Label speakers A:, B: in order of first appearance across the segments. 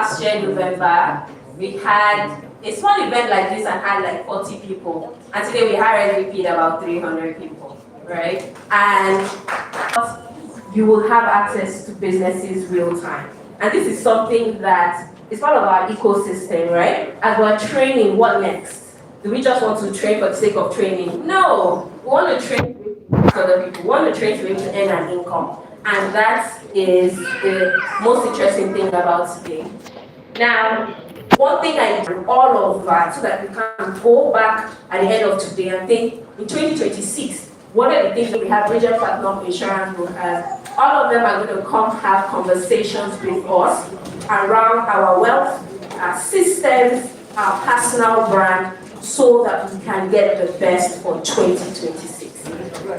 A: last year, November, we had a small event like this and had like 40 people. And today we RSVP'd about 300 people, right? And you will have access to businesses real time. And this is something that is part of our ecosystem, right? As we're training, what next? Do we just want to train for the sake of training? No, we want to train for other people. We want to train to be able to earn an income. And that is the most interesting thing about today. Now, one thing I do all of that so that we can go back at the end of today and think in 2026, what are the things that we have? Regional Platinum Insurance Brokers, all of them are going to come have conversations with us around our wealth, our systems, our personal brand, so that we can get the best for 2026.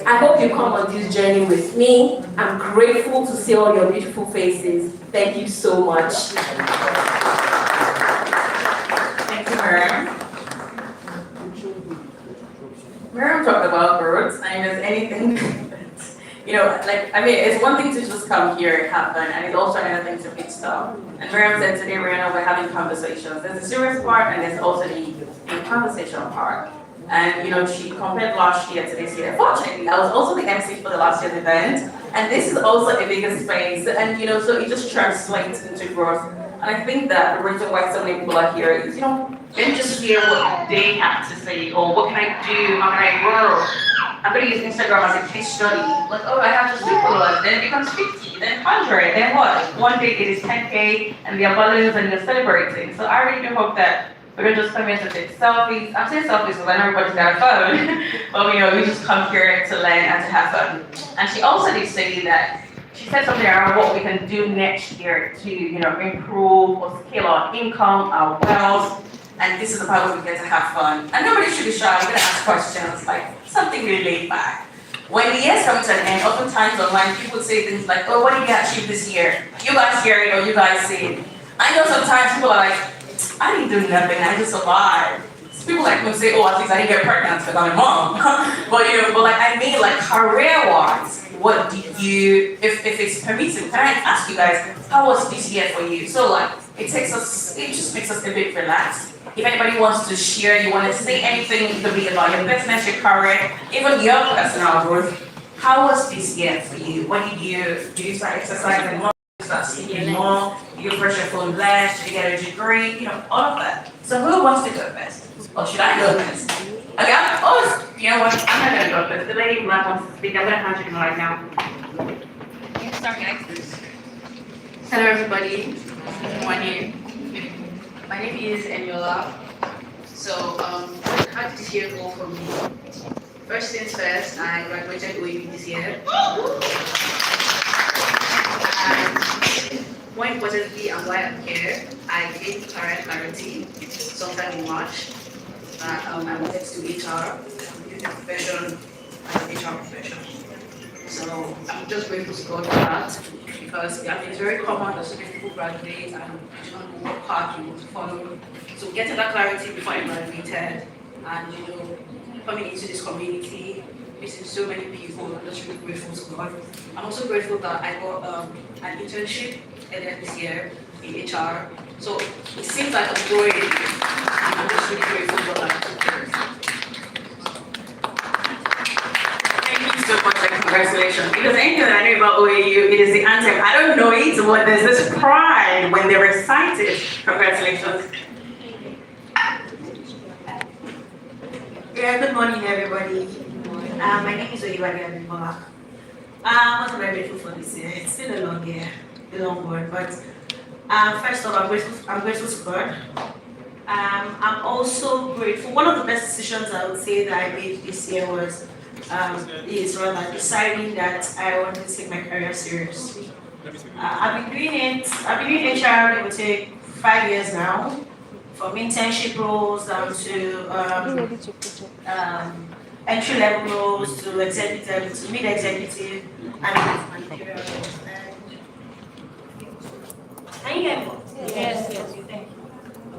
A: I hope you come on this journey with me. I'm grateful to see all your beautiful faces. Thank you so much.
B: Thank you, Miriam. Miriam talked about growth, and if there's anything it's one thing to just come here and have fun, and it's also another thing to pick stuff. And Miriam said today, Rihanna, we're having conversations. There's the serious part, and there's also the conversational part. And she compared last year to this year. Fortunately, I was also the MC for the last year's event, and this is also a bigger space, and so it just translates into growth. And I think that the reason why so many people are here is, don't just hear what they have to say, or what can I do, how can I grow. I'm going to use Instagram as a case study. Like, oh, I have just 2 followers, then it becomes 50, then 100, then what? One day it is 10K, and we are balloons and we're celebrating. So I really do hope that we're going to just come here to take selfies. I'm saying selfies because I know everybody's got a phone, but we just come here to learn and to have fun. And she also did say that, she said something around what we can do next year to, improve or scale our income, our wealth. And this is the part where we get to have fun. And nobody should be shy. We're going to ask questions, like something really laid back. When the year's coming to an end, oftentimes online people say things like, oh, what did you achieve this year? You guys hear it or you guys see it. I know sometimes people are like, I didn't do nothing, I just survived. People like me say, oh, at least I didn't get pregnant because I'm a mom. but I mean career-wise, what did you, if it's permissible, can I ask you guys, how was this year for you? So it just makes us a bit relaxed. If anybody wants to share, you want to say anything, it could be about your business, your career, even your personal growth. How was this year for you? What did you do? Did you start exercising more? Start speaking more? Did you brush your phone less? Did you get a degree? All of that. So who wants to go first? Or should I go first? Okay, you know what? I'm not going to go first. The lady who wants to speak, I'm going to hand you the right now.
C: You start next. Hello, everybody. Good morning. My name is Eniola. So, how did this year go for me? First things first, I graduated OAB this year. And more importantly, and why I'm here, I gained career clarity sometime in March. I wanted to do HR, the profession, and HR profession. So I'm just grateful to God for that, because it's very common that so many people graduate and you don't work hard to follow. So getting that clarity before I graduated, and coming into this community, meeting so many people, I'm just really grateful to God. I'm also grateful that I got an internship earlier this year in HR. So it seems like I'm growing. I'm just really grateful for that.
B: Thank you so much and congratulations. Because anything that I know about OAU, it is the anthem. I don't know it, but there's this pride when they recite it. Congratulations.
D: Yeah, good morning, everybody. My name is Oyewale Abimbola. What am I grateful for this year? It's been a long year, a long one, but first of all, I'm grateful to God. I'm also grateful. One of the best decisions I would say that I made this year was deciding that I want to take my career seriously. I've been doing HR, it will take 5 years now, from internship roles down to entry-level roles to executive, to mid-executive, and managerial roles. Can you hear me?
E: Yes.
D: Thank you.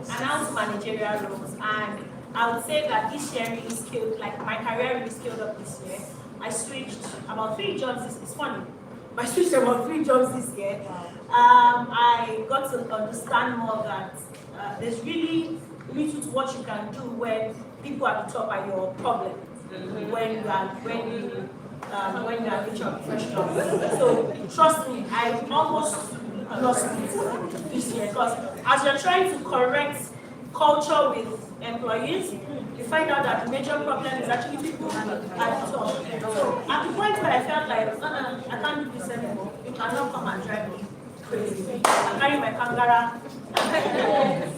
D: Announced managerial roles, and I would say that this year really scaled, like my career really scaled up this year. I switched about 3 jobs. It's funny. my switched about 3 jobs this year. I got to understand more that there's really little to what you can do when people at the top are your problem. When you are HR professional. So trust me, I almost lost it this year because as you're trying to correct culture with employees, you find out that the major problem is actually people at the top. So at the point where I felt like, I can't do this anymore, you cannot come and drive me crazy. I'm carrying my Kangara.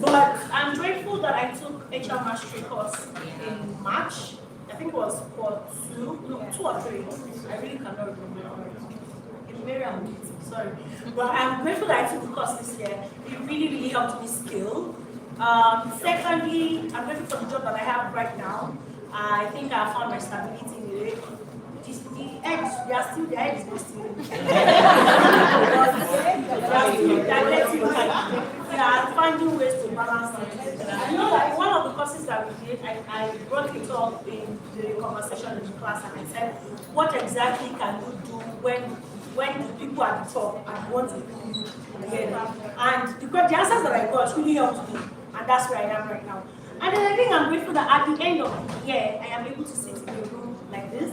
D: But I'm grateful that I took HR Mastery course in March. I think it was for 2 or 3. I really cannot remember. Sorry. But I'm grateful that I took the course this year. It really helped me skill. Secondly, I'm grateful for the job that I have right now. I think I found my stability in it. The eggs, they are still the eggs, they're still. They are finding ways to balance it. I know that one of the courses that we did, I brought it up in the conversation in the class and I said, what exactly can you do when the people at the top and want to do together? And the answers that I got really helped me, and that's where I am right now. And then I think I'm grateful that at the end of the year, I am able to sit in a room like this,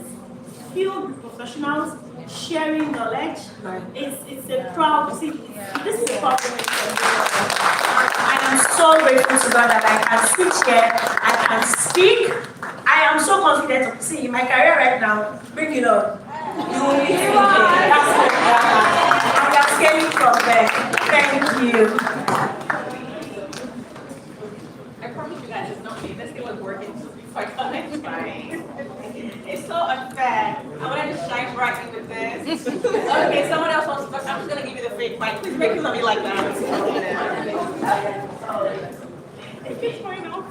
D: filled with professionals, sharing knowledge. It's a proud, see, this is a proud moment for me. I am so grateful to God that I can sit here, I can speak. I am so confident of seeing my career right now. Bring it on. You will be thinking. That's what I am scaling from there. Thank you.
E: I promise you guys it's not me. This thing was working before I got it right. It's so unfair. I wanted to shine brightly with this. Okay, someone else wants to talk. I'm just gonna give you the fake mic. Please make it something like that. It keeps going off.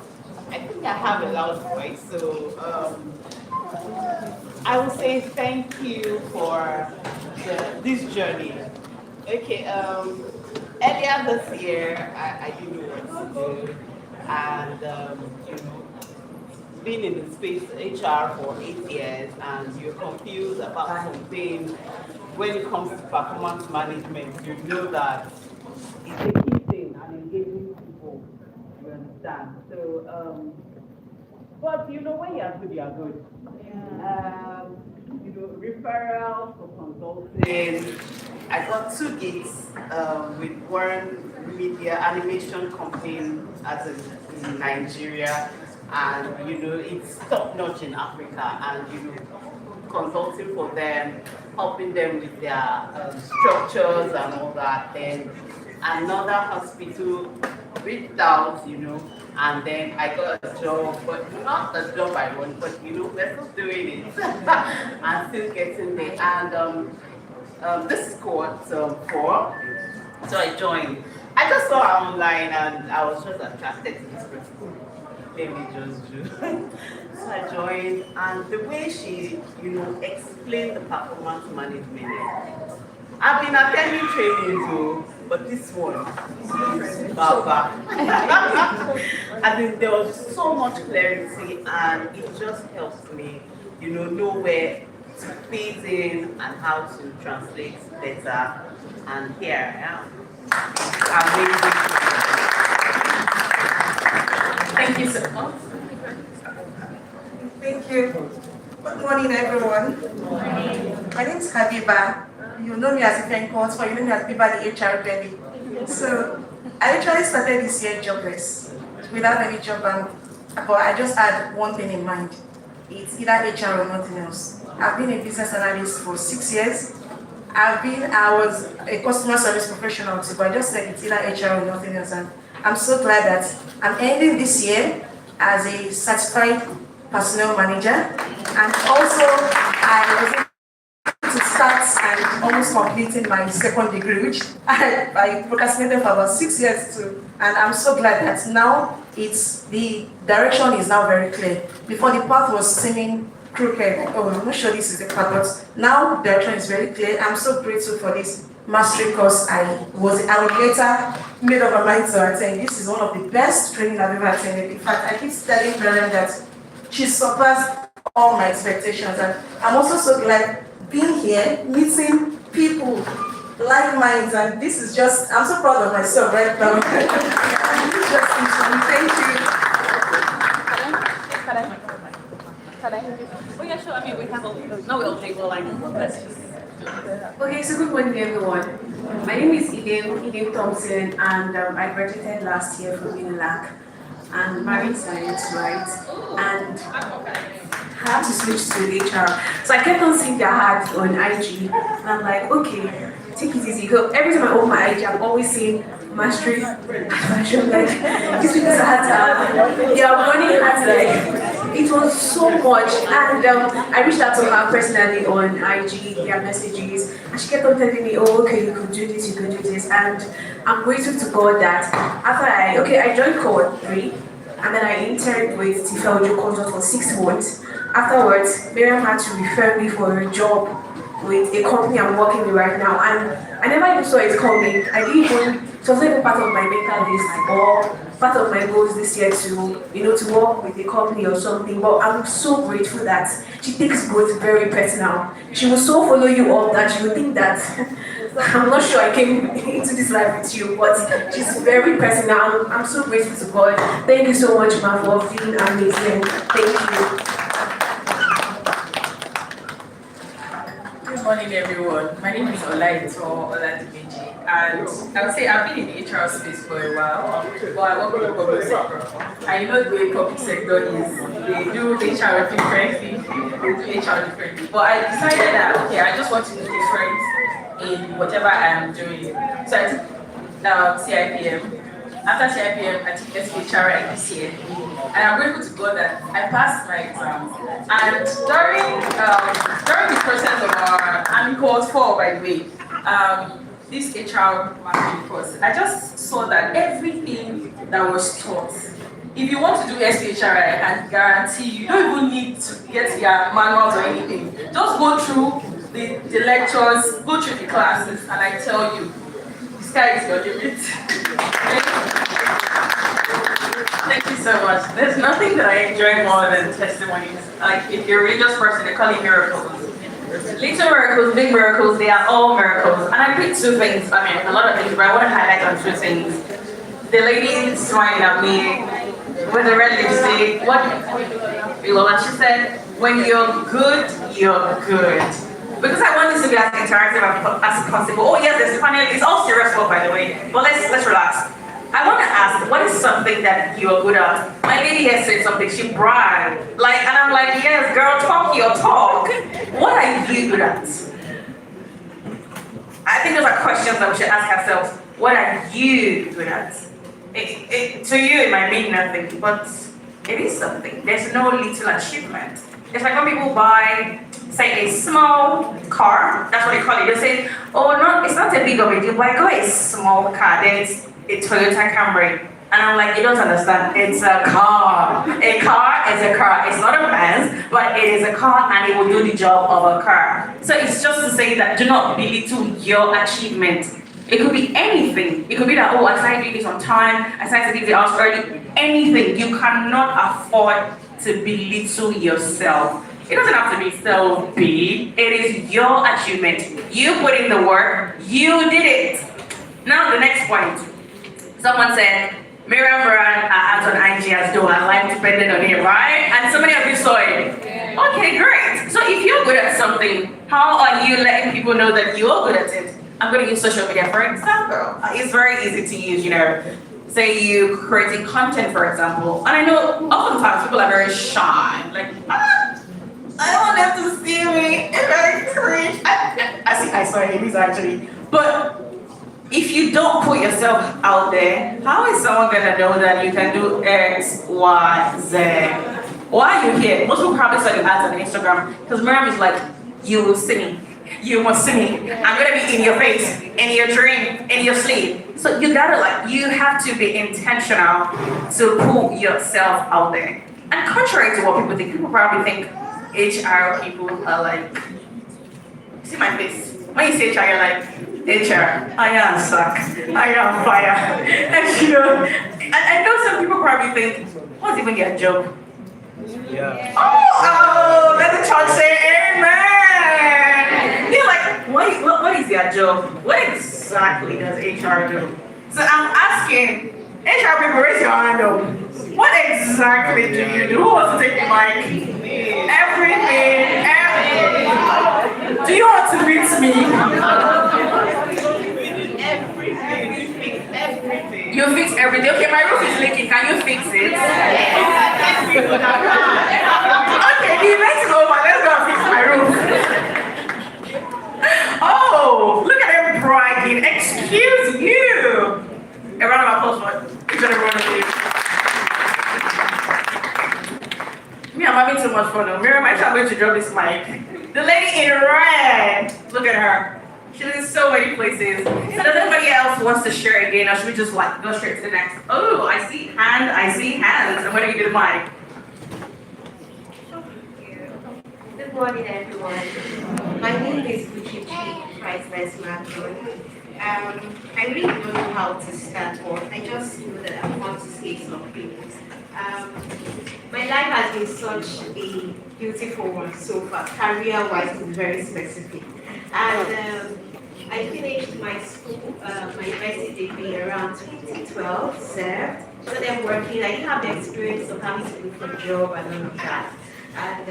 E: I think I have a loud voice, so I will say thank you for this journey. Okay, earlier this year, I didn't know what to do, and being in the space HR for 8 years, and you're confused about something. When it comes to performance management, you know that it's a key thing and engaging people. You understand? So, but when you're good, you're good. Referral for consulting. I got 2 gigs with one media animation company as in Nigeria, and it's top notch in Africa, and consulting for them, helping them with their structures and all that. Then another hospital reached out, and then I got a job, but not the job I want, but we're still doing it and still getting there. And this is cohort 4, so I joined. I just saw her online and I was just attracted to this person. Let me just do. So I joined, and the way she, explained the performance management. I've been attending training too, but this one, Baba. I mean, there was so much clarity, and it just helps me, know where to fit in and how to translate better. And here I am.
B: Thank you so much.
F: Thank you. Good morning, everyone. My name is Habiba. You know me as a friend called, or you know me as Habiba, the HR belly. So I actually started this year jobless, without any job, but I just had one thing in mind. It's either HR or nothing else. I've been a business analyst for 6 years. I was a customer service professional too, but I just said it's either HR or nothing else. And I'm so glad that I'm ending this year as a certified personnel manager. And also, I was able to start and almost completing my 2nd degree, which I procrastinated for about 6 years too. And I'm so glad that now the direction is now very clear. Before, the path was seeming crooked. Oh, I'm not sure this is the path, but now the direction is very clear. I'm so grateful for this mastery course. I would later made up my mind to attend. This is one of the best training I've ever attended. In fact, I keep telling Karen that she surpassed all my expectations. And I'm also so glad being here, meeting people, like minds, and this is just, I'm so proud of myself right now. This is just it for me. Thank you.
G: Oh yeah, sure. I mean, we have no, we'll take well, like, let's just.
H: Okay, so good morning everyone. My name is Ide Thompson, and I graduated last year from UNILAC. I'm married science, right? And I had to switch to HR. So I kept on seeing their ads on IG, and I'm like, okay, take it easy. Because every time I open my IG, I'm always seeing mastery, fashion, like, these people are they are running ads, like, it was so much. And I reached out to her personally on IG, their messages, and she kept on telling me, oh, okay, you could do this, you could do this. And I'm grateful to God that after I joined Cohort 3, and then I interned with Tifel Ojo Consult for 6 months. Afterwards, Miriam had to refer me for a job with a company I'm working with right now. And I never even saw it coming. I didn't even, it was not even part of my mental list or part of my goals this year to work with a company or something. But I'm so grateful that she takes growth very personal. She will so follow you up that you think that I'm not sure I came into this life with you, but she's very personal. I'm so grateful to God. Thank you so much, Ma, for being amazing. Thank you.
I: Good morning, everyone. My name is Olaito Oladimeji, and I would say I've been in the HR space for a while, but I work in the public sector. I know the way public sector is, they do HR differently, they do HR differently. But I decided that, okay, I just want to be different in whatever I am doing. So I took CIPM. After CIPM, I took SHR this year. And I'm grateful to God that I passed my exams. And during the process of I'm in cohort 4, by the way, this HR marketing course, I just saw that everything that was taught, if you want to do SHRI, I can guarantee you don't even need to get your manuals or anything. Just go through the lectures, go through the classes, and I tell you, the sky is your limit. Thank you so much. There's nothing that I enjoy more than testimonies. Like, if you're a religious person, they call it miracles. Little miracles, big miracles, they are all miracles. And I picked 2 things, I mean, a lot of things, but I want to highlight on 2 things. The lady smiling at me with the red lipstick, what she said, when you're good, you're good. Because I want this to be as interactive as possible. Oh yes, there's funny, it's all serious stuff, by the way, but let's relax. I want to ask, what is something that you're good at? My lady here said something, she bragged. And I'm like, yes, girl, talk your talk. What are you good at? I think those are questions that we should ask ourselves. What are you good at? To you, it might mean nothing, but it is something. There's no little achievement. It's like when people buy, say, a small car, that's what they call it. They say, oh, no, it's not a big of a deal, but I got a small car. There's a Toyota Camry. And I'm like, you don't understand. It's a car. A car is a car. It's not a Benz, but it is a car and it will do the job of a car. So it's just to say that do not belittle your achievement. It could be anything. It could be that, oh, I started doing this on time. I started to leave the house early. Anything. You cannot afford to belittle yourself. It doesn't have to be so big. It is your achievement. You put in the work. You did it. Now the next point. Someone said, Miriam ran her ads on IG as though her life depended on it, right? And so many of you saw it. Okay, great. So if you're good at something, how are you letting people know that you're good at it? I'm going to use social media for example. It's very easy to use, say you creating content, for example. And I know oftentimes people are very shy. Like, I don't want them to see me. It's very cringe. I saw it actually. But if you don't put yourself out there, how is someone gonna know that you can do X, Y, Z? Why are you here? Most people probably saw your ads on Instagram because Miriam is like, you will see me. You must see me. I'm gonna be in your face, in your dream, in your sleep. So you gotta you have to be intentional to put yourself out there. And contrary to what people think, people probably think HR people are like, see my face. When you say HR, you're like, HR, I am suck, I am fire. And I know some people probably think, what's even your job? Yeah. Oh, let the church say amen. You're like, what is their job? What exactly does HR do? So I'm asking, HR people, raise your hand up. What exactly do you do? Who wants to take the mic? Everything. Do you want to meet me?
E: Everything.
I: You fix everything. Okay, my roof is leaking. Can you fix it? Okay, the event is over. Let's go and fix my roof. Oh, look at them bragging. Excuse you. A round of applause for each and every one of you. Me, I'm having too much fun. Miriam, I'm going to drop this mic. The lady in red. Look at her. She's in so many places. So does anybody else wants to share again, or should we just like go straight to the next? Oh, I see hands. I'm gonna give you the mic.
J: Good morning, everyone. My name is Uchichi Priceless Matthew. I really don't know how to start, but I just know that I want to say something. My life has been such a beautiful one so far, career-wise, it's very specific. And I finished my school, my university degree around 2012, served. So then working, I didn't have the experience of having to look for a job and all of that. And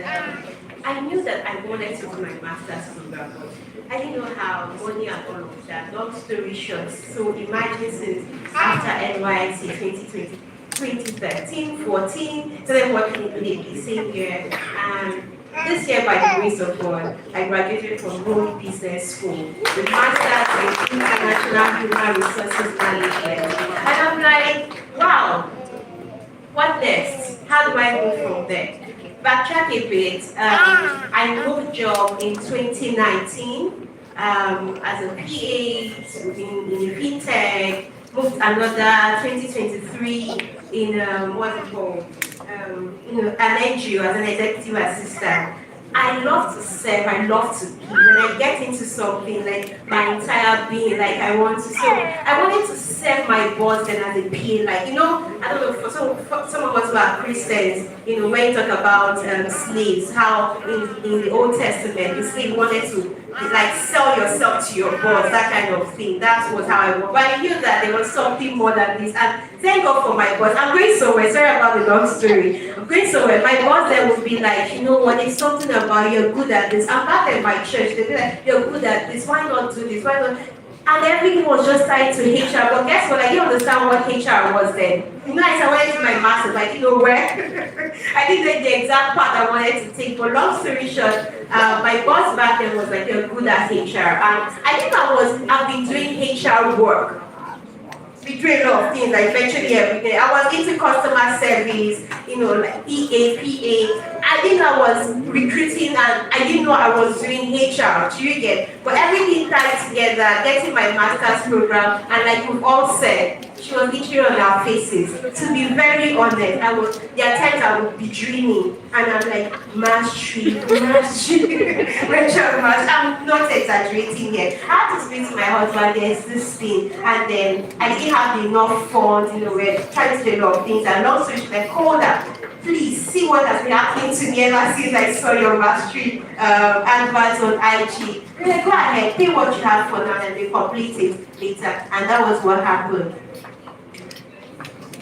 J: I knew that I wanted to do my master's program, but I didn't know how, money and all of that. Long story short, so imagine since after NYSC 2013, 14, so then working in the same year. And this year, by the grace of God, I graduated from Rome Business School with Masters in International Human Resources Management. And I'm like, wow, what next? How do I move from there? Backtrack a bit. I moved job in 2019 as a PA in FinTech. Moved another 2023 in what's it called? An NGO as an executive assistant. I love to serve, I love to give. When I get into something, like my entire being, like I want to serve. I wanted to serve my boss then as a PA, like, you know, I don't know, for some of us who are Christians, you know, when you talk about slaves, how in the Old Testament, the slave wanted to like sell yourself to your boss, that kind of thing. That was how I was. But I knew that there was something more than this. And thank God for my boss. I'm going somewhere. Sorry about the long story. I'm going somewhere. My boss then would be like, you know what, there's something about you're good at this. I'm back at my church. They'd be like, you're good at this. Why not do this? Why not? And everything was just tied to HR. But guess what? I didn't understand what HR was then. You know, I went to my master's, I didn't know where. I didn't know the exact path I wanted to take. But long story short, my boss back then was like, you're good at HR. And I think I've been doing HR work. We do a lot of things, like virtually every day. I was into customer service, you know, like EA, PA. I didn't know I was recruiting and I didn't know I was doing HR, do you get? But everything tied together, getting my master's program, and like we've all said, she was literally on our faces. To be very honest, there are times I would be dreaming and I'm like, mastery, Rachel, I'm not exaggerating here. I had to speak to my husband, there's this thing, and then I didn't have enough funds, you know, we're trying to do a lot of things, and long story short, I called her. Please see what has been happening to me ever since I saw your mastery advert on IG. They're like, go ahead, pay what you have for now and they complete it later. And that was what happened.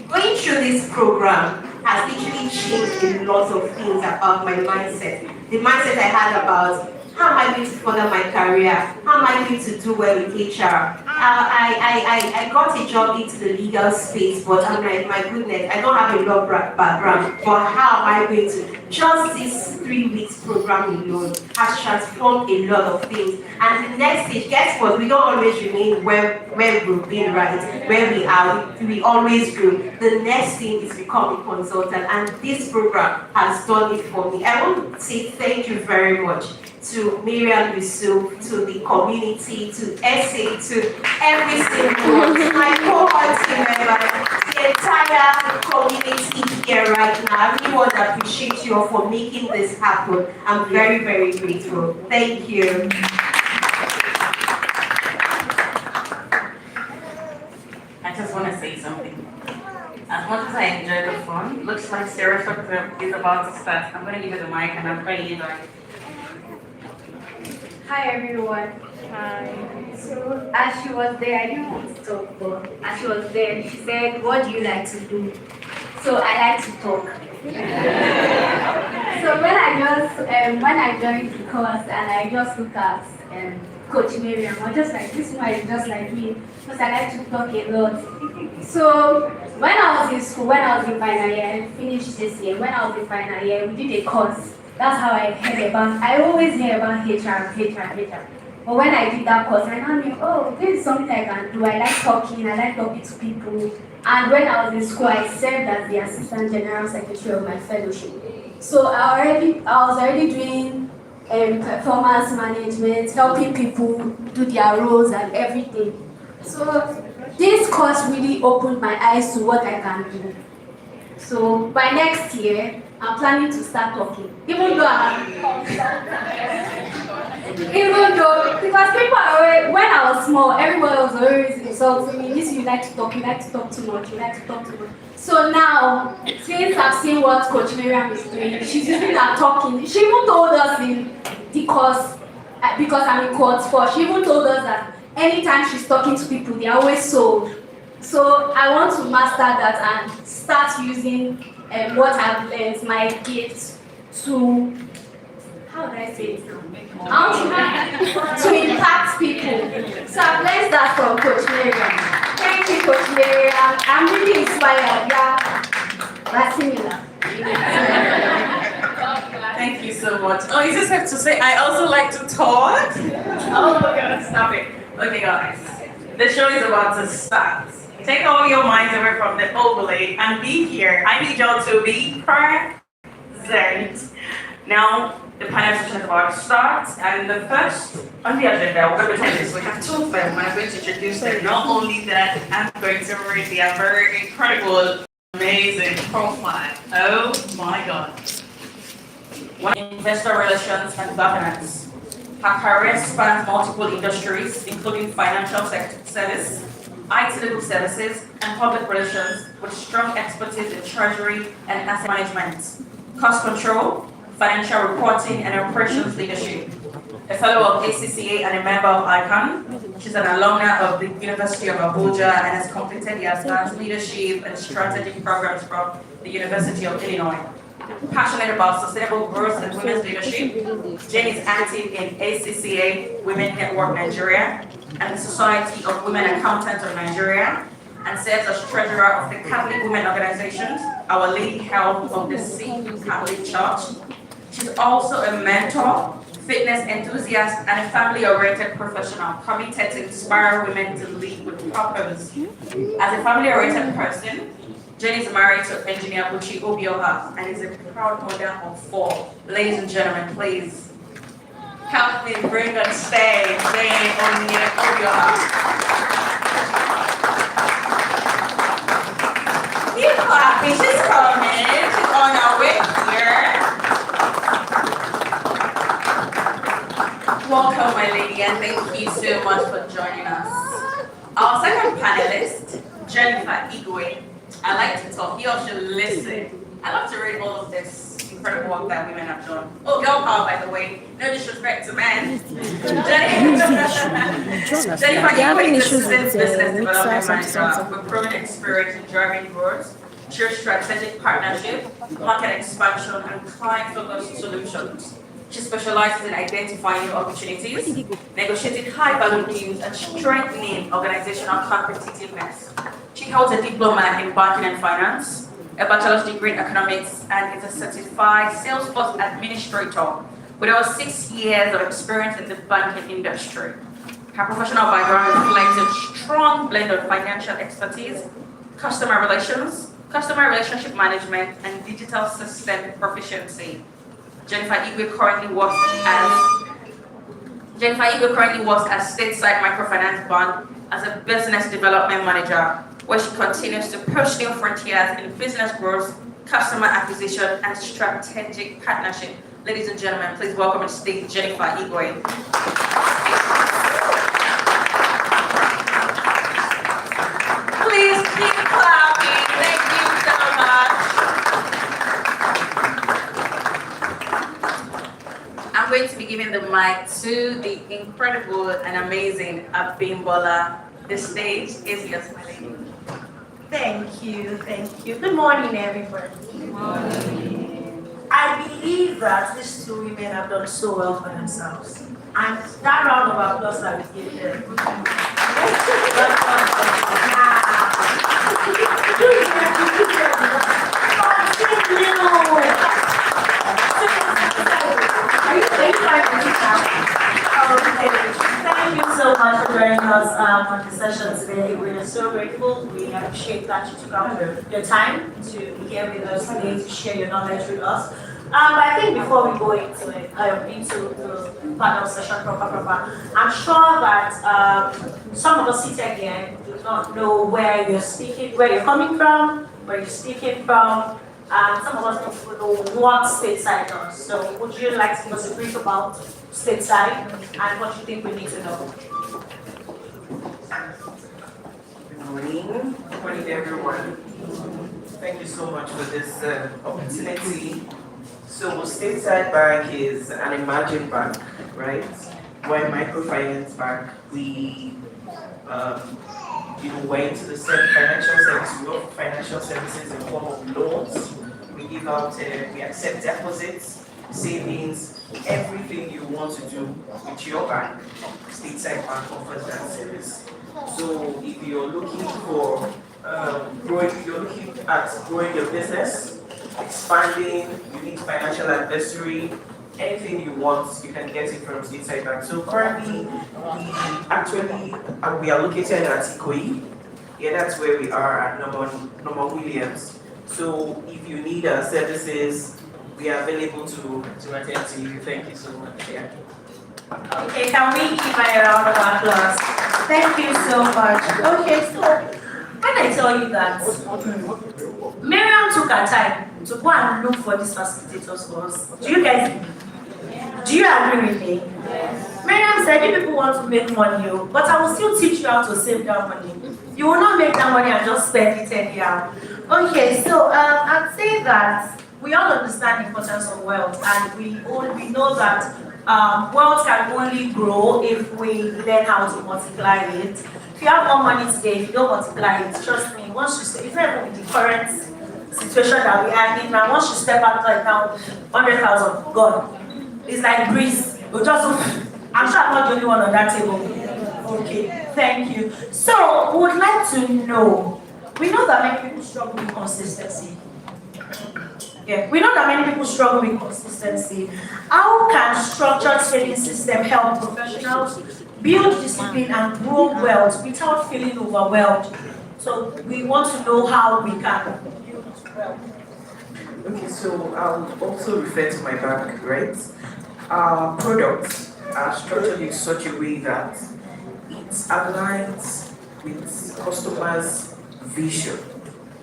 J: Going through this program has literally changed a lot of things about my mindset. The mindset I had about how am I going to further my career? How am I going to do well with HR? I got a job into the legal space, but I'm like, my goodness, I don't have a law background, but how am I going to? Just this 3 weeks program alone has transformed a lot of things. And the next stage, guess what? We don't always remain where we've been, right? Where we are, we always grow. The next thing is become a consultant, and this program has done it for me. I want to say thank you very much to Miriam Yusuf, to the community, to SA, to every single one, to my cohort team members, the entire community here right now. I really want to appreciate you all for making this happen. I'm very, very grateful. Thank you.
I: I just want to say something. As much as I enjoy the fun, it looks like Sarah's talk is about to start. I'm going to give you the mic and I'm going to invite.
K: Hi everyone.
J: So as she was there, I didn't want to talk, but as she was there, she said, "What do you like to do?" So I like to talk. So when I joined the course and I just looked at Coach Miriam, I was just like, this one is just like me, because I like to talk a lot. So when I was in school, when I was in final year, I finished this year, when I was in final year, we did a course. That's how I heard about, I always hear about HR. But when I did that course, I now knew, oh, this is something I can do. I like talking to people. And when I was in school, I served as the Assistant General Secretary of my fellowship. So I was already doing performance management, helping people do their roles and everything. So this course really opened my eyes to what I can do. So by next year, I'm planning to start talking. Because people are always, when I was small, everybody was always insulting me. This, you like to talk too much, you like to talk too much. So now, since I've seen what Coach Miriam is doing, she's using her talking. She even told us in the course, because I'm in court 4, she even told us that anytime she's talking to people, they're always sold. So I want to master that and start using what I've learned, my gifts, to, how do I say it now? To impact people. So I've learned that from Coach Miriam. Thank you, Coach Miriam. I'm really inspired. Yeah, that's similar.
B: Thank you so much. Oh, you just have to say, I also like to talk. Oh my God, stop it. Okay, guys, the show is about to start. Take all your minds away from the overlay and be here. I need y'all to be present. Now, the panel session is about to start, and the first on the agenda, we're going to pretend this. We have 2 of them. I'm going to introduce them. Not only that, I'm going to read their very incredible, amazing profile. Oh my God. One, investor relations and governance. Her career spans multiple industries, including financial service, IT legal services, and public relations, with strong expertise in treasury and asset management, cost control, financial reporting, and operations leadership. A fellow of ACCA and a member of ICON, she's an alumna of the University of Abuja and has completed the advanced leadership and strategic programs from the University of Illinois. Passionate about sustainable growth and women's leadership, Jane is active in ACCA Women Network Nigeria and the Society of Women Accountants of Nigeria, and serves as treasurer of the Catholic Women Organizations, Our Lady Health of the Sea Catholic Church. She's also a mentor, fitness enthusiast, and a family-oriented professional committed to inspire women to lead with purpose. As a family-oriented person, Jenny is married to engineer Buchi Obioha and is a proud mother of 4. Ladies and gentlemen, please help me bring on stage Jenny Obioha. Keep clapping, she's coming, she's on our way here. Welcome, my lady, and thank you so much for joining us. Our second panelist, Jennifer Igwe. I like to talk, you all should listen. I love to read all of this incredible work that women have done. Oh, girl power, by the way, no disrespect to men. Jennifer Igwe is Assistant Business Development Manager with proven experience in driving growth, through strategic partnership, market expansion, and client-focused solutions. She specializes in identifying new opportunities, negotiating high-value deals, and strengthening organizational competitiveness. She holds a diploma in banking and finance, a bachelor's degree in economics, and is a certified Salesforce administrator with over 6 years of experience in the banking industry. Her professional background reflects a strong blend of financial expertise, customer relationship management, and digital system proficiency. Jennifer Igwe currently works as Stateside Microfinance Bank as a business development manager, where she continues to push new frontiers in business growth, customer acquisition, and strategic partnership. Ladies and gentlemen, please welcome to stage Jennifer Igwe. Please keep clapping. Thank you so much. I'm going to be giving
I: the mic to the incredible and amazing Abimbola. The stage is yours, my lady.
D: Thank you, thank you. Good morning, everybody. Good morning. I believe that these two women have done so well for themselves. And that round of applause that we give them. Thank you so much for joining us on the session today. We are so grateful. We appreciate that you took out your time to be here with us today to share your knowledge with us. But I think before we go into it, into the panel session proper, I'm sure that some of us seated here do not know where you're coming from, where you're speaking from. Some of us don't know what Stateside does. So would you like to give us a brief about Stateside and what you think we need to know?
K: Good morning. Good morning, everyone. Thank you so much for this opportunity. So Stateside Bank is an emerging bank, right? We're a microfinance bank. We went into the financial service. We offer financial services in form of loans. We give out, we accept deposits, savings, everything you want to do with your bank. Stateside Bank offers that service. So if you're looking for growing your business, expanding, you need financial advisory, anything you want, you can get it from Stateside Bank. So currently, we are located at Ikoyi. Yeah, that's where we are at Norman Williams. So if you need our services, we are available to attend to you. Thank you so much. Yeah.
D: Okay, can we give a round of applause? Thank you so much. Okay, so when I tell you that Miriam took her time to go and look for these facilitators for us, do you agree with me? Yes. Miriam said, you people want to make money, but I will still teach you how to save that money. You will not make that money and just spend it anyhow. Okay, so I'd say that we all understand the importance of wealth, and we know that wealth can only grow if we learn how to multiply it. If you have more money today, if you don't multiply it, trust me, once you step, even with the current situation that we are in now, once you step out like now, 100,000 gone. It's like breeze. I'm sure I'm not the only one on that table. Okay, thank you. So, we would like to know, we know that many people struggle with consistency. Yeah, we know that many people struggle with consistency. How can structured saving system help professionals build discipline and grow wealth without feeling overwhelmed? So, we want to know how we can build wealth.
K: Okay, so I'll also refer to my bank, right? Our products are structured in such a way that it aligns with customers' vision,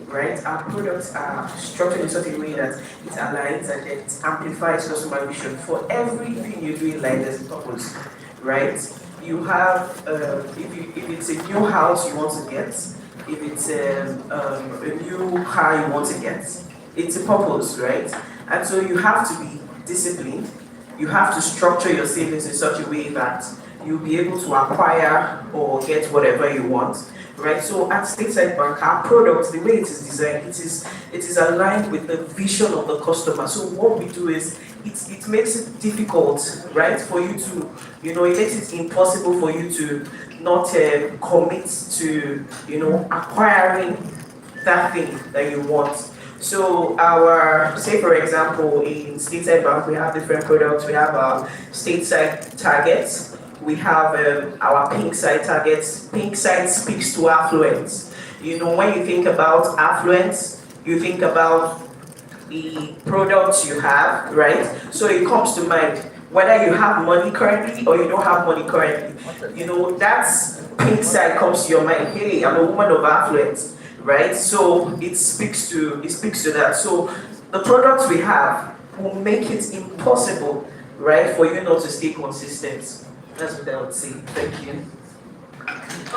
K: right? Our products are structured in such a way that it aligns and it amplifies customer vision. For everything you do in life, there's a purpose, right? You have, if it's a new house you want to get, if it's a new car you want to get, it's a purpose, right? And so you have to be disciplined. You have to structure your savings in such a way that you'll be able to acquire or get whatever you want, right? So at Stateside Bank, our product, the way it is designed, it is aligned with the vision of the customer. So what we do is, it makes it difficult, right, for you to, it makes it impossible for you to not commit to, acquiring that thing that you want. So say for example, in Stateside Bank, we have different products. We have our Stateside targets. We have our Pink Side targets. Pink Side speaks to affluence. When you think about affluence, you think about the products you have, right? So it comes to mind whether you have money currently or you don't have money currently. That's Pink Side comes to your mind. Hey, I'm a woman of affluence. Right, so it speaks to that. So the products we have will make it impossible, right, for you not to stay consistent. That's what I would say. Thank you.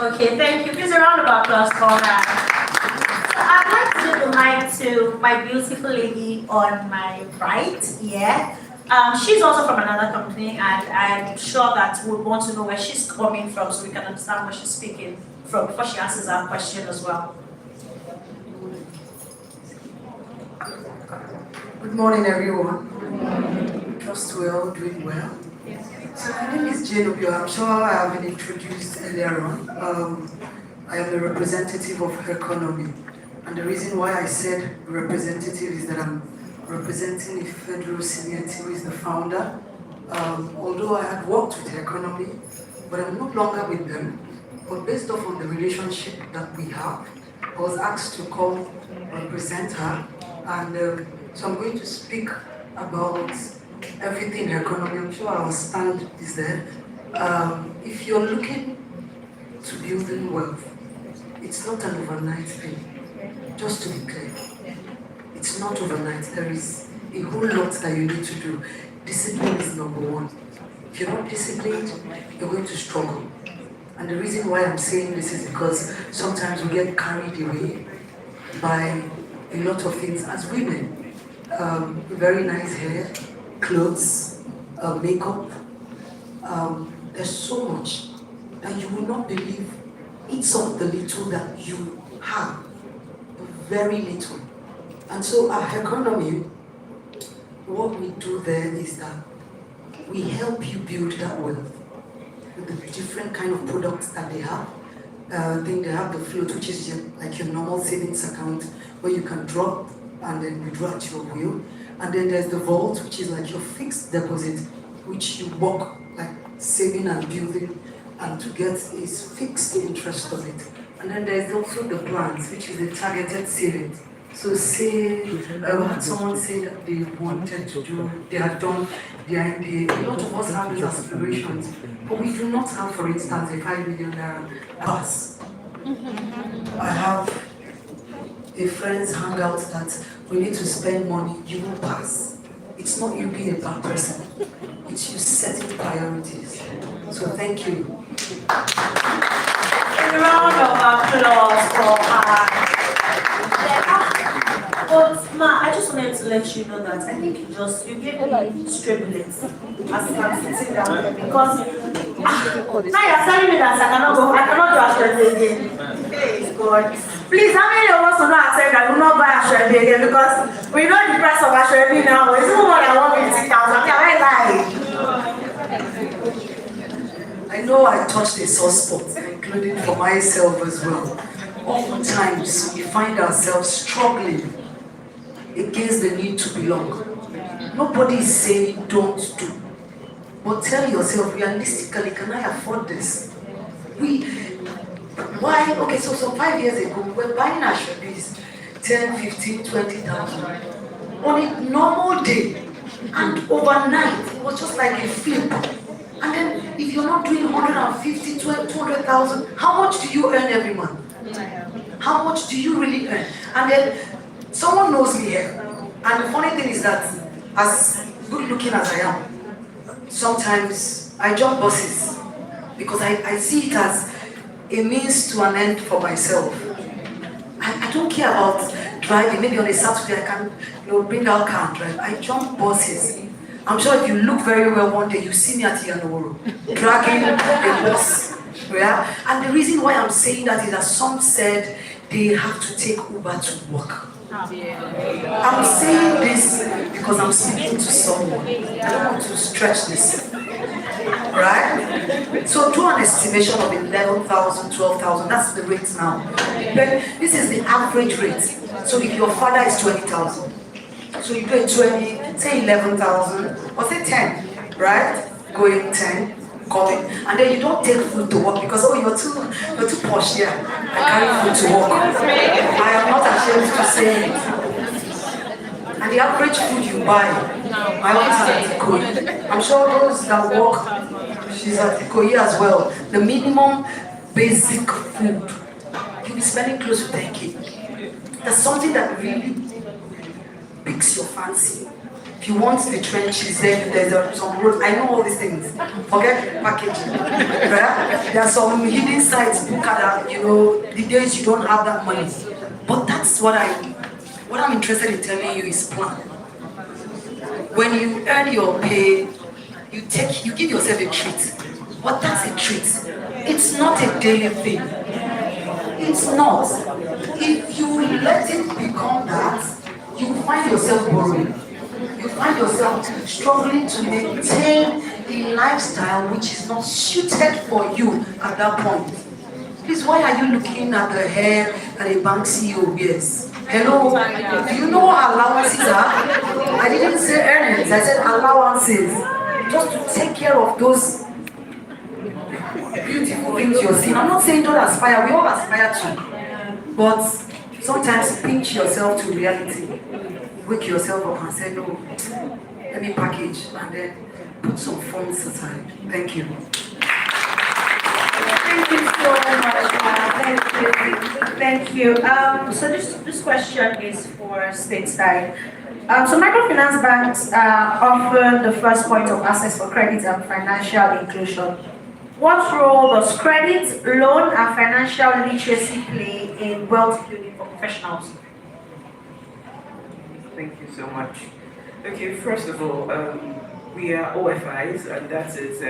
D: Okay, thank you. Please a round of applause for that. So I'd like to give the mic to my beautiful lady on my right. Yeah. She's also from another company, and I'm sure that we'll want to know where she's coming from so we can understand where she's speaking from before she answers our question as well.
L: Good morning, everyone. Trust we're all doing well. So my name is Jane Obio. I'm sure I have been introduced earlier on. I am the representative of Economy. And the reason why I said representative is that I'm representing a federal senior team who is the founder. Although I had worked with Economy, but I'm no longer with them. But based off on the relationship that we have, I was asked to come represent her. And so I'm going to speak about everything Economy. I'm sure our stand is there. If you're looking to building wealth, it's not an overnight thing. Just to be clear, it's not overnight. There is a whole lot that you need to do. Discipline is number one. If you're not disciplined, you're going to struggle. And the reason why I'm saying this is because sometimes we get carried away by a lot of things as women. Very nice hair, clothes, makeup. There's so much that you will not believe. It's of the little that you have, very little. And so our Economy, what we do there is that we help you build that wealth with the different kind of products that they have. Then they have the float, which is like your normal savings account where you can drop and then withdraw at your will. And then there's the vault, which is like your fixed deposit, which you work like saving and building, and to get is fixed interest on it. And then there's also the plans, which is the targeted savings. So say someone say that they wanted to do, they had done their MBA. A lot of us have these aspirations, but we do not have, for instance, a 5 million naira pass. I have a friend's hangout that we need to spend money, you will pass. It's not you being a bad person, it's you setting priorities. So thank you.
D: A round of applause for her. But Ma, I just wanted to let you know that I think you gave me straight bullets as I'm sitting down there because now you're telling me that I cannot do Ashwebi again. Hey God. Please, how many of us will not accept that we will not buy Ashwebi again because we know the price of Ashwebi now. It's even more than 150,000.
L: I know I touched a soft spot, including for myself as well. Oftentimes, we find ourselves struggling against the need to belong. Nobody is saying don't do. But tell yourself, realistically, can I afford this? Okay, so 5 years ago, we were buying Ashwebis 10, 15, 20,000 on a normal day. And overnight, it was just like a flip. And then, if you're not doing 150, 200,000, how much do you earn every month? How much do you really earn? And then, someone knows me here. And the funny thing is that, as good looking as I am, sometimes I jump buses because I see it as a means to an end for myself. I don't care about driving. Maybe on a Saturday I can bring out car and drive. I jump buses. I'm sure if you look very well one day, you see me at Yanoro dragging a bus. Yeah? And the reason why I'm saying that is that some said they have to take Uber to work. I'm saying this because I'm speaking to someone. I don't want to stretch this. Right? So do an estimation of 11,000, 12,000. That's the rate now. But this is the average rate. So if your father is 20,000, so you pay 20, say 11,000, or say 10, right? Going 10, coming, and then you don't take food to work because you're too posh here. I carry food to work. I am not ashamed to say it. And the average food you buy, my wife is at Ikoyi. I'm sure those that work, she's at Ikoyi as well. The minimum basic food, you'll be spending close to 10K. There's something that really piques your fancy. If you want the trenches, then there's some roads. I know all these things. Forget packaging. Right? There are some hidden sites, that, the days you don't have that money. But that's what I'm interested in telling you is plan. When you earn your pay, you give yourself a treat. But that's a treat. It's not a daily thing. It's not. If you let it become that, you find yourself borrowing. You find yourself struggling to maintain a lifestyle which is not suited for you at that point. Please, why are you looking at the hair and a bank CEO? Yes. Hello? Do you know what allowances are? I didn't say earnings, I said allowances. Just to take care of those beautiful things you're seeing. I'm not saying don't aspire, we all aspire to. But sometimes pinch yourself to reality. Wake yourself up and say, no, let me package and then put some funds aside. Thank you.
J: Thank you so much. Thank you. So this question is for stateside. So microfinance banks offer the first point of access for credit and financial inclusion. What role does credit, loan, and financial literacy play in wealth building for professionals?
K: Thank you so much. Okay, first of all, we are OFIs, and that is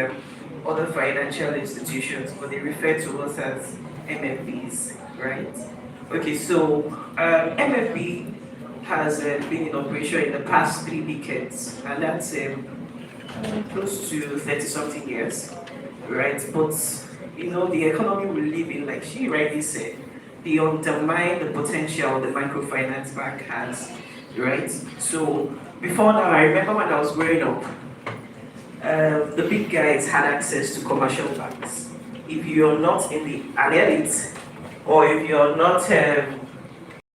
K: other financial institutions, but they refer to us as MFBs, right? Okay, so MFB has been in operation in the past 3 decades, and that's close to 30-something years, right? But you know, the economy we live in, like she rightly said, they undermine the potential the microfinance bank has, right? So before now, I remember when I was growing up, the big guys had access to commercial banks. If you're not in an elite, or if you're not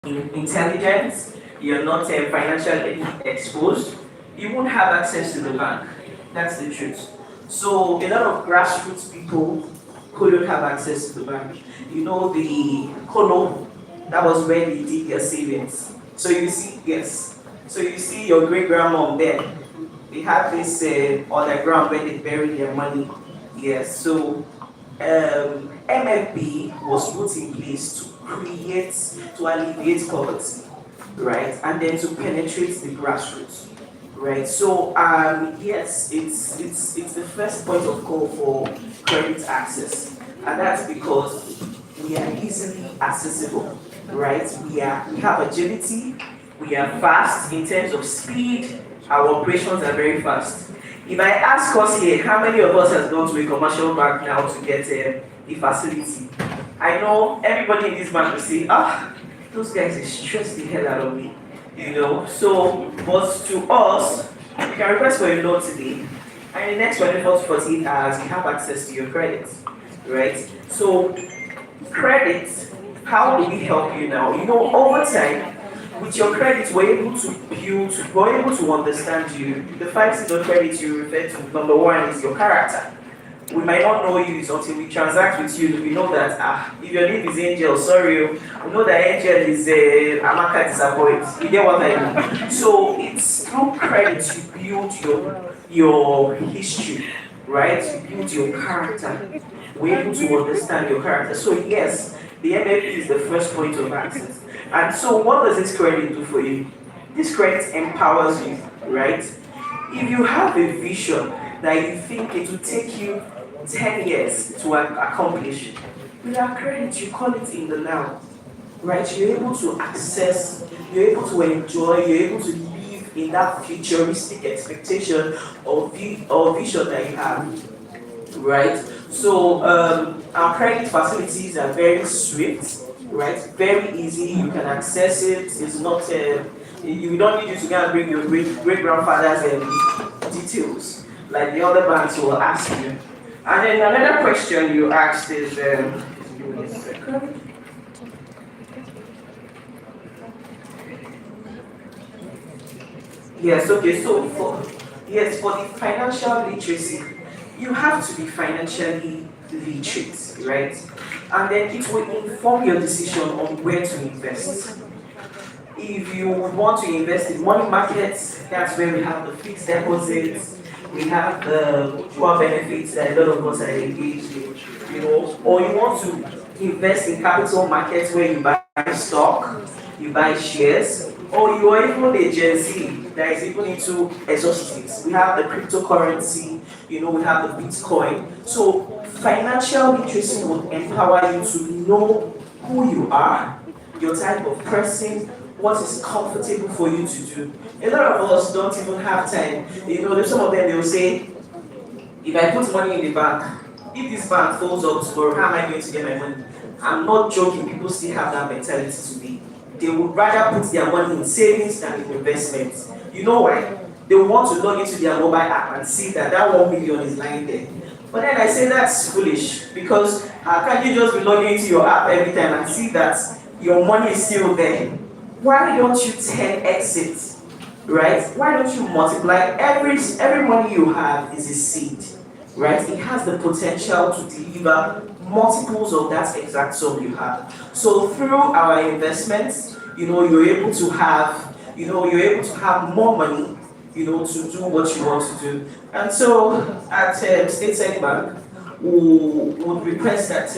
K: intelligent, you're not financially exposed, you won't have access to the bank. That's the truth. So a lot of grassroots people couldn't have access to the bank. You know, the Kono, that was where they did their savings. So you see, yes. So you see your great grandmom there. They have this underground where they bury their money. Yes. So MFB was put in place to alleviate poverty, right, and then to penetrate the grassroots, right. So yes, it's the first point of call for credit access, and that's because we are easily accessible, right. We have agility. We are fast in terms of speed. Our operations are very fast. If I ask us here, how many of us has gone to a commercial bank now to get a facility? I know everybody in this bank will say, those guys are stress the hell out of me, you know. So, but to us, you can request for a loan today, and in the next 24 to 48 hours, you have access to your credit, right? So, credit, how do we help you now? You know, over time, with your credit, we're able to build, we're able to understand you. The 5 C's of credit you refer to, number 1 is your character. We might not know you until we transact with you. We know that, if your name is Angel, sorry, we know that Angel is Amaka disappointed. You get what I mean? So it's through credit you build your history, right? You build your character. We're able to understand your character. So yes, the MFB is the first point of access. And so what does this credit do for you? This credit empowers you, right? If you have a vision that you think it will take you 10 years to accomplish, with our credit, you call it in the now, right? You're able to access, you're able to enjoy, you're able to live in that futuristic expectation or vision that you have, right? So our credit facilities are very swift, right? Very easy. You can access it. It's not. You don't need you to go and bring your great grandfather's details like the other banks will ask you. And then another question you asked is. Give me a second. Yes. Okay. So for the financial literacy, you have to be financially literate, right? And then it will inform your decision on where to invest. If you want to invest in money markets, that's where we have the fixed deposits, we have the dual benefits that a lot of us are engaged in, you know, or you want to invest in capital markets where you buy stock, you buy shares, or you are even a Gen Z that is even into exotics. We have the cryptocurrency, we have the Bitcoin. So financial literacy will empower you to know who you are, your type of person, what is comfortable for you to do. A lot of us don't even have time. There's some of them, they will say, if I put money in the bank, if this bank falls up tomorrow, how am I going to get my money? I'm not joking, people still have that mentality today. They would rather put their money in savings than in investments. You know why? They want to log into their mobile app and see that 1 million is lying there. But then I say that's foolish, because how can you just be logging into your app every time and see that your money is still there? Why don't you 10x it, right? Why don't you multiply? Every money you have is a seed, right? It has the potential to deliver multiples of that exact sum you have. So through our investments, you're able to have more money, to do what you want to do. And so at Stateside Bank, we would request that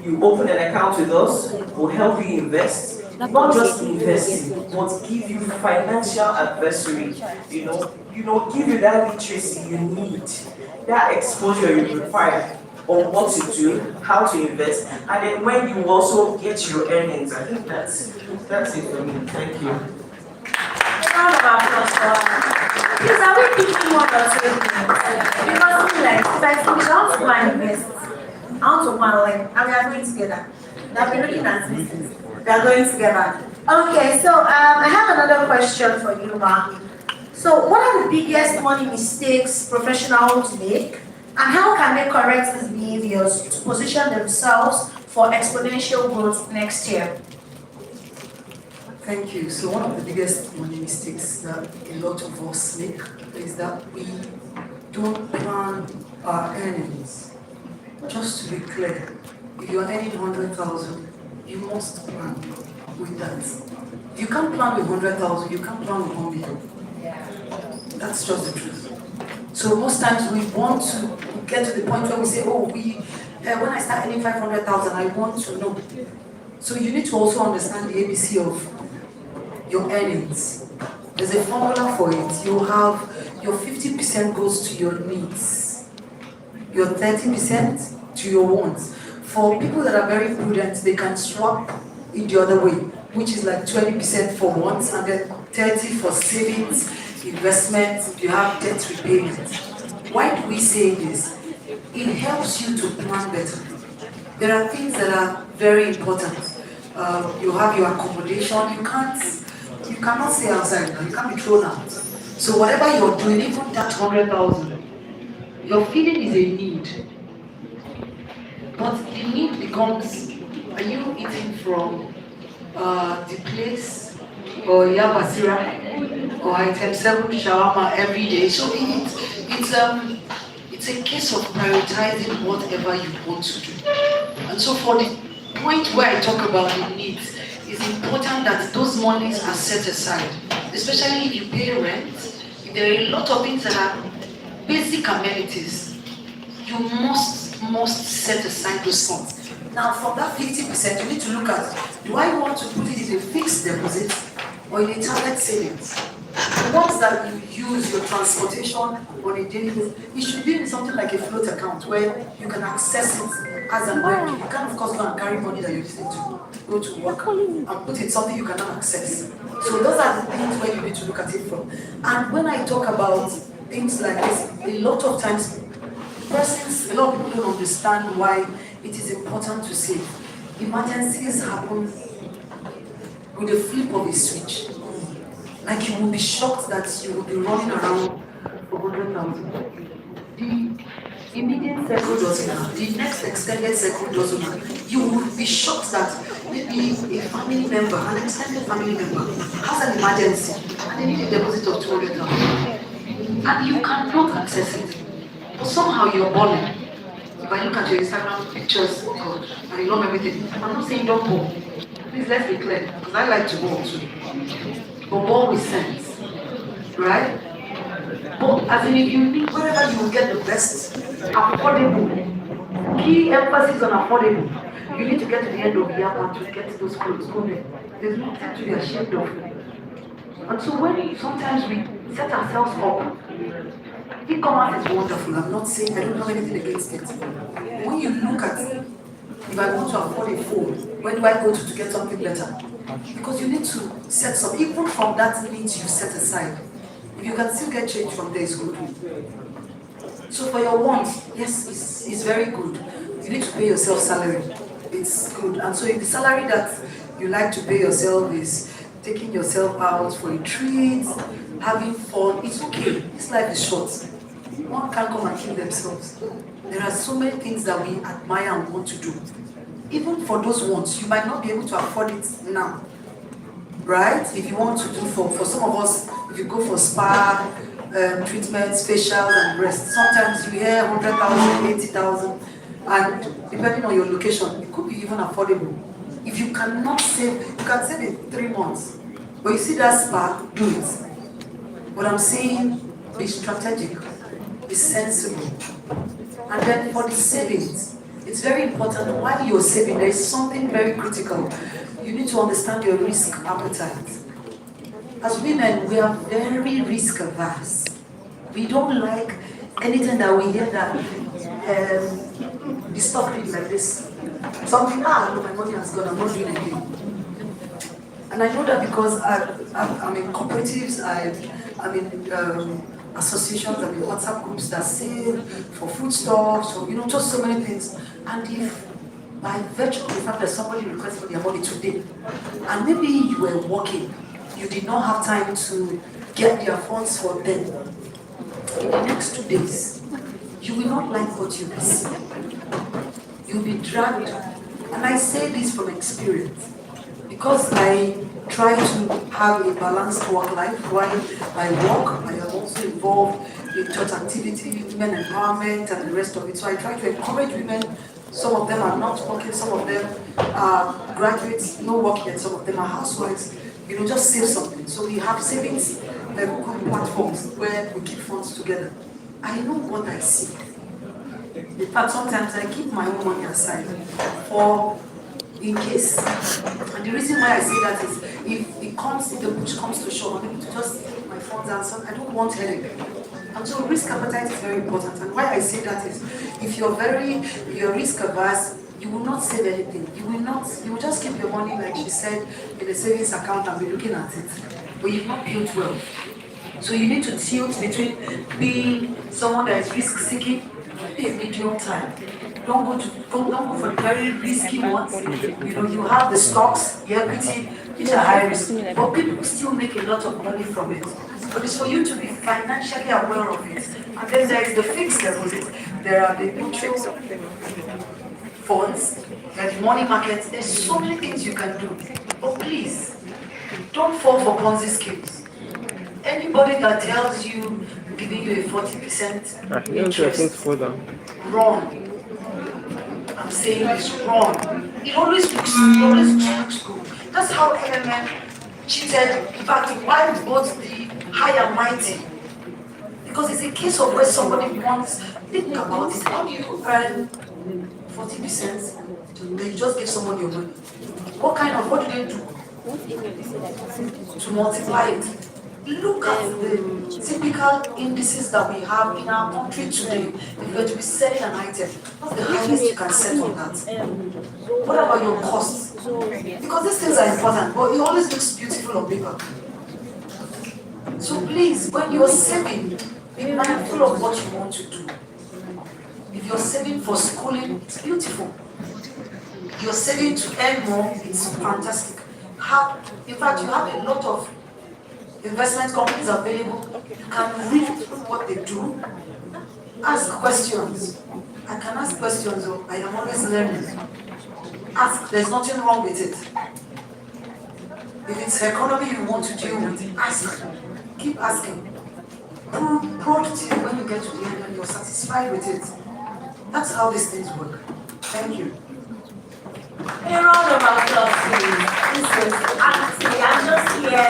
K: you open an account with us. We'll help you invest. Not just investing, but give you financial advisory, give you that literacy you need, that exposure you require on what to do, how to invest, and then when you also get your earnings. I think that's it for me. Thank you.
D: Round of applause for please, are we thinking more about saving? Because if I finish, I want to go and invest. I want to go and we are going together. Now we're looking at this. We are going together. Okay, so I have another question for you, Ma. So what are the biggest money mistakes professionals make, and how can they correct these behaviors to position themselves for exponential growth next year?
L: Thank you. So one of the biggest money mistakes that a lot of us make is that we don't plan our earnings. Just to be clear, if you're earning 100,000, you must plan with that. You can't plan with 100,000, you can't plan with 1 million. That's just the truth. So most times we want to get to the point where we say, when I start earning 500,000, I want to know. So you need to also understand the ABC of your earnings. There's a formula for it. You have your 50% goes to your needs, your 30% to your wants. For people that are very prudent, they can swap it the other way, which is like 20% for wants and then 30% for savings, investments, you have debt repayment. Why do we say this? It helps you to plan better. There are things that are very important. You have your accommodation, you cannot stay outside, you can't be thrown out. So whatever you're doing, even that 100,000, your feeling is a need. But the need becomes, are you eating from the place, or Yabasira, or item 7 shawarma every day? So it's a case of prioritizing whatever you want to do. And so for the point where I talk about the needs, it's important that those monies are set aside, especially if you pay rent. If there are a lot of things that are basic amenities, you must set aside those funds. Now from that 50%, you need to look at, do I want to put it in a fixed deposit or in a target savings? The ones that you use your transportation on a daily basis, it should be in something like a float account where you can access it as and when. You can of course go and carry money that you need to go to work and put in something you cannot access. So those are the things where you need to look at it from. And when I talk about things like this, a lot of times a lot of people don't understand why it is important to save. Emergencies happen with the flip of a switch. Like you will be shocked that you will be running around for 100,000. The immediate circle doesn't have. The next extended circle doesn't have. You will be shocked that maybe a family member, an extended family member, has an emergency and they need a deposit of 200,000. And you cannot access it. But somehow you're balling. If I look at your Instagram pictures, God, and you love everything, I'm not saying don't go. Please let's be clear, because I like to go too. But ball with sense, right? But as in if you think wherever you will get the best, affordable, key emphasis on affordable. You need to get to the end of the year to get to those clothes. Go there. There's nothing to be ashamed of. And so when sometimes we set ourselves up, e-commerce is wonderful. I'm not saying I don't have anything against it. When you look at it, if I want to afford a phone, where do I go to get something better? Because you need to set some, even from that needs you set aside. If you can still get change from there, it's good. So for your wants, yes, it's very good. You need to pay yourself salary. It's good. And so if the salary that you like to pay yourself is taking yourself out for a treat, having fun, it's okay. This life is short. One can't come and kill themselves. There are so many things that we admire and want to do. Even for those wants, you might not be able to afford it now. Right? If you want to do for some of us, if you go for spa, treatments, facials and breasts, sometimes you hear 100,000, 80,000, and depending on your location, it could be even affordable. If you cannot save, you can save in 3 months. But you see that spa, do it. What I'm saying, be strategic, be sensible. And then for the savings, it's very important while you're saving, there is something very critical. You need to understand your risk appetite. As women, we are very risk averse. We don't like anything that we hear that the stock reads like this. Something, no, my money has gone, I'm not doing anything. And I know that because I'm in cooperatives, I'm in associations, I'm in WhatsApp groups that save for foodstuffs, or just so many things. And if by virtue of the fact that somebody requests for their money today, and maybe you were working, you did not have time to get their funds for them, in the next 2 days, you will not like what you receive. You'll be dragged. And I say this from experience, because I try to have a balanced work life while I work. I am also involved in church activity, women empowerment, and the rest of it. So I try to encourage women. Some of them are not working, some of them are graduates, no work yet, some of them are housewives. Just save something. So we have savings platforms where we keep funds together. I know what I see. In fact, sometimes I keep my own money aside for in case. And the reason why I say that is if the push comes to shove, I need to just take my funds and so I don't want headache. And so risk appetite is very important. And why I say that is if you're risk averse, you will not save anything. You will just keep your money, like she said, in a savings account and be looking at it. But you've not built wealth. So you need to tilt between being someone that is risk seeking, a medium time. Don't go for the very risky ones. You have the stocks, the equity, which are high risk, but people still make a lot of money from it. But it's for you to be financially aware of it. And then there is the fixed deposit. There are the mutual funds, there are the money markets. There's so many things you can do. But please, don't fall for Ponzi schemes. Anybody that tells you, giving you a 40% interest, wrong. I'm saying it's wrong. It always looks good. That's how MMM cheated. In fact, it wiped both the high and mighty. Because it's a case of where somebody wants, think about it. How do you earn 40%? Then you just give someone your money. What do they do? To multiply it. Look at the typical indices that we have in our country today. If you're going to be selling an item, what's the highest you can set on that? What about your costs? Because these things are important, but it always looks beautiful on paper. So please, when you're saving, be mindful of what you want to do. If you're saving for schooling, it's beautiful. If you're saving to earn more, it's fantastic. In fact, you have a lot of investment companies available. You can read through what they do. Ask questions. I can ask questions, I am always learning. Ask, there's nothing wrong with it. If it's economy you want to deal with, ask. Keep asking. Productive when you get to the end and you're satisfied with it. That's how these things work. Thank you.
D: A round of applause, please. Honestly, I'm just here,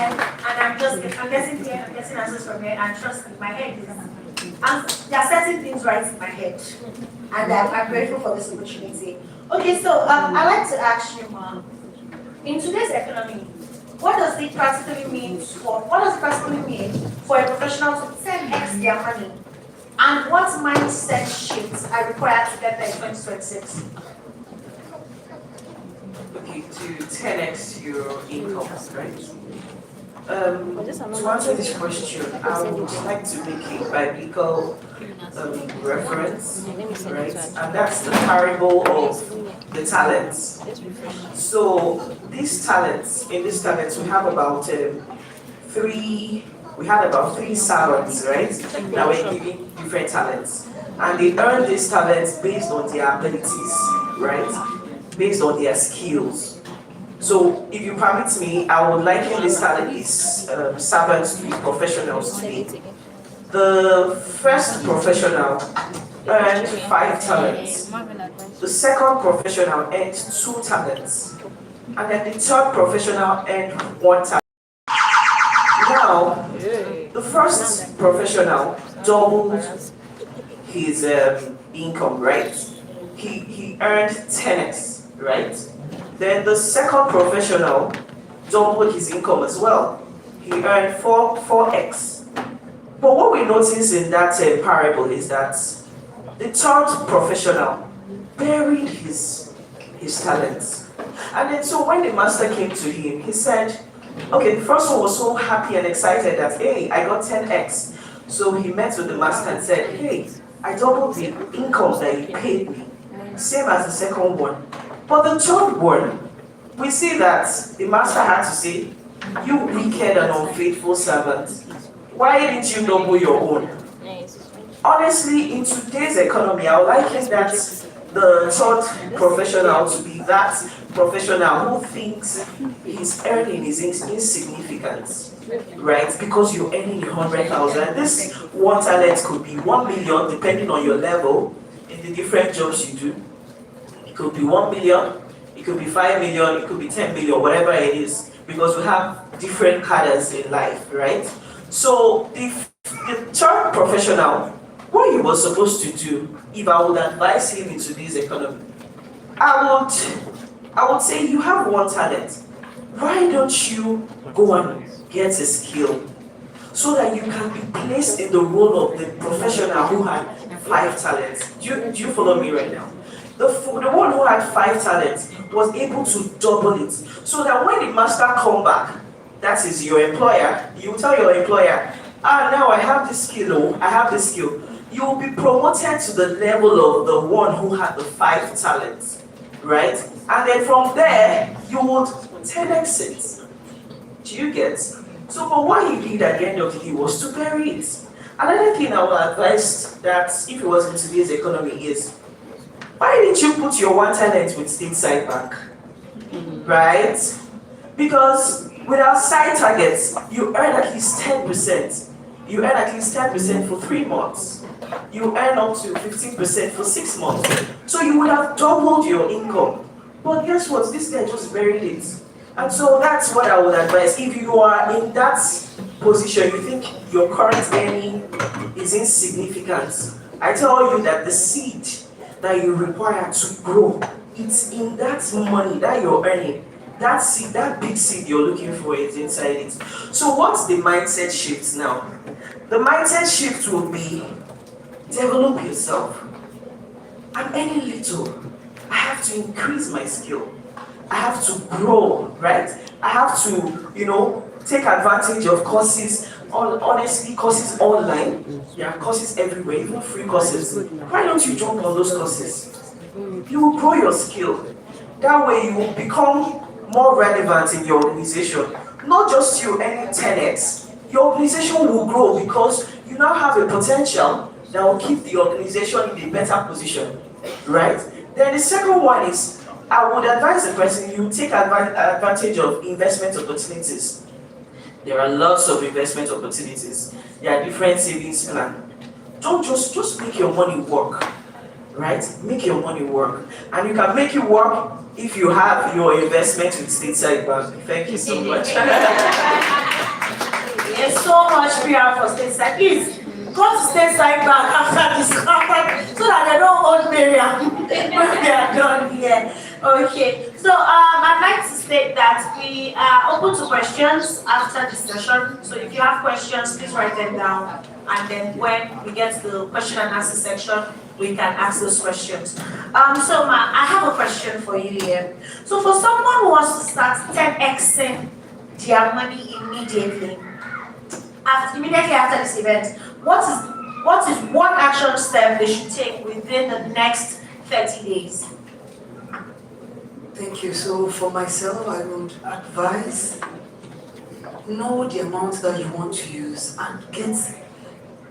D: and I'm getting answers from here, and trust me, my head is. There are certain things right in my head, and I'm grateful for this opportunity. Okay, so I'd like to ask you, in today's economy,
F: what does it practically mean for a professional to 10x their money? And what mindset shifts are required to get there in 2026?
K: Okay, to 10x your income, right? To answer this question, I would like to make a biblical reference, right? And that's the parable of the talents. So these talents, in these talents, we have about three servants, right? That were given different talents. And they earned these talents based on their abilities, right? Based on their skills. So, if you permit me, I would liken these servants to be professionals today. The first professional earned 5 talents. The second professional earned 2 talents. And then the third professional earned 1 talent. Now, the first professional doubled his income, right? He earned 10x, right? Then the second professional doubled his income as well. He earned 4x. But what we notice in that parable is that the third professional buried his talents. And then so when the master came to him, he said, okay, the first one was so happy and excited that, hey, I got 10x. So he met with the master and said, hey, I doubled the income that you paid me. Same as the second one. But the third one, we see that the master had to say, you wicked and unfaithful servant, why didn't you double your own? Honestly, in today's economy, I would liken that the third professional to be that professional who thinks his earning is insignificant, right? Because you're earning 100,000. This one talent could be 1 million, depending on your level in the different jobs you do. It could be 1 million, it could be 5 million, it could be 10 million, whatever it is, because we have different cadres in life, right? So the third professional, what he was supposed to do, if I would advise him in today's economy, I would say you have 1 talent. Why don't you go and get a skill so that you can be placed in the role of the professional who had 5 talents? Do you follow me right now? The one who had 5 talents was able to double it, so that when the master come back, that is your employer, you tell your employer, now I have this skill, I have this skill. You will be promoted to the level of the one who had the 5 talents, right? And then from there, you would 10x it. Do you get? So, but what he did at the end of the day was to bury it. Another thing I would advise that if it was in today's economy is, why didn't you put your 1 talent with Stateside Bank? Right? Because with our side targets, you earn at least 10%. You earn at least 10% for 3 months. You earn up to 15% for 6 months. So you would have doubled your income. But guess what? This guy just buried it. And so that's what I would advise. If you are in that position, you think your current earning is insignificant, I tell you that the seed that you require to grow, it's in that money that you're earning. That seed, that big seed you're looking for is inside it. So what's the mindset shift now? The mindset shift will be, develop yourself. I'm earning little. I have to increase my skill. I have to grow, right? I have to, take advantage of courses, honestly, courses online. There are courses everywhere, even free courses. Why don't you jump on those courses? You will grow your skill. That way you will become more relevant in your organization. Not just you earning 10x. Your organization will grow because you now have a potential that will keep the organization in a better position, right? Then the second one is, I would advise the person, you take advantage of investment opportunities. There are lots of investment opportunities. There are different savings plans. Don't just make your money work, right? Make your money work. And you can make it work if you have your investment with Stateside Bank. Thank you so much.
F: There's so much PR for Stateside. Please, go to Stateside Bank after this conference so that they don't hold Miriam when we are done here.
D: Okay, so I'd like to state that we are open to questions after the session. So if you have questions, please write them down. And then when we get to the question and answer section, we can ask those questions. So I have a question for you here. So for someone who wants to start 10xing their money immediately after this event, what is one action step they should take within the next 30 days?
L: Thank you. So for myself, I would advise, know the amount that you want to use and get,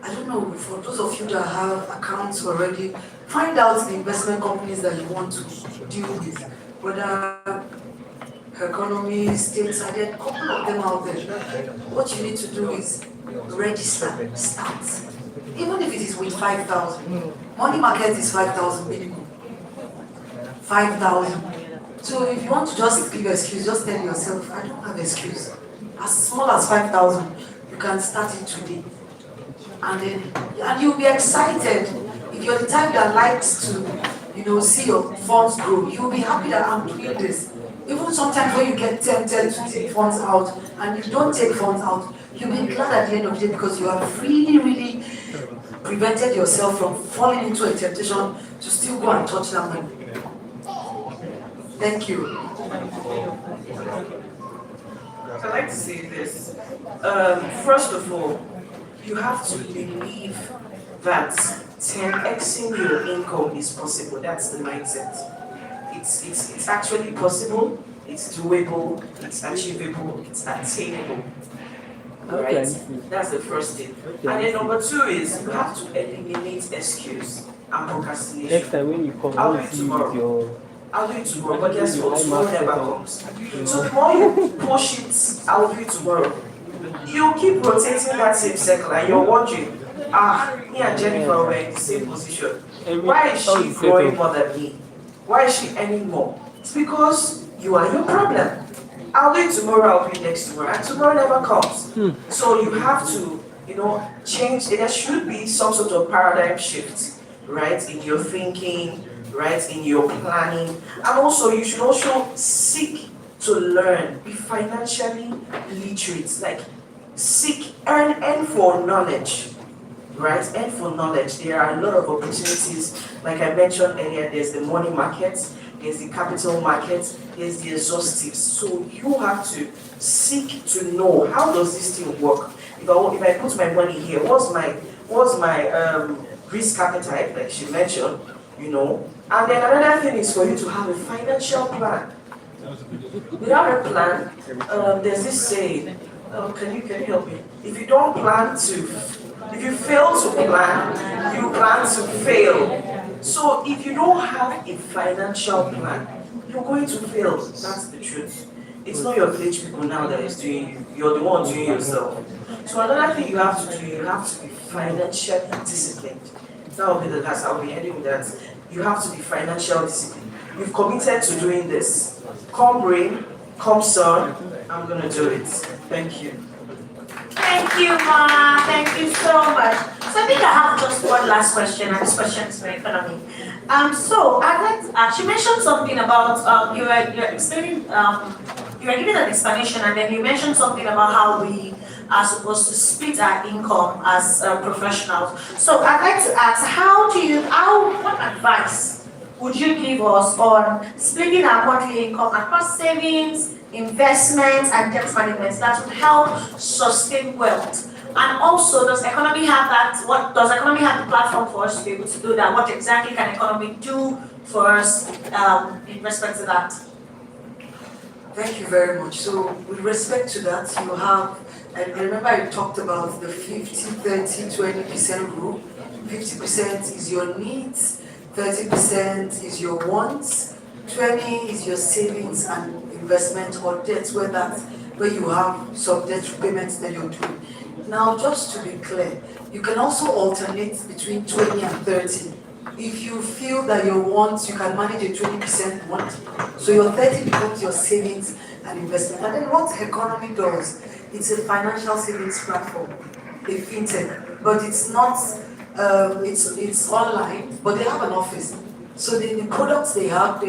L: I don't know, for those of you that have accounts already, find out the investment companies that you want to deal with, whether Economy, States, there are a couple of them out there. What you need to do is register, start. Even if it is with 5,000. Money market is 5,000 minimum. 5,000. So if you want to just give excuse, just tell yourself, I don't have excuse. As small as 5,000, you can start it today. And you'll be excited. If you're the type that likes to, see your funds grow, you'll be happy that I'm doing this. Even sometimes when you get tempted to take funds out and you don't take funds out, you'll be glad at the end of the day because you have really prevented yourself from falling into a temptation to still go and touch that money. Thank you.
K: I'd like to say this. First of all, you have to believe that 10xing your income is possible. That's the mindset. It's actually possible, it's doable, it's achievable, it's attainable. Alright? That's the first thing. And then number two is you have to eliminate excuse and procrastination.
M: Next time when you come,
K: I'll do it tomorrow. But guess what? Tomorrow never comes. So the more you push it, I'll do it tomorrow. You keep rotating that same circle and you're wondering, me and Jennifer were in the same position. Why is she growing more than me? Why is she earning more? It's because you are your problem. I'll do it tomorrow, I'll do it next tomorrow, and tomorrow never comes. So you have to, change. There should be some sort of paradigm shift, right, in your thinking, right, in your planning. And also, you should also seek to learn, be financially literate, like earn for knowledge. Right, and for knowledge, there are a lot of opportunities. Like I mentioned earlier, there's the money market, there's the capital market, there's the exhaustives. So you have to seek to know, how does this thing work? If I put my money here, what's my risk appetite, like she mentioned, And then another thing is for you to have a financial plan. Without a plan, there's this saying, can you help me? If you fail to plan, you plan to fail. So if you don't have a financial plan, you're going to fail. That's the truth. It's not your village people now that is doing you. You're the one doing yourself. So another thing you have to do, you have to be financially disciplined. That will be the last. I'll be ending with that. You have to be financially disciplined. You've committed to doing this. Come rain, come sun, I'm going to do it. Thank you.
D: Thank you, Ma. Thank you so much. So I think I have just one last question, and this question is for economy. So I'd like she mentioned something about you were explaining you were giving an explanation, and then you mentioned something about how we are supposed to split our income as professionals. So I'd like to ask, what advice would you give us on splitting our monthly income across savings, investments, and debt management that would help sustain wealth? And also, does economy have the platform for us to be able to do that? What exactly can economy do for us in respect to that?
L: Thank you very much. So with respect to that, you have, and remember I talked about the 50, 30, 20% rule. 50% is your needs, 30% is your wants, 20 is your savings and investment or debt, where you have some debt repayments that you're doing. Now, just to be clear, you can also alternate between 20 and 30. If you feel that your wants, you can manage a 20% want, so your 30 becomes your savings and investment. And then what economy does, it's a financial savings platform, a fintech, but it's not, it's online, but they have an office. So the products they have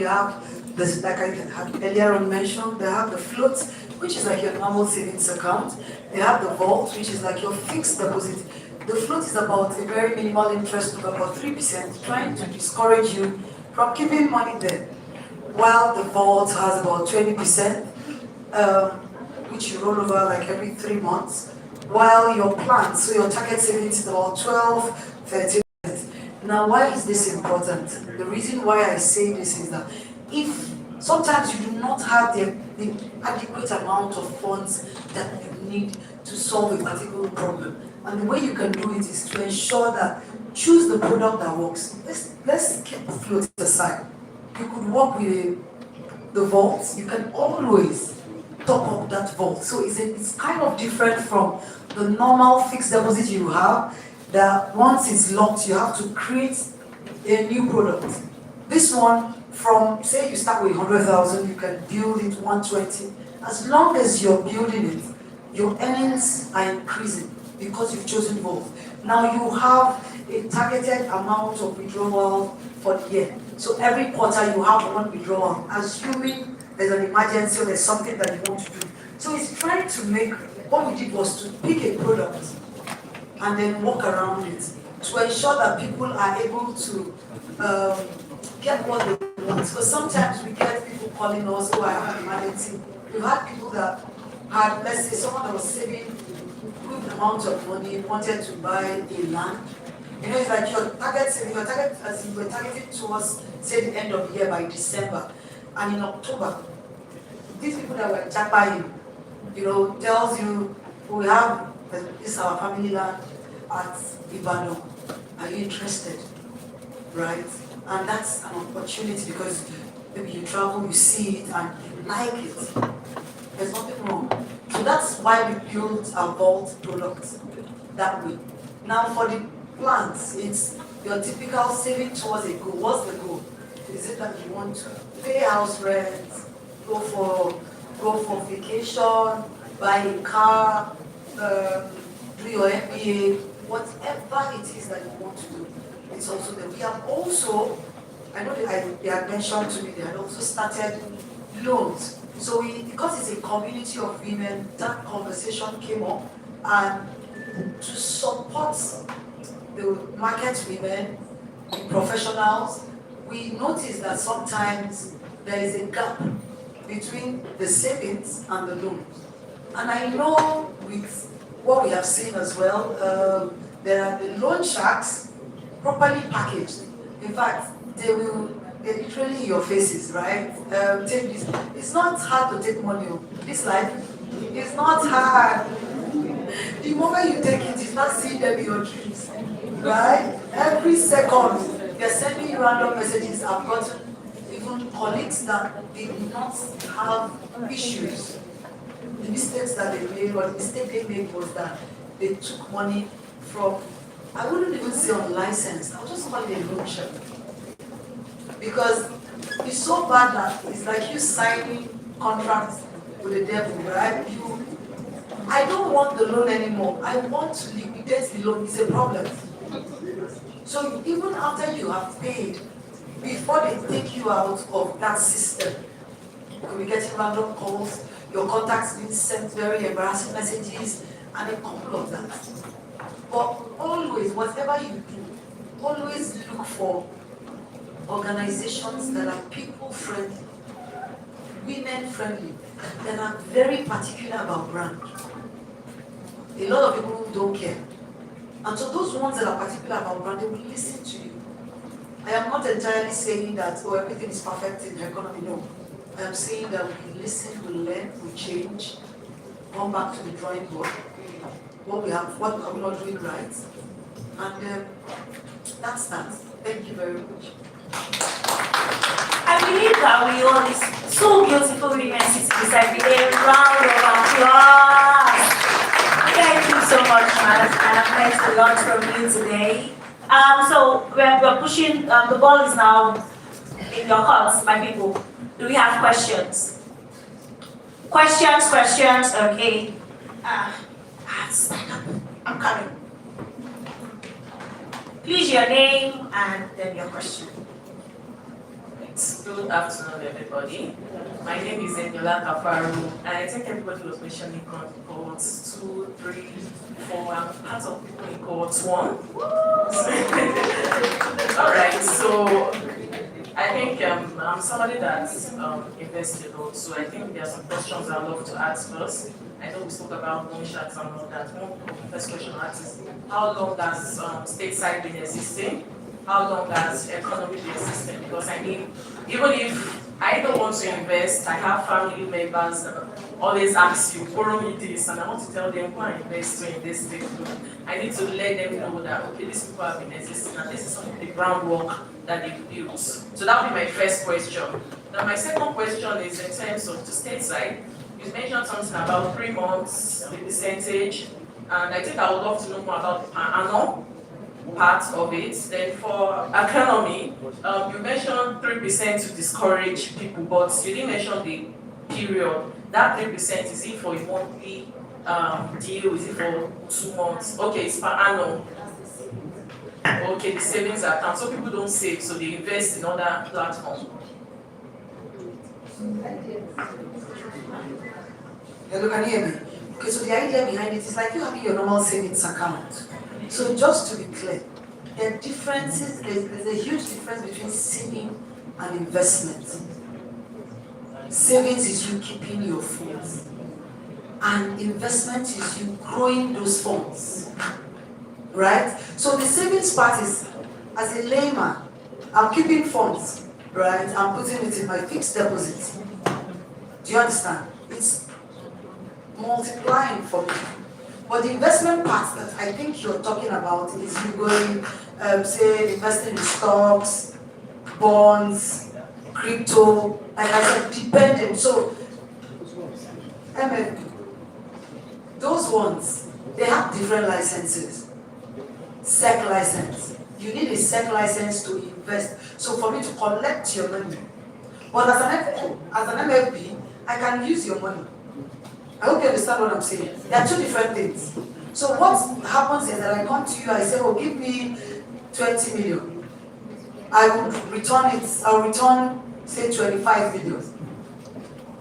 L: There's, like I had earlier on mentioned, they have the float, which is like your normal savings account. They have the vault, which is like your fixed deposit. The float is about a very minimal interest of about 3%, trying to discourage you from keeping money there. While the vault has about 20%, which you roll over like every 3 months. While your plan, so your target savings is about 12, 13%. Now, why is this important? The reason why I say this is that if sometimes you do not have the adequate amount of funds that you need to solve a particular problem, and the way you can do it is to ensure that choose the product that works. Let's keep the float aside. You could work with the vault. You can always top up that vault. So it's kind of different from the normal fixed deposit you have, that once it's locked, you have to create a new product. This one, from say you start with 100,000, you can build it 120. As long as you're building it, your earnings are increasing because you've chosen both. Now you have a targeted amount of withdrawal for the year. So every quarter you have one withdrawal, assuming there's an emergency or there's something that you want to do. So it's trying to make, what we did was to pick a product and then walk around it to ensure that people are able to get what they want. Because sometimes we get people calling us who are emergency. We've had people that had, let's say, someone that was saving good amount of money, wanted to buy a land. You know, it's like your target, as you were targeting towards, say, the end of the year by December. And in October, these people that were jackpotting, you know, tells you, we have this our family land at Ibadan. Are you interested? Right? And that's an opportunity because maybe you travel, you see it, and you like it. There's nothing wrong. So that's why we built our vault product that way. Now for the plans, it's your typical saving towards a goal. What's the goal? Is it that you want to pay house rent, go for vacation, buy a car, do your MBA, whatever it is that you want to do? It's also there. We have also, I know that they had mentioned to me, they had also started loans. So because it's a community of women, that conversation came up, and to support the market women, the professionals, we noticed that sometimes there is a gap between the savings and the loans. And I know with what we have seen as well, there are the loan sharks properly packaged. In fact, they're literally in your faces, right? Take this. It's not hard to take money. This life is not hard. The moment you take it, it's not seeing them in your dreams, right? Every second, they're sending you random messages. I've gotten even colleagues that did not have issues. The mistakes that they made, or the mistake they made was that they took money from, I wouldn't even say unlicensed, I'll just call it a loan shark. Because it's so bad that it's like you signing contracts with the devil, right? I don't want the loan anymore. I want to liquidate the loan. It's a problem. So even after you have paid, before they take you out of that system, you could be getting random calls, your contacts being sent very embarrassing messages, and a couple of that. But always, whatever you do, always look for organizations that are people-friendly, women-friendly, that are very particular about brand. A lot of people don't care. And so those ones that are particular about brand, they will listen to you. I am not entirely saying that, oh, everything is perfect in the economy, no. I am saying that we listen, we learn, we change, come back to the drawing board, what are we not doing right, and that's that. Thank you very much.
J: I believe that we all these so beautiful women sitting beside me. A round of applause. Thank you so much, madam, and I've learned a lot from you today. So we're pushing, the ball is now in your courts, my people. Do we have questions? Questions, okay. Stand up, I'm coming. Please, your name and then your question.
M: Good afternoon, everybody. My name is Eniola Kafaru, and I think everybody was mentioning cohorts 2, 3, 4, and part of people in cohort 1. Alright, so I think I'm somebody that invests a lot, so I think there are some questions I'd love to ask first. I know we spoke about loan sharks and all that. One of the first question I ask is, how long has stateside been existing? How long has economy been existing? Because I mean, even if I don't want to invest, I have family members that always ask you, borrow me this, and I want to tell them, go and invest in this thing. I need to let them know that, okay, these people have been existing, and this is some of the groundwork that they built. So that would be my first question. Now, my second question is in terms of the stateside. You mentioned something about 3 months, the percentage, and I think I would love to know more about the per annum part of it. Then for economy, you mentioned 3% to discourage people, but you didn't mention the period. That 3%, is it for a monthly deal? Is it for 2 months? Okay, it's per annum. Okay, the savings account. So people don't save, so they invest in other platforms.
L: Hello, can you hear me? Okay, so the idea behind it is like you having your normal savings account. So just to be clear, there are differences, there's a huge difference between saving and investment. Savings is you keeping your funds, and investment is you growing those funds, right? So the savings part is, as a layman, I'm keeping funds, right? I'm putting it in my fixed deposit. Do you understand? It's multiplying for me. But the investment part that I think you're talking about is you going, say, investing in stocks, bonds, crypto, like I said, dependent. So, those ones, they have different licenses. SEC license. You need a SEC license to invest. So for me to collect your money. But as an MFB, I can use your money. I hope you understand what I'm saying. There are two different things. So what happens is that I come to you, I say, oh, give me 20 million. I will return it, I'll return, say, 25 million.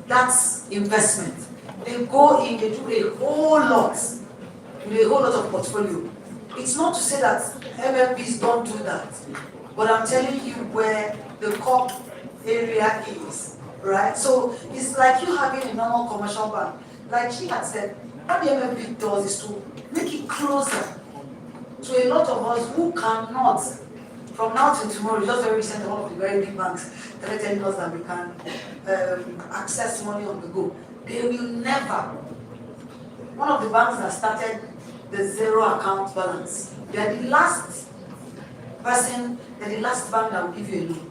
L: That's investment. They go in, they do a whole lot of portfolio. It's not to say that MFBs don't do that, but I'm telling you where the core area is, right? So it's like you having a normal commercial bank. Like she had said, what the MFB does is to make it closer to a lot of us who cannot, from now till tomorrow, just very recently, one of the very big banks that telling us that we can access money on the go. They will never. One of the banks that started the zero account balance, they are the last person, they're the last bank that will give you a loan.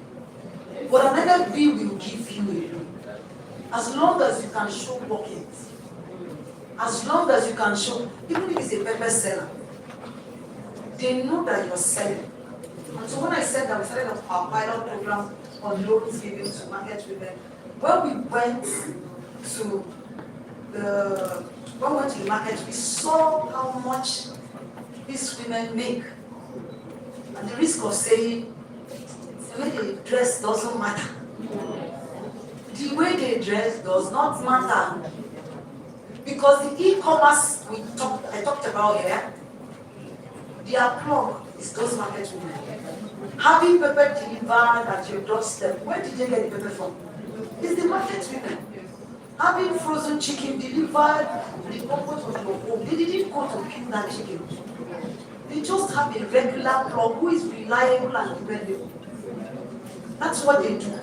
L: But an MFB will give you a loan. As long as you can show pockets. As long as you can show, even if it's a paper seller, they know that you're selling. And so when I said that we started our pilot program on loans given to market women, when we went to the market, we saw how much these women make. And the risk of saying, the way they dress doesn't matter. The way they dress does not matter. Because the e-commerce I talked about here, their plug is those market women. Having pepper delivered at your doorstep, where did they get the pepper from? It's the market women. Having frozen chicken delivered in the comfort of your home, they didn't go to pick that chicken. They just have a regular plug who is reliable and dependable. That's what they do.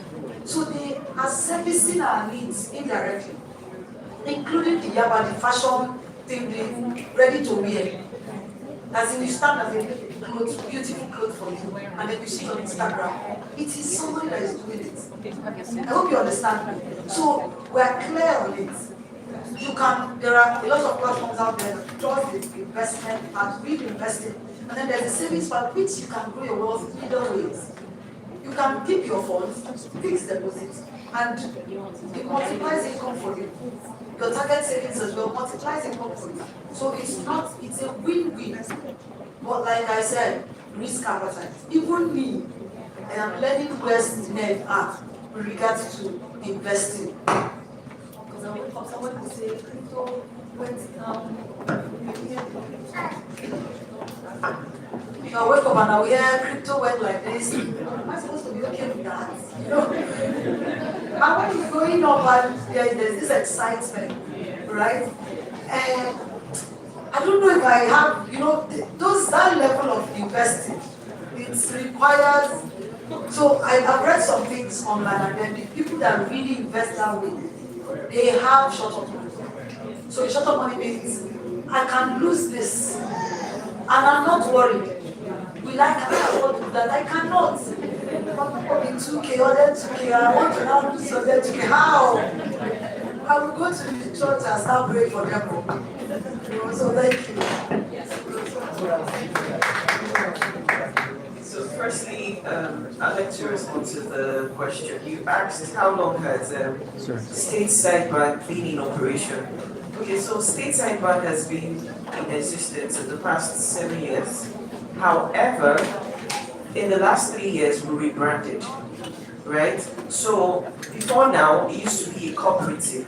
L: So they are servicing our needs indirectly, including the yaba, the fashion thing, the ready to wear. As in you stand as a clothes, beautiful clothes for you, and then you see it on Instagram. It is somebody that is doing it. I hope you understand. So we are clear on it. There are a lot of platforms out there that does the investment and real investing, and then there's a savings part which you can grow your wealth either ways. You can keep your funds, fixed deposits, and it multiplies income for you. Your target savings as well multiplies income for you. So it's a win-win. But like I said, risk appetite. Even me, I am learning where men are. with regards to investing. Because I wake up, someone will say, crypto went down. I wake up and I hear crypto went like this. Am I supposed to be okay with that? You know? And when it's going up and there's this excitement, right? And I don't know if I have, that level of investing, it requires, so I've read some things online, and then the people that really invest that way, they have short-term money. So the short-term money means, I can lose this, and I'm not worried. Will I can afford to do that? I cannot. I'll be 2K or then 2K, I want to now lose some 2K. How? I will go to the church and start praying for them. So thank you.
K: So firstly, I'd like to respond to the question. You asked how long has Stateside Bank been in operation? Okay, so Stateside Bank has been in existence in the past 7 years. However, in the last 3 years, we rebranded, right? So before now, it used to be a cooperative,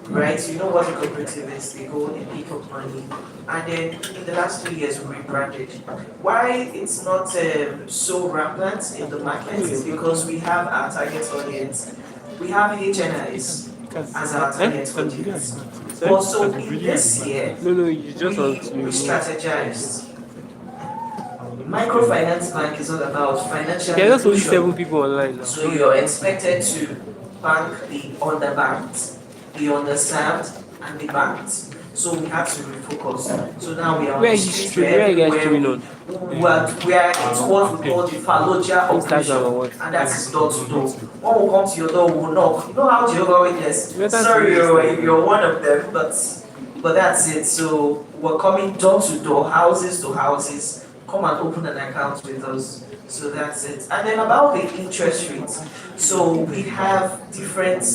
K: right? You know what a cooperative is, they go and pick up money. And then in the last 3 years, we rebranded. Why it's not so rampant in the market is because we have our target audience. We have HNIs as our target audience. Also, in this year, we strategized. Microfinance bank is all about financial
N: There are only
K: inclusion.
N: 7 people online now.
K: So you're expected to bank the underbanked, the underserved, and the banked. So we have to refocus. So now we are on
N: Where
K: the
N: is
K: street
N: where are you guys
K: where
N: streaming on?
K: we are it's what we call the Fallujah
N: Instagram or
K: operation,
N: what?
K: and that is door to door. One will come to your door, will knock. You know how Jehovah Witness?
N: Yeah, that's
K: Sorry,
N: nice.
K: you're one of them, but that's it. So we're coming door to door, houses to houses. Come and open an account with us. So that's it. And then about the interest rates. So we have different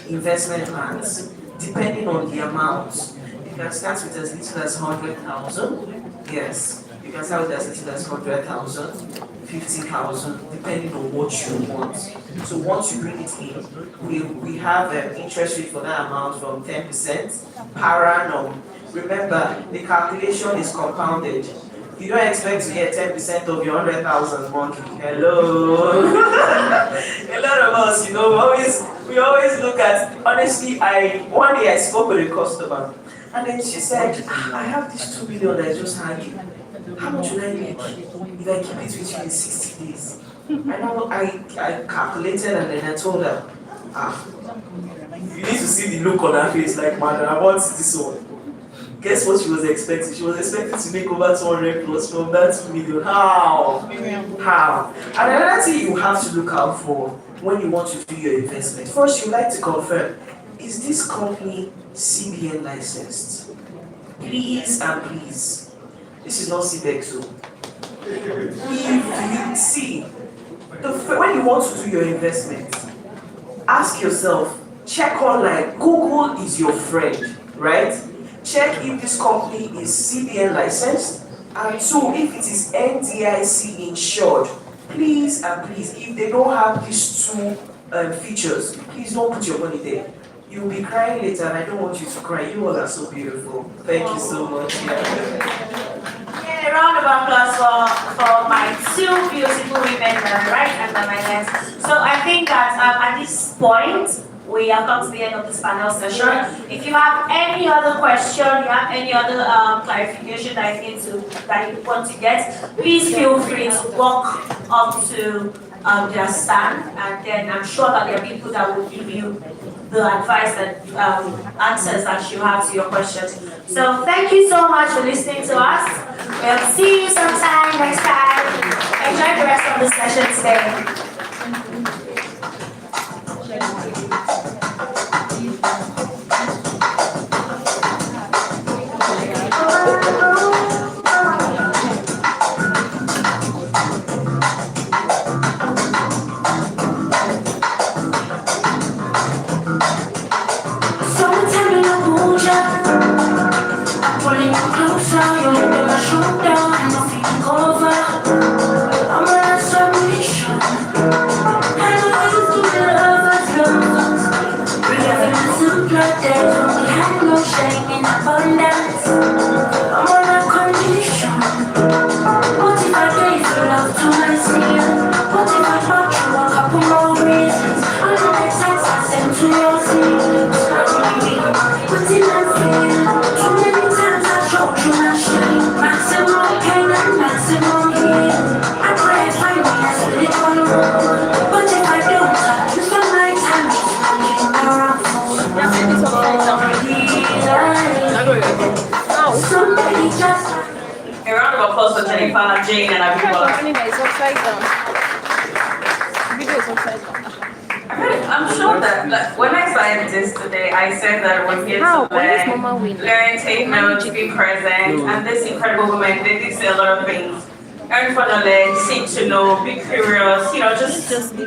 K: investment plans depending on the amount. You can start with as little as 100,000. Yes. You can start with as little as 100,000, 50,000, depending on what you want. So once you bring it in, we have an interest rate for that amount from 10% per annum. Remember, the calculation is compounded. You don't expect to get 10% of your 100,000 monthly. Hello. A lot of us, we always look at. Honestly, one day I spoke with a customer, and then she said, "I have this 2 million that is just hanging. How much will I make if I keep it with you in 60 days?" And I calculated, and then I told her, you need to see the look on her face, like, "Man, I want this one." Guess what she was expecting? She was expecting to make over 200 plus from that 2 million. How? And another thing you have to look out for when you want to do your investment. First, you like to confirm, is this company CBN licensed? Please and please. This is not CBEXO. If you see, when you want to do your investment, ask yourself, check online. Google is your friend, right? Check if this company is CBN licensed, and 2, if it is NDIC insured. Please and please, if they don't have these 2 features, please don't put your money there. You'll be crying later, and I don't want you to cry. You all are so beautiful. Thank you so much.
D: Yeah, a round of applause for my 2 beautiful women that are right under my left. So I think that at this point, we have come to the end of this panel session. If you have any other question, you have any other clarification that you want to get, please feel free to walk up to their stand, and then I'm sure that there are people that will give you the advice and answers that you have to your questions. So thank you so much for listening to us. We'll see you sometime next time. Enjoy the rest of the session today. Pulling you closer, you're under my shoulder, and I'm feeling over. I'm a submission. I know you do love.
I: A round of applause for Jennifer, Jane, and Abibola.
G: It's upside down. Video is upside down.
I: I'm sure that when I signed this today, I said that we're here to learn, take notes, be present, and this incredible woman, they did say a lot of things. Earn for knowledge, seek to know, be curious, you know, just you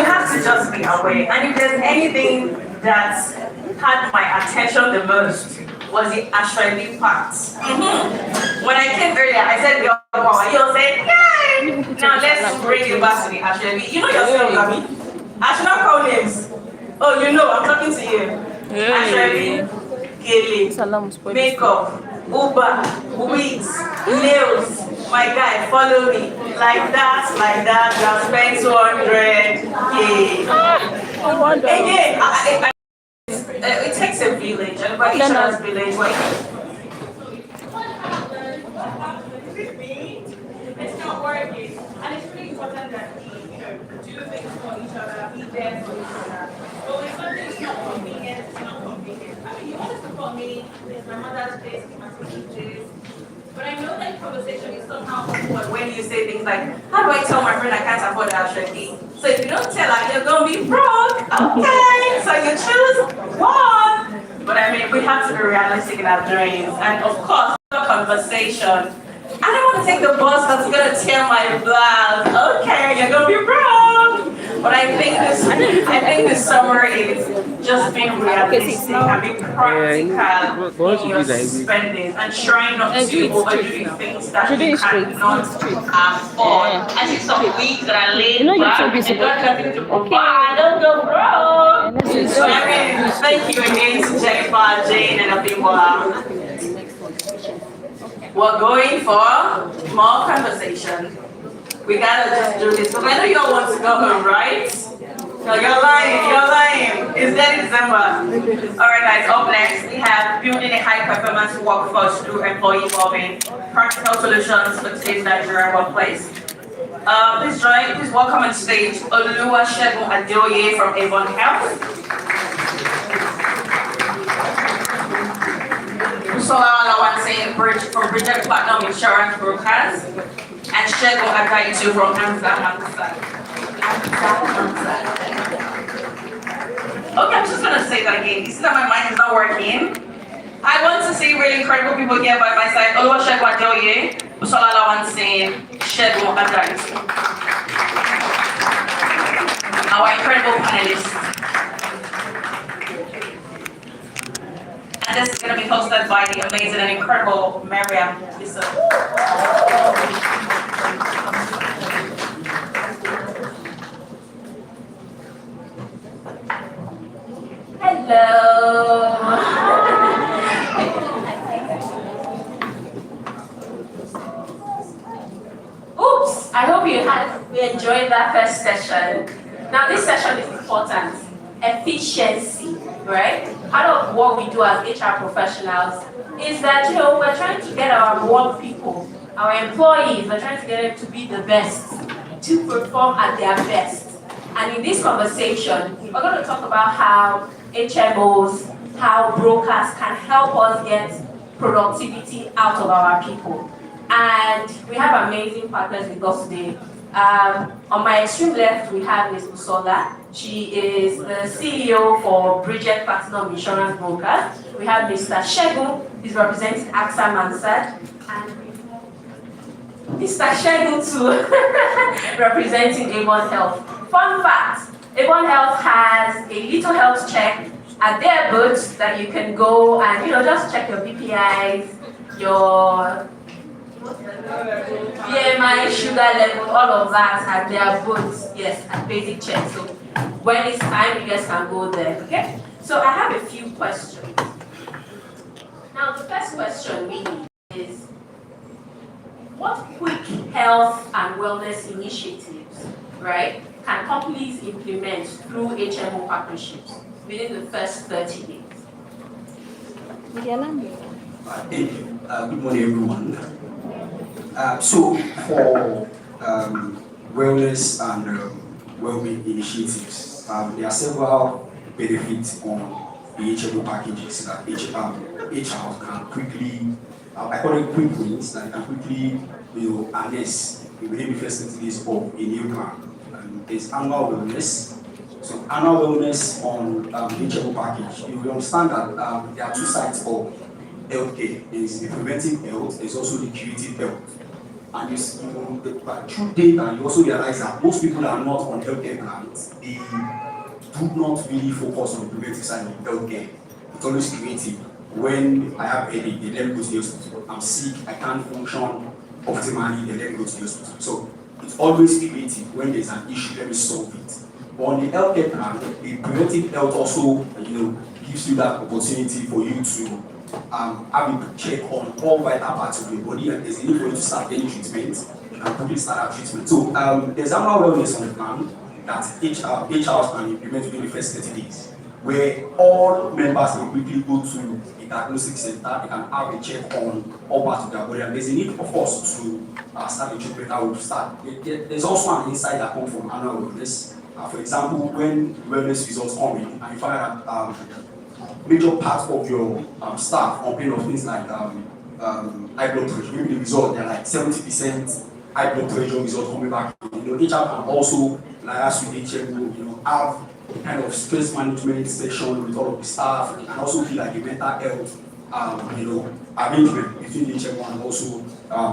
I: have to just be aware. And if there's anything that had my attention the most was the Ashwebi part. When I came earlier, I said, you said, yay! Now let's bring it back to the Ashwebi. You know yourself, Gabby. I should not call names. Oh, you know, I'm talking to you. Ashwebi, Gele, makeup, Uber, wigs, nails. My guy, follow me. Like that, you have spent 200K. Again, it takes a village, and by each other's village, it's not working. And it's really important that we, do things for each other, be there for each other. But when something's not convenient, it's not convenient. I mean, you want to support me, it's my mother's place, it's my sister's. But I know that conversation is somehow awkward when you say things like, how do I tell my friend I can't afford that Ashwebi? So if you don't tell her, you're going to be broke. Okay, so you choose one. But I mean, we have to be realistic in our dreams. And of course, the conversation. I don't want to take the bus that's going to tear my blouse. Okay, you're going to be broke. But I think this summer is just being realistic and being practical in your spending and trying not to overdo things that you cannot afford. I see some weeks that I laid back and got nothing to provide. Don't go broke. So I mean, thank you again to Jennifer, Jane, and Abibola. We're going for more conversation. We gotta just do this. Because I know you all want to go home, right? No, you're lying. It's then December. Alright guys, up next we have building a high performance workforce through employee involvement, practical solutions for today's Nigerian workplace. Please welcome on stage Oluwasegun Adeoye from Avon Health. Busola Alawanse from Bridget Platinum Insurance Brokers. And Shegun Agaitu from Amza. Okay, I'm just gonna say that again. You see that my mic is not working? I want to see really incredible people here by my side. Oluwasegun Adeoye, Busola Alawanse, Shegun Agaitu. Our incredible panelists. And this is going to be hosted by the amazing and incredible Mariam Lisa.
A: Hello. Oops, I hope you enjoyed that first session. Now this session is important. Efficiency, right? Part of what we do as HR professionals is that, we're trying to get our work people, our employees, we're trying to get them to be the best, to perform at their best. And in this conversation, we're going to talk about how HMOs, how brokers can help us get productivity out of our people. And we have amazing partners with us today. On my extreme left, we have Ms. Busola. She is the CEO for Bridget Platinum Insurance Brokers. We have Mr. Shegun, who's representing AXA Mansard. And Mr. Shegun too, representing Avon Health. Fun fact, Avon Health has a little health check at their booth that you can go and just check your BPIs, your BMI, sugar level, all of that at their booths, yes, at basic check. So when it's time, you guys can go there, okay? So I have a few questions. Now the first question really is, what quick health and wellness initiatives, right, can companies implement through HMO partnerships within the first 30 days?
N: Good morning, everyone. So for wellness and well-being initiatives, there are several benefits on the HMO packages that HR can quickly I call it quick wins that can quickly, harness within the first 30 days of a new plan. There's annual wellness. So annual wellness on HMO package. You will understand that there are two sides of healthcare. There's the preventive health, there's also the curative health. And through data, you also realize that most people that are not on healthcare plans, they do not really focus on the preventive side of healthcare. It's always curative. When I have headache, they let me go to the hospital. I'm sick, I can't function optimally, they let me go to the hospital. So it's always creative. When there's an issue, let me solve it. But on the healthcare plan, the preventive health also, gives you that opportunity for you to have a check on all vital parts of your body, and there's a need for you to start getting treatment. You can quickly start that treatment. So there's annual wellness on the plan that HRs can implement within the first 30 days, where all members can quickly go to a diagnostic center, they can have a check on all parts of their body, and there's a need, of course, to start the treatment. That will start. There's also an insight that comes from annual wellness. For example, when wellness results come in, and you find that major part of your staff complain of things like high blood pressure, maybe the result, they're like 70% high blood pressure result coming back. HR can also, like as with HMO, have kind of stress management session with all of the staff, and also feel like a mental health arrangement between the HMO and also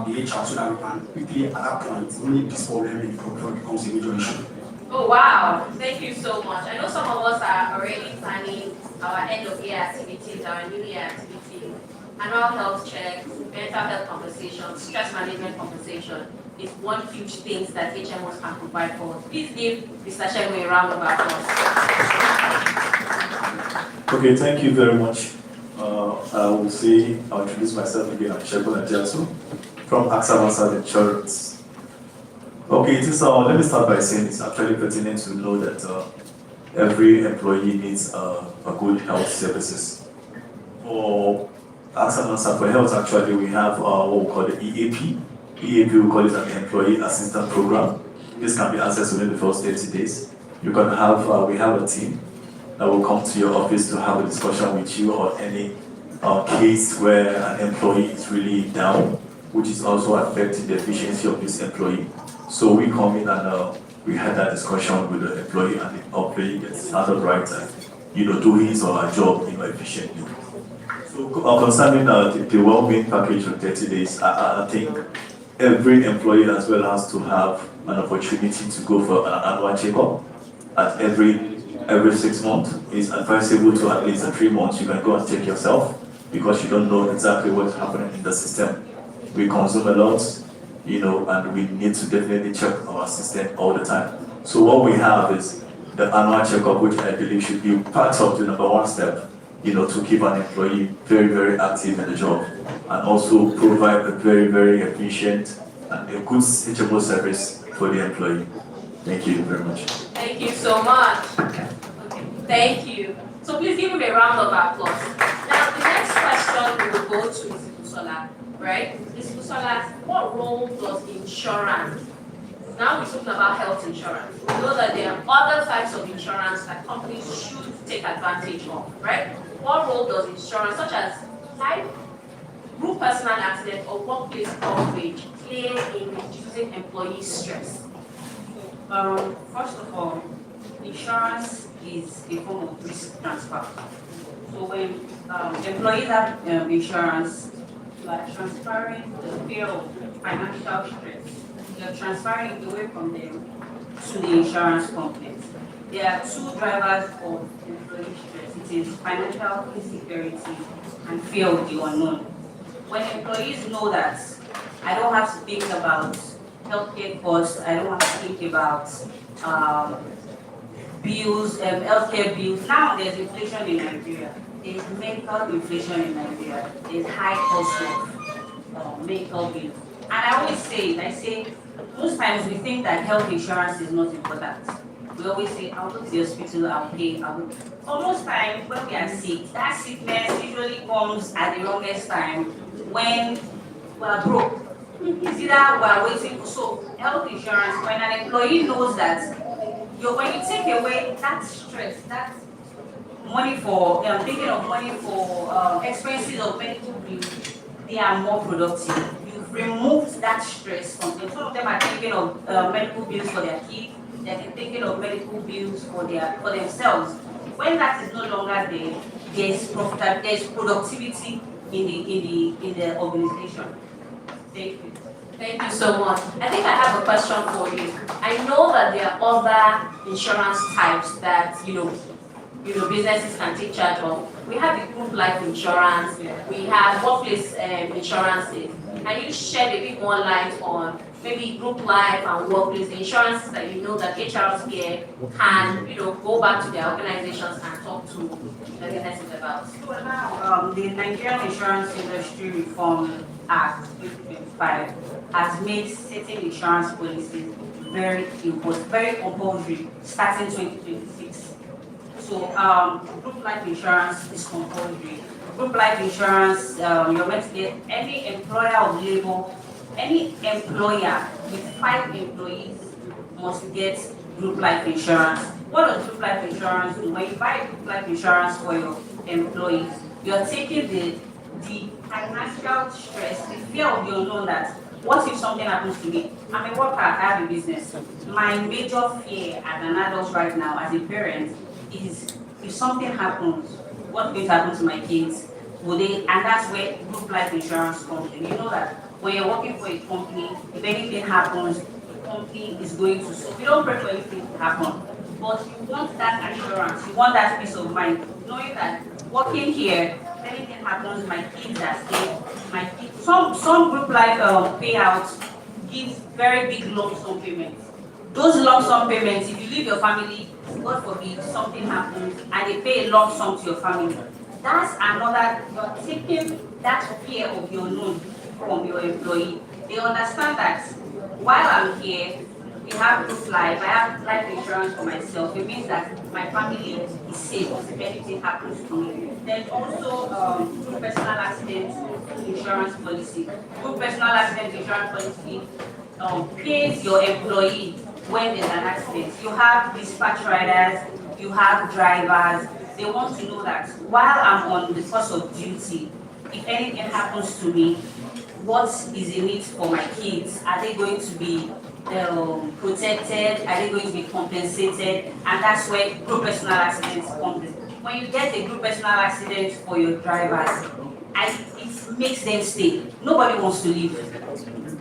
N: the HR, so that we can quickly at that point meet this problem before it becomes a major issue.
A: Oh wow, thank you so much. I know some of us are already planning our end of year activities, our new year activities, annual health checks, mental health conversations, stress management conversation is one huge thing that HMOs can provide for us. Please give Mr. Shegun a round of applause.
O: Okay, thank you very much. I'll introduce myself again. I'm Shegun Ajasu from AXA Mansard Insurance. Okay, let me start by saying it's actually pertinent to know that every employee needs a good health services. For AXA Mansard for health, actually, we have what we call the EAP. EAP, we call it an employee assistance program. This can be accessed within the first 30 days. You can have, we have a team that will come to your office to have a discussion with you on any case where an employee is really down, which is also affecting the efficiency of this employee. So we come in and we had that discussion with the employee, and the employee gets started right and do his or her job efficiently. So concerning the well-being package of 30 days, I think every employee as well has to have an opportunity to go for an annual checkup at every 6 months. It's advisable to at least 3 months. You can go and check yourself because you don't know exactly what's happening in the system. We consume a lot, and we need to definitely check our system all the time. So what we have is the annual checkup, which I believe should be part of the number one step, to keep an employee very, very active in the job, and also provide a very, very efficient and a good HMO service for the employee. Thank you very much.
A: Thank you so much. Okay. Thank you. So please give him a round of applause. Now the next question will go to Ms. Busola, right? Ms. Busola, what role does insurance? Now we're talking about health insurance. We know that there are other types of insurance that companies should take advantage of, right? What role does insurance, such as life, group personal accident, or workplace coverage, play in reducing employee stress?
P: First of all, insurance is a form of risk transfer. So when employees have insurance, you are transferring the fear of financial stress. You are transferring it away from them to the insurance companies. There are two drivers of employee stress. It is financial insecurity and fear of the unknown. When employees know that I don't have to think about healthcare costs, I don't have to think about bills, healthcare bills. Now there's inflation in Nigeria. There's medical inflation in Nigeria. There's high cost of medical bills. And I always say, most times we think that health insurance is not important. We always say, I'll go to the hospital, I'll pay. So most times when we are sick, that sickness usually comes at the longest time when we are broke. It's either we are waiting for health insurance. When an employee knows that when you take away that stress, that money for thinking of money for expenses of medical bills, they are more productive. You've removed that stress from them. Some of them are thinking of medical bills for their kids. They're thinking of medical bills for themselves. When that is no longer there, there's productivity in the organization. Thank you.
A: Thank you so much. I think I have a question for you. I know that there are other insurance types that businesses can take charge of. We have the group life insurance. We have workplace insurances. Can you shed a bit more light on maybe group life and workplace insurances that you know that HRs here can go back to their organizations and talk to the businesses about?
P: So now, the Nigerian Insurance Industry Reform Act 2025 has made certain insurance policies very important, very compulsory, starting 2026. So, group life insurance is compulsory. Group life insurance, you're meant to get any employer of labor, any employer with 5 employees must get group life insurance. What does group life insurance do? When you buy group life insurance for your employees, you're taking the financial stress, the fear of the unknown that what if something happens to me? I'm a worker, I have a business. My major fear as an adult right now, as a parent, is if something happens, what's going to happen to my kids? And that's where group life insurance comes in. You know that when you're working for a company, if anything happens, the company is going to. So we don't pray for anything to happen, but you want that assurance, you want that peace of mind, knowing that working here, if anything happens, my kids are safe. My kids, some group life payouts gives very big lump sum payments. Those lump sum payments, if you leave your family, God forbid, something happens, and they pay a lump sum to your family. That's another, you're taking that fear of the unknown from your employee. They understand that while I'm here, we have group life, I have life insurance for myself. It means that my family is safe if anything happens to me. There's also group personal accident insurance policy. Group personal accident insurance policy pays your employee when there's an accident. You have dispatch riders, you have drivers. They want to know that while I'm on the course of duty, if anything happens to me, what is in it for my kids? Are they going to be protected? Are they going to be compensated? And that's where group personal accidents comes in. When you get a group personal accident for your drivers, it makes them stay. Nobody wants to leave.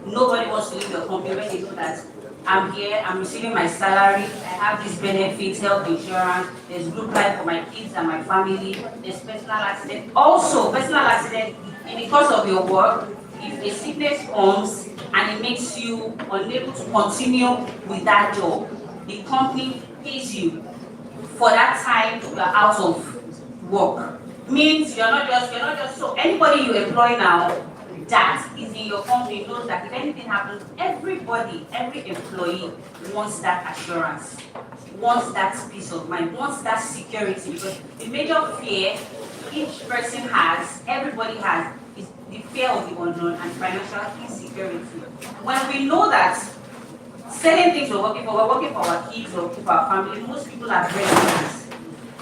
P: Nobody wants to leave your company when they know that I'm here, I'm receiving my salary, I have these benefits, health insurance, there's group life for my kids and my family, there's personal accident. Also, personal accident, in the course of your work, if a sickness comes and it makes you unable to continue with that job, the company pays you for that time you are out of work. Means you're not just, so anybody you employ now that is in your company knows that if anything happens, every employee wants that assurance, wants that peace of mind, wants that security, because the major fear each person has, everybody has, is the fear of the unknown and financial insecurity. When we know that certain things we're working for our kids, we're working for our family, most people are very serious.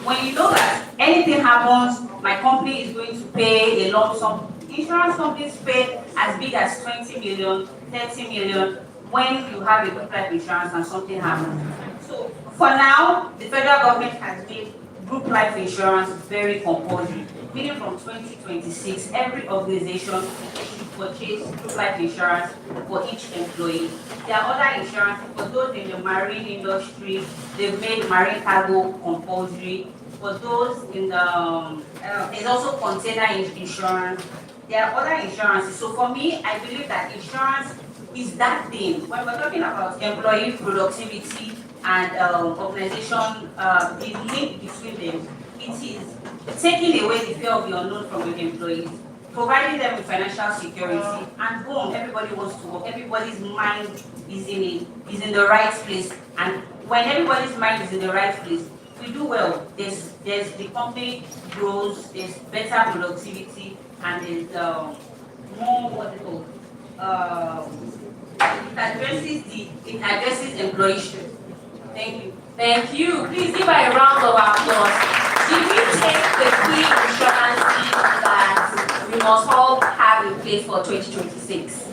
P: When you know that anything happens, my company is going to pay a lump sum. Insurance companies pay as big as 20 million, 30 million when you have a group life insurance and something happens. So for now, the federal government has made group life insurance very compulsory. Meaning from 2026, every organization should purchase group life insurance for each employee. There are other insurances for those in the marine industry. They've made marine cargo compulsory. For those in the, there's also container insurance. There are other insurances. So for me, I believe that insurance is that thing. When we're talking about employee productivity and organization, the link between them, it is taking away the fear of the unknown from your employees, providing them with financial security, and boom, everybody wants to work. Everybody's mind is in the right place. And when everybody's mind is in the right place, we do well. There's the company grows, there's better productivity, and there's more it addresses employee stress. Thank you.
A: Thank you. Please give her a round of applause. Did we take the key insurances that we must all have in place date for 2026?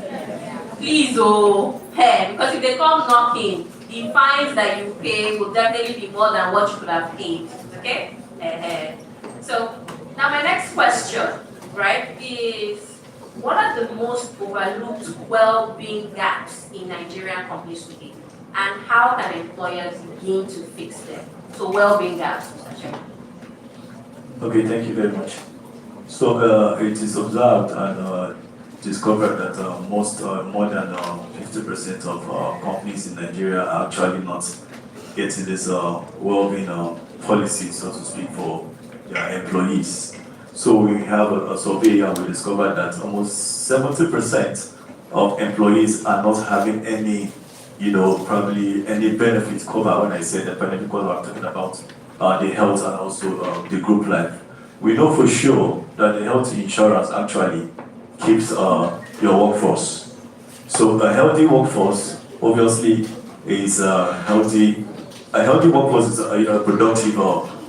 A: Please, oh, hey, because if they come knocking, the fines that you pay will definitely be more than what you could have paid. Okay? So now my next question, right, is what are the most overlooked well-being gaps in Nigerian companies today? And how can employers begin to fix them? So well-being gaps, Mr. Chairman.
O: Okay, thank you very much. So it is observed and discovered that more than 50% of companies in Nigeria are actually not getting this well-being policy, so to speak, for their employees. So we have a survey and we discovered that almost 70% of employees are not having any, probably any benefits covered. When I say the benefit cover, I'm talking about the health and also the group life. We know for sure that the health insurance actually keeps your workforce. So a healthy workforce obviously is a healthy workforce is a productive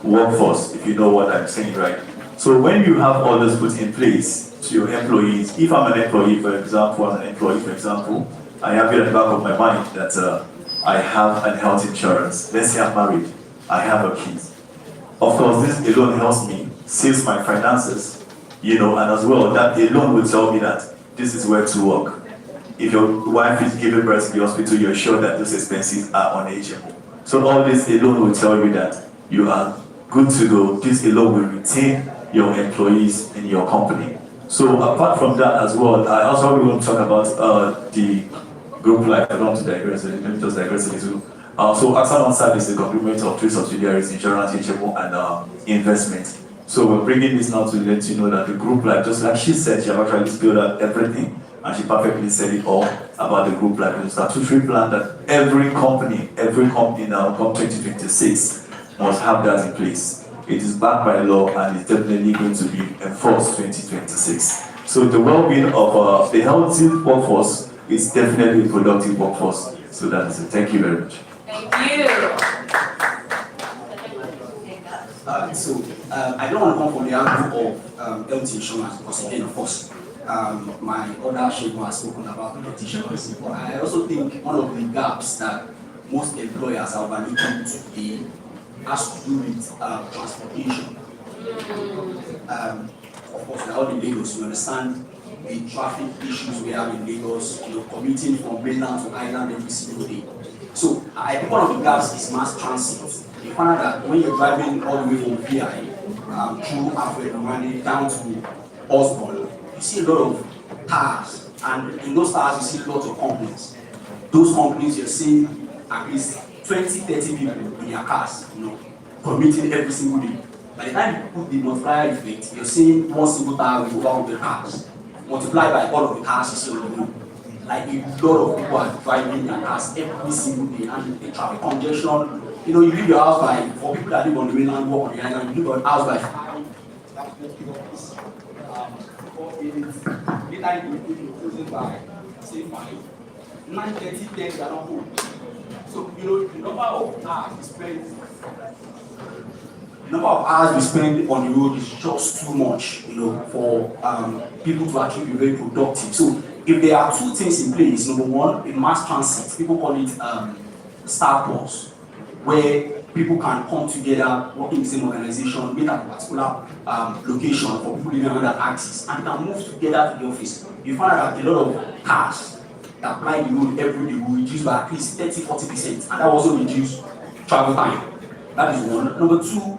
O: workforce, if you know what I'm saying, right? So when you have all this put in place to your employees, if I'm an employee, for example, I have it at the back of my mind that I have a health insurance. Let's say I'm married, I have a kid. Of course, this alone helps me save my finances, and as well, that alone will tell me that this is where to work. If your wife is giving birth in the hospital, you're sure that those expenses are unable. So all this alone will tell you that you are good to go. This alone will retain your employees in your company. So apart from that as well, I also want to talk about the group life. I don't want to digress, let me just digress a little. So AXA OneServe is a conglomerate of 3 subsidiaries, insurance, HMO, and investment. So we're bringing this now to let you know that the group life, just like she said, she actually spelled out everything, and she perfectly said it all about the group life. It's a statutory plan that every company now come 2026 must have that in place. It is backed by law and it's definitely going to be enforced 2026. So the well-being of the healthy workforce is definitely a productive workforce. So that is it. Thank you very much.
A: Thank you.
N: I don't want to come from the angle of health insurance because again, of course, my other shaper has spoken about health insurance. But I also think one of the gaps that most employers are overlooking today has to do with transportation. Of course, we're all in Lagos. We understand the traffic issues we have in Lagos. Commuting from mainland to island every single day. So I think one of the gaps is mass transit. You find out that when you're driving all the way from VI through Afro-Romani down to Osborne, you see a lot of cars, and in those cars you see lots of companies. Those companies you're seeing at least 20-30 people in their cars, commuting every single day. By the time you put the multiplier effect, you're seeing one single tire with over 100 cars. Multiplied by all of the cars you see on the road. Like a lot of people are driving their cars every single day, and the traffic congestion, you leave your house by, for people that live on the mainland, walk on the island, you leave your house by 5. Later you will closing by, say 5. 9:30, 10, they are not home. So, the number of hours we spend on the road is just too much, for people to actually be very productive. So, if there are 2 things in place, number one, in mass transit, people call it Star Pulse, where people can come together, work in the same organization, meet at a particular location for people living on that axis, and can move together to the office. You find out that a lot of cars that ply the road every day will reduce by at least 30-40%, and that will also reduce travel time. That is one. Number 2,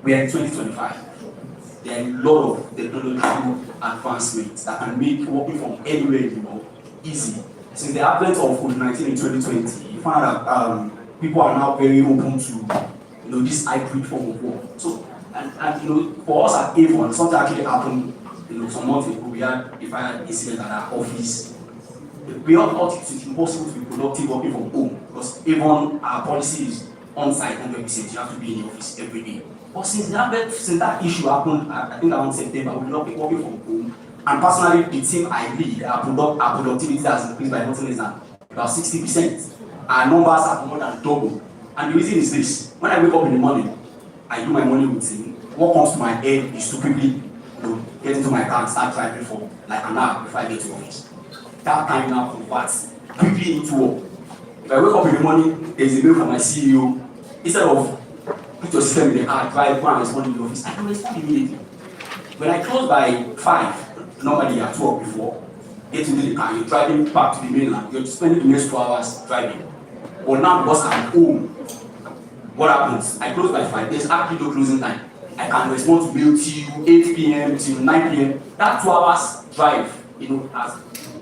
N: we are in 2025. There are a lot of technological advancements that can make working from anywhere in the world easy. Since the advent of COVID-19 in 2020, you find out that people are now very open to this hybrid form of work. So, and for us at Avon, something actually happened some months ago. We had a fire incident at our office. We all thought it was impossible to be productive working from home because Avon, our policy is on-site 100%. You have to be in the office every day. But since that issue happened, I think around September, we've not been working from home. And personally, the team I lead, our productivity has increased by nothing less than about 60%. Our numbers are more than double. And the reason is this: when I wake up in the morning, I do my morning routine. What comes to my head is to quickly get into my car and start driving for like an hour before I get to office. That time now converts quickly into work. If I wake up in the morning, there is a mail from my CEO. Instead of put your system in the car, drive, go and respond in the office, I can respond immediately. When I close by 5, normally at 12 before, get into the car, you're driving back to the mainland, you're spending the next 2 hours driving. But now because I'm home, what happens? I close by 5, there's actually no closing time. I can respond to mail till 8 p.m. till 9 p.m. That 2 hours drive, has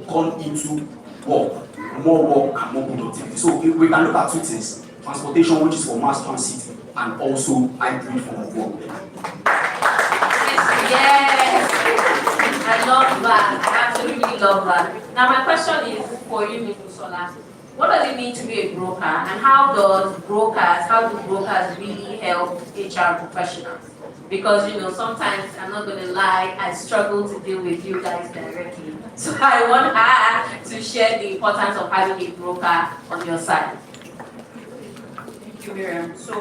N: gone into work, more work and more productivity. So we can look at 2 things: transportation, which is for mass transit, and also hybrid form of work.
A: Yes, I love that. I absolutely love that. Now my question is for you, Ms. Busola. What does it mean to be a broker, and how do brokers really help HR professionals? Because sometimes, I'm not going to lie, I struggle to deal with you guys directly. So I want her to share the importance of having a broker on your side.
P: Thank you, Miriam. So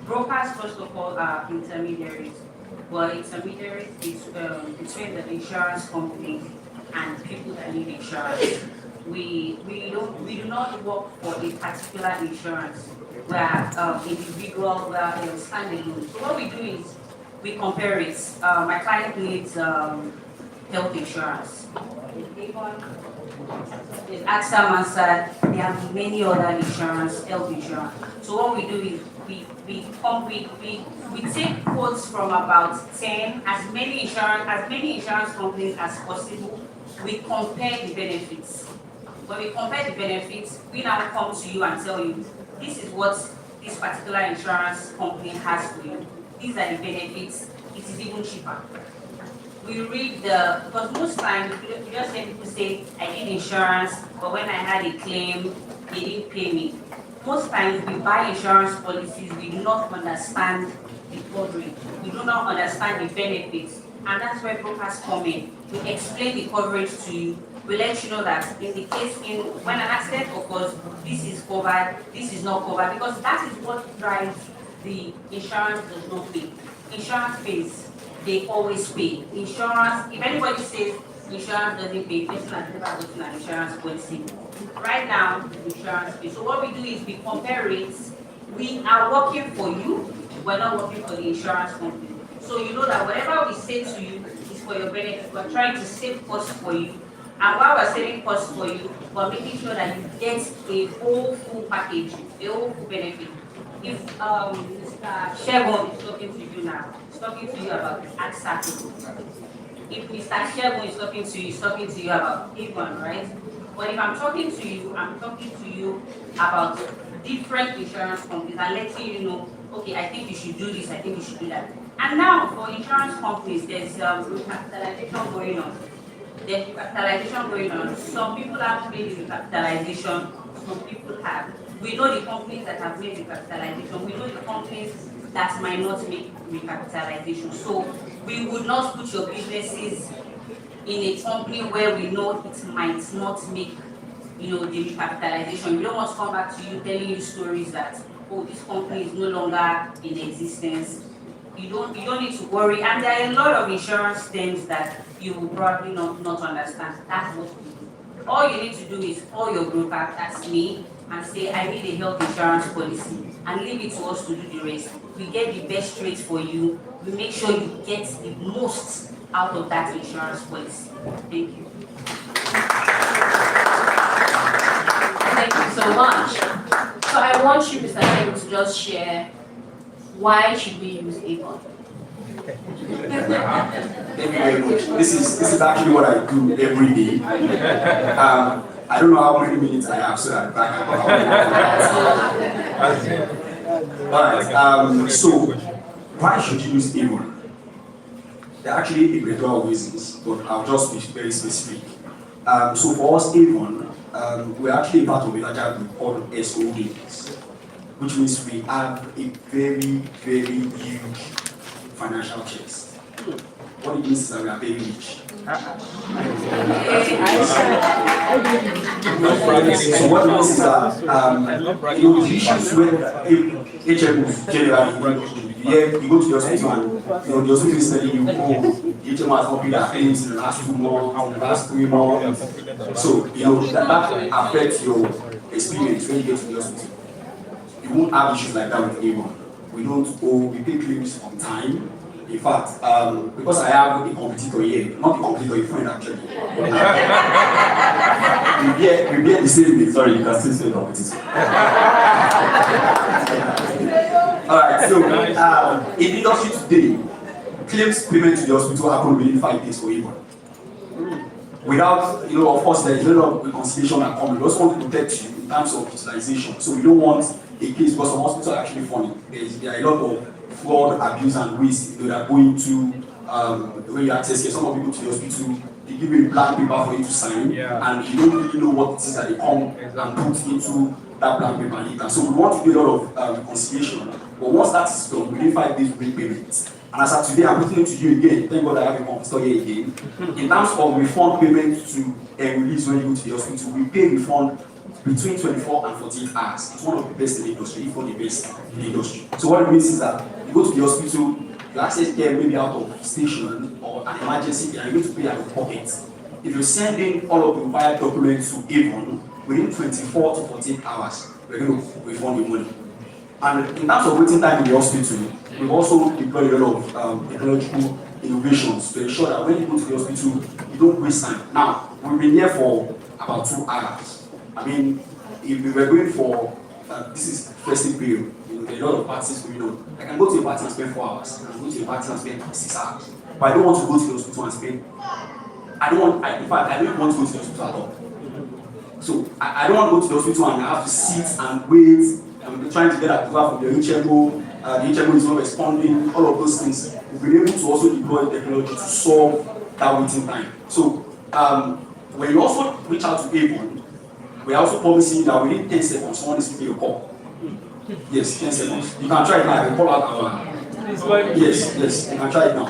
P: brokers, first of all, are intermediaries. Well, intermediaries is between the insurance company and people that need insurance. We do not work for a particular insurance. We are individual, we are standalone. So what we do is we compare it. My client needs health insurance. In AXA Mansard, there are many other insurance, health insurance. So what we do is we take quotes from about 10, as many insurance companies as possible. We compare the benefits. When we compare the benefits, we now come to you and tell you, this is what this particular insurance company has for you. These are the benefits. It is even cheaper. We read because most times you just hear people say, I need insurance, but when I had a claim, they didn't pay me. Most times we buy insurance policies, we do not understand the coverage. We do not understand the benefits. And that's where brokers come in. We explain the coverage to you. We let you know that in the case, when an accident occurs, this is covered, this is not covered, because that is what drives the insurance does not pay. Insurance pays, they always pay. Insurance, if anybody says insurance doesn't pay, person has never gotten an insurance policy. Right now, insurance pays. So what we do is we compare rates. We are working for you, we're not working for the insurance company. So you know that whatever we say to you is for your benefit. We're trying to save costs for you. And while we're saving costs for you, we're making sure that you get a whole full package, a whole full benefit. If Mr. Shegun is talking to you now, he's talking to you about AXA. If Mr. Shegun is talking to you, he's talking to you about Avon, right? But if I'm talking to you, I'm talking to you about different insurance companies and letting you know, okay, I think you should do this, I think you should do that. And now for insurance companies, there's recapitalization going on. There's recapitalization going on. Some people have made the recapitalization, some people have. We know the companies that have made recapitalization. We know the companies that might not make recapitalization. So we would not put your businesses in a company where we know it might not make, the recapitalization. We don't want to come back to you telling you stories that, oh, this company is no longer in existence. You don't need to worry. And there are a lot of insurance terms that you will probably not understand. That's what we do. All you need to do is call your broker, that's me, and say, I need a health insurance policy, and leave it to us to do the rest. We get the best rates for you. We make sure you get the most out of that insurance policy. Thank you.
A: Thank you so much. So I want you, Mr. Shegun, to just share why should we use Avon?
N: Thank you very much. This is actually what I do every day. I don't know how many minutes I have, so that I can. Alright, so why should you use Avon? There are actually a plethora of reasons, but I'll just be very specific. So for us, Avon, we're actually part of a larger group called S Holdings, which means we have a very, very huge financial chest. What it means is that we are very rich. So what it means is that the issues with HMOs generally, you go to the hospital and the hospital is telling you, oh, the HMO has not paid their claims in the last 2 months, in the last 3 months. So that affects your experience when you get to the hospital. You won't have issues like that with anyone. We pay claims on time. In fact, because I have a competitor here, not a competitor, a friend actually. we bear the same name.
O: Sorry, you can still say competitor.
N: Alright, so in the industry today, claims payment to the hospital happen within 5 days for everyone. Without, of course, there is a lot of reconciliation that comes. We also want to protect you in terms of utilization. So we don't want a case because some hospitals are actually funny. There are a lot of fraud, abuse, and waste that go into when you access care. Some of people to the hospital, they give you a blank paper for you to sign, and you don't really know what it is that they come and put into that blank paper later. So we want to do a lot of reconciliation. But once that is done, within 5 days, we bring payments. And as of today, I'm putting it to you again. Thank God I have a competitor here again. In terms of refund payment to release when you go to the hospital, we pay refund between 24 and 48 hours. It's one of the best in the industry, if not the best in the industry. So what it means is that you go to the hospital, you access care maybe out of station or an emergency, and you need to pay out of pocket. If you send in all of the required documents to Avon, within 24 to 48 hours, we're going to refund your money. And in terms of waiting time in the hospital, we've also deployed a lot of technological innovations to ensure that when you go to the hospital, you don't waste time. Now, we've been here for about 2 hours. I mean, if we were going for, this is festive period, there are a lot of parties going on. I can go to a party and spend 4 hours. I can go to a party and spend 6 hours. But I don't want to go to the hospital and spend, I don't want to go to the hospital at all. So, I don't want to go to the hospital and I have to sit and wait. I'm trying to get approval from the HMO. The HMO is not responding, all of those things. We've been able to also deploy technology to solve that waiting time. So, when you also reach out to Avon, we're also promising that within 10 seconds, someone is giving you a call. Yes, 10 seconds. You can try it now. I can call out our. Yes, you can try it now. I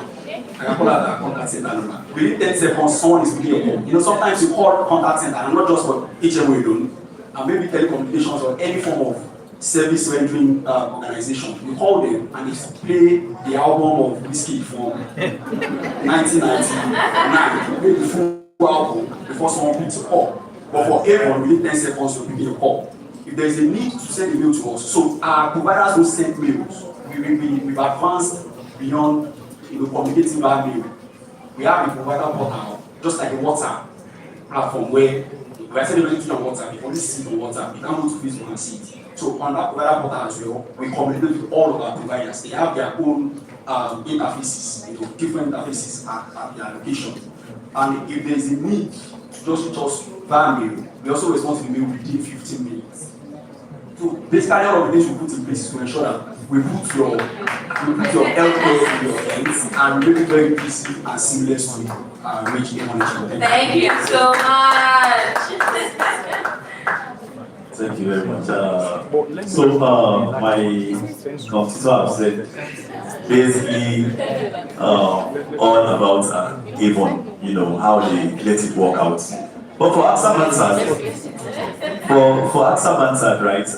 N: can call out our contact center number. Within 10 seconds, someone is giving you a call. Sometimes you call contact center, and not just for HMO alone, and maybe telecommunications or any form of service rendering organization. You call them and they play the album of Whiskey from 1999, play the full album before someone picks a call. But for Avon, within 10 seconds, you're picking a call. If there is a need to send a mail to us, so our providers don't send mails. We've advanced beyond communicating via mail. We have a provider portal, just like a WhatsApp platform where we are sending anything on WhatsApp. You can only see it on WhatsApp. You can't go to Facebook and see it. So on that provider portal as well, we communicate with all of our providers. They have their own interfaces, different interfaces at their location. And if there is a need to just reach us via mail, we also respond to the mail within 15 minutes. So basically all of the things we put in place to ensure that we put your healthcare in your hands and we make it very easy and seamless to reach the money.
A: Thank you so much.
O: Thank you very much. So my competitor have said basically all about Avon, how they let it work out. But for AXA Mansard, right,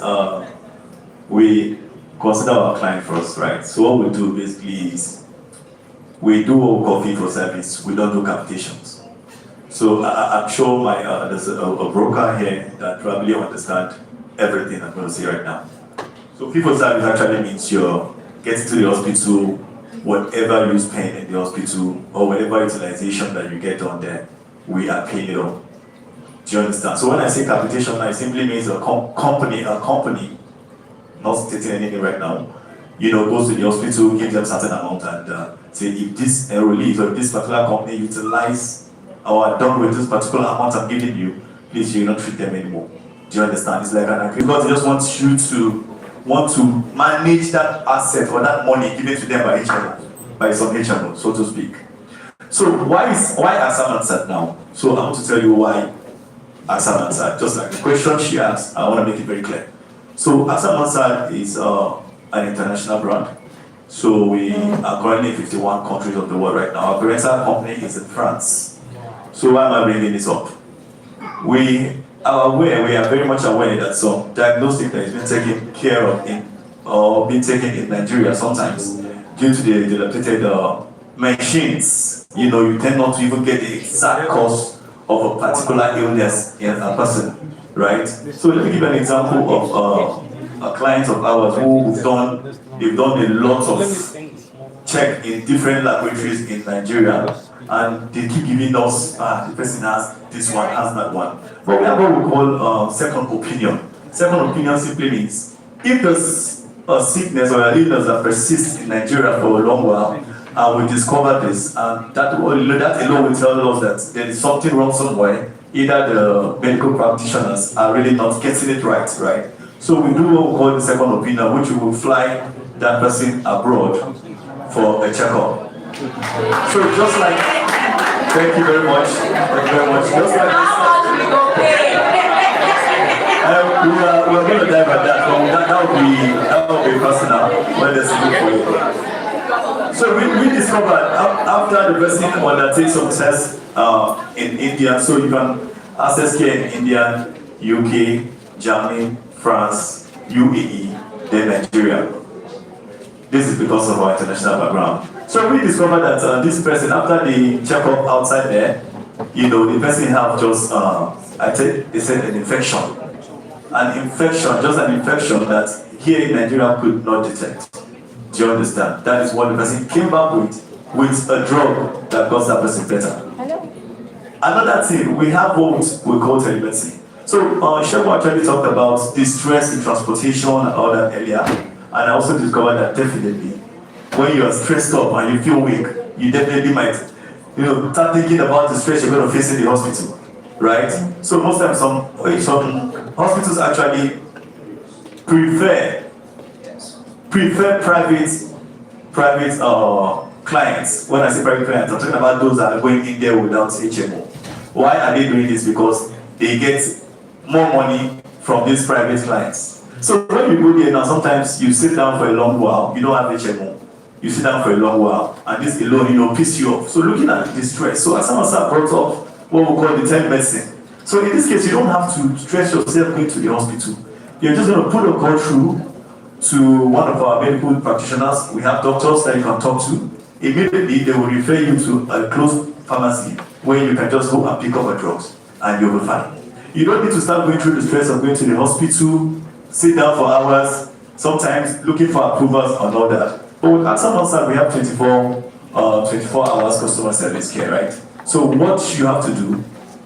O: we consider our client first, right? So what we do basically is we do coffee for service. We don't do capitations. So I'm sure there's a broker here that probably understand everything I'm going to say right now. So fee for service actually means you're getting to the hospital, whatever you spend in the hospital or whatever utilization that you get on there, we are paying it all. Do you understand? So when I say capitation, it simply means a company, not stating anything right now, goes to the hospital, gives them certain amount and say if this enrollee or this particular company utilize or done with this particular amount I'm giving you, please you not treat them anymore. Do you understand? It's like an agreement because they just want to manage that asset or that money given to them by some HMO, so to speak. So why AXA Mansard now? So I want to tell you why AXA Mansard. Just like the question she asked, I want to make it very clear. So AXA Mansard is an international brand. So we are currently in 51 countries of the world right now. Our parental company is in France. So why am I bringing this up? We are very much aware that some diagnostic that has been taken care of being taken in Nigeria sometimes due to the dilapidated machines. You know, you tend not to even get the exact cause of a particular illness in a person, right? So let me give an example of a client of ours they've done a lot of check in different laboratories in Nigeria, and they keep giving us, the person has this one, has that one. But we have what we call second opinion. Second opinion simply means if there's a sickness or an illness that persists in Nigeria for a long while, and we discover this, and that alone will tell us that there is something wrong somewhere. Either the medical practitioners are really not getting it right? So we do what we call the second opinion, which we will fly that person abroad for a checkup. So just like, thank you very much, just like we're going to dive at that, but that will be personal when there's a good for you. So we discovered after the person undertakes some tests in India, so you can access care in India, UK, Germany, France, UAE, then Nigeria. This is because of our international background. So we discovered that this person, after the checkup outside there, you know, the person have just, they said an infection. An infection that here in Nigeria could not detect. Do you understand? That is what the person came back with a drug that got that person better. Hello. Another thing, we have what we call telemedicine. So Shebu actually talked about the stress in transportation and all that earlier. And I also discovered that definitely, when you are stressed up and you feel weak, you definitely might, start thinking about the stress you're going to face in the hospital, right? So most times some hospitals actually prefer private clients. When I say private clients, I'm talking about those that are going in there without HMO. Why are they doing this? Because they get more money from these private clients. So when you go there now, sometimes you sit down for a long while, you don't have HMO. You sit down for a long while, and this alone, piss you off. So looking at the stress, so as someone brought up what we call the telemedicine. So in this case, you don't have to stress yourself going to the hospital. You're just going to put a call through to one of our medical practitioners. We have doctors that you can talk to. Immediately, they will refer you to a close pharmacy where you can just go and pick up a drugs, and you will be fine. You don't need to start going through the stress of going to the hospital, sit down for hours, sometimes looking for approvals and all that. But with AXA Mansard, we have 24 hours customer service care, right? So what you have to do,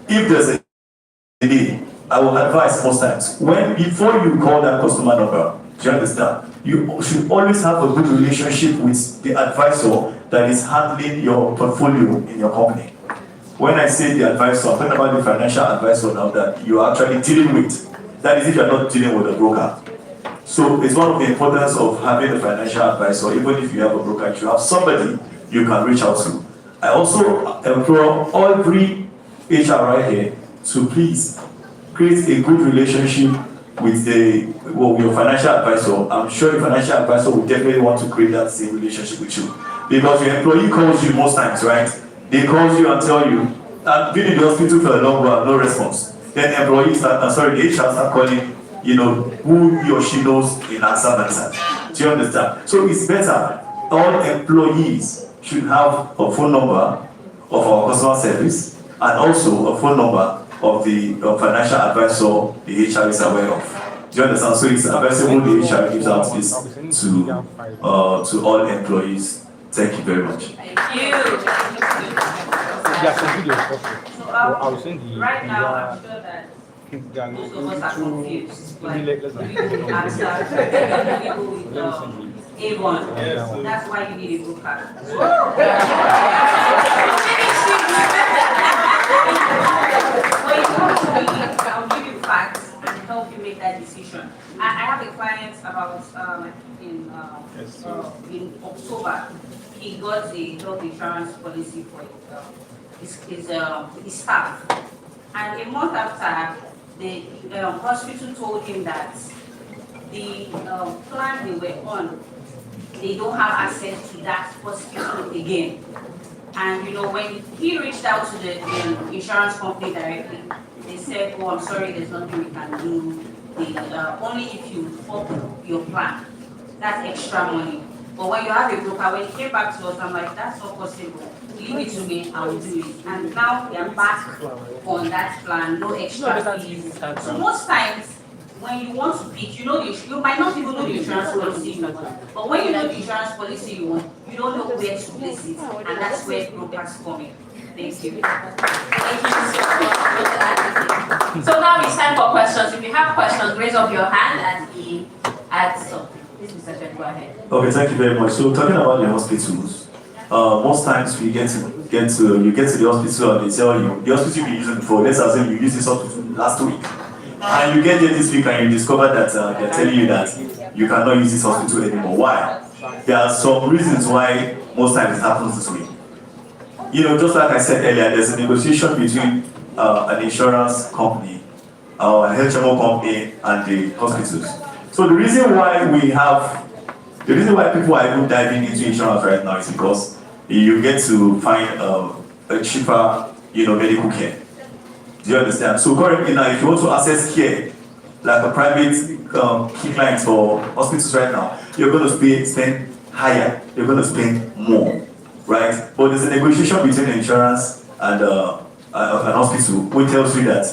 O: if there's a need, I will advise most times, before you call that customer number, do you understand? You should always have a good relationship with the advisor that is handling your portfolio in your company. When I say the advisor, I'm talking about the financial advisor now that you are actually dealing with. That is if you are not dealing with a broker. So it's one of the importance of having a financial advisor. Even if you have a broker, you have somebody you can reach out to. I also implore every HR right here to please create a good relationship with your financial advisor. I'm sure your financial advisor will definitely want to create that same relationship with you. Because your employee calls you most times, right? They call you and tell you, I've been in the hospital for a long while, no response. Then the HR start calling, who he or she knows in AXA Mansard. Do you understand? So it's better. All employees should have a phone number of our customer service and also a phone number of the financial advisor the HR is aware of. Do you understand? So it's advisable the HR gives out this to all employees. Thank you very much.
P: Thank you. Right now, I'm sure that most of us are confused. Like, we go with A1. That's why you need a broker. I'll give you facts and help you make that decision. I have a client about in October. He got a health insurance policy for his staff. And a month after, the hospital told him that the plan they were on, they don't have access to that hospital again. And when he reached out to the insurance company directly, they said, "Oh, I'm sorry, there's nothing we can do. Only if you up your plan, that's extra money." But when you have a broker, when he came back to us, I'm like, "That's not possible. Leave it to me, I will do it." And now we are back on that plan, no extra fees. So most times, when you want to pick, you might not even know the insurance policy you want. But when you know the insurance policy you want, you don't know where to place it. And that's where brokers come in. Thank you.
A: Thank you so much for that. So now it's time for questions. If you have questions, raise up your hand and please, Mr. Chen, go ahead.
O: Okay, thank you very much. So talking about the hospitals, most times we get to the hospital and they tell you the hospital you've been using before. Let's assume you used this hospital last week, and you get there this week and you discover that they're telling you that you cannot use this hospital anymore. Why? There are some reasons why most times it happens this way. Just like I said earlier, there's a negotiation between an insurance company, an HMO company, and the hospitals. So the reason why people are even diving into insurance right now is because you get to find a cheaper, medical care. Do you understand? So currently now, if you want to access care, like a private key client for hospitals right now, you're going to spend higher, you're going to spend more, right? But there's a negotiation between the insurance and an hospital, which tells you that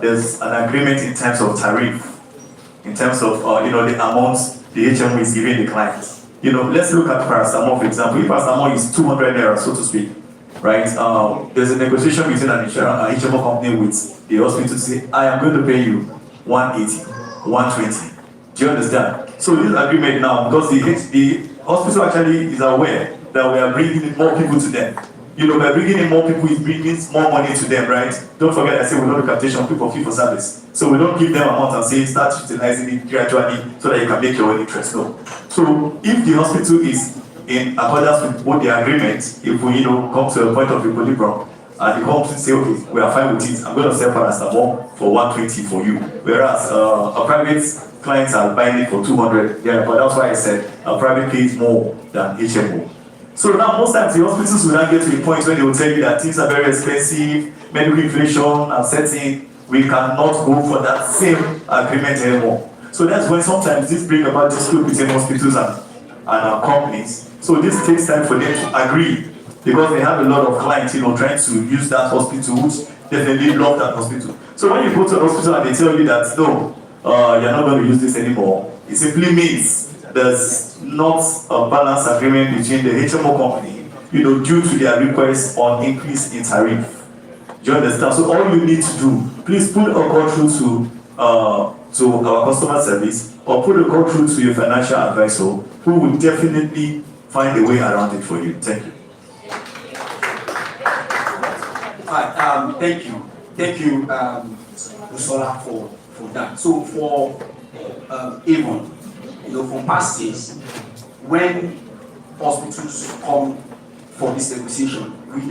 O: there's an agreement in terms of tariff, in terms of the amounts the HMO is giving the client. Let's look at paracetamol, for example. If paracetamol is 200 naira, so to speak, right? There's a negotiation between an HMO company with the hospital to say, I am going to pay you 180, 120. Do you understand? So this agreement now, because the hospital actually is aware that we are bringing in more people to them. By bringing in more people, it brings more money to them, right? Don't forget, I say we don't look at people fee for service. So we don't give them amount and say start utilizing it gradually so that you can make your own interest. No. So if the hospital is in accordance with both the agreement, if we come to a point of equilibrium and the company say, okay, we are fine with it, I'm going to sell paracetamol for 120 for you. Whereas a private clients are buying it for 200. Yeah, but that's why I said a private pays more than HMO. So now most times the hospitals will not get to the point where they will tell you that things are very expensive, medical inflation are setting, we cannot go for that same agreement anymore. So that's when sometimes this brings about dispute between hospitals and companies. So this takes time for them to agree because they have a lot of clients, trying to use that hospital, which definitely love that hospital. So when you go to a hospital and they tell you that no, you're not going to use this anymore, it simply means there's not a balanced agreement between the HMO company, due to their request on increase in tariff. Do you understand? So all you need to do, please put a call through to our customer service or put a call through to your financial advisor who will definitely find a way around it for you. Thank you.
N: Thank you. Thank you, Usola, for that. So for Avon, from past years, when hospitals come for this negotiation we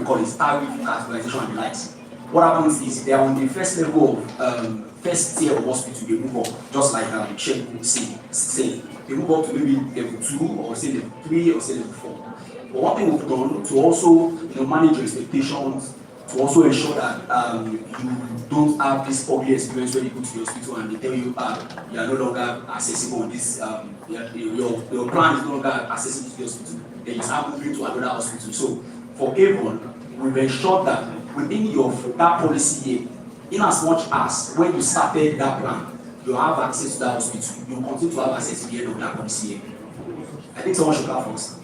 N: call it tariff categorization and the likes. What happens is they are on the first level of first tier of hospital, they move up, just like Sheikh would say. They move up to maybe level 2 or say level 3 or say level 4. But one thing we've done to also manage your expectations, to also ensure that you don't have this ugly experience when you go to the hospital and they tell you you are no longer accessible on this, your plan is no longer accessible to the hospital, then you start moving to another hospital. So for Avon, we've ensured that within that policy year, in as much as when you started that plan, you have access to that hospital, you continue to have access to the end of that policy year. I think someone should clap first.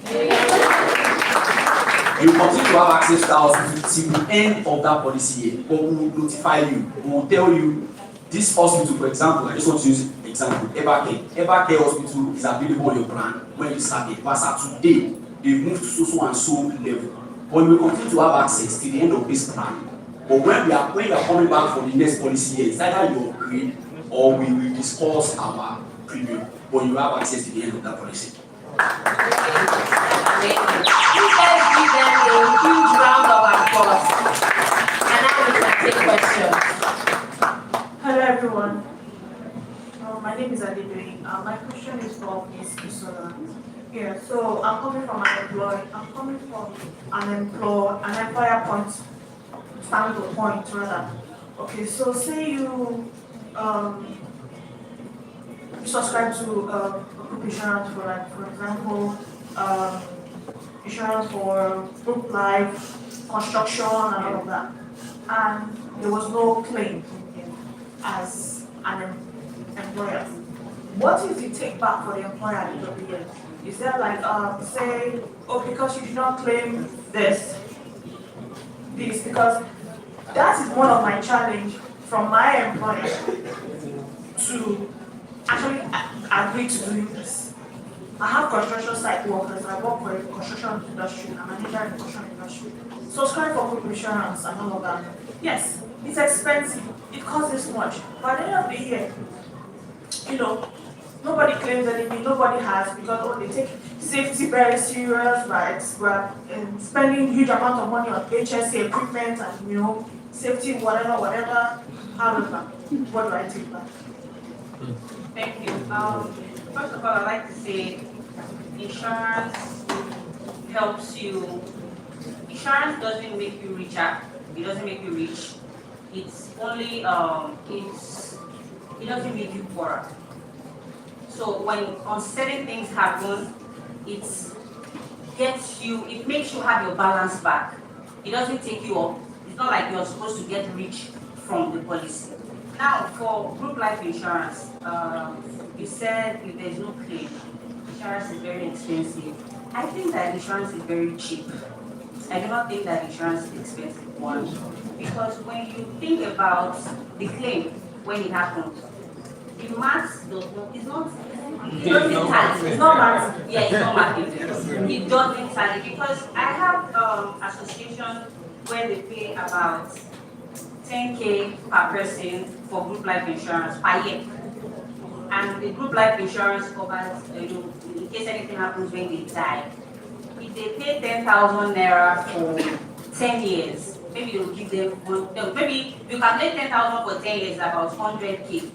N: You continue to have access to that hospital till the end of that policy year, but we will notify you. We will tell you this hospital, for example, I just want to use an example, Evercare Hospital is available on your plan when you started, but as of today, they've moved to so and so level. But we will continue to have access till the end of this plan. But when you are coming back for the next policy year, it's either you upgrade or we will discuss our premium, but you have access to the end of that policy.
A: Please let's give them a huge round of applause. And now we can take questions.
Q: Hello everyone. My name is Adedoyin. My question is for Ms. Usola.
F: Yeah, so I'm coming from an employer point, standpoint rather. Okay, so say you subscribe to a group insurance for like, for example, insurance for group life, construction and all of that. And there was no claim as an employer. What is the take back for the employer at the end of the year? Is there like, say, oh, because you did not claim this, because that is one of my challenge from my employer to actually agree to doing this. I have construction site workers, I work for a construction industry, I'm a manager in the construction industry. Subscribe for group insurance and all of that. Yes, it's expensive, it costs this much, but at the end of the year, you know, nobody claims anything, nobody has, because they take safety very serious, right? We're spending huge amount of money on HSA equipment and, you know, safety, whatever. However, what do I take back?
P: Thank you. First of all, I'd like to say insurance helps you. Insurance doesn't make you richer. It doesn't make you rich. It's only, it doesn't make you poorer. So when uncertain things happen, it makes you have your balance back. It doesn't take you up. It's not like you're supposed to get rich from the policy. Now, for group life insurance, you said if there's no claim, insurance is very expensive. I think that insurance is very cheap. I do not think that insurance is expensive, one, because when you think about the claim when it happens, the maths does not, it doesn't tally. It's not maths. Yeah, it's not maths. It doesn't tally because I have association where they pay about 10K per person for group life insurance per year. And the group life insurance covers, in case anything happens when they die. If they pay 10,000 naira for 10 years, maybe you'll give them maybe you calculate 10,000 for 10 years, about 100K.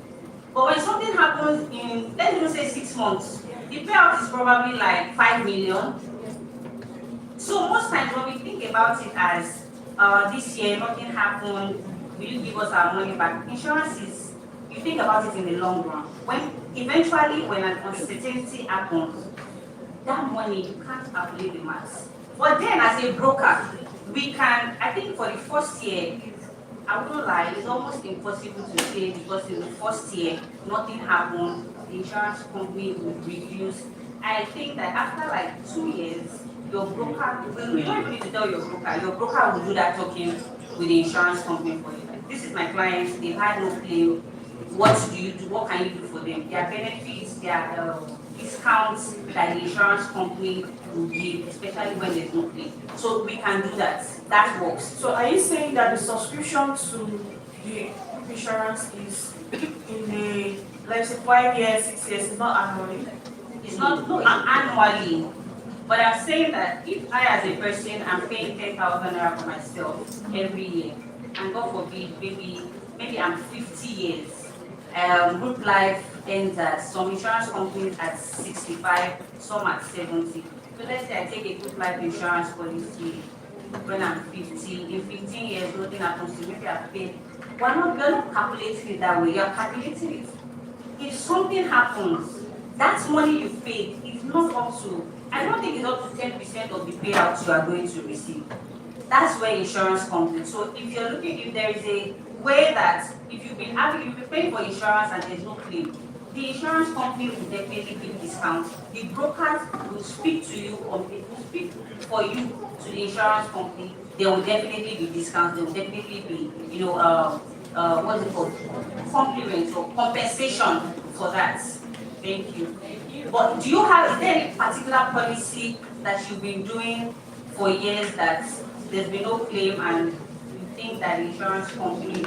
P: But when something happens in, let's even say 6 months, the payout is probably like 5 million. So most times when we think about it as this year, nothing happened, will you give us our money back? Insurance is, you think about it in the long run. When eventually, when an uncertainty happens, that money, you can't calculate the maths. But then as a broker, we can, I think for the first year, I wouldn't lie, it's almost impossible to say because in the first year, nothing happened, the insurance company would reduce. I think that after like 2 years, your broker, you don't even need to tell your broker will do that talking with the insurance company for you. Like, this is my client, they've had no claim, what do you do, what can you do for them? Their benefits, their discounts that the insurance company will give, especially when there's no claim. So we can do that, that works.
F: So are you saying that the subscription to the insurance is in the, let's say 5 years, 6 years, it's not annually?
P: It's not annually. But I'm saying that if I as a person am paying 10,000 naira for myself every year, and God forbid, maybe I'm 50 years, group life ends at some insurance companies at 65, some at 70. So let's say I take a group life insurance policy when I'm 50, in 15 years, nothing happens to me, maybe I've paid. We're not calculating it that way, you're calculating it. If something happens, that money you paid is not up to, I don't think it's up to 10% of the payouts you are going to receive. That's where insurance comes in. So if you're looking, if there is a way that if you've been paying for insurance and there's no claim, the insurance company will definitely give discounts. The brokers will speak to you, or they will speak for you to the insurance company. There will definitely be discounts. There will definitely be, what's it called? Compliments or compensation for that. Thank you. But do you have, is there any particular policy that you've been doing for years that there's been no claim and you think that the insurance company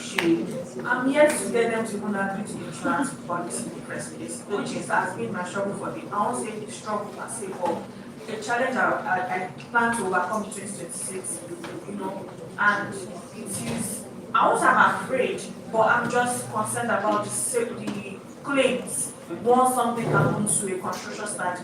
P: should?
F: I'm yet to get them to even agree to the insurance policy in the first place, which has been my struggle for them. I won't say the struggle per se, but the challenge I plan to overcome in 2026, and it is, I won't say I'm afraid, but I'm just concerned about the claims once something happens to a construction site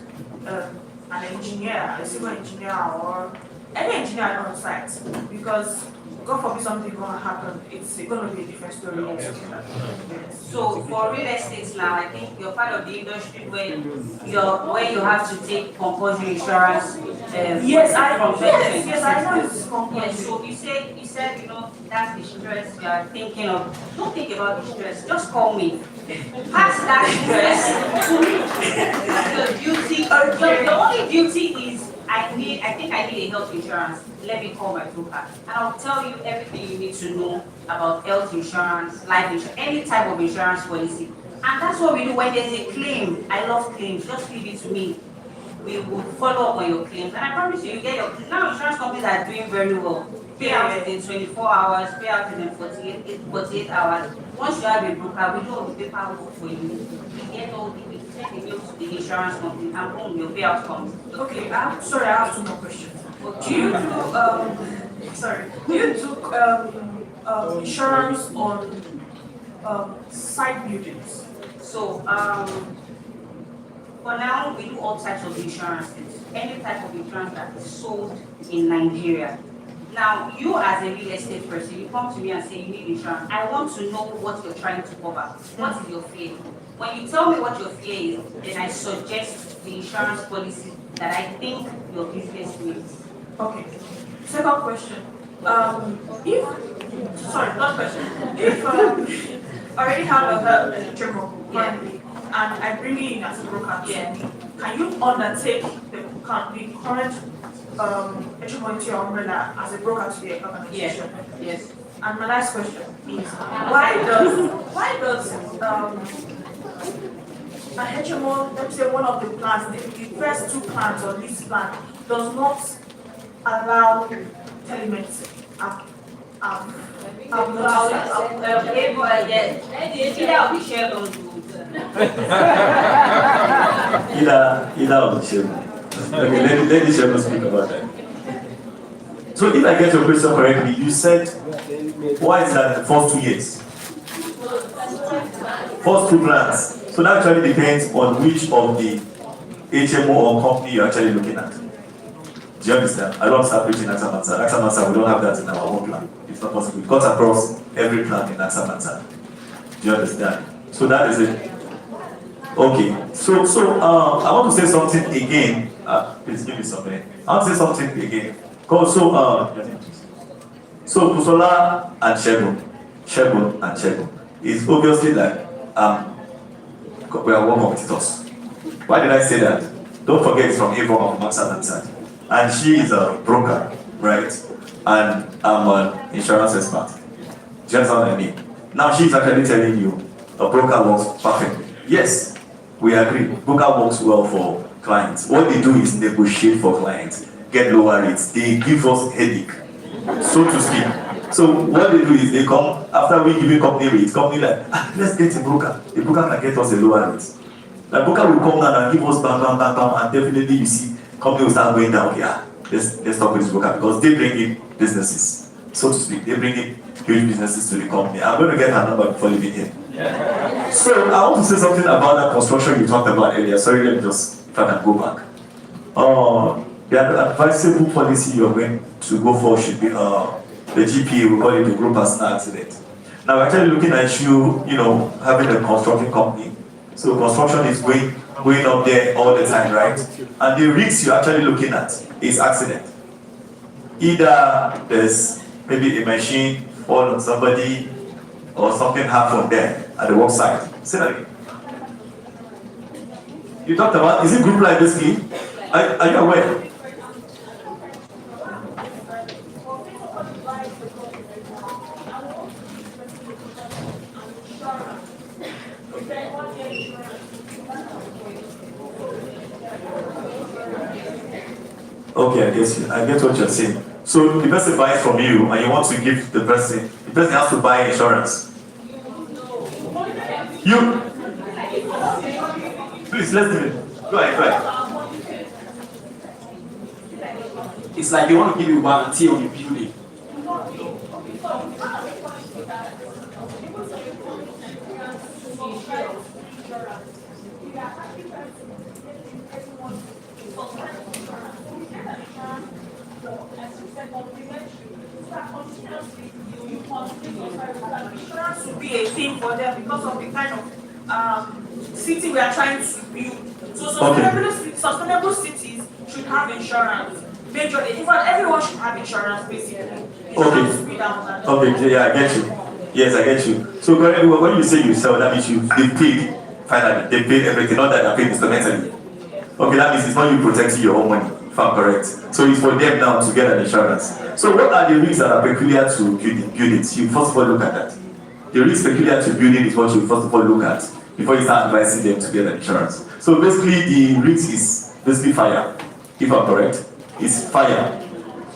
F: an engineer, a civil engineer, or any engineer on site, because God forbid something gonna happen, it's gonna be a different story altogether. Yes.
P: So for real estate now, I think you're part of the industry where you have to take compulsory insurance.
F: Yes, I know it's compulsory.
P: Yes, so you said, that's the stress you are thinking of. Don't think about the stress, just call me. Pass that stress to me. That's the duty. The only duty is I think I need a health insurance. Let me call my broker. And I'll tell you everything you need to know about health insurance, life insurance, any type of insurance policy. And that's what we do when there's a claim. I love claims. Just leave it to me. We will follow up on your claims. And I promise you get your claims. Now insurance companies are doing very well. Payout in 24 hours, payout in 48 hours. Once you have a broker, we do all the paperwork for you. We get all the send the bill to the insurance company and boom, your payout comes.
F: Okay, I have two more questions. Do you do insurance on site buildings?
P: So for now we do all types of insurances. Any type of insurance that is sold in Nigeria. Now, you as a real estate person, you come to me and say you need insurance. I want to know what you're trying to cover. What is your fear? When you tell me what your fear is, then I suggest the insurance policy that I think your business needs.
F: Okay. Second question. If I already have a HMO currently, and I bring it in as a broker, can you undertake the current HMO into your umbrella as a broker to the organization?
P: Yes.
F: And my last question is, why does a HMO, let's say one of the plans, the first two plans or lease plan, does not allow telemedicine?
O: Either of the children. Okay, let the children speak about that. So if I get your question correctly, you said, why is that the first 2 years? First two plans. So that actually depends on which of the HMO or company you're actually looking at. Do you understand? I don't start preaching AXA Mansard. AXA Mansard, we don't have that in our own plan. It's not possible. It cuts across every plan in AXA Mansard. Do you understand? So that is it. Okay. So I want to say something again. Please give me something. I want to say something again. So Busola and Shegun is obviously like we are one competitors. Why did I say that? Don't forget it's from Avon of Mansard and Sand. And she is a broker, right? And I'm an insurance expert. Do you understand what I mean? Now she's actually telling you a broker works perfectly. Yes, we agree. Broker works well for clients. What they do is negotiate for clients, get lower rates. They give us headache, so to speak. So what they do is they come after we give you company rates. Company like, let's get a broker. The broker can get us a lower rate. The broker will come down and give us bam, and definitely you see company will start going down. Yeah, let's talk with this broker because they bring in businesses, so to speak. They bring in huge businesses to the company. I'm going to get her number before leaving here. Yeah. So I want to say something about that construction you talked about earlier. Sorry, let me just try and go back. The advisable policy you're going to go for should be the GPA, we call it the group personal accident. Now we're actually looking at you, having a construction company. So construction is going up there all the time, right? And the risks you're actually looking at is accident. Either there's maybe a machine fall on somebody or something happened there at the work site. Say that again. You talked about, is it group like this scheme? Are you aware? Okay, I get what you're saying. So the person buys from you and you want to give the person has to buy insurance. You, please, let's do it. Go ahead.
N: It's like they want to give you warranty on the building.
M: Insurance should be a thing for them because of the kind of city we are trying to build. So sustainable cities should have insurance. Majorly, in fact, everyone should have insurance basically. Insurance should be down.
O: Okay, yeah, I get you. Yes, I get you. So when you say you sell, that means they paid finally. They paid everything, not that they paid instrumentally. Okay, that means it's not you protecting your own money, if I'm correct. So it's for them now to get an insurance. So what are the risks that are peculiar to buildings? You first of all look at that. The risk peculiar to building is what you first of all look at before you start advising them to get an insurance. So basically the risk is basically fire, if I'm correct. It's fire.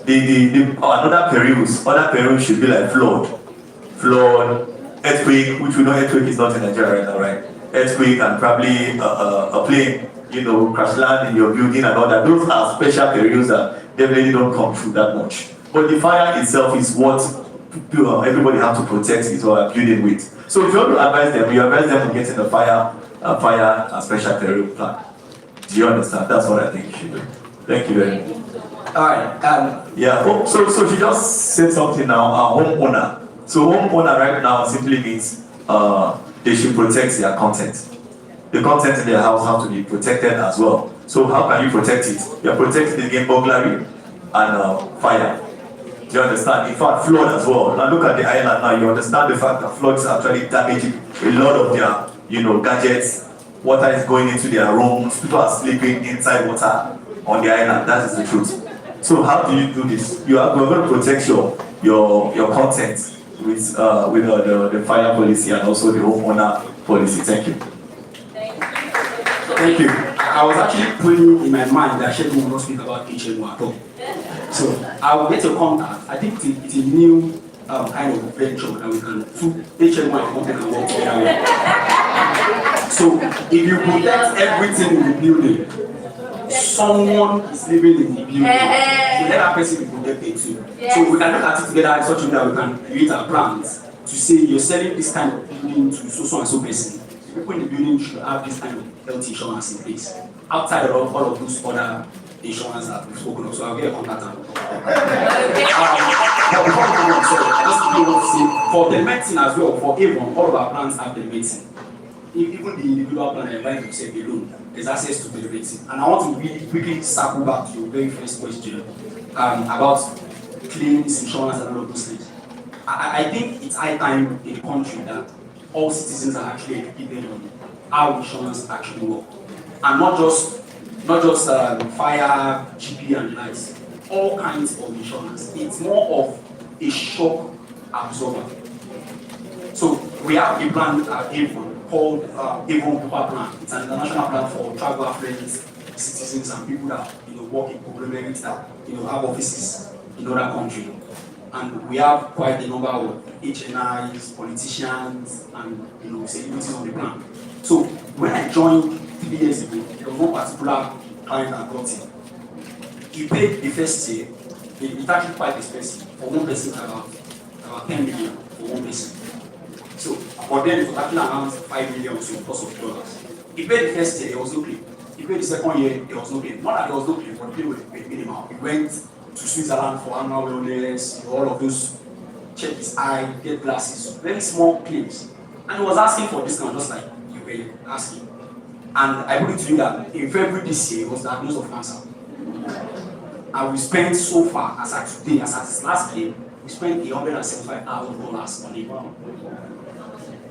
O: Other perils should be like flood, earthquake, which we know earthquake is not in Nigeria right now, right? Earthquake and probably a plane, crash land in your building and all that. Those are special perils that definitely don't come through that much. But the fire itself is what everybody has to protect his or her building with. So if you want to advise them, you advise them on getting a fire special peril plan. Do you understand? That's what I think you should do. Thank you very much.
N: All right.
O: Yeah. So she just said something now. Homeowner. So homeowner right now simply means they should protect their content. The content in their house have to be protected as well. So how can you protect it? You're protecting against burglary and fire. Do you understand? In fact, flood as well. Now look at the island now. You understand the fact that floods actually damaging a lot of their, gadgets. Water is going into their rooms. People are sleeping inside water on the island. That is the truth. So how do you do this? We're going to protect your content with the fire policy and also the homeowner policy. Thank you.
N: Thank you. I was actually putting in my mind that Sheikh will not speak about HMO at all. So I will get your contact. I think it's a new kind of venture that we can do. HMO and company can work together. So if you protect everything in the building, someone is living in the building. So that person will get paid too.
A: Yes.
N: So we can look at it together in such a way that we can create our plans to say you're selling this kind of building to so and so person. People in the building should have this kind of health insurance in place. Outside of all of those other insurance that we've spoken of. So I'll get a contact and but before we go on, sorry, I just want to say for the medicine as well, for Avon, all of our plans have the medicine. Even the individual plan I like to say alone, there's access to the medicine. And I want to really quickly circle back to your very first question about claims, insurance, and all of those things. I think it's high time in the country that all citizens are actually educated on how insurance actually work, and not just fire, GP, and the likes. All kinds of insurance. It's more of a shock absorber. So we have a plan at Avon called Avon Cooper Plan. It's an international plan for travel affluent citizens and people that work in conglomerates that have offices in other countries. And we have quite a number of HNIs, politicians, and celebrities on the plan. So when I joined 3 years ago, there was one particular client that got it. He paid the first year. It's actually quite expensive for one person, about 10 million for one person. So, but then it was actually around 5 million or so cost of dollars. He paid the first year, there was no claim. He paid the second year, there was no claim. Not that there was no claim, but the claim was paid minimal. He went to Switzerland for annual wellness, all of those, check his eye, get glasses, very small claims. And he was asking for discount just like you were asking. And I put it to you that in February this year, he was diagnosed of cancer. And we spent so far, as at today, as at his last claim, we spent $175,000 on him.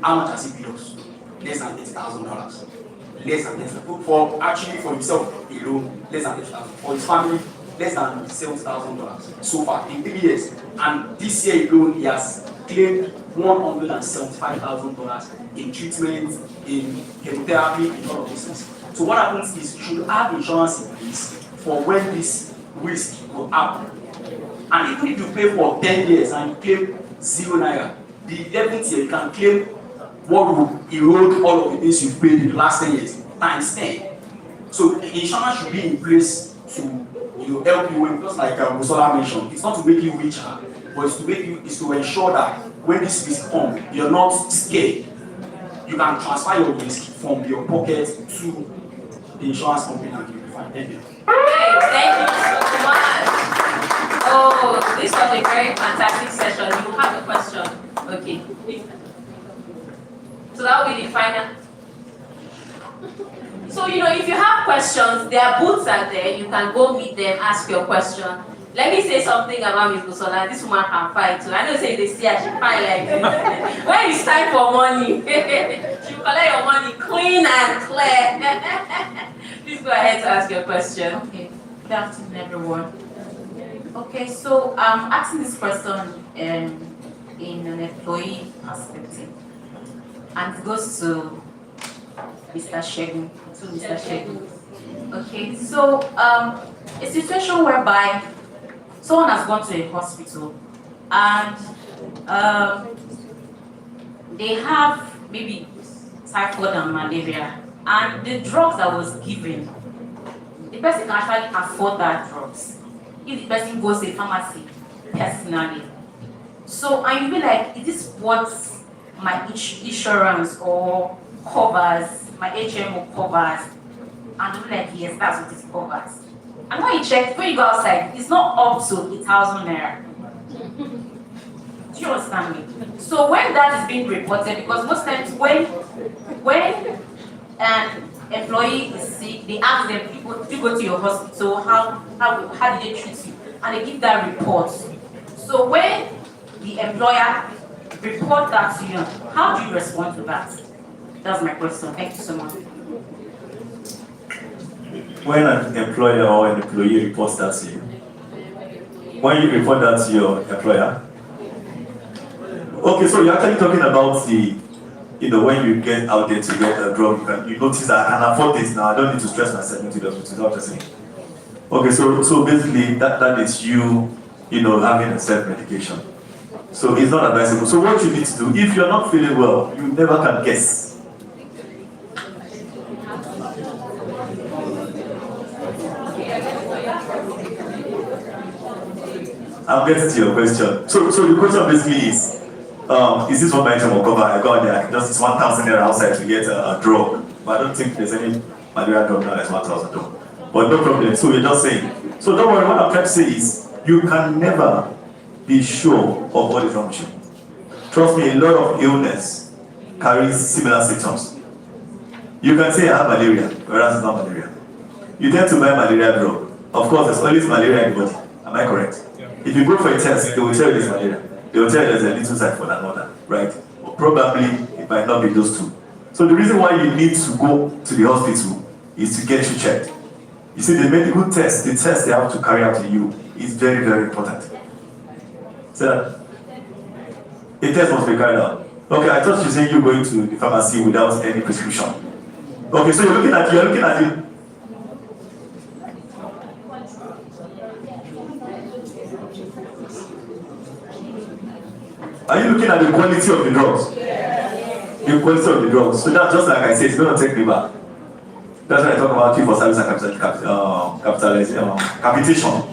N: How much has he paid us? Less than $30,000. Less than $30,000. For himself alone, less than $30,000. For his family, less than $7,000 so far in 3 years. And this year alone, he has claimed $175,000 in treatment, in chemotherapy, in all of these things. So what happens is you should have insurance in place for when this risk will happen. And even if you pay for 10 years and you claim €0, the 11th year you can claim what will erode all of the things you've paid in the last 10 years times 10. So the insurance should be in place to help you when, just like Busola mentioned, it's not to make you richer, but it's to ensure that when this risk comes, you're not scared. You can transfer your risk from your pocket to the insurance company and you
O: Thank you.
A: Hey, thank you so much. Oh, this was a very fantastic session. You have a question? Okay. So that will be the final. So, if you have questions, their booths are there. You can go meet them, ask your question. Let me say something about Ms. Busola. This woman can fight too. I know say they see her, she fight like this. When it's time for money, she will collect your money clean and clear. Please go ahead to ask your question.
Q: Okay, good afternoon, everyone. Okay, so I'm asking this question in an employee perspective, and it goes to Mr. Shegun. Okay, so a situation whereby someone has gone to a hospital and they have maybe typhoid and malaria, and the drugs that was given, the person can actually afford that drugs if the person goes to a pharmacy personally. So and you be like, is this what my insurance or covers, my HMO covers? And you'll be like, yes, that's what it covers. And when you check, when you go outside, it's not up to 1,000 naira. Do you understand me? So when that is being reported, because most times when an employee is sick, they ask them, if you go to your hospital, how did they treat you? And they give that report. So when the employer report that to you, how do you respond to that? That's my question. Thank you so much.
O: When an employer or an employee reports that to you, when you report that to your employer, okay, so you're actually talking about the, when you get out there to get a drug, you notice that I can afford this now, I don't need to stress myself into the hospital, what you're saying. Okay, so basically that is you, having a self-medication. So it's not advisable. So what you need to do, if you're not feeling well, you never can guess. I'll get to your question. So the question basically is this what my HMO will cover? I got there, just 1,000 naira outside to get a drug. But I don't think there's any malaria drug now that's 1,000 drug. But no problem. So we're just saying. So don't worry, what I'm trying to say is you can never be sure of what is wrong with you. Trust me, a lot of illness carries similar symptoms. You can say I have malaria, whereas it's not malaria. You tend to buy malaria drug. Of course, there's always malaria in the body. Am I correct? If you go for a test, they will tell you there's malaria. They will tell you there's a little typhoid and all that, right? But probably it might not be those two. So the reason why you need to go to the hospital is to get you checked. You see, the medical test, the test they have to carry out in you is very, very important. So a test must be carried out. Okay, I thought you said you're going to the pharmacy without any prescription. Okay, so you're looking at it. Are you looking at the quality of the drugs? The quality of the drugs. So that's just like I said, it's going to take me back. That's why I talk about fee for service and capitation.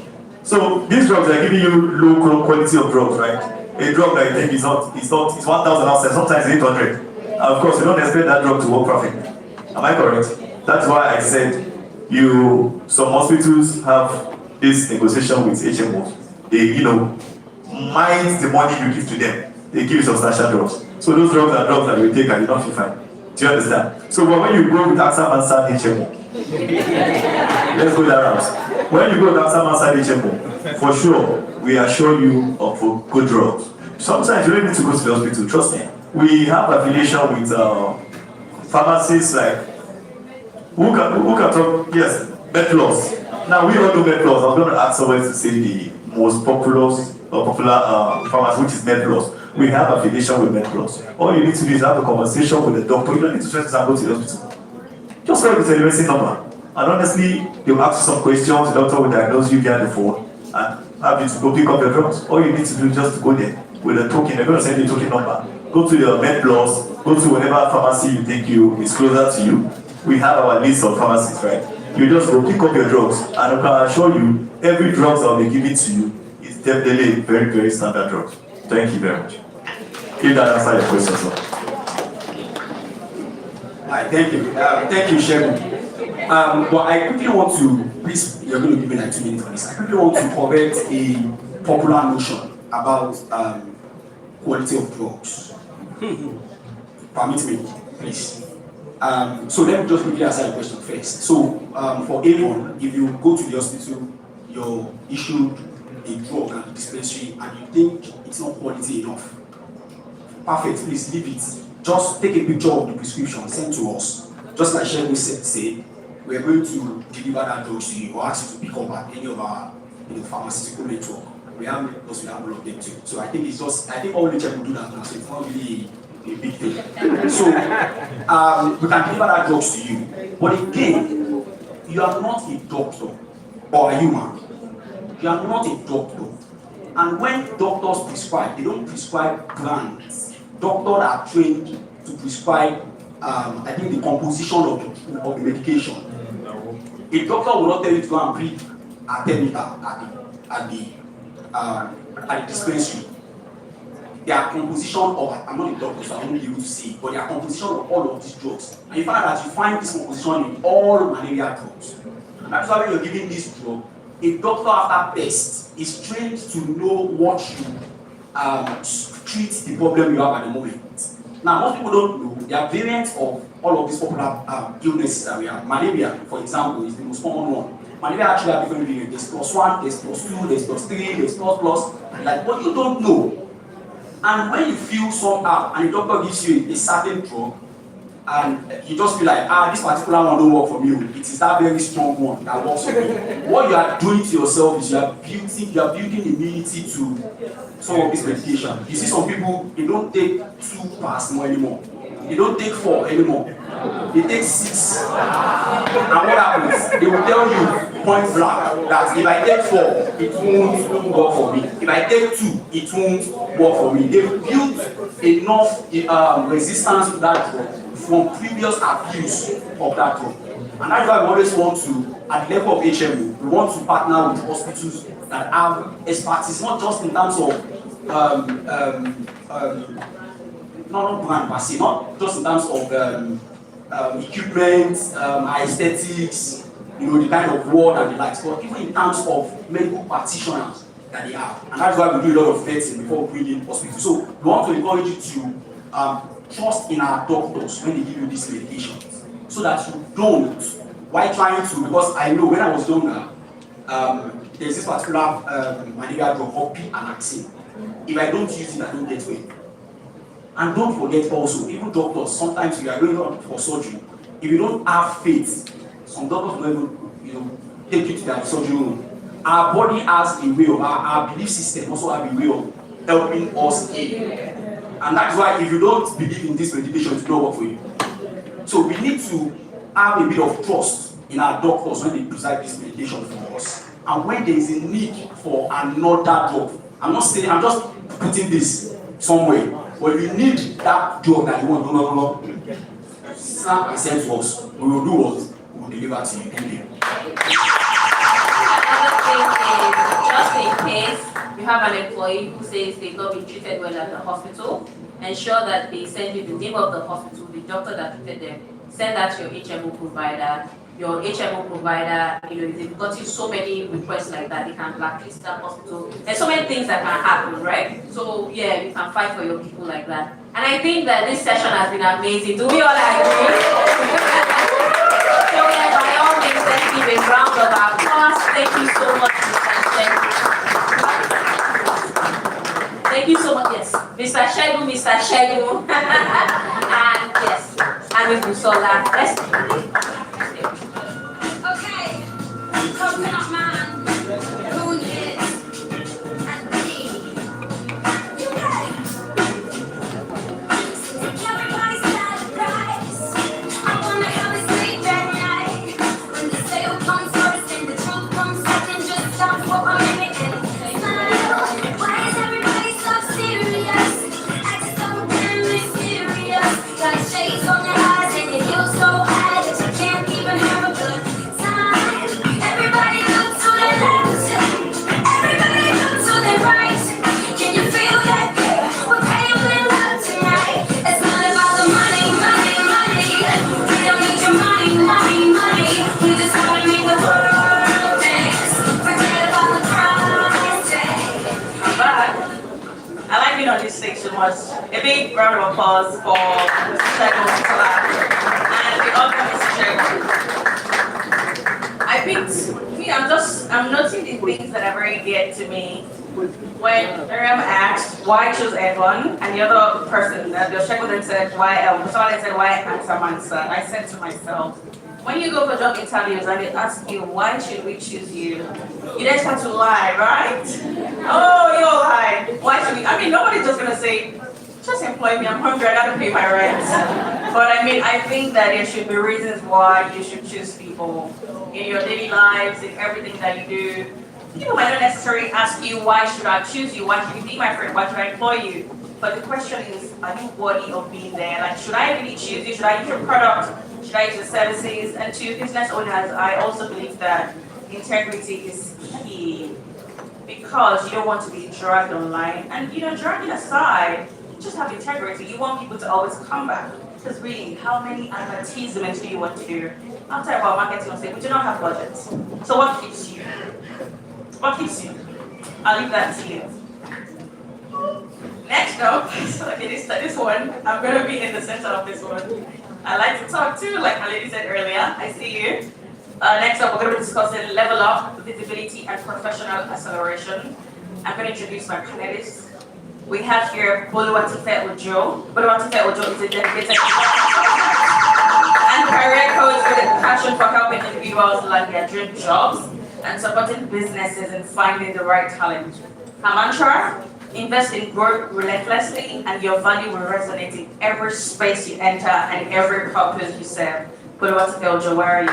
O: So these drugs are giving you low quality of drugs, right? A drug that you think is 1,000 outside, sometimes 800. And of course, you don't expect that drug to work perfectly. Am I correct? That's why I said some hospitals have this negotiation with HMOs. They, mind the money you give to them. They give you substantial drugs. So those drugs are drugs that you take and you don't feel fine. Do you understand? So but when you go with AXA Mansard HMO, let's go that route. When you go with AXA Mansard HMO, for sure, we assure you of good drugs. Sometimes you don't need to go to the hospital, trust me. We have affiliation with pharmacies like, who can talk, yes, MedPlus. Now we all know MedPlus. I was going to ask someone to say the most popular pharmacy, which is MedPlus. We have affiliation with MedPlus. All you need to do is have a conversation with the doctor. You don't need to stress and go to the hospital. Just call the telemedicine number. And honestly, they'll ask you some questions, the doctor will diagnose you via the phone and have you to go pick up your drugs. All you need to do is just to go there with a token. They're going to send you a token number. Go to your MedPlus, go to whatever pharmacy you think is closer to you. We have our list of pharmacies, right? You just go pick up your drugs, and I can assure you, every drug that will be given to you is definitely very, very standard drugs. Thank you very much. If that answers your question, sir.
N: Thank you. Thank you, Shegun. But I quickly want to, please, you're going to give me like 2 minutes for this. I quickly want to correct a popular notion about quality of drugs. Permit me, please. So let me just quickly answer the question first. So for Avon, if you go to the hospital, you're issued a drug at the dispensary and you think it's not quality enough. Perfect, please leave it. Just take a picture of the prescription, send to us. Just like Shegun said, we are going to deliver that drug to you or ask you to pick up at any of our pharmaceutical network. We have because we have all of them too. So I think it's just, I think all the will do that now, so it's not really a big thing. So we can deliver that drugs to you. But again, you are not a doctor or a human. You are not a doctor. And when doctors prescribe, they don't prescribe brands. Doctors are trained to prescribe, I think, the composition of the medication. A doctor will not tell you to go and breathe a 10 meter at the dispensary. Their composition of, I'm not a doctor, so I won't be able to see, but their composition of all of these drugs. And you find that you find this composition in all malaria drugs. And that's why when you're giving this drug, a doctor after test is trained to know what to treat the problem you have at the moment. Now, most people don't know there are variants of all of these popular illnesses that we have. Malaria, for example, is the most common one. Malaria actually has different variants. There's +1, there's +2, there's +3, there's plus. Like, what you don't know. And when you feel somehow and the doctor gives you a certain drug, and you just feel like, this particular one don't work for me. It is that very strong one that works for me. What you are doing to yourself is you are building immunity to some of this medication. You see some people, they don't take 2 paracetamol anymore. They don't take 4 anymore. They take 6. And what happens? They will tell you point blank that if I take 4, it won't work for me. If I take 2, it won't work for me. They built enough resistance to that drug from previous abuse of that drug. And that's why we always want to, at the level of HMO, we want to partner with hospitals that have expertise, not just in terms of not brand per se, not just in terms of equipment, aesthetics, the kind of word and the likes, but even in terms of medical practitioners that they have. And that's why we do a lot of vetting before we bring in hospitals. So we want to encourage you to trust in our doctors when they give you these medications, so that you don't, while trying to, because I know when I was younger, there's this particular malaria drug called P-Anaxin. If I don't use it, I don't get well. And don't forget also, even doctors, sometimes you are going on for surgery. If you don't have faith, some doctors will even, take you to their surgery room. Our body has a way of, our belief system also have a way of helping us aid. And that's why if you don't believe in this medication, it will not work for you. So we need to have a bit of trust in our doctors when they prescribe this medication for us. And when there is a need for another drug, I'm not saying, I'm just putting this somewhere. But if you need that drug that you want, no, snap and send to us. We will do what? We will deliver to you. Thank you.
A: Just in case you have an employee who says they've not been treated well at the hospital, ensure that they send you the name of the hospital, the doctor that treated them. Send that to your HMO provider. Your HMO provider, if they've got you so many requests like that, they can blacklist that hospital. There's so many things that can happen, right? So yeah, you can fight for your people like that. And I think that this session has been amazing. Do we all agree? So yeah, by all means, let's give a round of applause. Thank you so much, Mr. Shegun. Thank you so much, yes. Mr. Shegun. And yes, and Ms. Busola.
R: Okay, coconut man, who is and me. You ready? Everybody's got a price. I wonder how we sleep at night. When the sale comes first and the truth comes second, just stop for a minute and smile. Why is everybody so serious? Acting so damn mysterious. Got shades on your eyes and your heels so high that you can't even have a good time. Everybody looks
B: much. A big round of applause for Mr. Shegun and the other Mr. Shegun. I picked, I'm noticing the things that are very dear to me. When Miriam asked why choose Evan, and the other person, the Shegun then said why, someone said why answer Mansa, I said to myself, when you go for job interviews and they ask you why should we choose you, you then start to lie, right? Oh, you lie. Why should we? I mean, nobody's just gonna say, just employ me. I'm hungry. I gotta pay my rent. But I mean, I think that there should be reasons why you should choose people in your daily lives, in everything that you do. People might not necessarily ask you why should I choose you? Why should you be my friend? Why should I employ you? But the question is, are you worthy of being there? Like, should I really choose you? Should I use your product? Should I use your services? And to business owners, I also believe that integrity is key because you don't want to be dragged online. And dragging aside, just have integrity. You want people to always come back. Because really, how many advertisements do you want to do? I'll tell you about marketing on stage. We do not have budgets. So what keeps you? What keeps you? I'll leave that to you. Next up, so okay, this one, I'm going to be in the center of this one. I like to talk too, like my lady said earlier. I see you. Next up, we're going to be discussing level up, visibility, and professional acceleration. I'm going to introduce my panelists. We have here Boluwatife Ojo. Boluwatife Ojo is a dedicated and career coach with a passion for helping individuals land their dream jobs and supporting businesses in finding the right talent. Her mantra: invest in growth relentlessly, and your value will resonate in every space you enter and every purpose you serve. Boluwatife Ojo, where are you?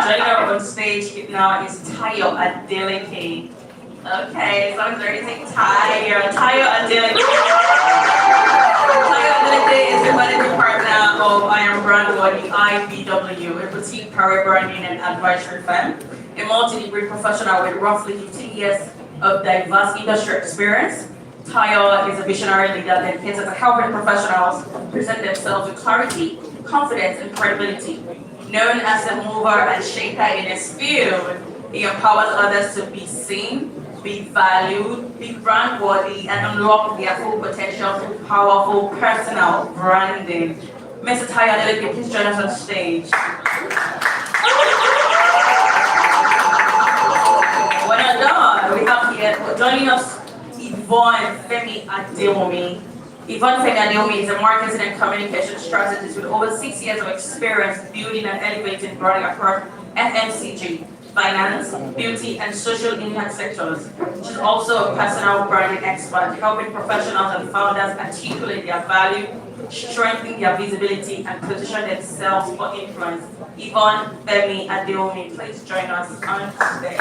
B: Joining up on stage now is Tayo Adeleke. Okay, someone's already saying Tayo Adeleke. Tayo Adeleke is the managing partner of Iron Brand Body IBW, a boutique career branding and advisory firm, a multi-degree professional with roughly 15 years of diverse industry experience. Tayo is a visionary leader dedicated to helping professionals present themselves with clarity, confidence, and credibility. Known as a mover and shaker in his field, he empowers others to be seen, be valued, be brand worthy, and unlock their full potential through powerful personal branding. Mr. Tayo Adeleke, please join us on stage. We're not done. We have here joining us Yvonne Femi Adeomi. Yvonne Femi Adeomi is a marketing and communication strategist with over 6 years of experience building and elevating branding across FMCG, finance, beauty, and social impact sectors. She's also a personal branding expert, helping professionals and founders articulate their value, strengthen their visibility, and position themselves for influence. Yvonne Femi Adeomi, please join us on stage.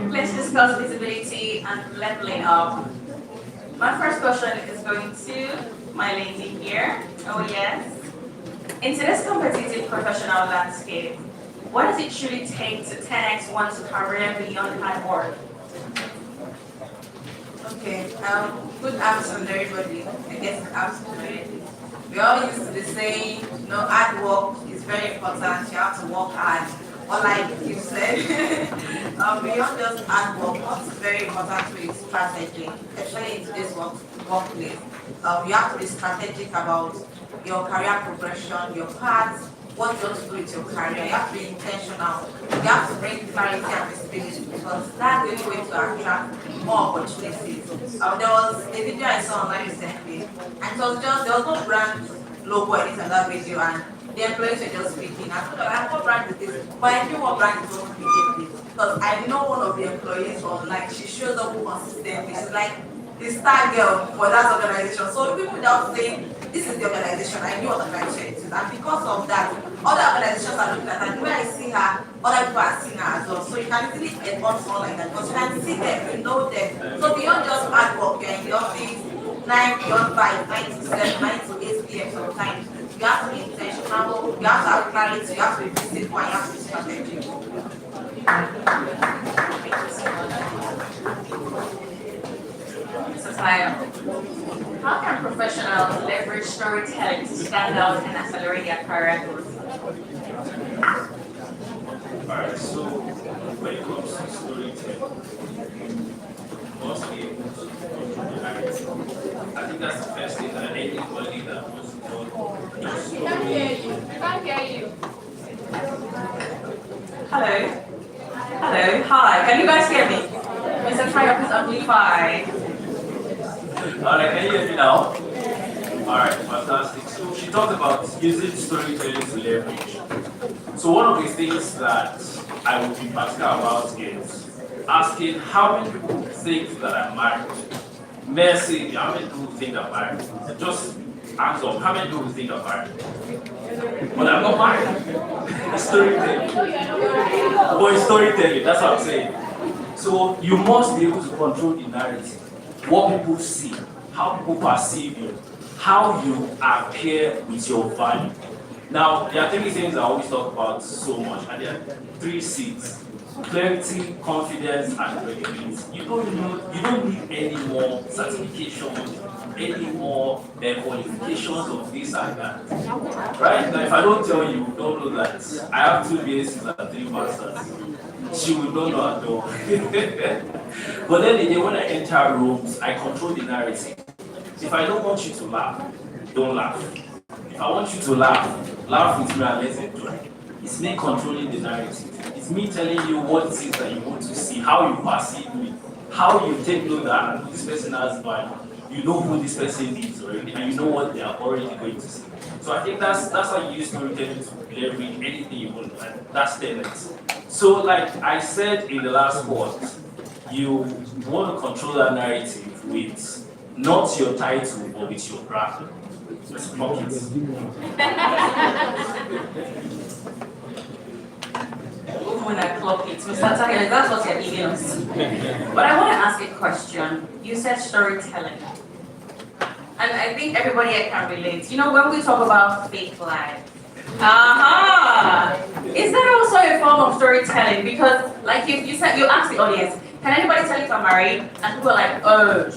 B: Let's discuss visibility and leveling up. My first question is going to my lady here. Oh yes. In today's competitive professional landscape, what does it truly take to 10x one's career beyond hard work?
S: Okay, good afternoon everybody. I guess absolutely. We all used to be saying, hard work is very important, you have to work hard. Or like you said, beyond just hard work, what's very important is strategy, especially in today's workplace. You have to be strategic about your career progression, your path, what you want to do with your career. You have to be intentional. You have to bring clarity and visibility because that's the only way to attract more opportunities. There was a video I saw online recently, and there was no brand logo or anything on that video, and the employees were just speaking. I thought, what brand is this? But I knew what brand is going to be this because I know one of the employees from she shows up consistently. She's like the star girl for that organization. So people without saying this is the organization, I knew what organization it is. And because of that, other organizations are looking at her. The way I see her, other people are seeing her as well. So you can easily get on someone like that because you can see them, you know them. So beyond just hard work, you're in the office 9 beyond 5, 9 to 7, 9 to 8 p.m. sometimes. You have to be intentional. travel, you have to have clarity, you have to be visible, and you have to be strategic.
B: Mrs. Lyle, how can professionals leverage storytelling to stand out and accelerate their career growth?
T: Alright, so when it comes to storytelling, must be able to control the narrative. I think that's the first thing that anybody that wants to do.
B: I can't hear you. Hello? Hello? Hi, can you guys hear me? Mr. Fire, please amplify.
T: Alright, can you hear me now? Alright, fantastic. So she talked about using storytelling to leverage. So one of the things that I would be particular about is asking how many people think that I'm married. Mercy, how many people think I'm married? Just hands up, how many people think I'm married? But I'm not married. It's storytelling. But it's storytelling, that's what I'm saying. So you must be able to control the narrative. What people see, how people perceive you, how you appear with your value. Now, there are three things I always talk about so much, and there are 3 C's: clarity, confidence, and credibility. You don't need any more certifications, any more qualifications of this and that. Right? Now, if I don't tell you, you don't know that I have 2 BScs and 3 masters. She will not know at all. But then again, when I enter rooms, I control the narrative. If I don't want you to laugh, don't laugh. If I want you to laugh, laugh with me and let it go. It's me controlling the narrative. It's me telling you what it is that you want to see, how you perceive me, how you take note that this person has value. You know who this person is already, and you know what they are already going to see. So I think that's how you use storytelling to leverage anything you want, and that's talent. So like I said in the last part, you want to control that narrative with not your title, but with your brand. Let's block it.
B: When I clock it, Mr. Taylor, that's what you're giving us. But I want to ask a question. You said storytelling. And I think everybody here can relate. You know, when we talk about fake life, is that also a form of storytelling? Because like you said, you asked the audience, can anybody tell if I'm married? And people are like, oh,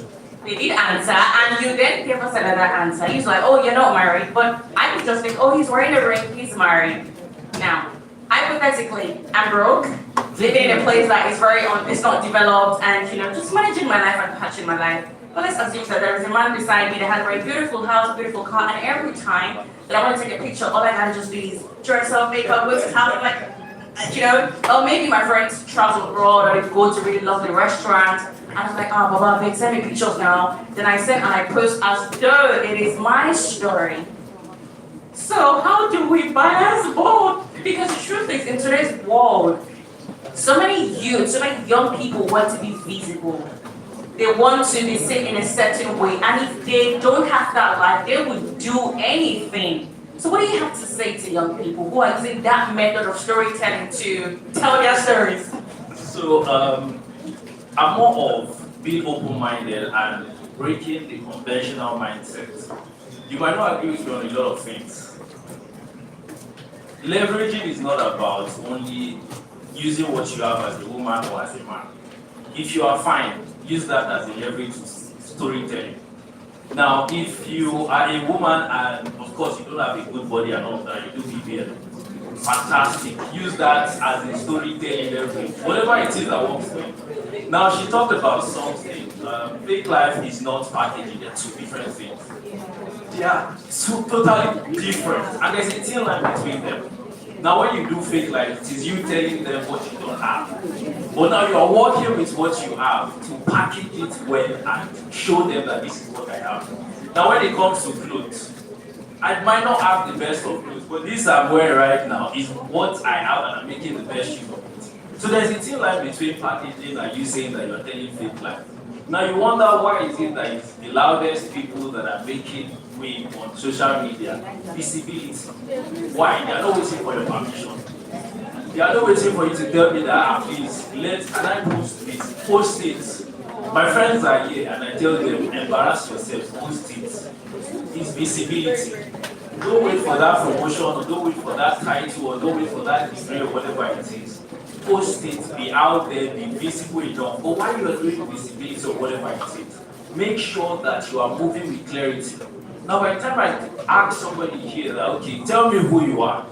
B: they did answer, and you then gave us another answer. He's like, oh, you're not married. But I could just think, oh, he's wearing a ring, he's married. Now, hypothetically, I'm broke, living in a place that is it's not developed, and just managing my life and patching my life. But let's assume that there is a man beside me that has a very beautiful house, beautiful car, and every time that I want to take a picture, all I gotta just do is dress up, make up, go to town, or maybe my friends travel abroad or they go to really lovely restaurants. And I'm like, oh, Baba, babe, send me pictures now. Then I send and I post as though it is my story. So how do we balance both? Because the truth is, in today's world, so many youth, so many young people want to be visible. They want to be seen in a certain way. And if they don't have that life, they would do anything. So what do you have to say to young people who are using that method of storytelling to tell their stories?
T: So I'm more of being open-minded and breaking the conventional mindset. You might not agree with me on a lot of things. Leveraging is not about only using what you have as a woman or as a man. If you are fine, use that as a leverage to storytelling. Now, if you are a woman and of course you don't have a good body and all that, you do BBL, fantastic. Use that as a storytelling leverage. Whatever it is that works for you. Now, she talked about something. Fake life is not packaging, they're 2 different things. They are 2 totally different, and there's a thin line between them. Now, when you do fake life, it is you telling them what you don't have. But now you are working with what you have to package it well and show them that this is what I have. Now, when it comes to clothes, I might not have the best of clothes, but this I'm wearing right now is what I have and I'm making the best use of it. So there's a thin line between packaging and you saying that you're telling fake life. Now you wonder why is it that it's the loudest people that are making wave on social media, visibility. Why? They are not waiting for your permission. They are not waiting for you to tell me that, please, can I post this? Post it. My friends are here and I tell them, embarrass yourself, post it. It's visibility. Don't wait for that promotion, or don't wait for that title, or don't wait for that degree, or whatever it is. Post it, be out there, be visible enough. But while you are doing visibility or whatever it is, make sure that you are moving with clarity. Now, by the time I ask somebody here that, okay, tell me who you are,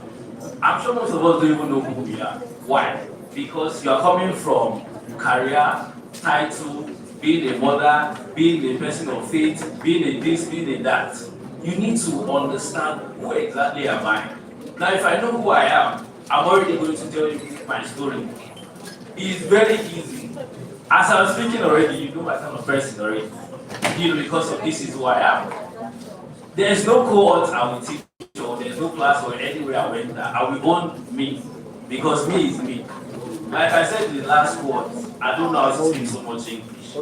T: I'm sure most of us don't even know who we are. Why? Because you are coming from career, title, being a mother, being a person of faith, being a this, being a that. You need to understand who exactly am I. Now, if I know who I am, I'm already going to tell you my story. It's very easy. As I'm speaking already, you know my kind of person already. Because of this is who I am. There's no cohort I will teach, or there's no class or anywhere I went that I will own me. Because me is me. Like I said in the last quote, I don't know how to speak so much English.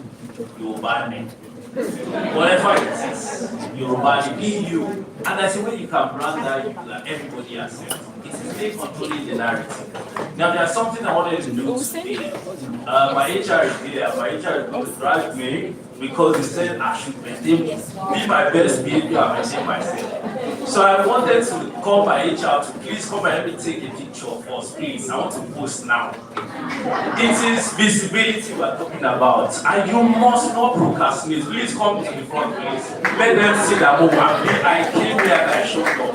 T: You will ban me. Whatever it is, Yoruba, be you. And that's the way you can brand that you that everybody accepts. It is still controlling the narrative. Now, there's something I wanted to do today. My HR is here. My HR is going to drive me because he said I should maintain, be my best behavior and maintain myself. So I wanted to call my HR to please come and let me take a picture of us, please. I want to post now. It is visibility we're talking about, and you must not procrastinate. Please come to the front, please. Let them see that, oh, I came here and I showed up.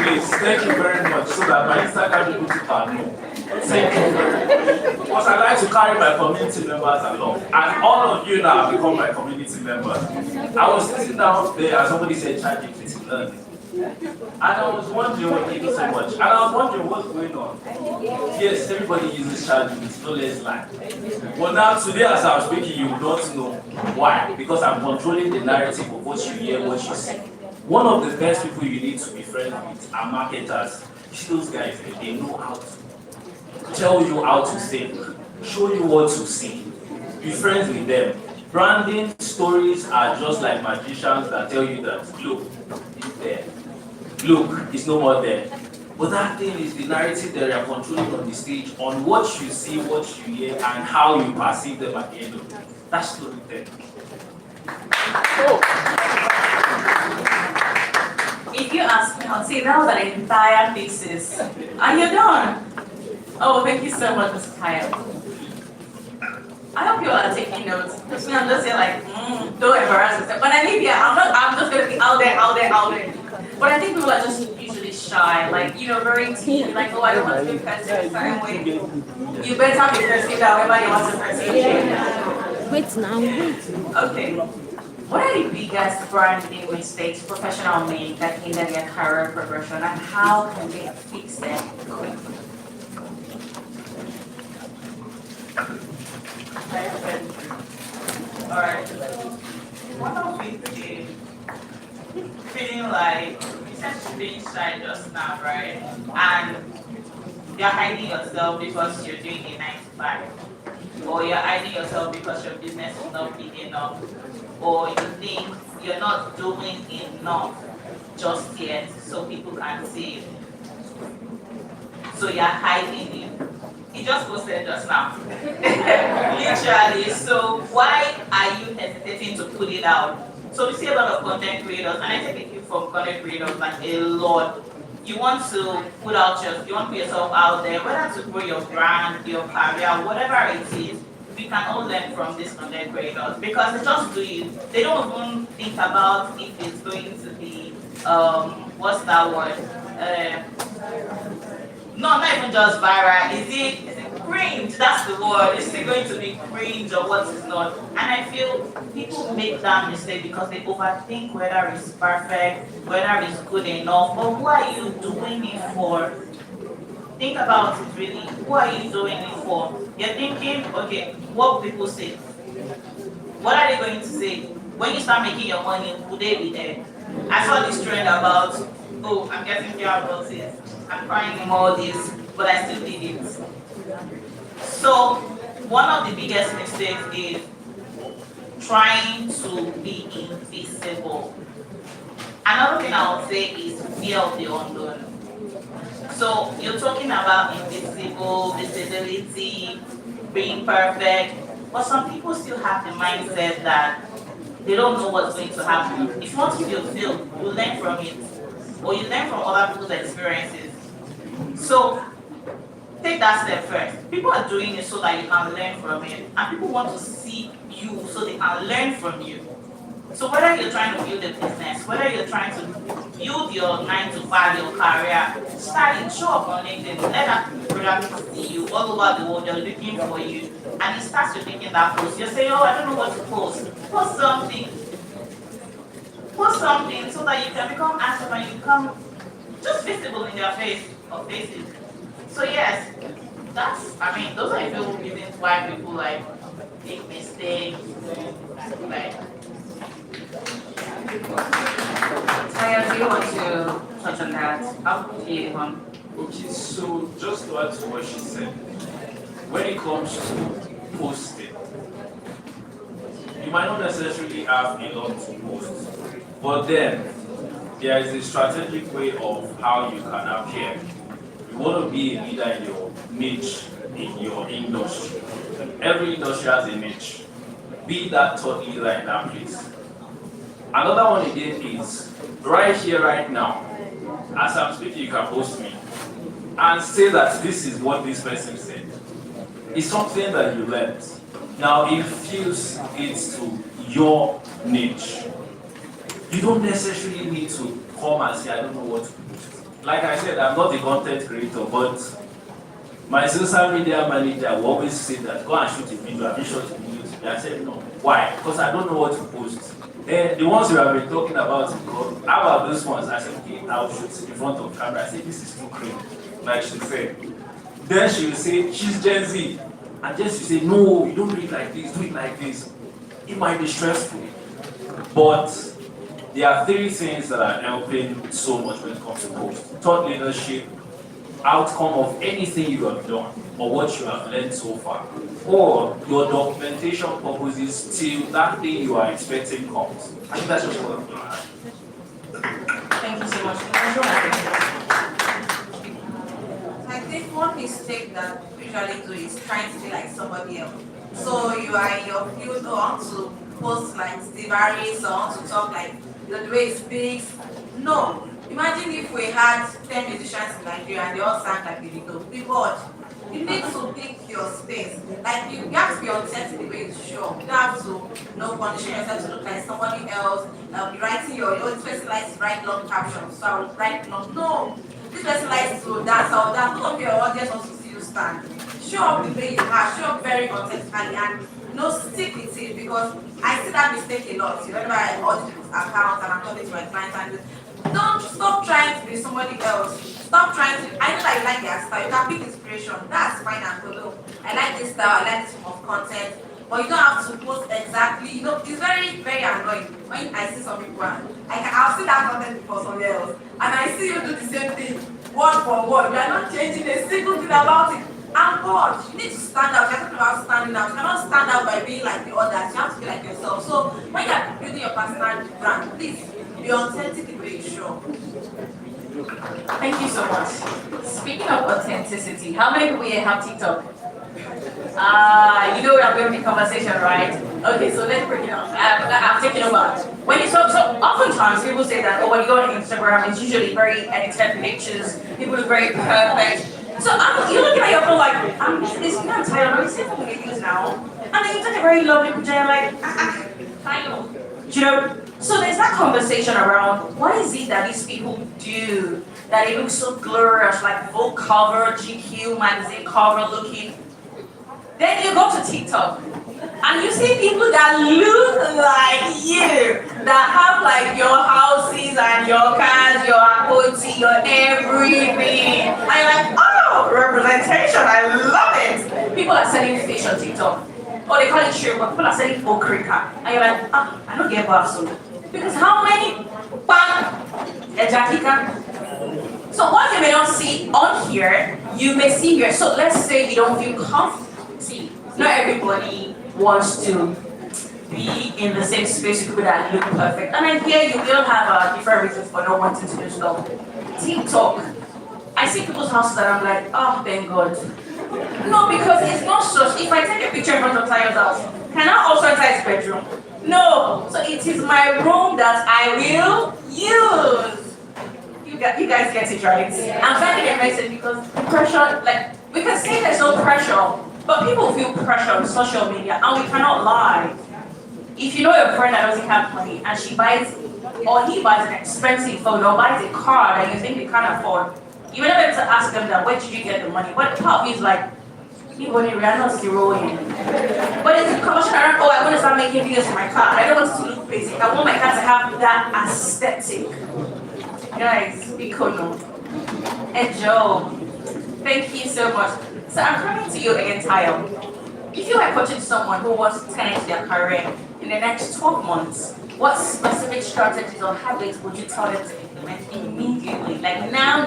T: Please, thank you very much, so that my Instagram people can know. Thank you very much. Because I like to carry my community members along, and all of you now have become my community members. I was sitting down there and somebody said, ChatGPT learning. And I was wondering, thank you so much. And I was wondering what's going on. Yes, everybody uses ChatGPT, no less lie. But now today as I'm speaking, you will not know why. Because I'm controlling the narrative of what you hear, what you see. One of the best people you need to be friends with are marketers. Those guys, they know how to tell you how to think, show you what to see. Be friends with them. Branding stories are just like magicians that tell you that, look, it's there. Look, it's no more there. But that thing is the narrative that you are controlling on the stage, on what you see, what you hear, and how you perceive them at the end of it. That's storytelling.
B: If you ask me, I'll say that was an entire thesis. And you're done. Oh, thank you so much, Mr. Kyle. I hope you are taking notes. Because me, I'm just saying like, don't embarrass yourself. When I leave here, I'm just gonna be out there. But I think people are just usually shy, like, very teeny, like, oh, I don't want to be perceived a certain way. You better be perceived however you want to perceive you.
R: Wait now.
B: Okay. What are the biggest branding mistakes professionals make that hinder their career progression, and how can they fix them quickly?
I: Alright. One of it is feeling like you said to be shy just now, right? And you're hiding yourself because you're doing a 9 to 5. Or you're hiding yourself because your business is not big enough. Or you think you're not doing enough just yet so people can see it. So you're hiding it. He just posted just now. Literally. So why are you hesitating to put it out? So we see a lot of content creators, and I take a cue from content creators like a lot. You want to put yourself out there, whether to grow your brand, your career, whatever it is. We can all learn from these content creators because they just do it. They don't even think about if it's going to be what's that word? Not even just viral. Is it cringe? That's the word. Is it going to be cringe or what is not? And I feel people make that mistake because they overthink whether it's perfect, whether it's good enough, but who are you doing it for? Think about it really. Who are you doing it for? You're thinking, okay, what will people say? What are they going to say? When you start making your money, will they be there? I saw this trend about, oh, I'm getting PR roses, I'm crying in all this, but I still did it. So, one of the biggest mistakes is trying to be invisible. Another thing I would say is fear of the unknown. So you're talking about invisible, visibility, being perfect, but some people still have the mindset that they don't know what's going to happen. If you want to feel, you learn from it. or you learn from other people's experiences. So take that step first. People are doing it so that you can learn from it, and people want to see you so they can learn from you. So whether you're trying to build a business, whether you're trying to build your 9 to 5, your career, start it, show up on LinkedIn, let that product see you all over the world, they're looking for you. And it starts with making that post. You say, oh, I don't know what to post. Post something. Post something so that you can become active and you become just visible in their face or faces. So yes, those are a few reasons why people like make mistakes, like.
Q: Taya, do you want to touch on that? How could you
T: Okay, so just to add to what she said, when it comes to posting, you might not necessarily have a lot to post, but then there is a strategic way of how you can appear. You want to be a leader in your niche, in your industry. Every industry has a niche. Be that thought leader in that place. Another one again is right here, right now. As I'm speaking, you can post me and say that this is what this person said. It's something that you learned. Now it fits to your niche. You don't necessarily need to come and say, I don't know what to post. Like I said, I'm not a content creator, but my social media manager will always say that go and shoot a video. I've been shot a video today. I said no. Why? Because I don't know what to post. The ones you have been talking about, how about those ones? I said, okay, I'll shoot in front of camera. I said, this is too clean, like she said. Then she will say, she's Gen Z. And then she say, no, you don't do it like this, do it like this. It might be stressful. But there are 3 things that are helping so much when it comes to post. Thought leadership, outcome of anything you have done, or what you have learned so far, or your documentation purposes till that thing you are expecting comes. I think that's just what I'm going to add.
Q: Thank you so much.
S: I think one mistake that we usually do is trying to be like somebody else. So you are in your field or want to post like Steve Harris or want to talk like the way he speaks. No. Imagine if we had 10 musicians in Nigeria and they all sang like Davido. Be bored. You need to pick your space. Like you have to be authentic the way you show. You don't have to condition yourself to look like somebody else. Be writing this person likes to write long captions, so I will write long. No. This person likes to dance or dance. None of your audience wants to see you stand. Show up the way you are, show up very authentically and stick with it because I see that mistake a lot. Whenever I audit people's accounts and I'm talking to my clients and don't stop trying to be somebody else. Stop trying to. I know that you like their style. You can pick inspiration. That's fine and good. I like this style. I like this form of content. But you don't have to post exactly. It's very, very annoying when I see some people. I'll see that content for somebody else, and I see you do the same thing, word for word. You are not changing a single thing about it. And God, you need to stand out. You're talking about standing out. You cannot stand out by being like the others. You have to be like yourself. So when you're building your personal brand, please be authentic in the way you show.
Q: Thank you so much. Speaking of authenticity, how many people here have TikTok? You know we are going to be conversation, right? Okay, so let's break it down. I'm taking over. When you so oftentimes people say that, when you go on Instagram, it's usually very edited pictures. People look very perfect. So you're looking at your phone like, I'm using this kind of title. I'm saying what we use now, and then you take a very lovely picture and like, title. You know. So there's that conversation around what is it that these people do that it looks so glorious, like Vogue cover, GQ magazine cover looking. Then you go to TikTok and you see people that look like you, that have like your houses and your cars, your apoti, your everything. And you're like, oh, representation, I love it. People are selling fish on TikTok. Or they call it shrimp, but people are selling okrika. And you're like, I don't get bath soon. Because how many so what you may not see on here, you may see here. So let's say you don't feel comfortable. See, not everybody wants to be in the same space with people that look perfect. And I hear you will have different reasons for not wanting to do stuff. TikTok. I see people's houses that I'm like, oh, thank God. No, because it's not such. If I take a picture in front of Tayo's house, can I also enter his bedroom? No. So it is my room that I will use.
B: You guys get it right. I'm trying to get message because pressure, like, we can say there's no pressure, but people feel pressure on social media, and we cannot lie. If you know your friend that doesn't have money and she buys or he buys an expensive phone or buys a car that you think they can't afford, you're not able to ask them that, where did you get the money? But part of me is like, people in Rihanna's heroine. But it's a commotion around, oh, I want to start making videos for my car. I don't want it to look basic. I want my car to have that aesthetic. Guys, be cool. And Joe, thank you so much. So I'm coming to you again, Tayo. If you were coaching someone who wants to turn into their career in the next 12 months, what specific strategies or habits would you tell them to implement immediately? Like now.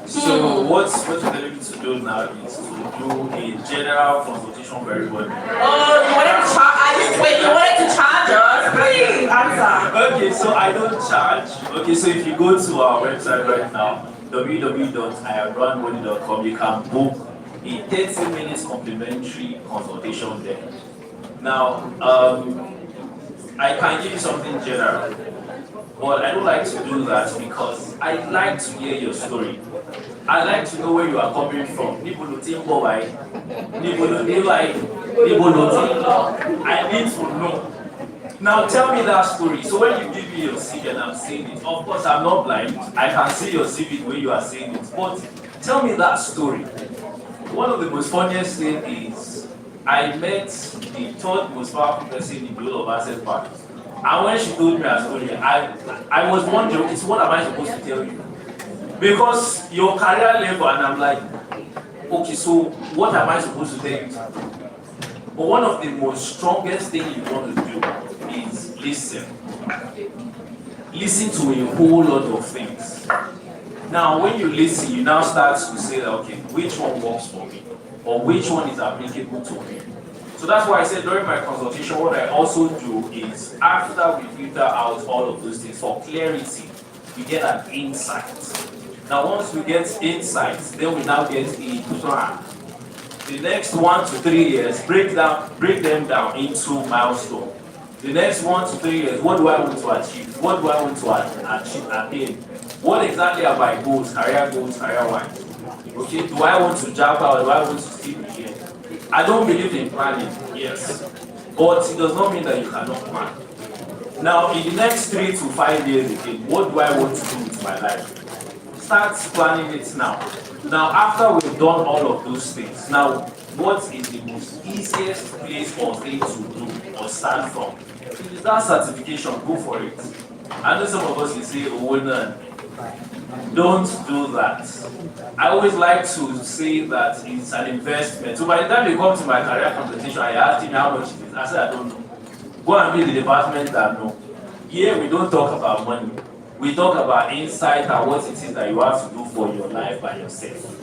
T: So what's you're telling me to do now is to do a general consultation for everybody.
B: Oh, you wanted to charge us? Please answer.
T: Okay, so I don't charge. Okay, so if you go to our website right now, www.iamrunmoney.com, you can book a 30 minutes complimentary consultation there. Now, I can give you something general, but I don't like to do that because I like to hear your story. I like to know where you are coming from. I need to know. Now tell me that story. So when you give me your CV and I'm saying it, of course I'm not blind. I can see your CV the way you are saying it. But tell me that story. One of the most funniest things is I met the third most powerful person in the world of Access Bank. And when she told me her story, I was wondering, what am I supposed to tell you? Because your career level, and I'm like, okay, so what am I supposed to tell you? But one of the most strongest things you want to do is listen. Listen to a whole lot of things. Now, when you listen, you now start to say, okay, which one works for me? Or which one is applicable to me? So that's why I said during my consultation, what I also do is, after we filter out all of those things, for clarity, we get an insight. Now, once we get insights, then we now get a plan. The next 1 to 3 years, break them down into milestones. The next 1 to 3 years, what do I want to achieve? What do I want to attain? What exactly are my goals, career-wise? Okay, do I want to jump out or do I want to stay here? I don't believe in planning, yes. But it does not mean that you cannot plan. Now, in the next 3 to 5 years again, what do I want to do with my life? Start planning it now. Now, after we've done all of those things, now, what is the most easiest place or thing to do or start from? If it's that certification, go for it. I know some of us will say, oh, no, don't do that. I always like to say that it's an investment. So by the time you come to my career competition, I asked him how much it is. I said, I don't know. Go and be the department that know. Here, we don't talk about money. We talk about insight and what it is that you have to do for your life by yourself.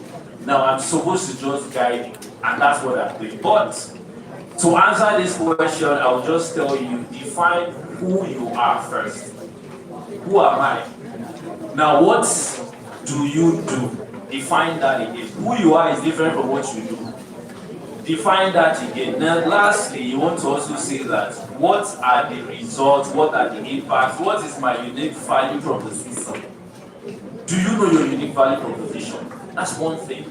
T: Now, I'm supposed to just guide you, and that's what I'm doing. But to answer this question, I'll just tell you, define who you are first. Who am I? Now, what do you do? Define that again. Who you are is different from what you do. Define that again. Now, lastly, you want to also say that what are the results, what are the impacts, what is my unique value proposition? Do you know your unique value proposition? That's one thing.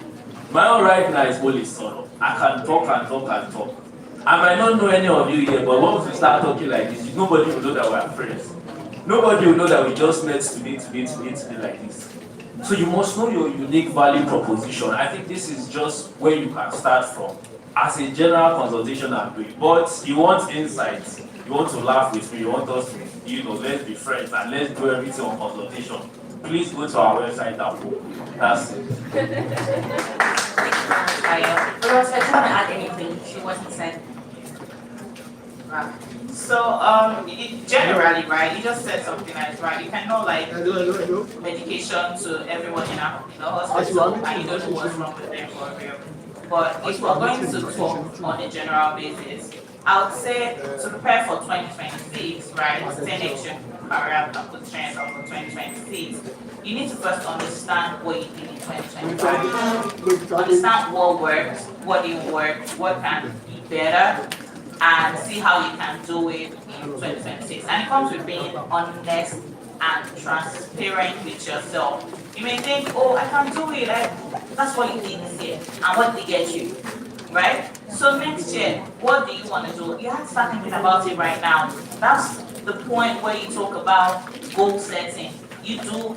T: My own right now is holy solo. I can talk. I might not know any of you here, but once we start talking like this, nobody will know that we're friends. Nobody will know that we just met today like this. So you must know your unique value proposition. I think this is just where you can start from. As a general consultation I'm doing. But you want insights, you want to laugh with me, you want us to, let's be friends and let's do everything on consultation. Please go to our website and book. That's it.
Q: I just want to add anything. She wasn't said.
I: So, generally, right, you just said something that's right. You cannot medication to everyone in a hospital and you don't know what's wrong with them for real. But if we're going to talk on a general basis, I would say to prepare for 2026, right, 10x your career position for 2026, you need to first understand what you did in 2025. Understand what worked, what didn't work, what can be better, and see how you can do it in 2026. And it comes with being honest and transparent with yourself. You may think, oh, I can do it, that's what you did this year, and what did it get you, right? So next year, what do you want to do? You have to start thinking about it right now. That's the point where you talk about goal setting. You do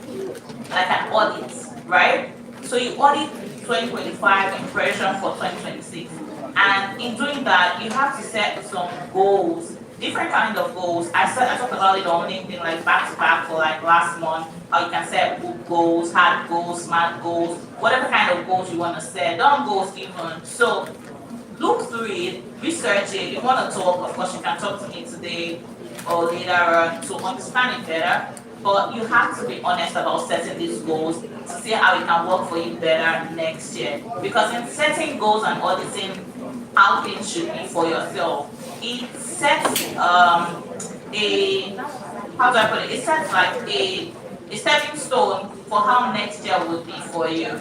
I: like an audit, right? So you audit 2025 in preparation for 2026. And in doing that, you have to set some goals, different kinds of goals. I talked about it on LinkedIn, like back to back for like last month, how you can set book goals, hard goals, smart goals, whatever kind of goals you want to set, dumb goals even. So look through it, research it. If you want to talk, of course you can talk to me today or later on to understand it better. But you have to be honest about setting these goals to see how it can work for you better next year. Because in setting goals and auditing how things should be for yourself, it sets how do I put it? It sets like a stepping stone for how next year would be for you.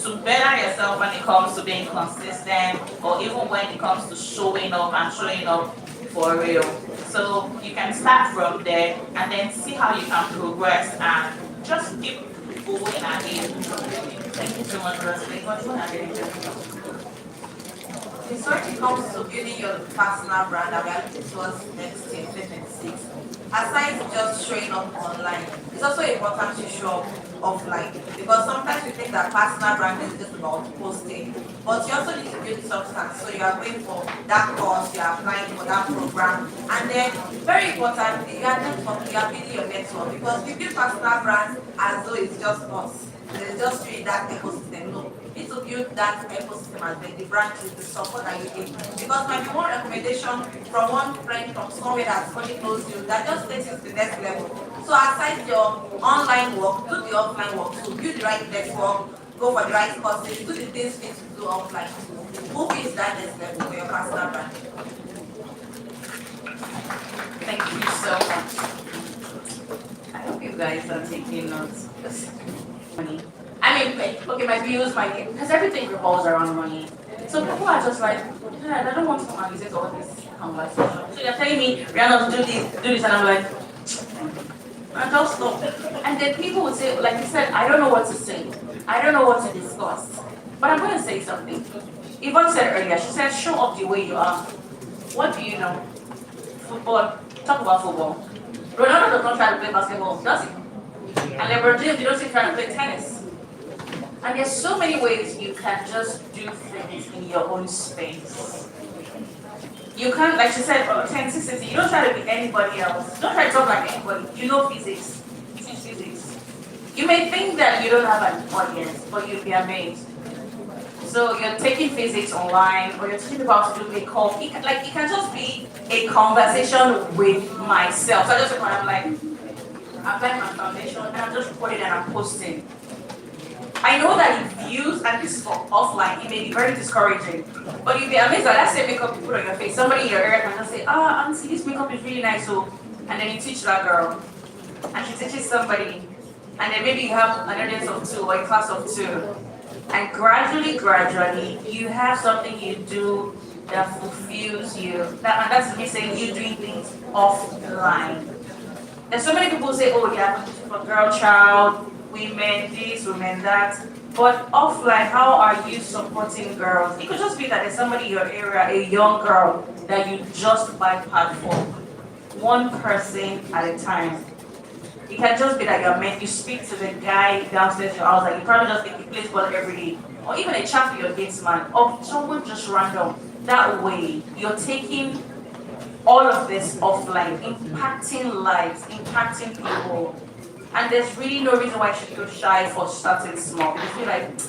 I: To better yourself when it comes to being consistent, or even when it comes to showing up for real. So you can start from there and then see how you can progress and just keep going ahead. Thank you so much for listening.
S: So when it comes to building your personal brand that we are looking towards next year, 2026, aside just showing up online, it's also important to show up offline, because sometimes we think that personal branding is just about posting, but you also need to build substance. So you are going for that course, you are applying for that program, and then very importantly, you are networking, you are building your network, because we build personal brands as though it's just us. It's just really that ecosystem. No, you need to build that ecosystem as well, the branches, the support that you give. Because maybe one recommendation from one friend from somewhere that's only close to you that just takes you to the next level. So aside your online work, do the offline work. So build the right network, go for the right courses, do the things you need to do offline. Who is that next level for your personal brand?
B: Thank you so much. I hope you guys are taking notes. Money. I mean, okay, my views, because everything revolves around money. So people are just like, I don't want to analyze all this conversation. So you're telling me, Rihanna, do this, and I'm like, I just stop. And then people would say, like you said, I don't know what to say. I don't know what to discuss. But I'm going to say something. Yvonne said earlier, she said, show up the way you are. What do you know? Football. Talk about football. Ronaldo does not try to play basketball, does he? And LeBron James, you don't see trying to play tennis. And there's so many ways you can just do things in your own space. You can't, like she said, authenticity. You don't try to be anybody else. Don't try to talk like anybody. You know physics. Teach physics. You may think that you don't have an audience, but you'll be amazed. So you're taking physics online, or you're teaching people how to do makeup. It can just be a conversation with myself. So I just I'm like, I'm applying my foundation, and I'm just recording and I'm posting. I know that if views, and this is for offline, it may be very discouraging, but you'll be amazed that that's the makeup you put on your face. Somebody in your area can just say, auntie, this makeup is really nice, so, and then you teach that girl, and she teaches somebody, and then maybe you have an audience of 2 or a class of 2, and gradually, you have something you do that fulfills you. And that's me saying you doing things offline. There's so many people who say, oh yeah, for girl child, women this, women that. But offline, how are you supporting girls? It could just be that there's somebody in your area, a young girl, that you just buy part for. One person at a time. It can just be that you speak to the guy downstairs your house, like you probably just think he plays ball every day. Or even a chat with your dates man, or someone just random. That way, you're taking all of this offline, impacting lives, impacting people. And there's really no reason why you should feel shy for starting small. Because you're like,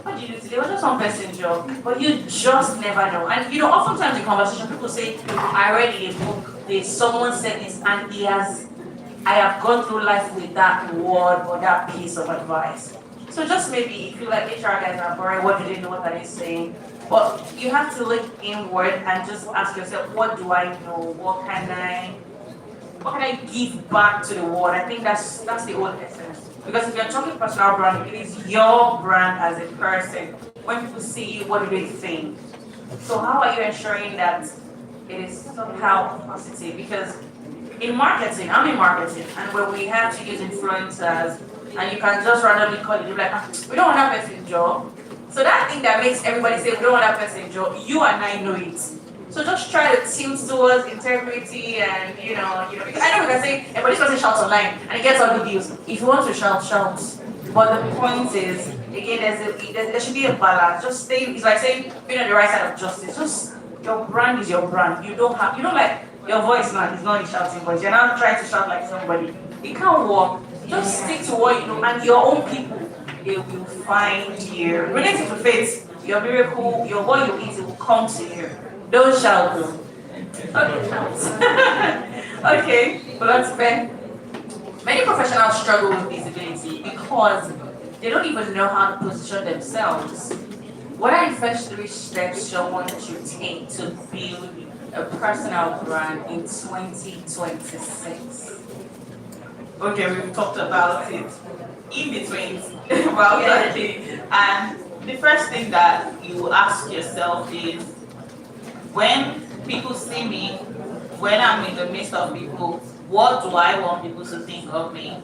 B: what did you do today? It was just one person job. But you just never know. And you know, oftentimes in conversation, people say, I read a book, someone said this, and I have gone through life with that word or that piece of advice. So just maybe if you like HR guys are boring, what do they know, what are they saying? But you have to look inward and just ask yourself, what do I know? What can I give back to the world? I think that's the whole essence. Because if you're talking personal brand, it is your brand as a person. When people see you, what do they think? So how are you ensuring that it is somehow positive? Because
I: in marketing, I'm in marketing, and when we have to use influencers, and you can just randomly call it, you're like, we don't want that person job. So that thing that makes everybody say we don't want that person job, you and I know it. So just try to tilt towards integrity and because I know we can say, but this person shouts online and he gets all the deals. If you want to shout, shout. But the point is, again, there should be a balance. Just stay. It's like saying being on the right side of justice. Just your brand is your brand. You don't like your voice now is not in shouting, but you're not trying to shout like somebody. It can't work. Just stick to what you know, and your own people, they will find you. Related to faith, your miracle, what you eat, it will come to you. Don't shout though. Okay, shout. Okay, but that's fair. Many professionals struggle with visibility because they don't even know how to position themselves. What are the first 3 steps someone should take to build a personal brand in 2026?
M: Okay, we've talked about it in between about that thing. And the first thing that you ask yourself is, when people see me, when I'm in the midst of people, what do I want people to think of me?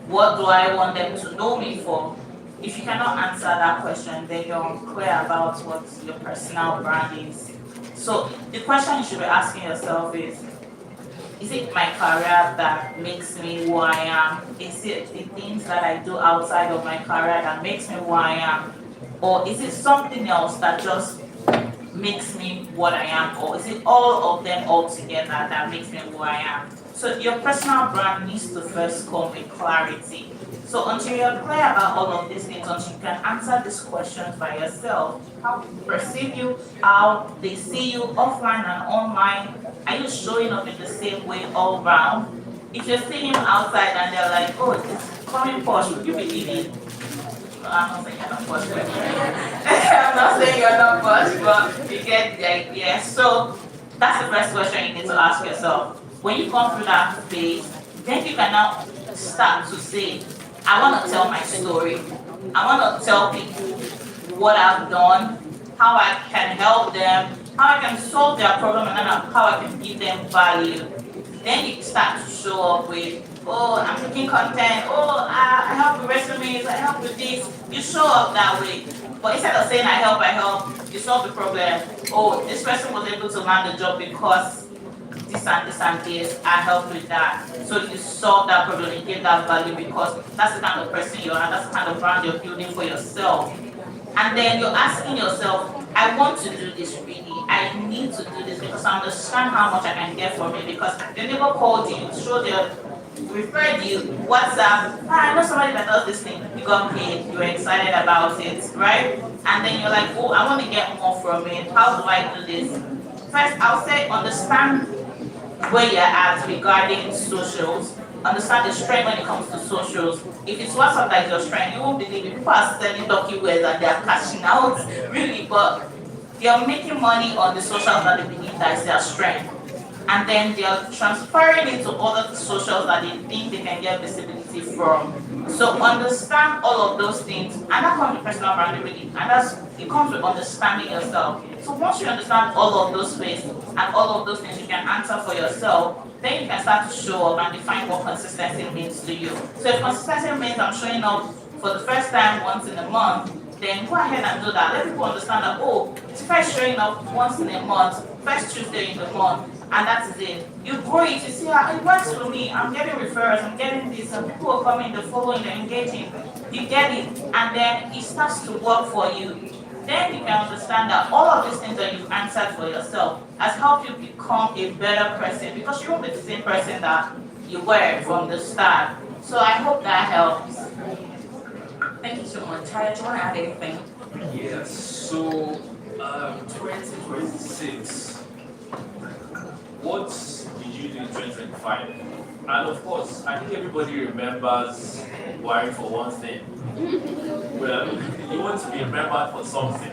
M: What do I want them to know me for? If you cannot answer that question, then you're unclear about what your personal brand is. So the question you should be asking yourself is it my career that makes me who I am? Is it the things that I do outside of my career that makes me who I am? Or is it something else that just makes me what I am? Or is it all of them all together that makes me who I am? So your personal brand needs to first come with clarity. So until you're clear about all of these things, until you can answer these questions by yourself, how people perceive you, how they see you offline and online, are you showing up in the same way all round? If you're seeing them outside and they're like, oh, it's coming posh, would you believe it? I'm not saying you're not posh, but I'm not saying you're not posh, but you get the idea. So that's the first question you need to ask yourself. When you come through that phase, then you can now start to say, I want to tell my story. I want to tell people what I've done, how I can help them, how I can solve their problem, and how I can give them value. Then you start to show up with, oh, I'm making content, oh, I help with resumes, I help with this. You show up that way. But instead of saying I help, you solve the problem. Oh, this person was able to land the job because this and this, I helped with that. So you solve that problem, you give that value because that's the kind of person you are, that's the kind of brand you're building for yourself. And then you're asking yourself, I want to do this really, I need to do this because I understand how much I can get from it, because the neighbor called you, showed you, referred you, WhatsApp, I know somebody that does this thing, you got paid, you're excited about it, right? And then you're like, oh, I want to get more from it, how do I do this? First, I'll say understand where you're at regarding socials. Understand the strength when it comes to socials. If it's WhatsApp that is your strength, you won't believe it. People are selling donkey wares and they're cashing out, really, but they're making money on the socials that they believe that is their strength. And then they're transferring it to other socials that they think they can get visibility from. So understand all of those things, and that comes with personal branding really, and it comes with understanding yourself. So once you understand all of those ways and all of those things you can answer for yourself, then you can start to show up and define what consistency means to you. So if consistency means I'm showing up for the first time once in a month, then go ahead and do that. Let people understand that, oh, it's first showing up once in a month, first Tuesday in the month, and that's it. You grow it, you see how it works for me. I'm getting referrals, I'm getting this, and people are coming, they're following, they're engaging. You get it, and then it starts to work for you. Then you can understand that all of these things that you've answered for yourself has helped you become a better person, because you won't be the same person that you were from the start. So I hope that helps. Thank you so much. Tyler, do you want to add anything?
T: Yes, so 2026, what did you do in 2025? And of course, I think everybody remembers wiring for one thing. Well, you want to be remembered for something,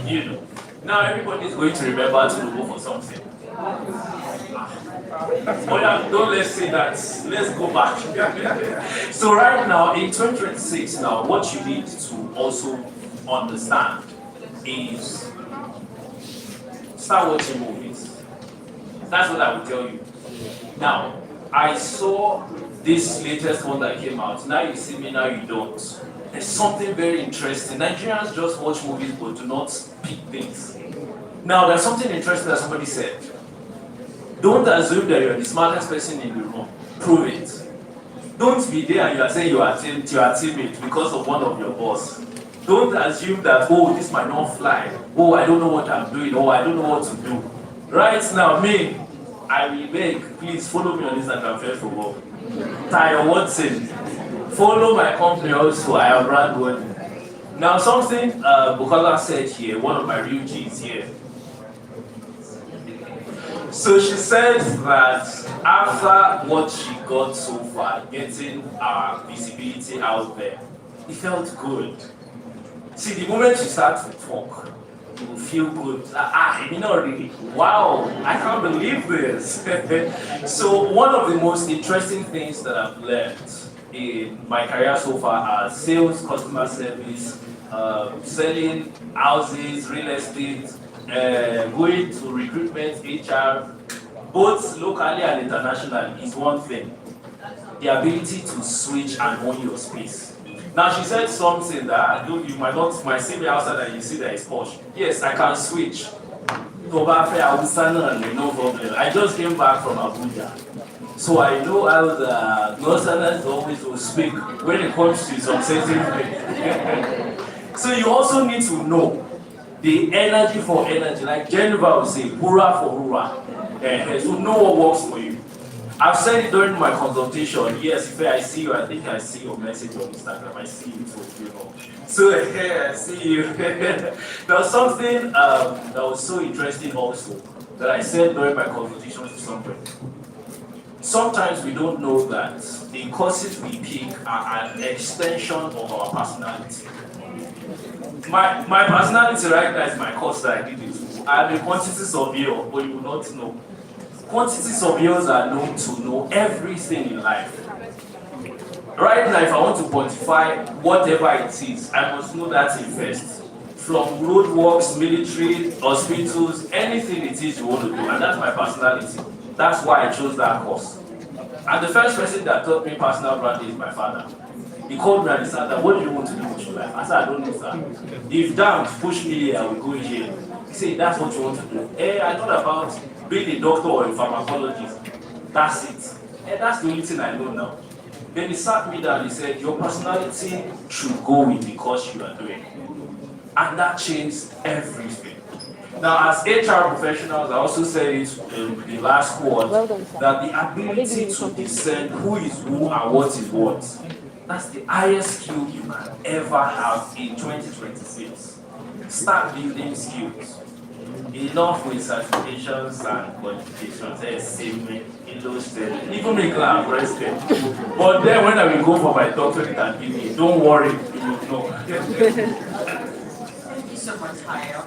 T: you know. Now everybody is going to remember to go for something. But don't let's say that. Let's go back. So right now, in 2026 now, what you need to also understand is start watching movies. That's what I will tell you. Now, I saw this latest one that came out. Now you see me, now you don't. There's something very interesting. Nigerians just watch movies but do not pick things. Now there's something interesting that somebody said. Don't assume that you're the smartest person in the room. Prove it. Don't be there and you are saying you are timid because of one of your boss. Don't assume that, oh, this might not fly. Oh, I don't know what I'm doing. Oh, I don't know what to do. Right now, me, I will beg, please follow me on Instagram first of all. Tayo Watson. Follow my company also, I am brand one. Now something Bukola said here, one of my real G's here. So she said that after what she got so far, getting our visibility out there, it felt good. See, the moment you start to talk, you will feel good. Really, wow, I can't believe this. So one of the most interesting things that I've learned in my career so far are sales, customer service, selling houses, real estate, going to recruitment, HR, both locally and internationally is one thing. The ability to switch and own your space. Now she said something that you might see me outside and you see that it's posh. Yes, I can switch. No problem. I just came back from Abuja. So I know how the Northerners always will speak when it comes to some sensitive things. So you also need to know the energy for energy. Like Geneva will say, hurrah for hurrah. So know what works for you. I've said it during my consultation. Yes, if I see you, I think I see your message on Instagram. I see you too, you know. So I see you. There was something that was so interesting also that I said during my consultation to somebody. Sometimes we don't know that the courses we pick are an extension of our personality. My personality right now is my course that I did it. I'm a quantity surveyor, but you will not know. Quantity surveyors are known to know everything in life. Right now, if I want to quantify whatever it is, I must know that thing first. From roadworks, military, hospitals, anything it is you want to do, and that's my personality. That's why I chose that course. And the first person that taught me personal branding is my father. He called me and he said, what do you want to do with your life? I said, I don't know, sir. If damn push me here, I will go here. He said, that's what you want to do. I thought about being a doctor or a pharmacologist. That's it. That's the only thing I know now. Then he sat me down and he said, your personality should go with the course you are doing. And that changed everything. Now, as HR professionals, I also said it in the last quote, that the ability to discern who is who and what is what, that's the highest skill you can ever have in 2026. Start building skills. Enough with certifications and qualifications, even make lab rested. But then when I will go for my doctorate and PhD, don't worry, you will know.
B: Thank you so much, Tayo.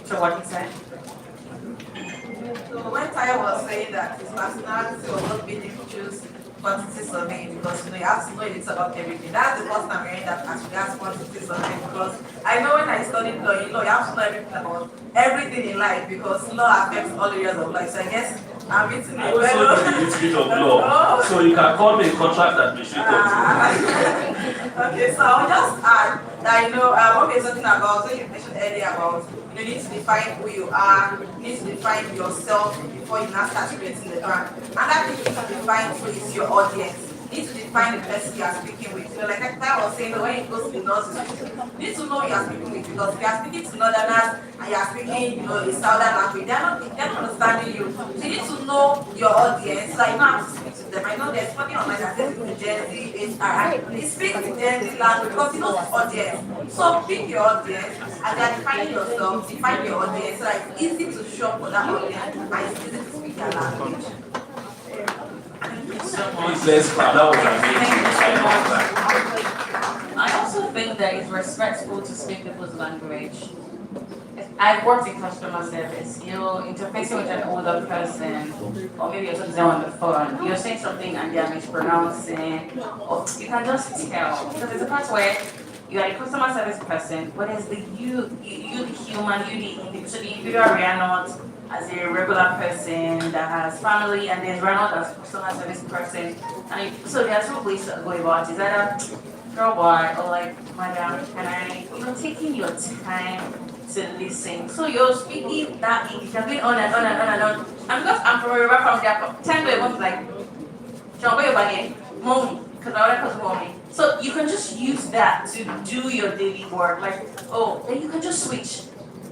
B: So what he said?
S: So when Tayo was saying that his personality was not being able to choose quantity surveying because you have to know a little about everything. That's the first time hearing that as regards quantity surveying because I know when I studied law, you have to know everything about everything in life because law affects all areas of life. So I guess I'm meeting
T: I also know a little bit of law, so you can call me a contract administrator.
S: Okay, so I'll just add that okay, something about what you mentioned earlier about you need to define who you are, you need to define yourself before you now start creating the brand. And that thing you need to define who is your audience. You need to define the person you are speaking with. So like I was saying, when you go to the nurses, you need to know who you are speaking with because if you are speaking to northerners and you are speaking, a southern language, they're not understanding you. So you need to know your audience, so that you don't have to speak to them. I know there's something online that says it's Gen Z, they speak the Gen Z language because you know the audience. So pick your audience and then define yourself, define your audience so that it's easy to show up for that audience and it's easy to speak their language.
T: Please, let's clap. That was amazing.
Q: I also think that it's respectful to speak people's language. I've worked in customer service, interfacing with an older person, or maybe you're talking to them on the phone, you're saying something and they're mispronouncing, or you can just tell. Because there's a part where you are a customer service person, but there's the you the human, so the individual we are not. as a regular person that has family, and there's Ronald as a customer service person. So there are two ways to go about it. It's either girl boy or like madam, and taking your time to listen. So you're speaking that English, you're going on and on and on and on. And because I'm from Yoruba, from there, 10 to 11 like, mommy, because my other cousin mommy. So you can just use that to do your daily work. Like, oh, then you can just switch.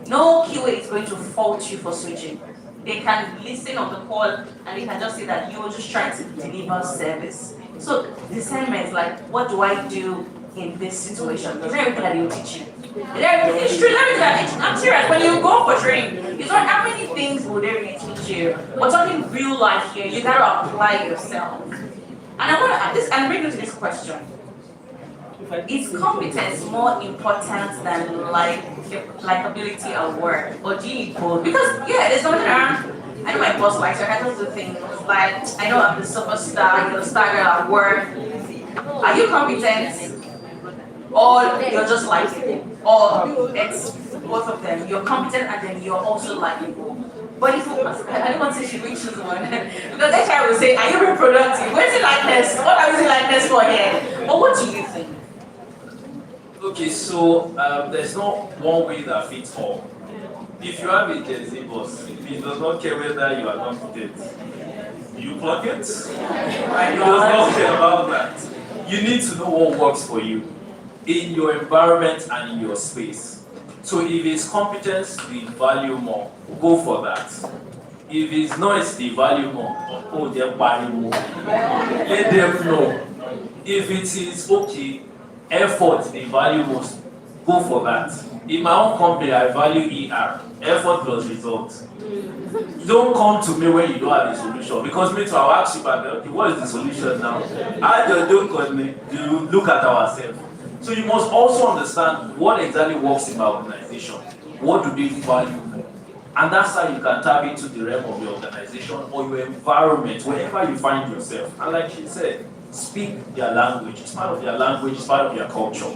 Q: No QA is going to fault you for switching. They can listen on the call and they can just say that you were just trying to deliver service. So discernment is like, what do I do in this situation? Is there everything that they'll teach you? It's true, I'm serious. When you go for training, it's not how many things will they really teach you. We're talking real life here. You gotta apply yourself. And I want to add this and bring you to this question. Is competence more important than like ability at work, or do you need both? Because yeah, there's something around. I know my boss likes, so I can do things like I know I'm the superstar, you're the star girl at work. Are you competent, or you're just like, or it's both of them? You're competent and then you're also likable. But if I don't want to say she choose one because next time I will say, are you being productive? Where's the likeness? What are you using likeness for here? But what do you think?
T: Okay, so there's not one way that fits all. If you have a Gen Z boss, it does not care whether you are competent. You plug it, and it does not care about that. You need to know what works for you in your environment and in your space. So if it's competence, they value more, go for that. If it's noise, they value more, oh, they're valuing more. Let them know. If it is okay, effort, they value most, go for that. In my own company, I value ER, effort plus result. Don't come to me when you don't have a solution, because me too, I'll ask you back, okay, what is the solution now? I don't look at ourselves. So you must also understand what exactly works in my organization. What do they value more? And that's how you can tap into the realm of your organization or your environment, wherever you find yourself. And like she said, speak their language. It's part of their language, it's part of their culture.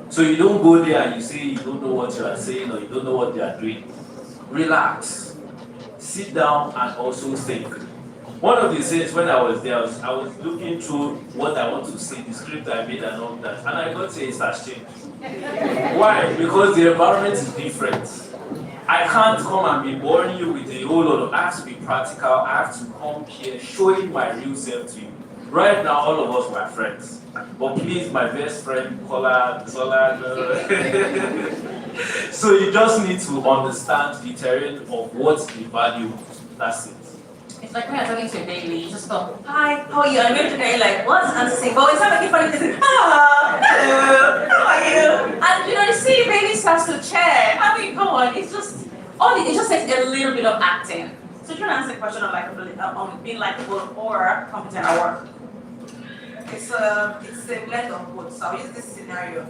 T: So you don't go there and you say you don't know what you are saying or you don't know what they are doing. Relax. Sit down and also think. One of the things when I was there, I was looking through what I want to say, the script I made and all that, and I got to say it has changed. Why? Because the environment is different. I can't come and be boring you with a whole lot of, I have to be practical, I have to come here showing my real self to you. Right now, all of us were friends. But please, my best friend, Zola. So you just need to understand the terrain of what they value. That's it.
Q: It's like when you're talking to a baby, you just go, hi, how are you? And you're like, what's and say, but it's not making funny to say, hello, how are you? And you see baby starts to chat. I mean, come on, it's just it just takes a little bit of acting. So if you want to answer the question of being likable or competent at work.
S: It's a blend of both. So I'll use this scenario.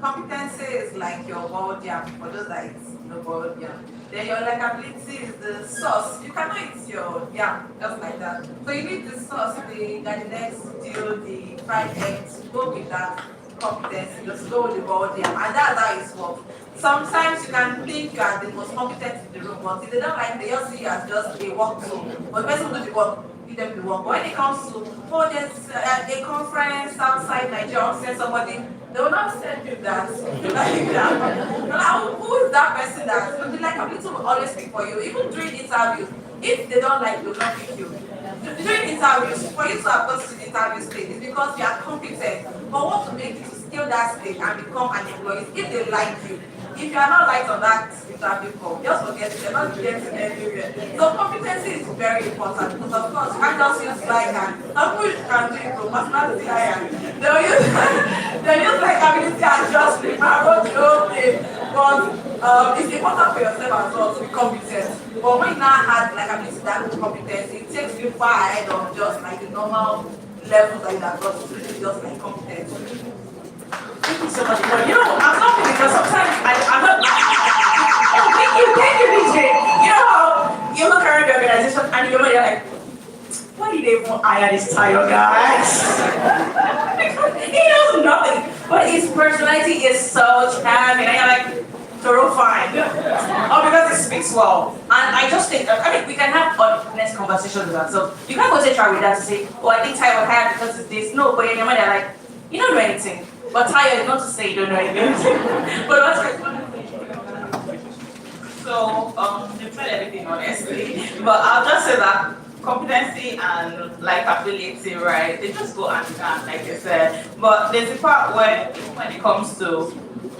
S: Competency is like your ball jam, for those that it's no ball jam. Then your likability is the sauce. You cannot eat your yam just like that. So you need the sauce, the garlic stew, the fried eggs, go with that competency. Just go with the ball jam. And that's how it's worked. Sometimes you can think you are the most competent in the room, but if they don't like, they just see you as just a work tool. But the person who do the work, give them the work. But when it comes to, there's a conference outside Nigeria, send somebody, they will not send you that. Who is that person that will be like ability will always speak for you, even during interviews. If they don't like you, they'll not pick you. During interviews, for you to have gone to the interview stage, it's because you are competent. But what to make you to scale that stage and become an employee if they like you. If you are not liked on that interview form, just forget it, you're not getting anywhere. So competency is very important because of course you can't just use like and some people can do it from personality and they'll use like ability and just remember okay. But it's important for yourself as well to be competent. But when you now have like ability that competency, it takes you far ahead of just like the normal levels that you have got to just like competence.
Q: Thank you so much. But I'm laughing because sometimes I'm not. Oh, thank you, DJ. You know how you look around the organization and you're like, why did they even hire this tired guy? Because he knows nothing, but his personality is so charming. And you're like,
I: thorough fine, or because it speaks well. And I just think, I mean, we can have honest conversations with ourselves. You can't go to try with that to say, oh, I think tired because it's this. No, but in your mind, they're like, you don't know anything. But tired is not to say you don't know anything. But what's so, you've said everything honestly. But I'll just say that competency and likability, right? They just go hand in hand, like you said. But there's a part where, when it comes to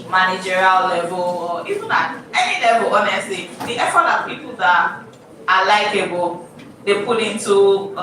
I: managerial level or even at any level, honestly, the effort that people that are likable they put into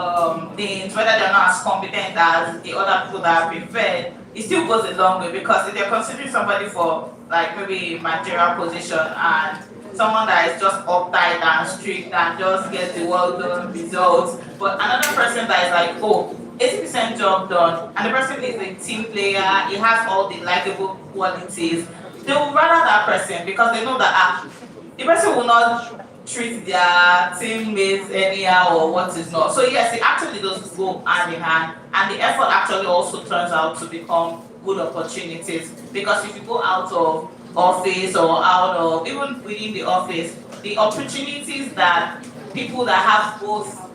I: things, whether they're not as competent as the other people that are preferred, it still goes a long way because if they're considering somebody for like maybe a managerial position and someone that is just uptight and strict and just gets the well done results, but another person that is like, oh, 80% job done, and the person is a team player, he has all the likable qualities, they will rather that person because they know that the person will not treat their teammates anyhow or what is not. So yes, it actually does go hand in hand, and the effort actually also turns out to become good opportunities because if you go out of office or out of even within the office, the opportunities that people that have both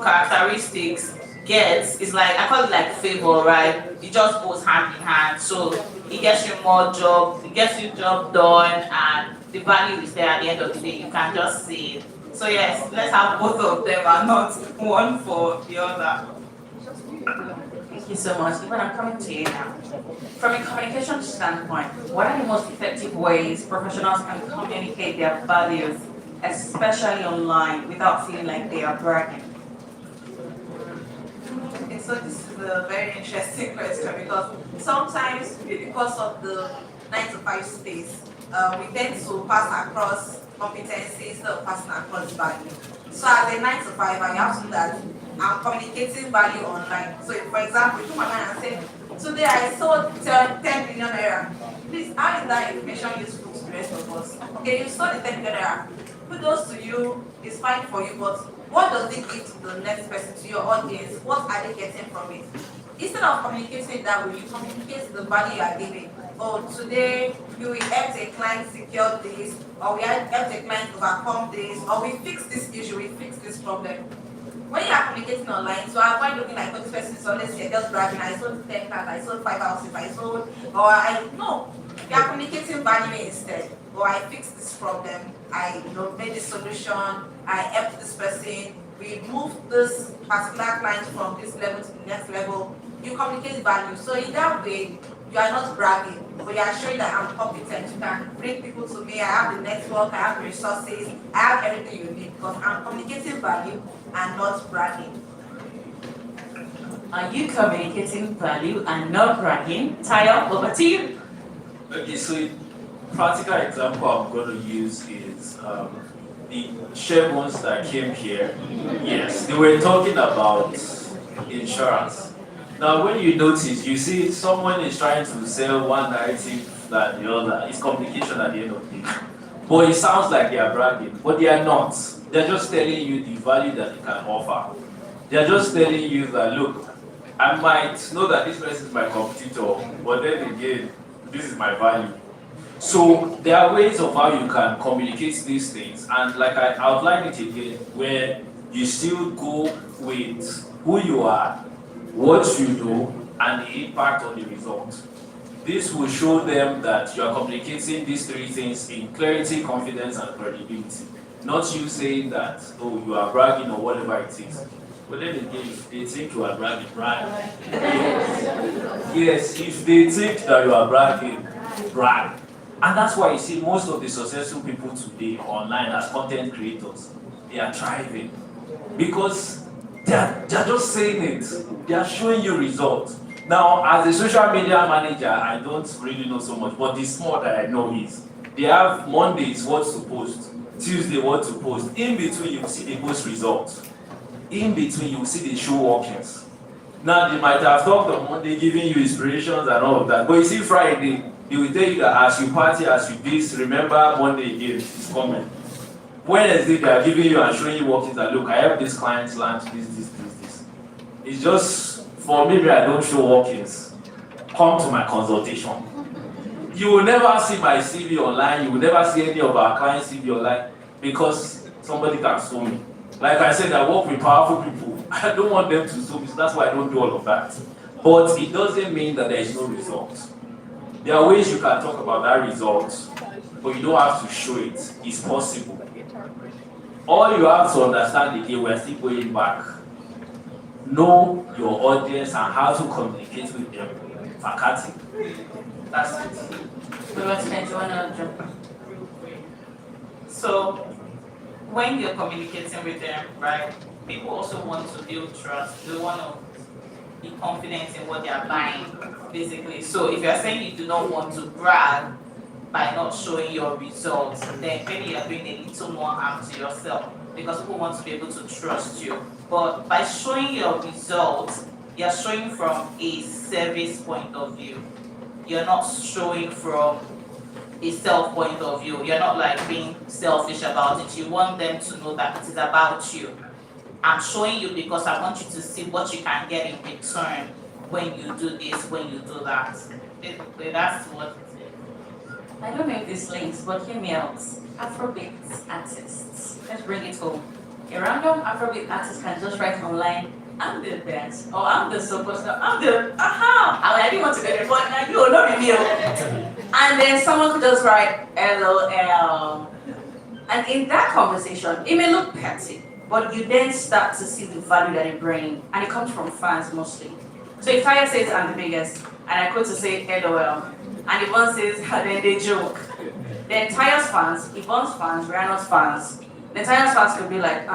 I: characteristics gets is like, I call it like favor, right? It just goes hand in hand. So it gets you more jobs, it gets you job done, and the value is there at the end of the day. You can just see it. So yes, let's have both of them and not one for the other.
Q: Thank you so much. Even I'm coming to you now. From a communication standpoint, what are the most effective ways professionals can communicate their values, especially online, without feeling like they are bragging?
S: Okay, so this is a very interesting question because sometimes because of the 9-to-5 space, we tend to pass across competencies instead of passing across value. So as a 9-to-5, I have to do that. I'm communicating value online. So if, for example, you come online and say, today I sold 10 million naira. Please, how is that information useful to the rest of us? Okay, you sold the 10 million naira. Kudos to you, it's fine for you, but what does it give to the next person, to your audience? What are they getting from it? Instead of communicating that way, you communicate the value you are giving. Oh, today we will help a client secure this, or we help a client overcome this, or we fix this issue, we fix this problem. When you are communicating online, so I avoid looking like this person is always here just bragging, I sold 10 cars, I sold 5 houses, I sold, or no. You are communicating value instead. Or I fixed this problem, I made this solution, I helped this person, we moved this particular client from this level to the next level. You communicate value. So in that way, you are not bragging, but you are showing that I'm competent. You can bring people to me, I have the network, I have the resources, I have everything you need because I'm communicating value and not bragging.
Q: Are you communicating value and not bragging? Tayo, over to you.
T: Okay, so practical example I'm going to use is the Chevons that came here. Yes, they were talking about insurance. Now, when you notice, you see someone is trying to sell one narrative than the other. It's communication at the end of the day. But it sounds like they are bragging, but they are not. They're just telling you the value that they can offer. They're just telling you that, look, I might know that this person is my competitor, but then again, this is my value. So there are ways of how you can communicate these things, and like I outlined it again, where you still go with who you are, what you do, and the impact on the result. This will show them that you are communicating these three things in clarity, confidence, and credibility. Not you saying that, oh, you are bragging or whatever it is. But then again, if they think you are bragging, brag. Yes, if they think that you are bragging, brag. And that's why you see most of the successful people today online as content creators, they are thriving. Because they are just saying it. They are showing you results. Now, as a social media manager, I don't really know so much, but the small that I know is, they have Mondays what to post, Tuesday what to post. In between, you see the post results. In between, you see the show workings. Now, they might have talked on Monday, giving you inspirations and all of that, but you see Friday, they will tell you that as you party, as you this, remember Monday again, it's coming. Wednesday, they are giving you and showing you workings that, look, I have this client's launch, this. It's just, for me, I don't show workings. Come to my consultation. You will never see my CV online. You will never see any of our clients' CV online because somebody can sue me. Like I said, I work with powerful people. I don't want them to sue me, so that's why I don't do all of that. But it doesn't mean that there is no result. There are ways you can talk about that result, but you don't have to show it. It's possible. All you have to understand again, we're still going back. Know your audience and how to communicate with them. Fakati. That's it.
B: So, when you're communicating with them, right, people also want to build trust. They want to be confident in what they are buying, basically. So, if you're saying you do not want to brag by not showing your results, then maybe you're doing a little more harm to yourself because people want to be able to trust you. But by showing your results, you're showing from a service point of view. You're not showing from a self point of view. You're not like being selfish about it. You want them to know that it is about you. I'm showing you because I want you to see what you can get in return when you do this, when you do that. That's what it is.
Q: I don't know if this links, but hear me out. Afrobeat artists. Let's bring it home. A random Afrobeat artist can just write online, I'm the best, or I'm the superstar, I'm the, I didn't want to get it, but now you not reveal. And then someone could just write LOL. And in that conversation, it may look petty, but you then start to see the value that it brings, and it comes from fans mostly. So if Taya says I'm the biggest, and I go to say LOL, and Yvonne says, and then they joke. Then Taya's fans, Yvonne's fans, Rihanna's fans, then Taya's fans could be like,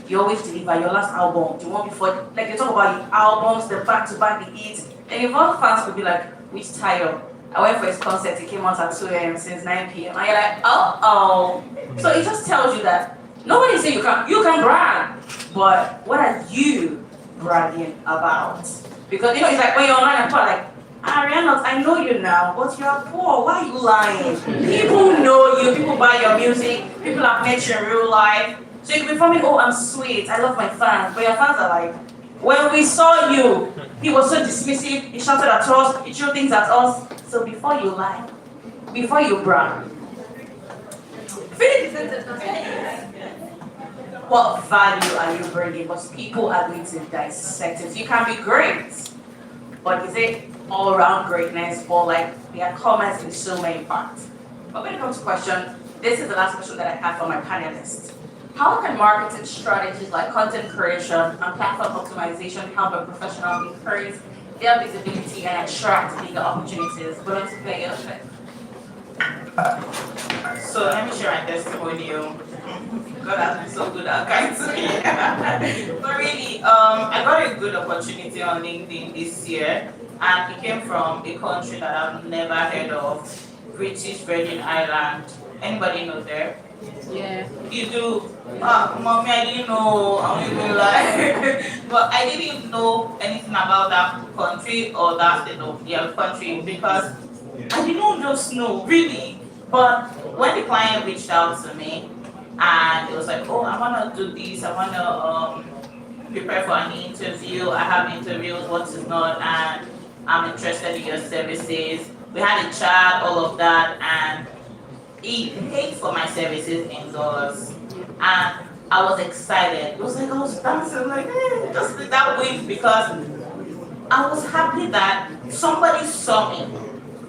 Q: you always deliver your last album, the one before, like they talk about the albums, the back-to-back, the hits. And Yvonne fans could be like, which Tayo? I went for his concert, he came out at 2 a.m. since 9 p.m. And you're like, oh. So it just tells you that nobody say you can brag, but what are you bragging about? Because it's like when you're online and people are like, Rihanna, I know you now, but you're poor. Why are you lying? People know you, people buy your music, people have met you in real life. So you can be forming, oh, I'm sweet, I love my fans. But your fans are like, when we saw you, he was so dismissive, he shouted at us, he threw things at us. So before you lie, before you brag, finish the sentence. What value are you bringing? Because people are going to dissect it. You can be great, but is it all around greatness, or like there are comments in so many parts? But when it comes to question, this is the last question that I have for my panelists. How can marketing strategies like content creation and platform optimization help a professional increase their visibility and attract bigger opportunities? But let's play it.
B: So let me share my testimonial. God has been so good at kind to me. But really, I got a good opportunity on LinkedIn this year, and it came from a country that I've never heard of, British Virgin Island. Anybody know there?
H: Yeah.
B: You do? Mommy, I didn't know. I'm even like, but I didn't know anything about that country or that state of the country because I didn't just know, really. But when the client reached out to me and it was like, oh, I want to do this, I want to prepare for an interview, I have interviews, what is not, and I'm interested in your services. We had a chat, all of that, and he paid for my services in dollars. And I was excited. It was like I was dancing, like, just that way, because I was happy that somebody saw me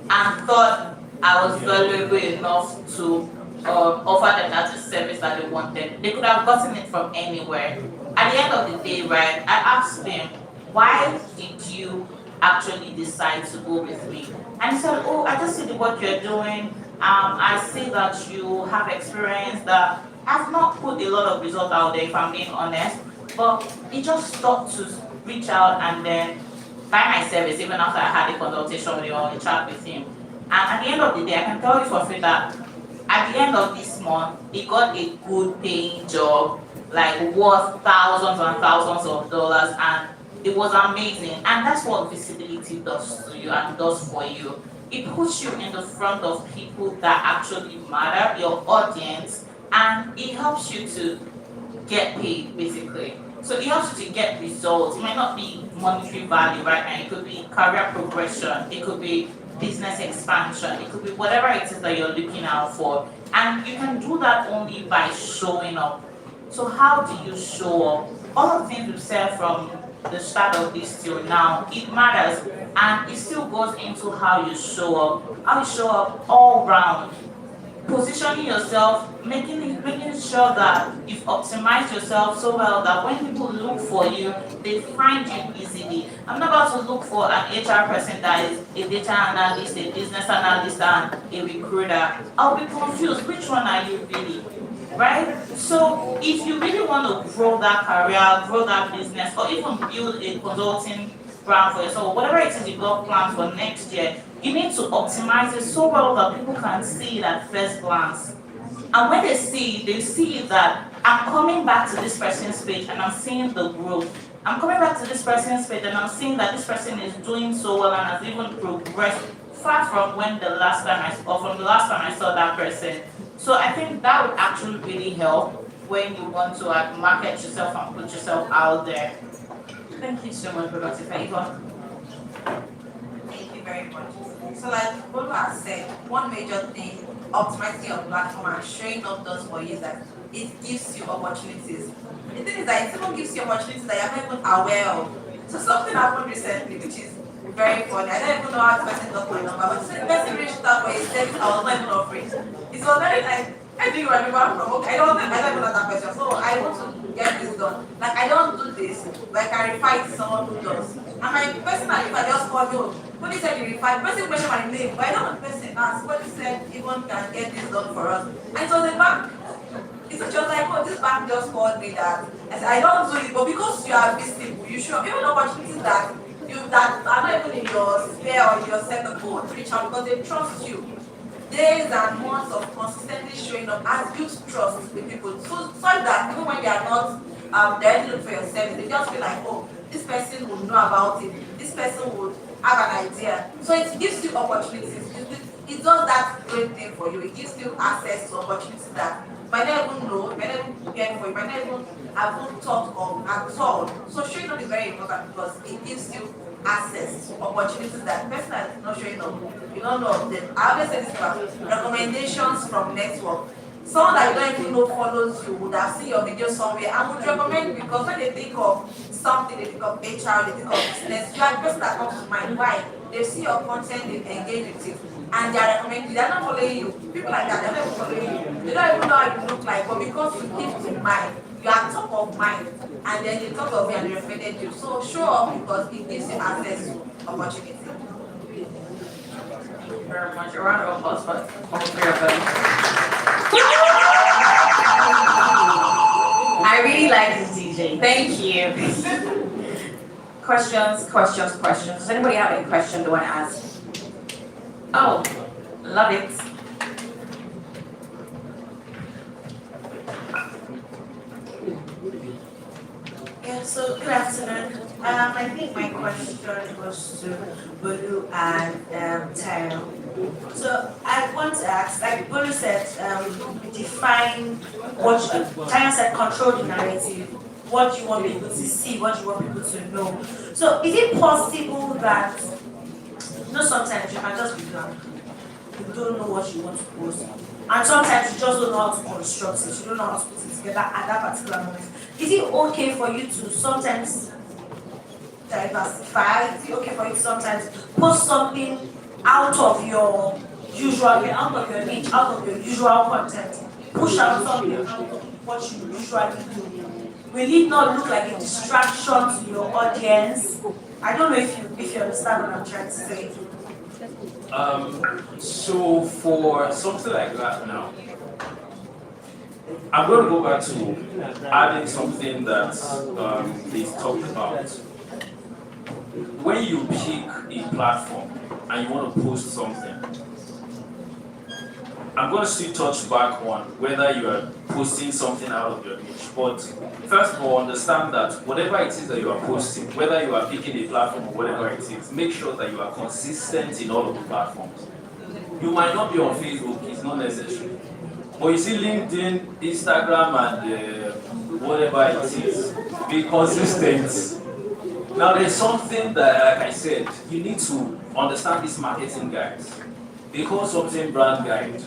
B: and thought I was valuable enough to offer them that service that they wanted. They could have gotten it from anywhere. At the end of the day, right, I asked them, why did you actually decide to go with me? And he said, oh, I just see the work you're doing. I see that you have experience that I've not put a lot of results out there, if I'm being honest, but he just stopped to reach out and then buy my service even after I had a consultation with him or a chat with him. And at the end of the day, I can tell you for free that at the end of this month, he got a good paying job, like worth thousands and thousands of dollars, and it was amazing. And that's what visibility does to you and does for you. It puts you in the front of people that actually matter, your audience, and it helps you to get paid, basically. So it helps you to get results. It might not be monetary value right now. It could be career progression. It could be
Q: business expansion. It could be whatever it is that you're looking out for. And you can do that only by showing up. So how do you show up? All of the things we've said from the start of this till now, it matters. And it still goes into how you show up. How you show up all round. Positioning yourself, making sure that you've optimized yourself so well that when people look for you, they find you easily. I'm not about to look for an HR person that is a data analyst, a business analyst, and a recruiter. I'll be confused. Which one are you really? Right? So if you really want to grow that career, grow that business, or even build a consulting brand for yourself, whatever it is you've got planned for next year, you need to optimize it so well that people can see it at first glance. And when they see that I'm coming back to this person's page and I'm seeing the growth. I'm coming back to this person's page and I'm seeing that this person is doing so well and has even progressed far from the last time I saw that person. So I think that would actually really help when you want to market yourself and put yourself out there. Thank you so much, Productive Favor.
S: Thank you very much. So like Bolu has said, one major thing optimizing your platform and showing up does for you is that it gives you opportunities. The thing is that it even gives you opportunities that you're not even aware of. So something happened recently which is very funny. I don't even know how the person got my number, but the person reached out for a service I was not even offering. It was very like, I think where people are from, okay, I don't even know that person. So I want to get this done. Like I don't do this, like I refer to someone who does. And my person I refer just called me, when he said you refer, the person mentioned my name, but I don't know the person asked. What he said, even can get this done for us. And it was a bank. It was just like, oh, this bank just called me that. I said, I don't do it, but because you are visible, you should even opportunities that are not even in your sphere or in your setup to reach out because they trust you. Days and months of consistently showing up has built trust with people, so that even when you are not directly looking for your service, they just feel like, oh, this person will know about it, this person will have an idea. So it gives you opportunities. It does that great thing for you. It gives you access to opportunities that you might not even know, you might not even prepare for, you might not even have thought of at all. So showing up is very important because it gives you access to opportunities that the person that is not showing up, you don't know of them. I always say this about recommendations from network. Someone that you don't even know follows you would have seen your video somewhere and would recommend because when they think of something, they think of HR, they think of business, you are the person that comes to mind. Why? They see your content, they engage with it, and they are recommending you. They are not following you. People like that, they are not following you. They don't even know how you look like, but because you keep in mind, you are top of mind, and then they talk of you and they recommended you. So show up because it gives you access to opportunity.
B: Thank you very much. A round of applause for all three of them.
A: I really like this DJ. Thank you. Questions. Does anybody have any question they want to ask? Oh, love it.
D: Yeah, so good afternoon. I think my question was to Bolu and Tyrell. So I want to ask, like Bolu said, define what Tyrell said, control the narrative, what you want people to see, what you want people to know. So is it possible that, sometimes you can just be blank. You don't know what you want to post. And sometimes you just don't know how to construct it, you don't know how to put it together at that particular moment. Is it okay for you to sometimes diversify? Is it okay for you to sometimes post something out of your usual, out of your niche, out of your usual content? Push out something out of what you usually do. Will it not look like a distraction to your audience? I don't know if you understand what I'm trying to say.
T: So for something like that now, I'm going to go back to adding something that they talked about. When you pick a platform and you want to post something, I'm going to still touch back on whether you are posting something out of your niche. But first of all, understand that whatever it is that you are posting, whether you are picking a platform or whatever it is, make sure that you are consistent in all of the platforms. You might not be on Facebook, it's not necessary. But you see LinkedIn, Instagram, and whatever it is, be consistent. Now there's something that, like I said, you need to understand this marketing guides. They call something brand guide.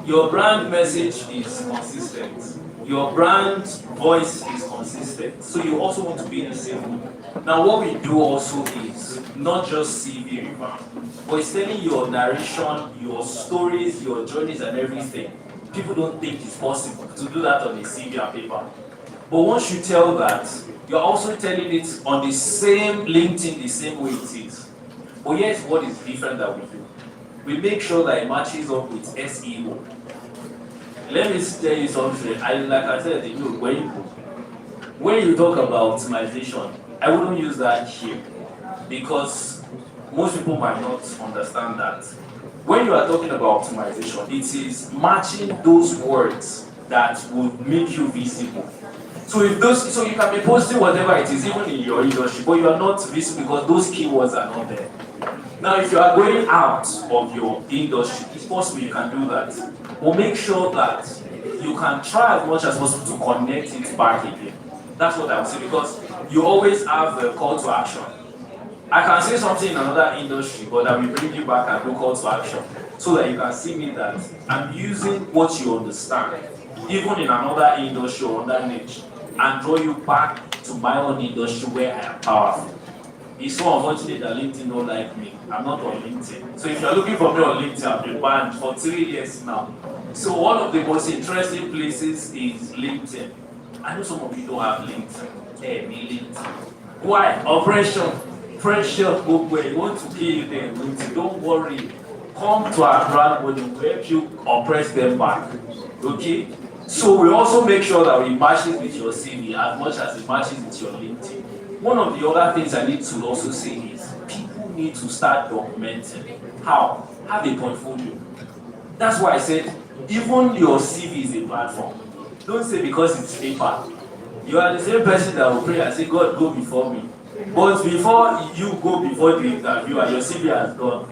T: Your brand message is consistent. Your brand voice is consistent. So you also want to be the same. Now what we do also is not just CV revamp, but it's telling your narration, your stories, your journeys and everything. People don't think it's possible to do that on a CV and paper. But once you tell that, you're also telling it on the same LinkedIn, the same way it is. But here's what is different that we do. We make sure that it matches up with SEO. Let me tell you something. Like I said, when you talk about optimization, I wouldn't use that here because most people might not understand that. When you are talking about optimization, it is matching those words that would make you visible. So you can be posting whatever it is, even in your industry, but you are not visible because those keywords are not there. Now, if you are going out of your industry, it's possible you can do that. But make sure that you can try as much as possible to connect it back again. That's what I would say, because you always have a call to action. I can say something in another industry, but I will bring you back and do call to action so that you can see me that I'm using what you understand, even in another industry or another niche, and draw you back to my own industry where I am powerful. It's so unfortunate that LinkedIn don't like me. I'm not on LinkedIn. So if you're looking for me on LinkedIn, I've been banned for 3 years now. So one of the most interesting places is LinkedIn. I know some of you don't have LinkedIn. Hey, me LinkedIn. Why? Operation. Pressure book where you want to kill you there. LinkedIn. Don't worry. Come to our brand when we help you oppress them back. Okay? So we also make sure that we match it with your CV as much as it matches with your LinkedIn. One of the other things I need to also say is people need to start documenting. How? Have a portfolio. That's why I said even your CV is a platform. Don't say because it's paper. You are the same person that will pray and say, God, go before me. But before you go before the interviewer, your CV has gone.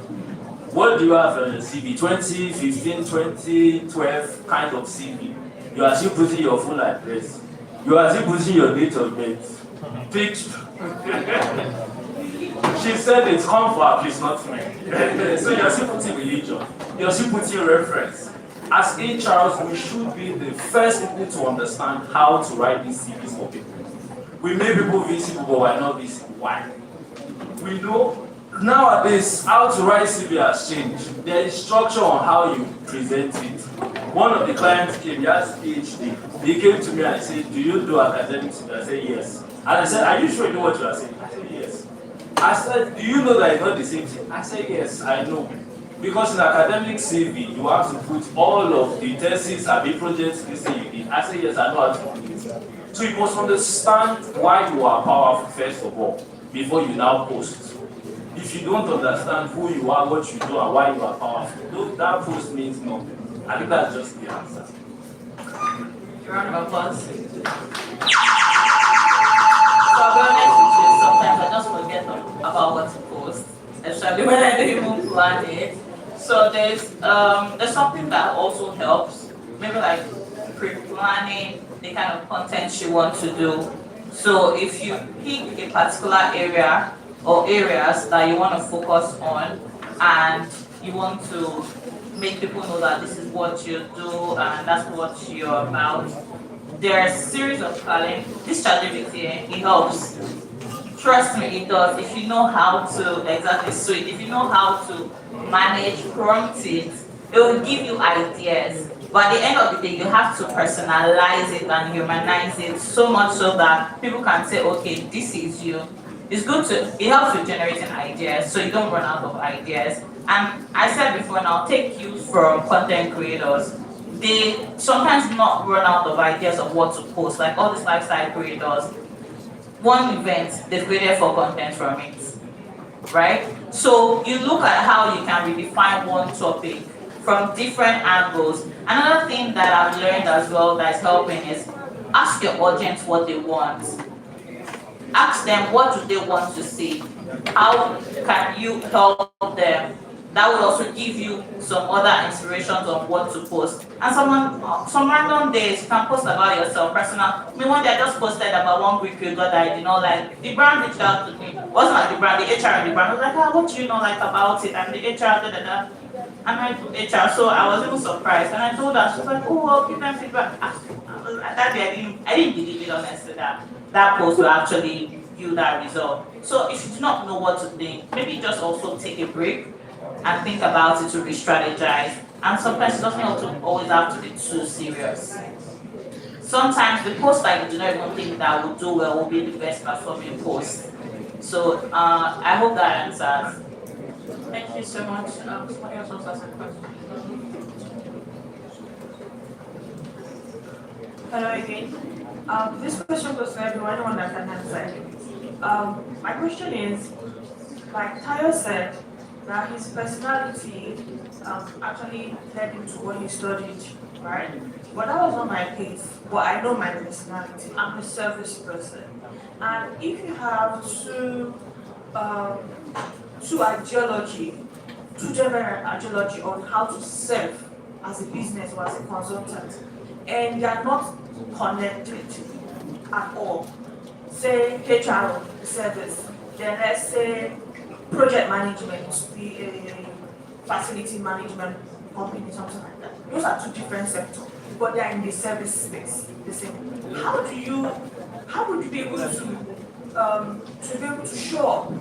T: What do you have on your CV? 2015, 2012 kind of CV. You are still putting your full address. You are still putting your date of birth. Picture. She said it's come for her, please, not me. So you're still putting religion. You're still putting reference. As HRs, we should be the first people to understand how to write these CVs for people. We make people visible, but we're not visible. Why? We know nowadays how to write CV has changed. There is structure on how you present it. One of the clients came, he has PhD. He came to me and said, do you do academics? I said, yes. And I said, are you sure you know what you are saying? I said, yes. I said, do you know that it's not the same thing? I said, yes, I know. Because in academic CV, you have to put all of the thesis and the projects this thing you did. I said, yes, I know how to do it. So you must understand why you are powerful, first of all, before you now post. If you don't understand who you are, what you do, and why you are powerful, that post means nothing. I think that's just the answer.
B: Round of applause. So I'll be honest with you, sometimes I just forget about what to post, especially when I don't even plan it. So there's something that also helps, maybe like pre-planning the kind of content you want to do. So if you pick a particular area or areas that you want to focus on and you want to make people know that this is what you do and that's what you're about, there are a series of planning. This ChatGPT, it helps. Trust me, it does. If you know how to exactly so it, if you know how to manage, prompt it, it will give you ideas. But at the end of the day, you have to personalize it and humanize it so much so that people can say, okay, this is you. It's good it helps with generating ideas so you don't run out of ideas. And I said before, and I'll take cues from content creators. They sometimes not run out of ideas of what to post, like all these lifestyle creators. One event, they've created 4 content from it, right? So you look at how you can redefine one topic from different angles. Another thing that I've learned as well that's helping is ask your audience what they want. Ask them what do they want to see. How can you help them
I: that will also give you some other inspirations on what to post. And some random days you can post about yourself, personal. I mean, one day I just posted about one Greek yogurt that I did not like. The brand reached out to me. It wasn't like the brand, the HR in the brand was like, what do you not like about it? And the HR, And I told HR, so I was even surprised. And I told her, she was like, oh, well, give them feedback. That day I didn't believe it honestly that post will actually yield that result. So if you do not know what to think, maybe just also take a break and think about it to re-strategize. And sometimes it doesn't always have to be too serious. Sometimes the post that you do not even think that will do well will be the best performing post. So I hope that answers. Thank you so much. Somebody else wants to ask a question.
U: Hello again. This question goes to anyone that can answer. My question is, like Tayo said, that his personality actually led him to what he studied, right? But that was not my case. But I know my personality. I'm a service person. And if you have two different ideology on how to serve as a business or as a consultant, and they are not connected at all. Say HR service, then let's say project management, the facility management company, something like that. Those are two different sectors, but they are in the service space. The same. How would you be able to show up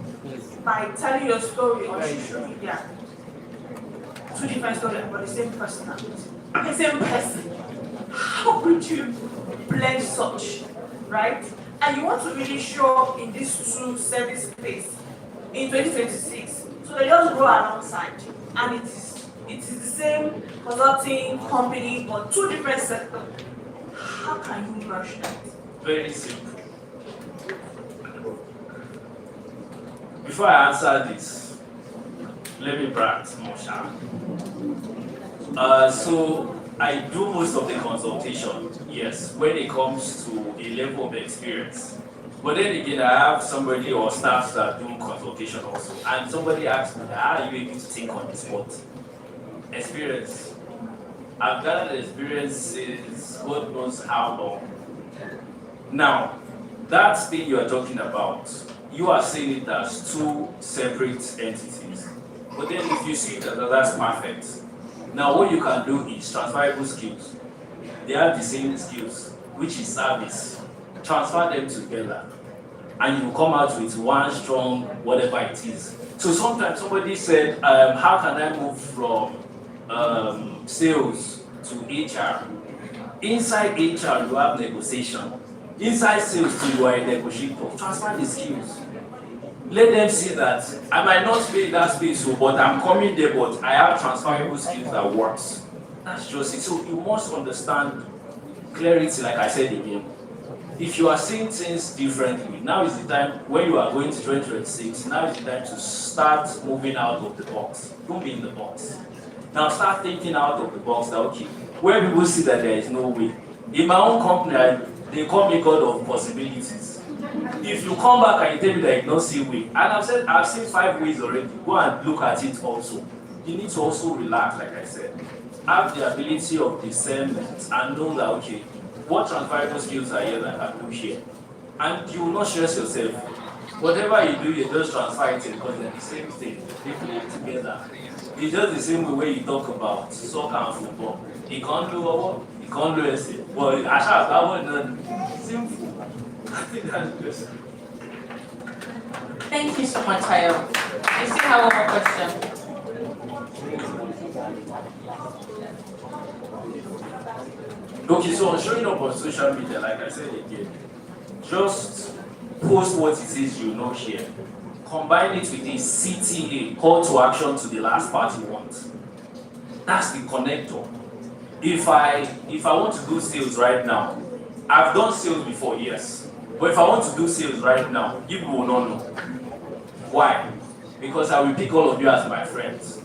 U: by telling your story on social media? Two different stories, but the same personality, the same person. How would you blend such, right? And you want to really show up in this two service space in 2026. So they just go alongside, and it is the same consulting company but two different sectors. How can you merge that?
T: Very simple. Before I answer this, let me brag more. So I do most of the consultation, yes, when it comes to a level of experience. But then again, I have somebody or staff that do consultation also. And somebody asked me, how are you able to think on the spot? Experience. I've gathered experience since God knows how long. Now, that thing you are talking about, you are seeing it as two separate entities. But then if you see it as that's perfect. Now what you can do is transferable skills. They have the same skills, which is service. Transfer them together, and you come out with one strong whatever it is. So sometimes somebody said, how can I move from sales to HR? Inside HR, you have negotiation. Inside sales, you are a negotiator. Transfer the skills. Let them see that I might not be in that space, but I'm coming there, but I have transferable skills that works. That's just it. So you must understand clarity, like I said again. If you are seeing things differently, now is the time when you are going to 2026, now is the time to start moving out of the box. Don't be in the box. Now start thinking out of the box that, okay, where people see that there is no way. In my own company, they call me God of possibilities. If you come back and you tell me that you don't see way, and I've seen 5 ways already, go and look at it also. You need to also relax, like I said. Have the ability of discernment and know that, okay, what transferable skills are here that I can do here? And you will not stress yourself. Whatever you do, you just transfer it because they're the same thing. They play together. It's just the same way you talk about soccer and football. You can't do what? You can't do anything. Well, I shall have one simple. I think that's the best.
B: Thank you so much, Tayo. I still have one more question.
T: Okay, so on showing up on social media, like I said again, just post what it is you know here. Combine it with a CTA, call to action to the last part you want. That's the connector. If I want to do sales right now, I've done sales before, yes. But if I want to do sales right now, people will not know. Why? Because I will pick all of you as my friends.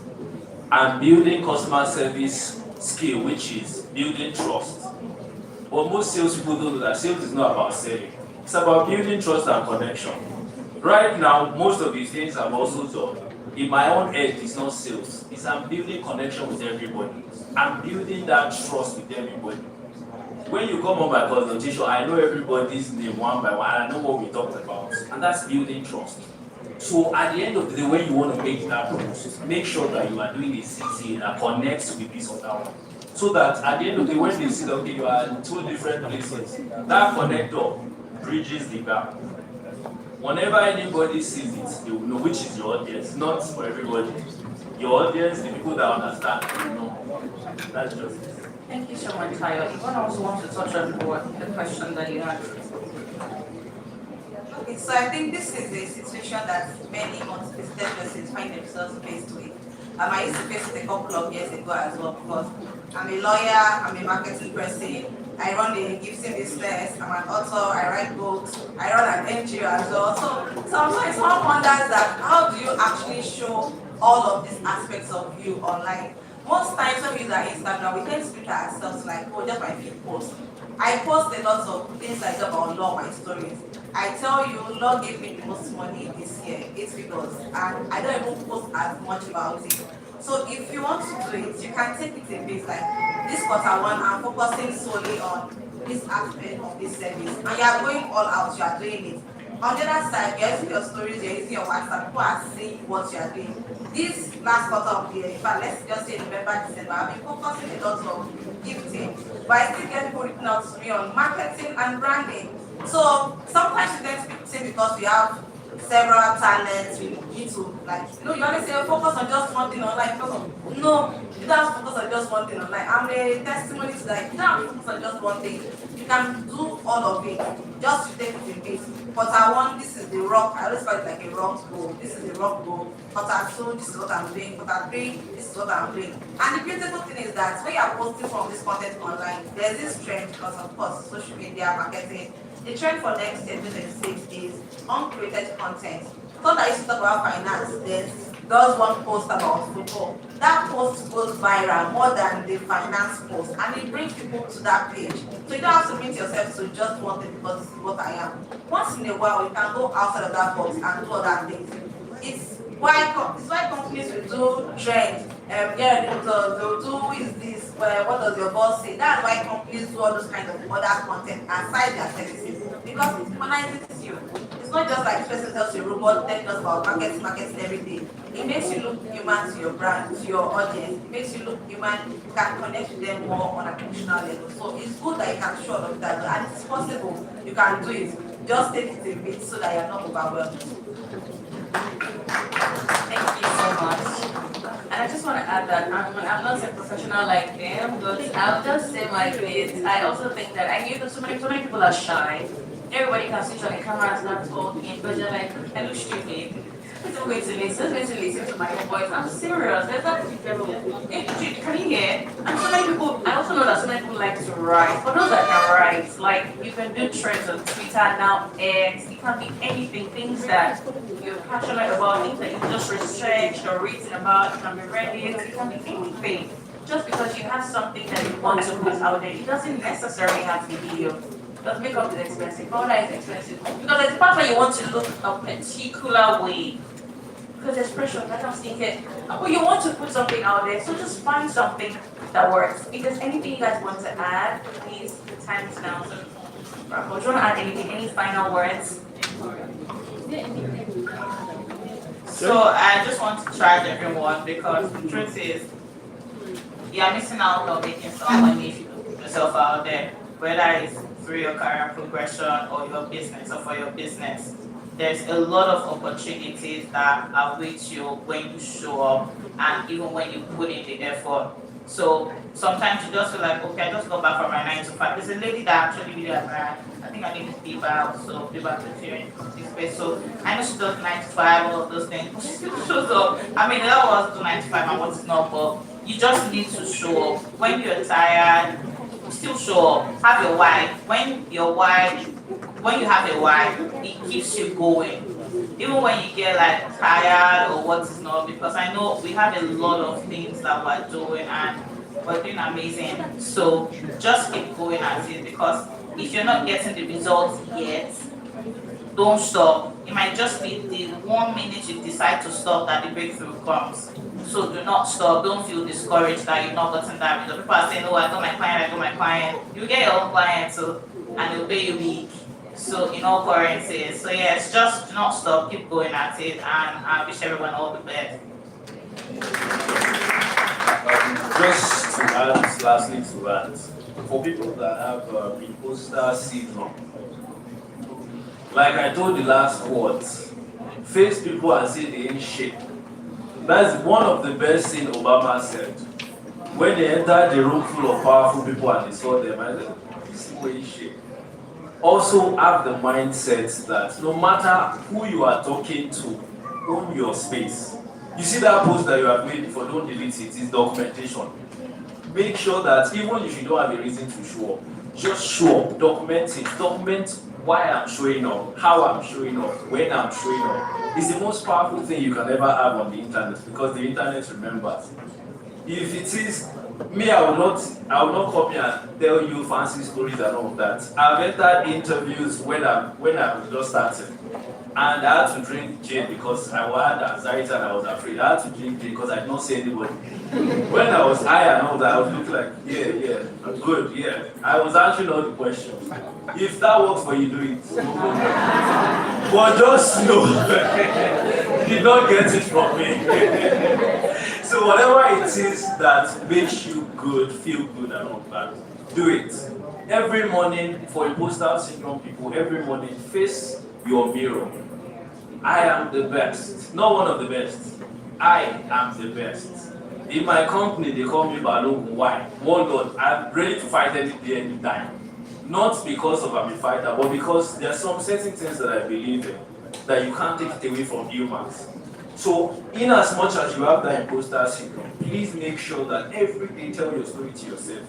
T: I'm building customer service skill, which is building trust. But most salespeople don't know that sales is not about selling. It's about building trust and connection. Right now, most of these things I've also done. in my own head, it's not sales. It's I'm building connection with everybody. I'm building that trust with everybody. When you come on my consultation, I know everybody's name one by one, and I know what we talked about, and that's building trust. So at the end of the day, when you want to make that post, make sure that you are doing a CTA that connects with this other one. So that at the end of the day, when they see that okay, you are in two different places, that connector bridges the gap. Whenever anybody sees it, they will know which is your audience, not for everybody. Your audience, the people that understand, you know. That's just it.
I: Thank you so much, Tayo. Yvonne also wants to touch on the question that you had.
S: Okay, so I think this is a situation that many unsolicited persons find themselves faced with. I used to face it a couple of years ago as well because I'm a lawyer, I'm a marketing person, I run a gifting business, I'm an author, I write books, I run an NGO as well. So sometimes one wonders that how do you actually show all of these aspects of you online? Most times when we use our Instagram, we tend to speak at ourselves like, oh, just my feed post. I post a lot of things I talk about law, my stories. I tell you, law gave me the most money this year, 8 figures, and I don't even post as much about it. So if you want to do it, you can take it a bit like this quarter one, I'm focusing solely on this aspect of this service, and you are going all out, you are doing it. On the other side, you're using your stories, you're using your WhatsApp, people are seeing what you are doing. This last quarter of the year, in fact, let's just say November, December, I've been focusing a lot on gifting, but I still get people reaching out to me on marketing and branding. So sometimes you tend to say because we have several talents, we need to you always say focus on just one thing online. No, you don't have to focus on just one thing online. I'm a testimony to that. You don't have to focus on just one thing. You can do all of it. Just to take it a bit. Quarter one, this is the rock. I always call it like a rock goal. This is the rock goal. Quarter two, this is what I'm doing. Quarter three, this is what I'm doing. And the beautiful thing is that when you are posting from this content online, there's this trend because of course social media marketing. The trend for next year, 2026, is uncreated content. So that I used to talk about finance, does one post about football. That post goes viral more than the finance post, and it brings people to that page. So you don't have to limit yourself to just one thing because this is what I am. Once in a while, you can go outside of that box and do other things. It's why companies will do trend. They'll do is this, what does your boss say? That's why companies do all those kind of other content aside their services. Because it humanizes you. It's not just like person tells you a robot, telling us about marketing every day. It makes you look human to your brand, to your audience. It makes you look human, you can connect with them more on an emotional level. So it's good that you can show all of that, and it's possible. You can do it. Just take it a bit so that you're not overwhelmed.
I: Thank you so much. And I just want to add that I'm not a professional like them, but I'll just say my bit. I also think that I knew that so many people are shy. Everybody can switch on the camera and start talking, but they're like, I look stupid. Who's going to listen to my voice? I'm serious. There's not can you hear? And so many people, I also know that so many people like to write. For those that can write, like you can do trends on Twitter now, X, it can be anything, things that you're passionate about, things that you just researched or written about, it can be Reddit, it can be anything. Just because you have something that you want to put out there, it doesn't necessarily have to be video. Because makeup is expensive, powder is expensive. Because there's a part where you want to look a particular way. Because there's pressure, I don't think it. But you want to put something out there, so just find something that works. If there's anything you guys want to add, please, the time is now. So, Rocco, do you want to add anything? Any final words?
B: So I just want to charge everyone because the truth is, you're missing out on making some money yourself out there, whether it's through your career progression or your business or for your business. There's a lot of opportunities that await you when you show up and even when you put in the effort. So sometimes you just feel like, okay, I just got back from my 9 to 5. There's a lady that actually really admire. I think her name is Diva, so Diva is here in this space. So I know she does 9 to 5, all of those things, but she still shows up. I mean, that was do 9 to 5 and what's not, but you just need to show up. When you're tired, still show up. Have your why. When you have a why, it keeps you going. Even when you get like tired or what is not, because I know we have a lot of things that we're doing and we're doing amazing. So just keep going at it, because if you're not getting the results yet,
P: don't stop. It might just be the 1 minute you decide to stop that the breakthrough comes. So do not stop. Don't feel discouraged that you've not gotten that. Because people are saying, oh, I got my client. You get your own client too, and they'll pay you week. So in all currencies. So yes, just do not stop. Keep going at it, and I wish everyone all the best.
T: Just to add, lastly to that, for people that have imposter syndrome, like I told the last words, face people and say they ain't shit. That's one of the best things Obama said. When they entered the room full of powerful people and they saw them, I said, this people ain't shit. Also have the mindset that no matter who you are talking to, own your space. You see that post that you have made before, don't delete it, it's documentation. Make sure that even if you don't have a reason to show up, just show up, document it, document why I'm showing up, how I'm showing up, when I'm showing up. It's the most powerful thing you can ever have on the internet because the internet remembers. If it is me, I will not copy and tell you fancy stories and all of that. I've entered interviews when I was just starting. And I had to drink gin because I had anxiety and I was afraid. I had to drink gin because I did not see anybody. When I was high and all that, I would look like, yeah, I'm good, yeah. I was answering all the questions. If that works for you, do it. But just know, you did not get it from me. So whatever it is that makes you good, feel good and all that, do it. Every morning, for imposter syndrome people, every morning, face your mirror. I am the best. Not one of the best. I am the best. In my company, they call me Balogun. Why? One Lord, I'm ready to fight any day, anytime. Not because of I'm a fighter, but because there are some certain things that I believe in that you can't take it away from humans. So, in as much as you have that imposter syndrome, please make sure that every day tell your story to yourself.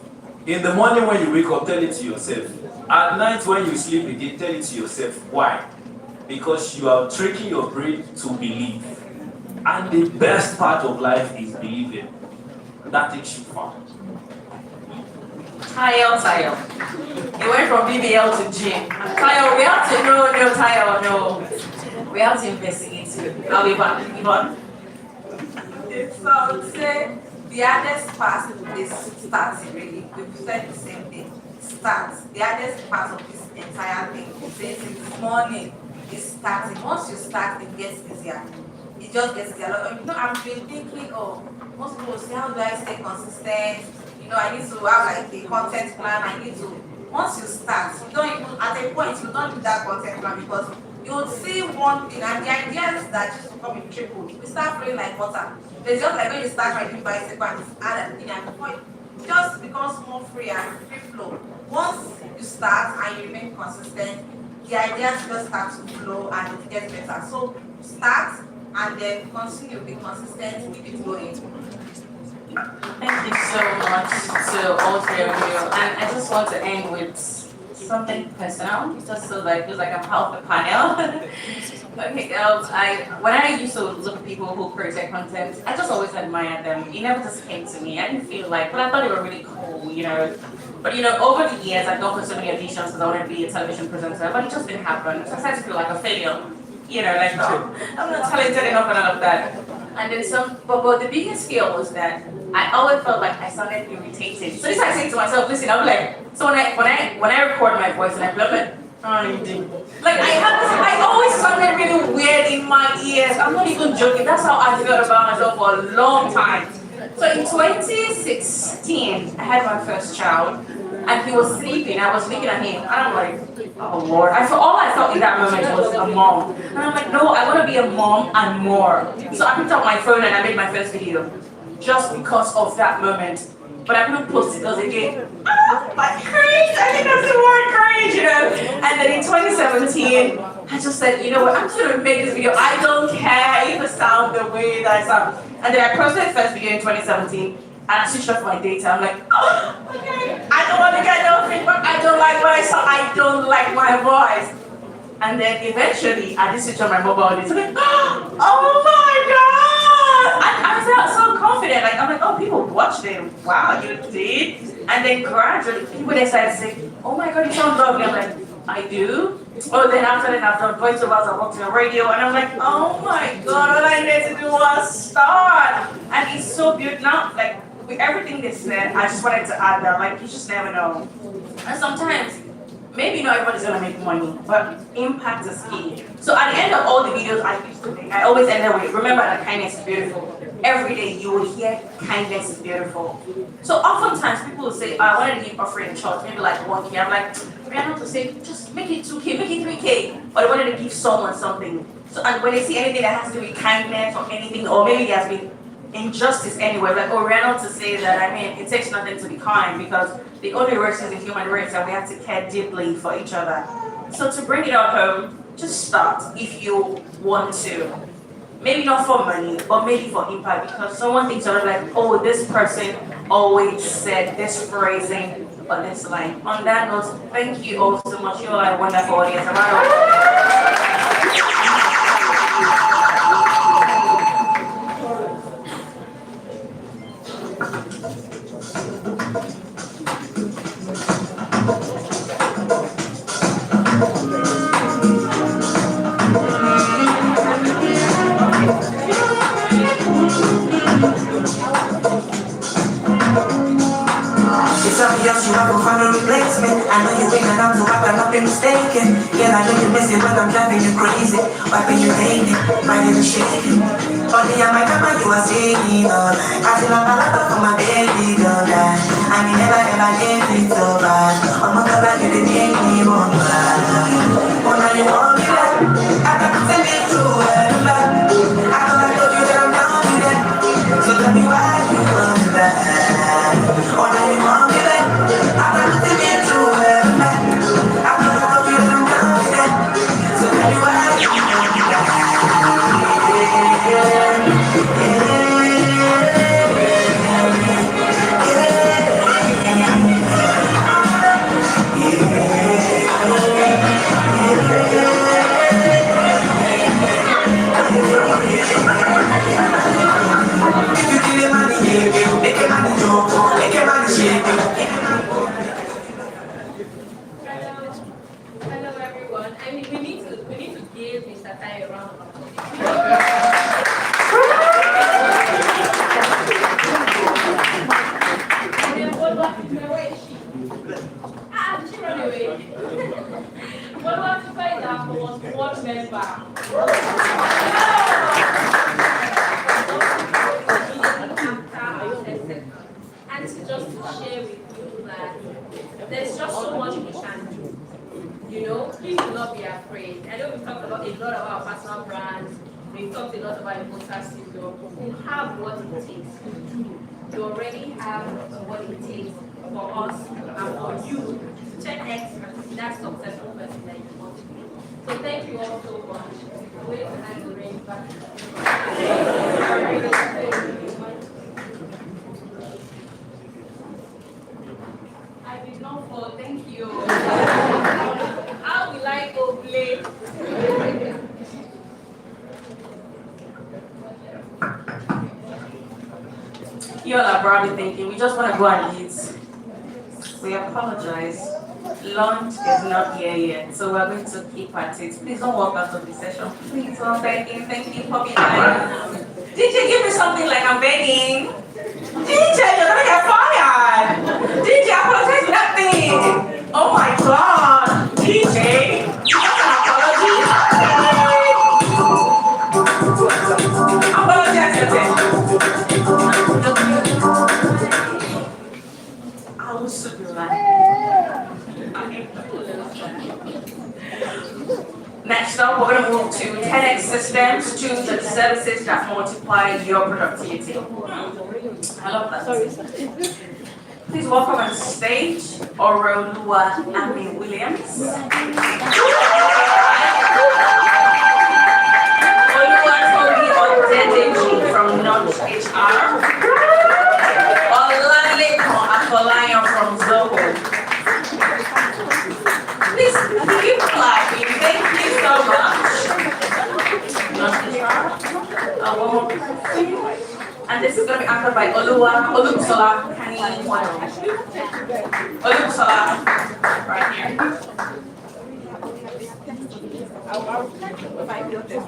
T: In the morning when you wake up, tell it to yourself. At night when you sleep again, tell it to yourself. Why? Because you are tricking your brain to believe. And the best part of life is believing. That takes you far.
B: Tayo. It went from BBL to gym. Tayo, we have to know, Tayo, no. We have to investigate it. I'll be back. Yvonne?
S: So I would say the hardest part is starting really. We've said the same thing. Start. The hardest part of this entire thing since this morning is starting. Once you start, it gets easier. It just gets easier. I've been thinking, most people say, how do I stay consistent? I need to have like a content plan. Once you start, you don't even, at a point, you don't do that content plan because you would see one thing and the idea is that just to come in triple. We start feeling like water. It's just like when you start riding bicycle and it's add an thing and before it just becomes more free and free flow. Once you start and you remain consistent, the ideas just start to flow and it gets better. So start and then continue, be consistent, keep it going.
B: Thank you so much to all three of you. And I just want to end with something personal, just so that it feels like I'm half the panel. Okay, when I used to look at people who create content, I just always admired them. It never just came to me. I didn't feel like, but I thought they were really cool, But over the years, I've gone for so many auditions because I wanted to be a television presenter, but it just didn't happen. So I started to feel like a failure. I'm not talented enough and all of that. And then but the biggest fear was that I always felt like I sounded irritated. So this I say to myself, listen, I'm like, so when I record my voice and I feel like I always sounded really weird in my ears. I'm not even joking. That's how I felt about myself for a long time. So in 2016, I had my first child, and he was sleeping. I was looking at him, and I'm like, oh Lord. All I felt in that moment was a mom. And I'm like, no, I want to be a mom and more. So I picked up my phone and I made my first video, just because of that moment. But I couldn't post it because again, like cringe. I think that's the word cringe, And then in 2017, I just said, you know what, I'm just gonna make this video. I don't care if it sounds the way that I sound. And then I posted the first video in 2017, and I switched off my data. I'm like, okay, I don't want to get no feedback. I don't like what I saw. I don't like my voice. And then eventually, I just switched on my mobile data. I'm like, oh my God! I felt so confident. I'm like, oh, people watched it. Wow, you did. And then gradually, people decided to say, oh my God, you sound lovely. I'm like,
I: I do. Oh, then after that, I've done voiceovers, I worked in the radio, and I'm like, oh my God, all I needed to do was start. And it's so beautiful. Now, like, with everything they said, I just wanted to add that, like, you just never know. And sometimes, maybe not everybody's gonna make money, but impact is key. So at the end of all the videos I used to make, I always end up with, remember that kindness is beautiful. Every day you will hear kindness is beautiful. So oftentimes people will say, I wanted to give offering in church, maybe like 1K. I'm like, Rihanna to say, just make it 2K, make it 3K. But I wanted to give someone something. So and when they see anything that has to do with kindness or anything, or maybe there has been injustice anywhere, like Rihanna to say that, I mean, it takes nothing to be kind because the only race is the human race and we have to care deeply for each other. So to bring it up home, just start if you want to. Maybe not for money, but maybe for impact, because someone thinks sort of like, oh, this person always said this phrasing or this line. On that note, thank you all so much. You are a wonderful audience.
C: It's obvious you have a final replacement. I know you bring it down to work, I'm not been mistaken. Yeah, I know you miss it when I'm driving you crazy. Why can you hate it? Why did you shake it? Only on my camera you are saying all night. I feel like a lot for my baby girl die. I mean never ever gave it so bad. I'm not gonna you didn't make me one bad. Oh now you want me back. I can't send it to her back. I thought I told you that I'm down with that. So tell me why you want me back. Oh now you want me back. I can't send it to her back. I thought I told you that I'm down with that. So tell me why you want me back.
A: Hello everyone. I mean, we need to give Mr. Tai a round of applause. Where is she? Did she run away? What about to find out was one member? And just to share with you that there's just so much we can do. You know, please do not be afraid. I know we've talked about a lot about our personal brands. We've talked a lot about imposter syndrome. You have what it takes. You already have what it takes for us and for you to 10x and be that successful person that you want to be. So thank you all so much. Wait to hand the reins back. I did not fall. Thank you. How will I go play?
I: You all are probably thinking, we just want to go and eat. We apologize. Lunch is not here yet, so we're going to keep at it. Please don't walk out of the session. Please, I'm begging. Thank you for being kind. DJ, give me something like I'm begging. DJ, you're gonna get fired. DJ, apologize for that thing. Oh my God. DJ, that's an apology. Apologize, I will soon be right. Next up, we're going to move to 10x systems. Choose the services that multiply your productivity. I love that. Please welcome on stage Orolua Ami Williams. Olua Toby Odedeji from Notch HR. Olaleko Afolayan from Zoho. Please keep clapping. Thank you so much. Notch HR. One more. And this is going to be answered by Olubusola Kani. Olubusola, right here.
U: I'll if I feel this.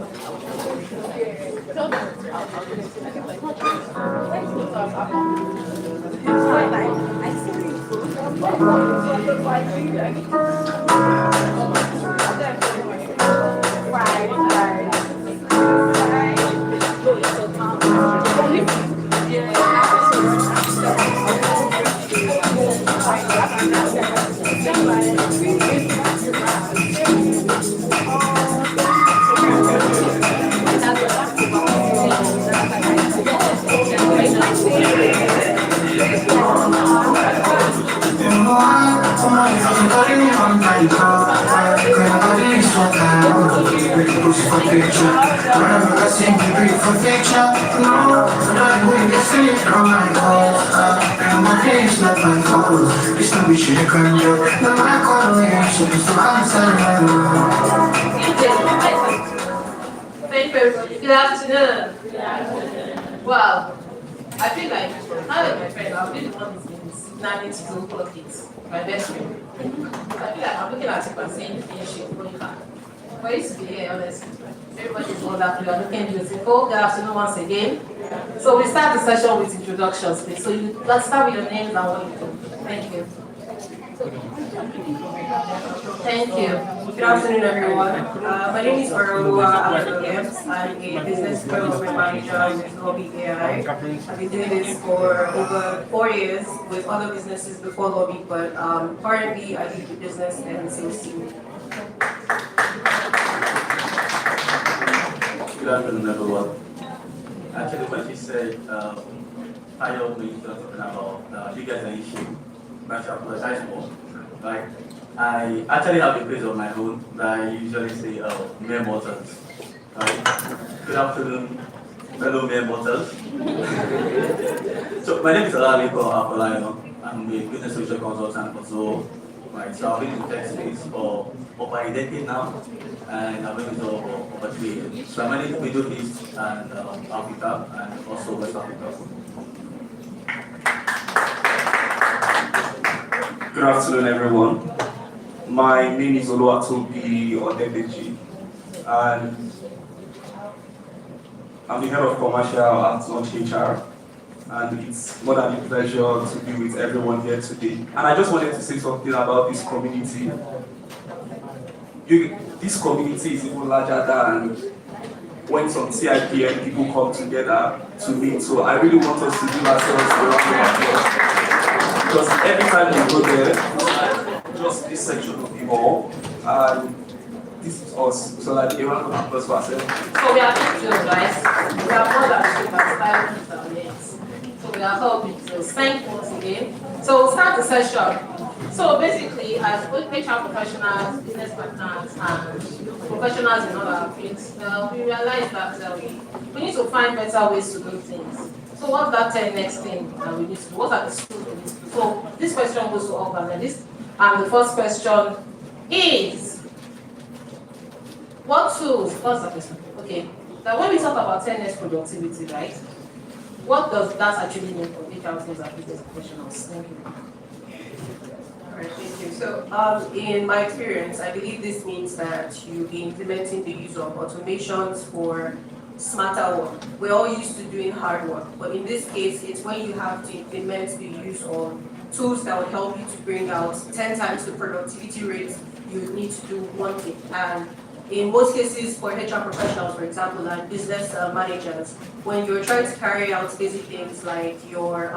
E: Thank you, everybody. Good afternoon. Well, I feel like now that my friend, I'll be the one who's planning to do politics. My best friend. I feel like I'm looking at it and saying finish it, going back. But it's to be here, honestly. Everybody's wonderful. You are looking beautiful. Good afternoon once again. So we start the session with introductions, please. So let's start with your names and what you do. Thank you. Thank you. Good afternoon, everyone. My name is Orolua Abdul-Gibbs. I'm a business development manager with Lobby AI. I've been doing this for over 4 years with other businesses before Lobby, but currently I do the business and sales team.
O: Good afternoon, everyone. Actually, when she said, I don't know if you're talking about you guys are issue, but I apologize for, right? I actually have a page of my own that I usually say, mere mortals. Right? Good afternoon, fellow mere mortals. So, my name is Alaliko Apolayo. I'm a business social consultant also. Right, so I've been in tech space for over a decade now, and I've been for over 3 years. So I manage Middle East and Africa, and also West Africa.
V: Good afternoon, everyone. My name is Oluwatobi Odebeji, and I'm the head of commercial at Launch HR. And it's more than a pleasure to be with everyone here today. And I just wanted to say something about this community. This community is even larger than when some CIPM people come together to meet. So I really want us to give ourselves a round of applause. Because every time you go there, just this section of people, and this is us. So like a round of applause for ourselves.
E: So we are pictures, guys. We are more than super names. So we are all pictures. Thank you once again. So we'll start the session. So basically, as both HR professionals, business partners, and professionals in other fields, we realize that we need to find better ways to do things. So what's that next thing that we need to do? What are the tools we need to do? So this question goes to all panelists. And the first question is, what tools? What's the question? Okay. Now when we talk about 10x productivity, right? What does that actually mean for HR teams and business professionals? Thank you. Alright, thank you. So in my experience, I believe this means that you'll be implementing the use of automations for smarter work. We're all used to doing hard work, but in this case, it's when you have to implement the use of tools that will help you to bring out 10 times the productivity rates you need to do one thing. And in most cases, for HR professionals, for example, and business managers, when you're trying to carry out basic things like your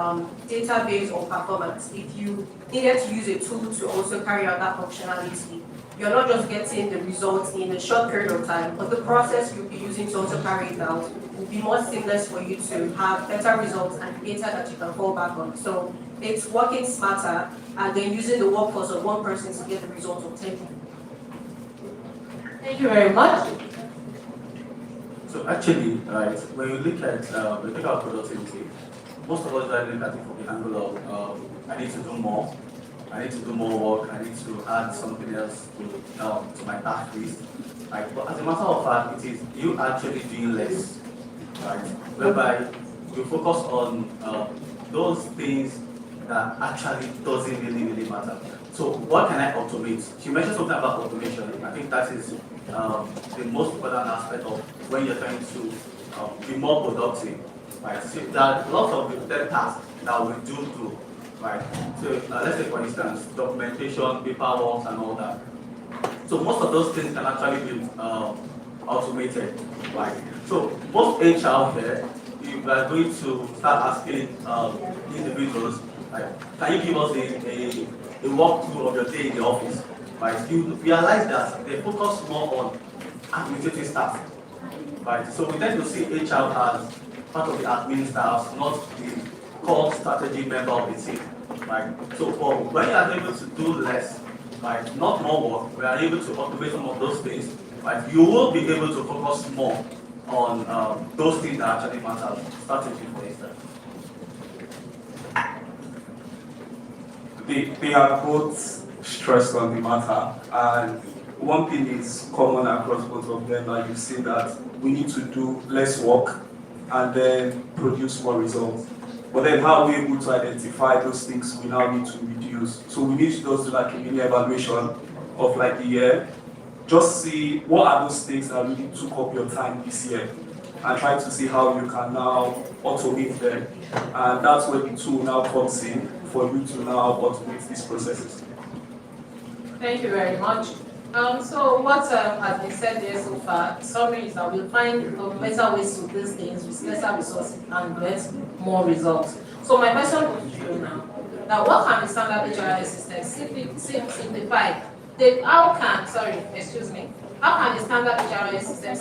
E: database or performance, if you needed to use a tool to also carry out that functionality, you're not just getting the results in a short period of time, but the process you'll be using to also carry it out will be more seamless for you to have better results and data that you can fall back on. So it's working smarter and then using the workforce of one person to get the results of 10 people. Thank you very much.
O: So actually, right, when you look at productivity, most of us look at it from the angle of I need to do more, I need to do more work, I need to add something else to my task list. Right? But as a matter of fact, it is you actually doing less, right? Whereby you focus on those things that actually doesn't really matter. So what can I automate? She mentioned something about automation. I think that is the most important aspect of when you're trying to be more productive, right? So there are lots of repeated tasks that we do, right? So let's say for instance, documentation, paperwork and all that. So most of those things can actually be automated, right? So most HR here, if we are going to start asking individuals, like, can you give us a walkthrough of your day in the office? Right? You realize that they focus more on administrative staff. Right? So we tend to see HR as part of the admin staff, not the core strategy member of the team. Right? So when you are able to do less, right, not more work, we are able to automate some of those things, right, you will be able to focus more on those things that actually matter, strategy for instance.
V: They are both stressed on the matter, and one thing is common across both of them, like you see that we need to do less work and then produce more results. But then how are we able to identify those things we now need to reduce? So we need to just do like a mini evaluation of like the year, just see what are those things that really took up your time this year, and try to see how you can now automate them. And that's where the tool now comes in for you to now automate these processes.
E: Thank you very much. So what has been said here so far, the summary is that we'll find better ways to do things with lesser resources and get more results. So my question goes to you now, that what can the standard HRIS system simplify? How can the standard HRIS system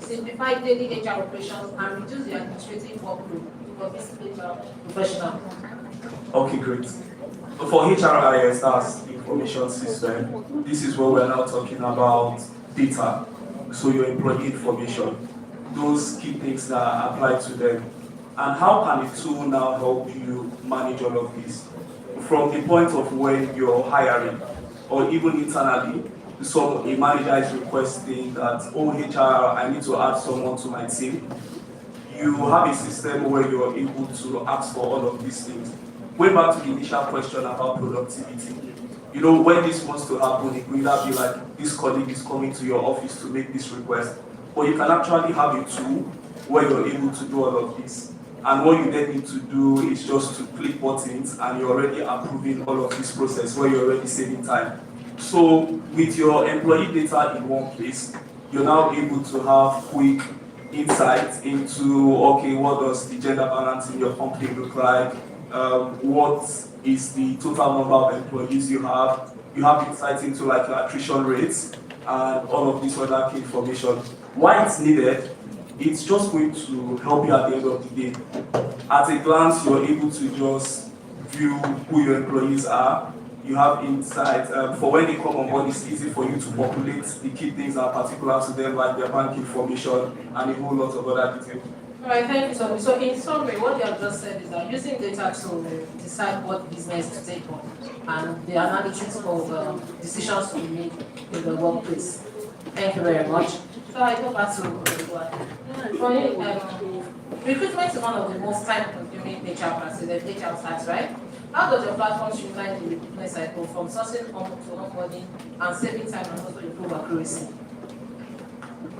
E: simplify daily HR operations and reduce the administrative workload for this HR professional?
V: Okay, great. For HRIS, that's the information system. This is where we're now talking about data. So your employee information, those key things that apply to them. And how can the tool now help you manage all of this? From the point of when you're hiring, or even internally, a manager is requesting that, oh HR, I need to add someone to my team. You have a system where you're able to ask for all of these things. Going back to the initial question about productivity, you know, when this wants to happen, it will either be like this colleague is coming to your office to make this request, or you can actually have a tool where you're able to do all of this. And what you then need to do is just to click buttons and you're already approving all of this process where you're already saving time. So with your employee data in one place, you're now able to have quick insight into, okay, what does the gender balance in your company look like? What is the total number of employees you have? You have insight into like your attrition rates and all of this other key information. Why it's needed, it's just going to help you at the end of the day. At a glance, you're able to just view who your employees are. You have insight. For when they come on board, it's easy for you to populate the key things that are particular to them, like their bank information and a whole lot of other details.
E: All right, thank you so much. So in summary, what you have just said is that using data to decide what business to take on and the analytics of decisions to be made in the workplace. Thank you very much. So I go back to recruitment is one of the most time-consuming HR processes, HR sites, right? How does your platform streamline the recruitment cycle from sourcing to onboarding and saving time and also improve accuracy?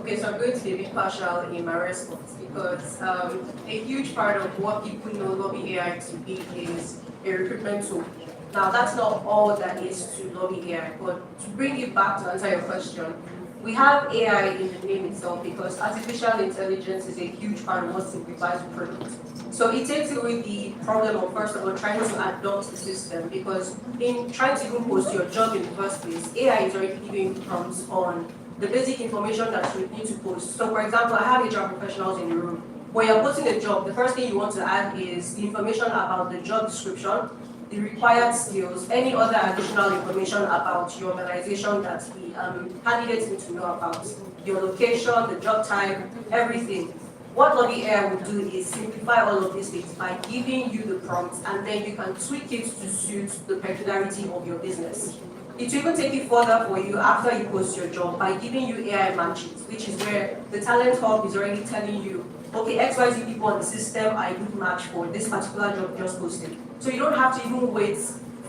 J: Okay, so I'm going to be impartial in my response because a huge part of what people know Lobby AI to be is a recruitment tool. Now, that's not all that is to Lobby AI, but to bring it back to answer your question, we have AI in the name itself because artificial intelligence is a huge part of what simplifies the product. So it takes away the problem of, first of all, trying to adopt the system because in trying to even post your job in the first place, AI is already giving prompts on the basic information that you need to post. So for example, I have HR professionals in the room. When you're posting a job, the first thing you want to add is the information about the job description, the required skills, any other additional information about your organization that the candidates need to know about, your location, the job type, everything. What Lobby AI will do is simplify all of these things by giving you the prompts and then you can tweak it to suit the peculiarity of your business. It will even take it further for you after you post your job by giving you AI matches, which is where the Talent Hub is already telling you, okay, XYZ people on the system are a good match for this particular job just posted. So you don't have to even wait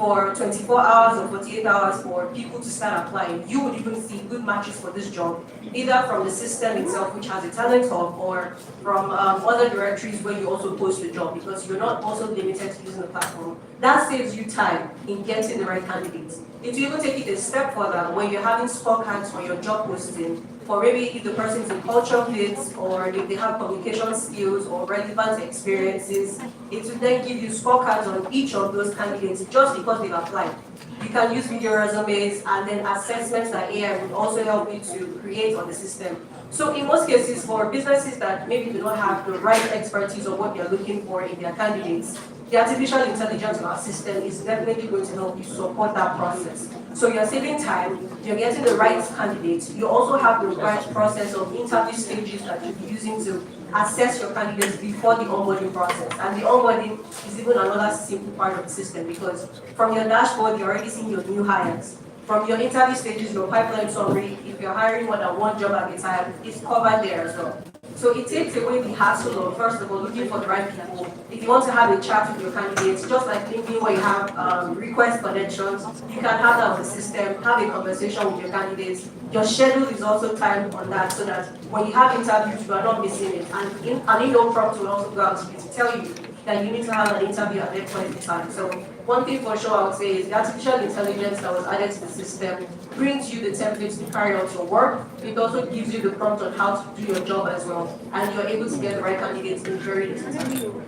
J: for 24 hours or 48 hours for people to start applying, you would even see good matches for this job, either from the system itself, which has a talent hub, or from other directories where you also post the job, because you're not also limited to using the platform. That saves you time in getting the right candidates. It will even take it a step further when you're having scorecards for your job posting, for maybe if the person's in culture fits, or if they have communication skills or relevant experiences. It will then give you scorecards on each of those candidates just because they've applied. You can use video resumes and then assessments that AI would also help you to create on the system. So in most cases, for businesses that maybe do not have the right expertise of what they're looking for in their candidates, the artificial intelligence in our system is definitely going to help you support that process. So you're saving time, you're getting the right candidates, you also have the right process of interview stages that you'll be using to assess your candidates before the onboarding process. And the onboarding is even another simple part of the system, because from your dashboard, you're already seeing your new hires. From your interview stages, your pipeline summary, if you're hiring more than one job at a time, it's covered there as well. So it takes away the hassle of, first of all, looking for the right people. If you want to have a chat with your candidates, just like LinkedIn where you have request connections, you can have that on the system, have a conversation with your candidates. Your schedule is also timed on that, so that when you have interviews, you are not missing it. And an email prompt will also go out to you to tell you that you need to have an interview at that point in time. So one thing for sure I would say is the artificial intelligence that was added to the system brings you the templates to carry out your work. It also gives you the prompt on how to do your job as well. And you're able to get the right candidates in very little time.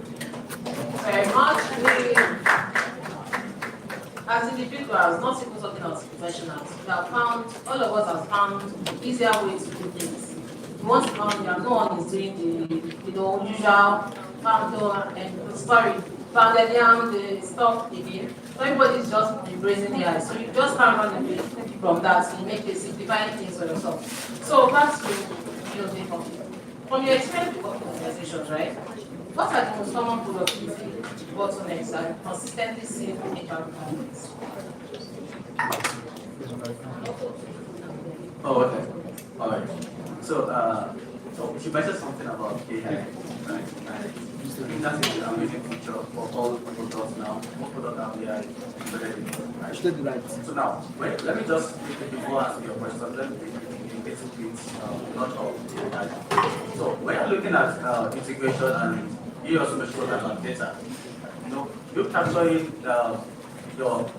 E: Very much. As individuals, not even talking as professionals, we have found, all of us have found easier ways to do things. You want to found that no one is doing the usual pounded yam, the stuff again. So everybody's just embracing the AI. So you just can't run away from that and make it simplifying things for yourself. So back to from your experience with organizations, right? What are the most common productivity bottlenecks that consistently save HR performance?
O: Oh, okay. All right. So she mentioned something about AI, right? I think that's an amazing feature for all the products now. Most products now they are embedded in, right? So now, wait, let me just before answering your question, let me get to it, not all. So when you're looking at integration, and you also mentioned about data, you're capturing your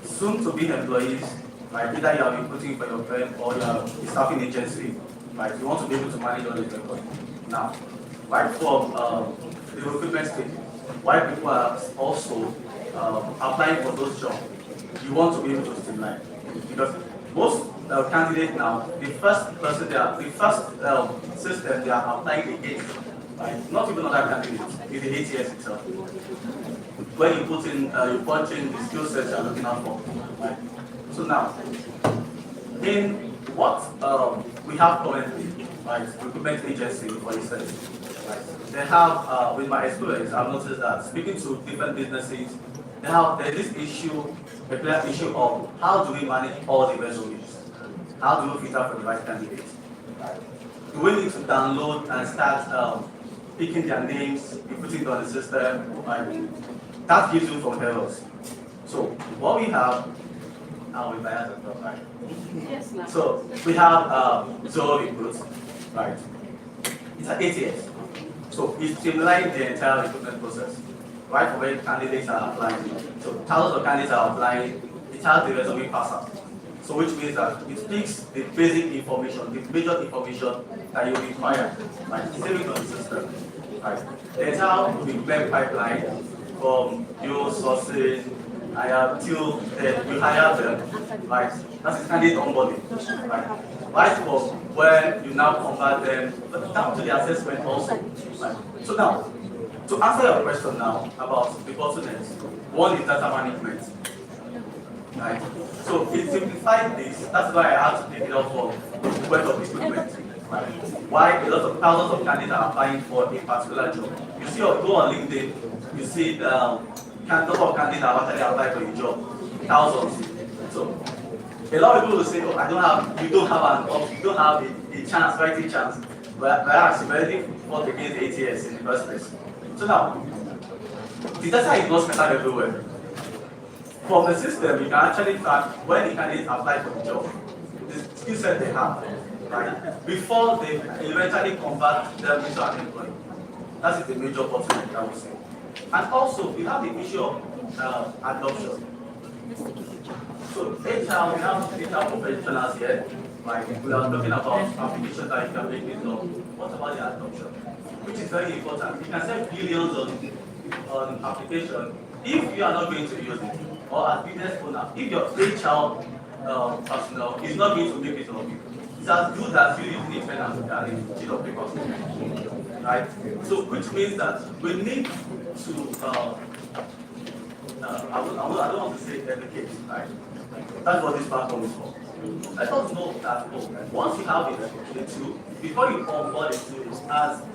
O: soon-to-be employees, right? Either you have been putting for your firm or you are a staffing agency, right? You want to be able to manage all these records. Now, right from the recruitment stage, why people are also applying for those jobs, you want to be able to streamline. Because most candidates now, the first system they are applying against, right? Not even other candidates, is the ATS itself. When you put in, you punch in the skill sets you're looking out for, right? So now, in what we have currently, right, recruitment agency, for instance, right, they have, with my experience, I've noticed that speaking to different businesses, there's this issue, a clear issue of how do we manage all the resumes? How do we filter for the right candidates? Right? Do we need to download and start picking their names, putting it on the system? Right? That gives you some errors. So what we have, we bias as well, right?
A: Yes, ma'am.
O: So we have Zoro Recruit, right? It's an ATS. So it's streamlining the entire recruitment process, right? For when candidates are applying. So thousands of candidates are applying, it has the resume parser. So which means that it picks the basic information, the major information that you require, right? Save it on the system, right? The entire recruitment pipeline from your sources, till you hire them, right? That's the candidate onboarding, right? Right for when you now convert them, but down to the assessment also, right? So now, to answer your question now about the bottlenecks, one is data management, right? So it simplified this. That's why I had to take it up for the web of equipment, right? Why a lot of thousands of candidates are applying for a particular job. You see, or go on LinkedIn, you see the number of candidates have actually applied for a job, thousands. So a lot of people will say, "Oh, you don't have a chance, fighting chance." Whereas you already fought against ATS in the first place. So now, the data is not scattered everywhere. from the system, you can actually track when the candidates apply for the job, the skill set they have, right? Before they eventually convert them into an employee. That is the major bottleneck, I would say. And also, we have the issue of adoption. So, HR, we have HR professionals here, right? We are talking about applications that you can make use of. What about the adoption? Which is very important. You can send billions on application if you are not going to use it, or as business owner, if your HR personnel is not going to make it of you. It's as good as you using a pen and a sheet of paper. Right? So, which means that we need to, I don't want to say educate, right? That's what this platform is for. Let us know that once you have the tool, before you onboard the tool,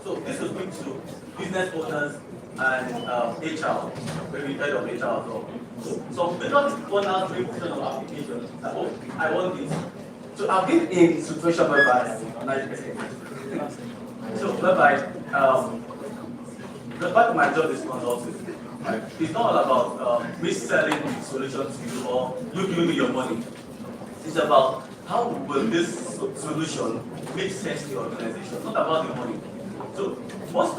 O: so this will speak to business owners and HR, maybe head of HR as well. So because it's 1.3% of applications, I want this. So I've been in a situation whereby, the part of my job is consulting. Right? It's not all about me selling the solution to you or you giving me your money. It's about how will this solution make sense to the organization, not about the money. So most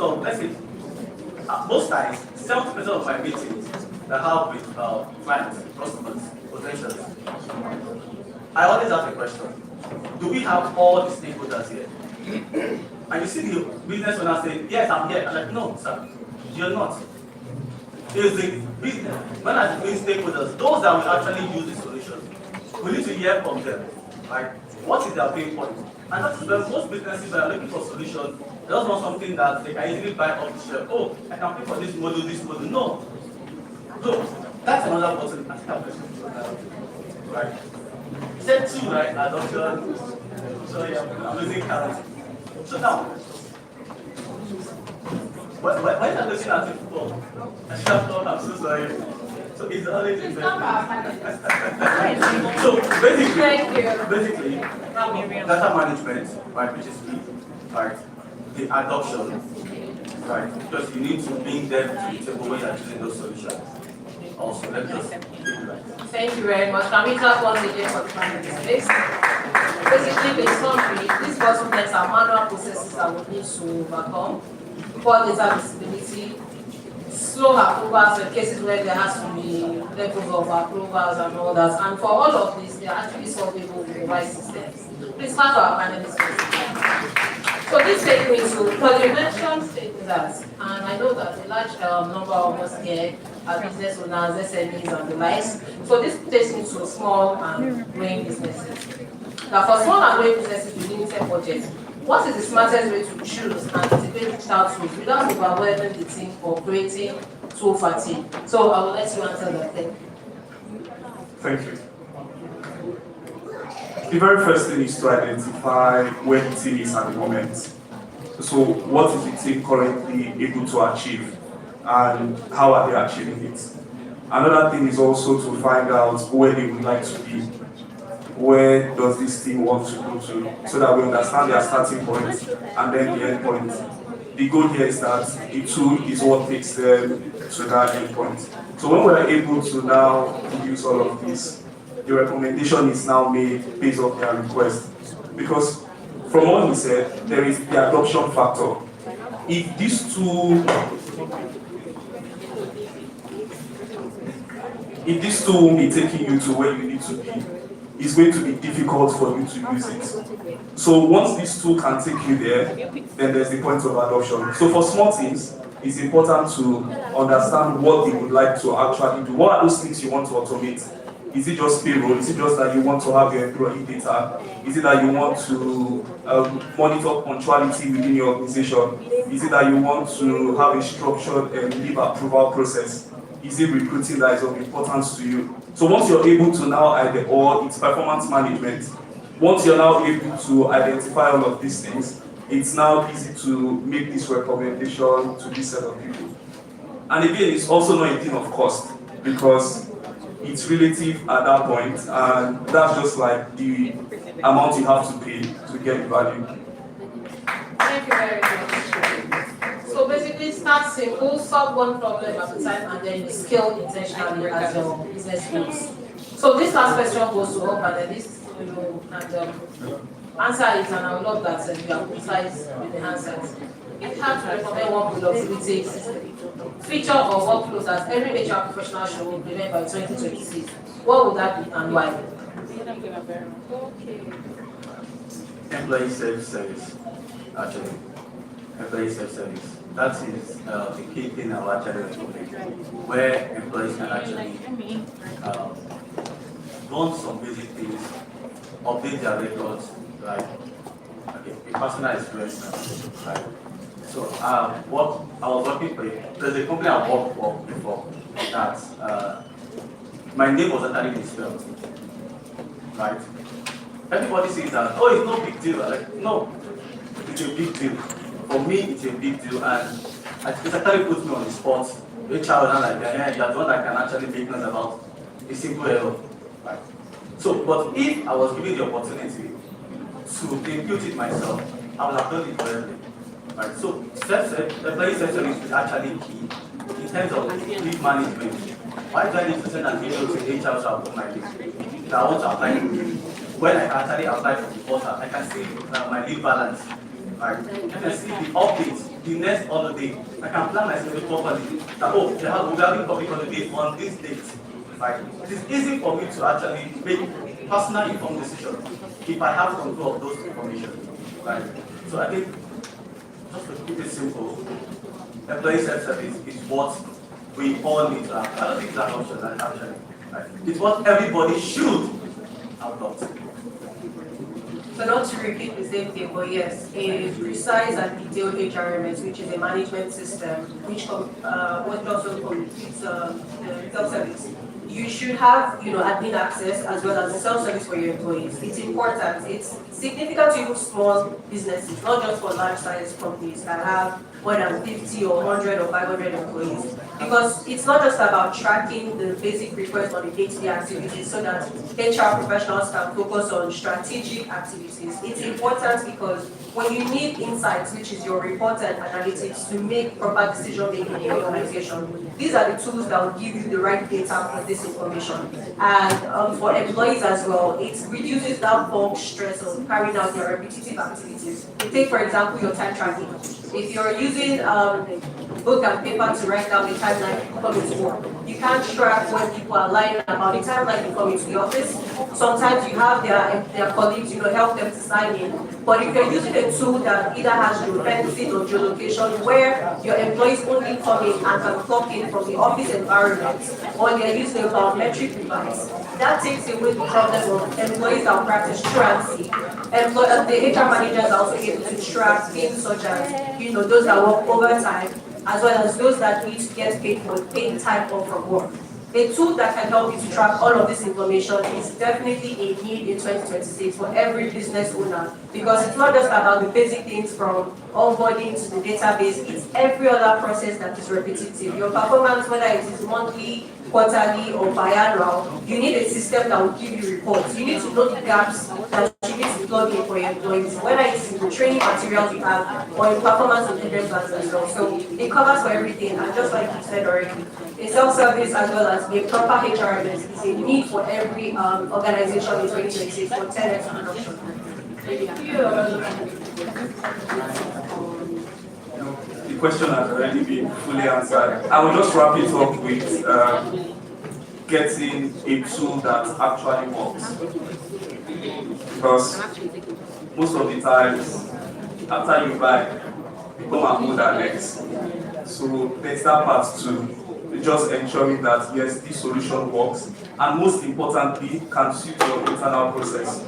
O: times, 70% of my meetings that I have with clients, customers, potentials, I always ask a question. Do we have all the stakeholders here? And you see the business owner saying, yes, I'm here. I'm like, no, sir, you're not. It's the business, when I say stakeholders, those that will actually use the solution, we need to hear from them, right? What is their pain point? And that's where most businesses are looking for solutions. They don't want something that they can easily buy off the shelf. Oh, I can pay for this model. No. So, that's another person. I think I'm listening. Right? You said two, right? Adoption. Sorry, I'm losing count. So now, when I'm looking at it before, I'm so sorry. So it's the only thing. So basically, data management, right, which is key, right? The adoption, right? Because you need to bring them to the table when you're choosing those solutions. Also, let us do that.
E: Thank you very much. Can we clap once again for the panelists, please? Basically, in summary, these bottlenecks are manual processes that we need to overcome. Poor data visibility, slow approvals in cases where there has to be levels of approvals and all that. And for all of this, they are actually solvable with the right systems. Please clap our panelists. So this takes me to, because you mentioned stakeholders, and I know that a large number of us here are business owners, SMEs, and the likes. So this takes me to small and growing businesses. Now, for small and growing businesses with limited budget, what is the smartest way to choose and integrate digital tools without overwhelming the team or creating tool fatigue? So I will let you answer that thing.
V: Thank you. The very first thing is to identify where the team is at the moment. So what is the team currently able to achieve and how are they achieving it? Another thing is also to find out where they would like to be. Where does this team want to go to, so that we understand their starting point and then the end point. The goal here is that the tool is what takes them to that end point. So when we are able to now use all of this, the recommendation is now made based on their request. Because from what we said, there is the adoption factor. If this tool won't be taking you to where you need to be, it's going to be difficult for you to use it. So once this tool can take you there, then there's the point of adoption. So for small teams, it's important to understand what they would like to actually do. What are those things you want to automate? Is it just payroll? Is it just that you want to have your employee data? Is it that you want to monitor punctuality within your organization? Is it that you want to have a structured leave approval process? Is it recruiting that is of importance to you? So once you're able to now or it's performance management, once you're now able to identify all of these things, it's now easy to make this recommendation to this set of people. And again, it's also not a thing of cost because it's relative at that point, and that's just like the amount you have to pay to get value.
E: Thank you very much. So So basically, start simple, solve one problem at a time, and then you scale intentionally as your business grows. So this last question goes to up, and then this, answer it, and I would love that you are precise with the answers. If you have to recommend one productivity feature or workflows that every HR professional should implement by 2026, what would that be and why?
O: Employee self-service, actually. Employee self-service. That is the key thing I will actually recommend, where employees can actually run some basic things, update their records, like, okay, a personal experience now, right? So what I was working for, there's a company I worked for before that my name was actually misspelled, right? Everybody says that, oh, it's no big deal. Like, no, it's a big deal. For me, it's a big deal, and it actually puts me on the spot. HR was like, yeah, you're the one that can actually make noise about a simple error, right? So, but if I was given the opportunity to impute it myself, I would have done it correctly, right? So, employee self-service is actually key in terms of leave management. Why do I need to send an email to HR to approve my leave? That I want to apply. When I actually apply for the portal, I can see my leave balance. Right? I can see the updates, the next holiday. I can plan myself properly. That, oh, we are having public holiday on this date. Right? It is easy for me to actually make personal informed decisions if I have control of those information. Right? So I think, just to keep it simple, employee self-service is what we all need to have. I don't think it's an option, actually. Right? It's what everybody should have done.
E: So not to repeat the same thing, but yes, a precise and detailed HRMS, which is a management system, which also completes self-service. You should have, admin access as well as self-service for your employees. It's important. It's significant to even small businesses, not just for large-size companies that have more than 50 or 100 or 500 employees. Because it's not just about tracking the basic requests on the day-to-day activities so that HR professionals can focus on strategic activities. It's important because when you need insights, which is your report and analytics, to make proper decision-making in your organization, these are the tools that will give you the right data for this information. And for employees as well, it reduces that bulk stress of carrying out your repetitive activities. Take, for example, your time tracking. If you're using book and paper to write down the timeline people coming to work, you can't track when people are lying about the timeline you come into the office. Sometimes you have their colleagues, help them to sign in. But if you're using a tool that either has geofencing or geolocation, where your employees only come in and can clock in from the office environment, or they're using a biometric device, that takes away the problem of employees that practice truancy. The HR managers are also able to track things such as, those that work overtime, as well as those that need to get paid for paid time off from work. A tool that can help you to track all of this information is definitely a need in 2026 for every business owner, because it's not just about the basic things from onboarding to the database, it's every other process that is repetitive. Your performance, whether it is monthly, quarterly, or biannual, you need a system that will give you reports. You need to know the gaps that you need to plug in for your employees, whether it's in the training materials you have or in performance improvement plans as well. So it covers for everything, and just like you said already, a self-service as well as a proper HRMS is a need for every organization in 2026 for 10x production.
V: The question has already been fully answered. I will just wrap it up with getting a tool that actually works. Because most of the times, after you buy, you come and hold that next. So there's that part too. Just ensuring that yes, this solution works, and most importantly, can suit your internal process.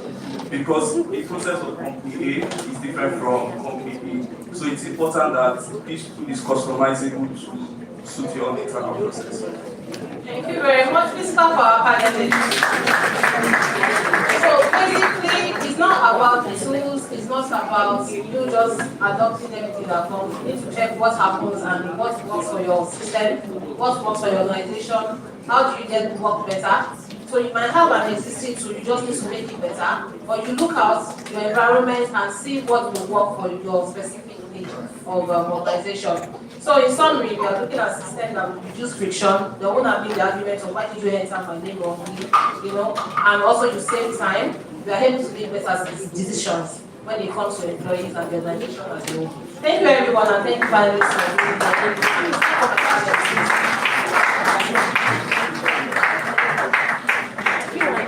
V: Because a process of company A is different from company B. So it's important that this tool is customizable to suit your internal process.
E: Thank you very much, Mr. Panelists. So basically, it's not about the tools, it's not about you just adopting everything that comes. You need to check what happens and what works for your system, what works for your organization, how do you get work better, So you might have an existing tool, you just need to make it better, or you look out your environment and see what will work for your specific need of organization. So in summary, we are looking at a system that will reduce friction. There won't have been the argument of why did you enter my name wrongly, and also you save time. We are able to make better decisions when it comes to employees and the organization as a whole. Thank you everyone, and thank you panelists for doing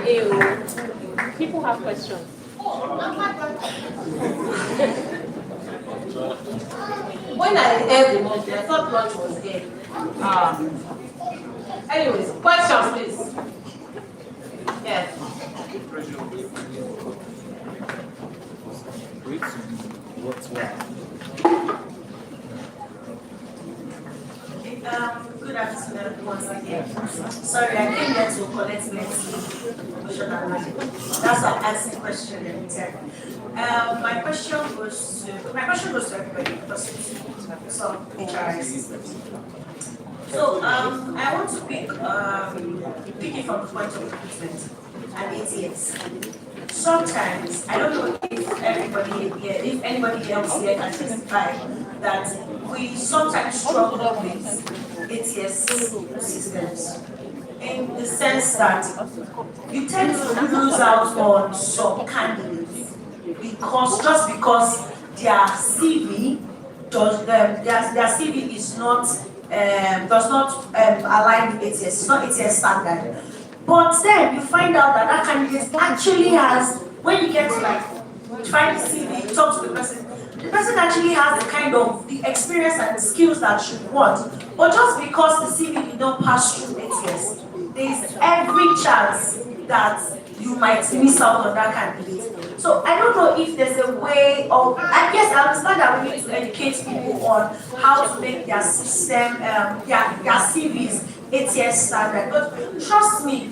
G: Q&A. People have questions.
E: When I heard the motion, I thought lunch was here. Anyways, questions please. Yes.
D: Good afternoon once again. Sorry, I came here to collect question and logic. That's why I'm asking question in return. My question goes to everybody because it's some HRI systems. So I want to pick it from the point of recruitment and ATS. Sometimes I don't know if anybody else here can testify that we sometimes struggle with ATS systems in the sense that you tend to lose out on some candidates because their CV is not does not align with ATS. It's not ATS standard. But then you find out that candidate actually has, when you get to find the CV, talk to the person actually has the kind of the experience and the skills that you want. But just because the CV did not pass through ATS, there is every chance that you might miss out on that candidate. So I don't know if there's a way of, I guess I understand that we need to educate people on how to make their system, their CVs ATS standard. But trust me,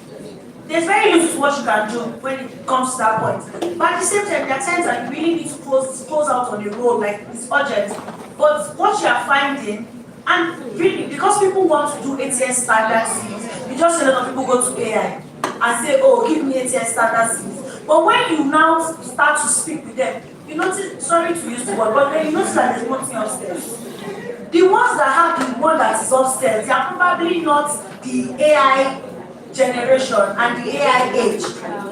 D: there's very little what you can do when it comes to that point. But at the same time, there are times that you really need to close out on a role, like it's urgent. But what you are finding, and really, because people want to do ATS standard CVs, you just see a lot of people go to AI and say, oh, give me ATS standard CVs. But when you now start to speak with them, you notice, sorry to use the word, but then you notice that there's nothing upstairs. The ones that have the one that is upstairs, they are probably not the AI generation and the AI age.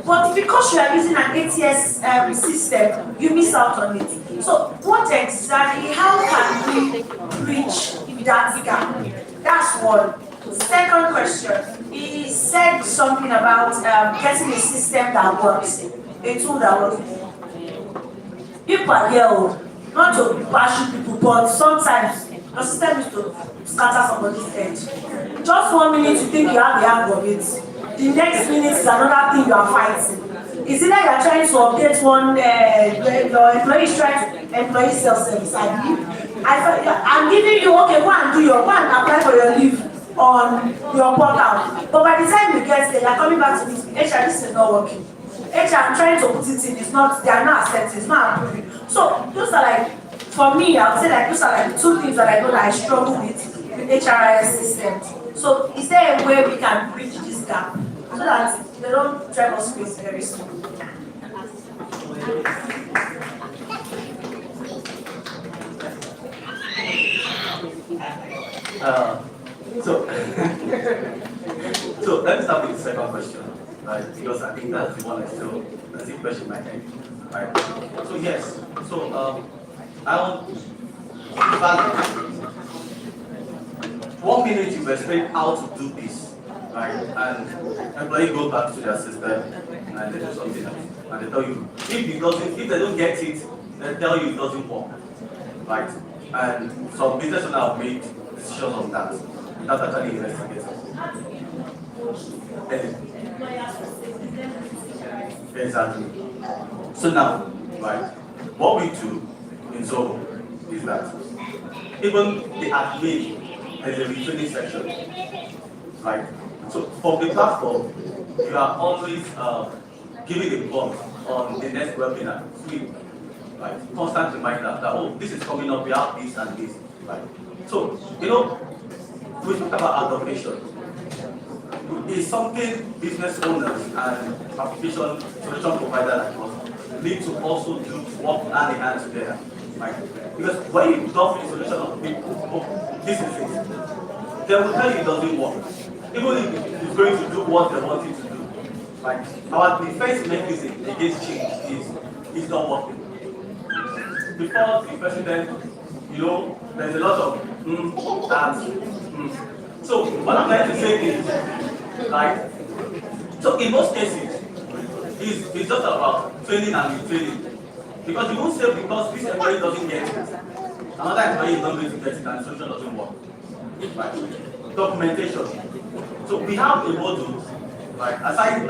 D: But because you are using an ATS system, you miss out on it. So what exactly, how can we bridge that gap? That's one. Second question, he said something about getting a system that works, a tool that works. People are here, not to bash people, but sometimes the system is to scatter somebody's head. Just 1 minute you think you have the hang of it. The next minute is another thing you are fighting. Is it that you are trying to update one, your employee is trying to employee self-service, I'm giving you, okay, go and apply for your leave on your portal. But by the time you get there, you are coming back to this, HR, this is not working. HR, I'm trying to put it in, it's not, they are not accepting, it's not approving. So those are like, for me, I would say like those are like two things that I know that I struggle with HRIS systems. So is there a way we can bridge this gap so that they don't drive us crazy very soon?
O: So let me start with the second question, right? Because I think that's the one that's the question in my head, right? So yes, I want, in fact, 1 minute you explain how to do this, right? And employee go back to their system and they do something else, and they tell you if they don't get it, they tell you it doesn't work, right? And some business owners have made decisions on that without actually investigating. Exactly. So now, right, what we do in Zoho is that even the admin has a retraining section, right? So for the platform, you are always giving a bump on the next webinar, right? Constant reminder that, oh, this is coming up, we have this and this, right? So, we talk about automation. is something business owners and application solution providers like us need to also do work hand in hand together. Right? Because when you dump a solution on people, businesses, they will tell you it doesn't work. Even if it's going to do what they want it to do. Like our defense mechanism against change is not working. Before the president, there's a lot of So what I'm trying to say is, so in most cases, it's just about training and retraining. Because you won't say because this employee doesn't get it, another employee is not going to get it and the solution doesn't work. Right? Documentation. So we have a model, right? Aside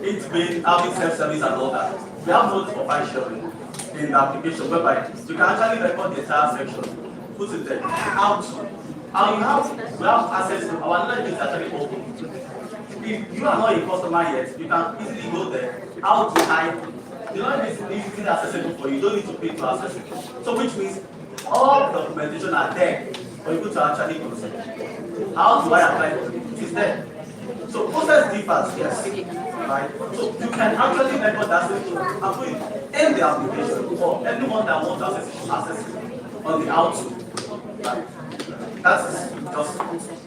O: it being having self-service and all that, we have modes for file sharing in the application whereby you can actually record the entire section, put it there, how to. And we have access to our knowledge is actually open. If you are not a customer yet, you can easily go there, how to type. The knowledge is easily accessible for you, you don't need to pay to access it. So which means all documentation are there for you to actually consider. How do I apply for it? It is there. So process differs, yes. Right? So you can actually record that section and put it in the application for anyone that wants access it on the how to. Right? That's just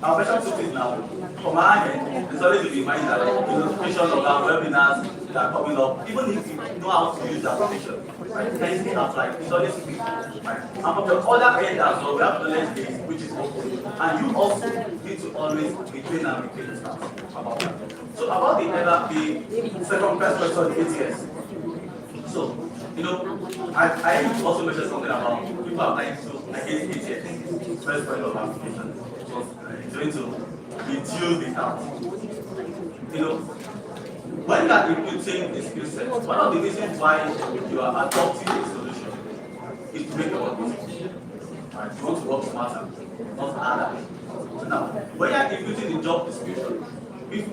O: our mention two things now. From our end, it's always to be minded that the notification of our webinars that are coming up, even if you know how to use the application, right? You can easily apply. It's always to be right. And from the other end as well, we have knowledge base, which is open. And you also need to always be trained and retain staff about that. So about the second best question, ATS. So, I need to also mention something about people applying to against ATS. First point of application. It's going to reduce the count. When you are inputting the skill set, one of the reasons why you are adopting a solution is to make your work easy. Right? You want to work smarter, not harder. So now, when you are inputting the job description, if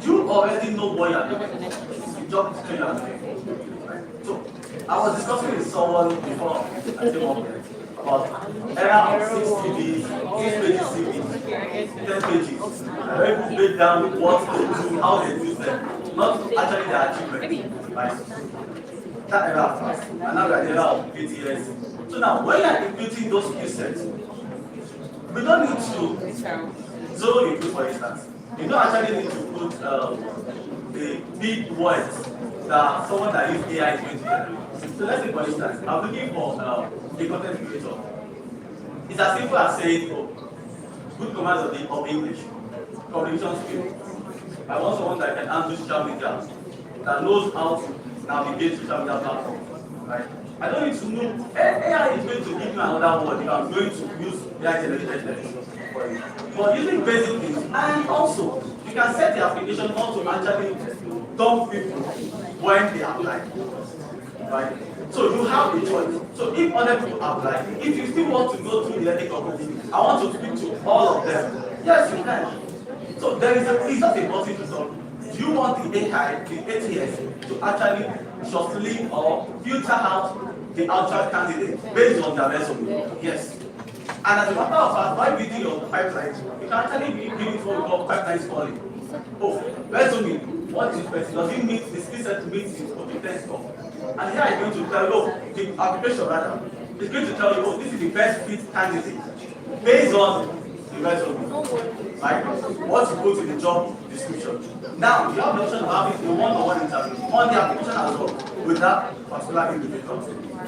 O: you already know what you are doing, the job description you are doing. Right? So, I was discussing with someone before I came up here about era of 6 CVs, 6 pages CVs, 10 pages. I already break down what they do, how they use them, not actually their achievement. Right? That era of us. And now we are the era of ATS. So now, when you are imputing those skill sets, we don't need to zero input, for instance. You don't actually need to put the big words that someone that uses AI is going to generate. So let's say, for instance, I'm looking for a content creator. It's as simple as saying, good commands of English, communication skills. I want someone that can handle social media, that knows how to navigate social media platforms. Right? I don't need to know. AI is going to give you another word if I'm going to use AI generated text for you. But using basic things, and also you can set the application not to actually dump people when they apply. Right? So you have a choice. So if other people apply, if you still want to go through the ethical committee, I want to speak to all of them. Yes, you can. So there is it's just a button to solve. Do you want the AI, the ATS, to actually shortly or filter out the actual candidate based on their resume? Yes. And as a matter of fact, while building your pipeline, you can actually be doing what we call pipeline scoring. Oh, resume, what is person? Does it meet the skill set to meet the competence score? And here I'm going to tell you, the application rather, is going to tell you, this is the best fit candidate based on the resume. Right? What you put in the job description. Now, you have the option of having a one-on-one interview on the application as well with that particular individual.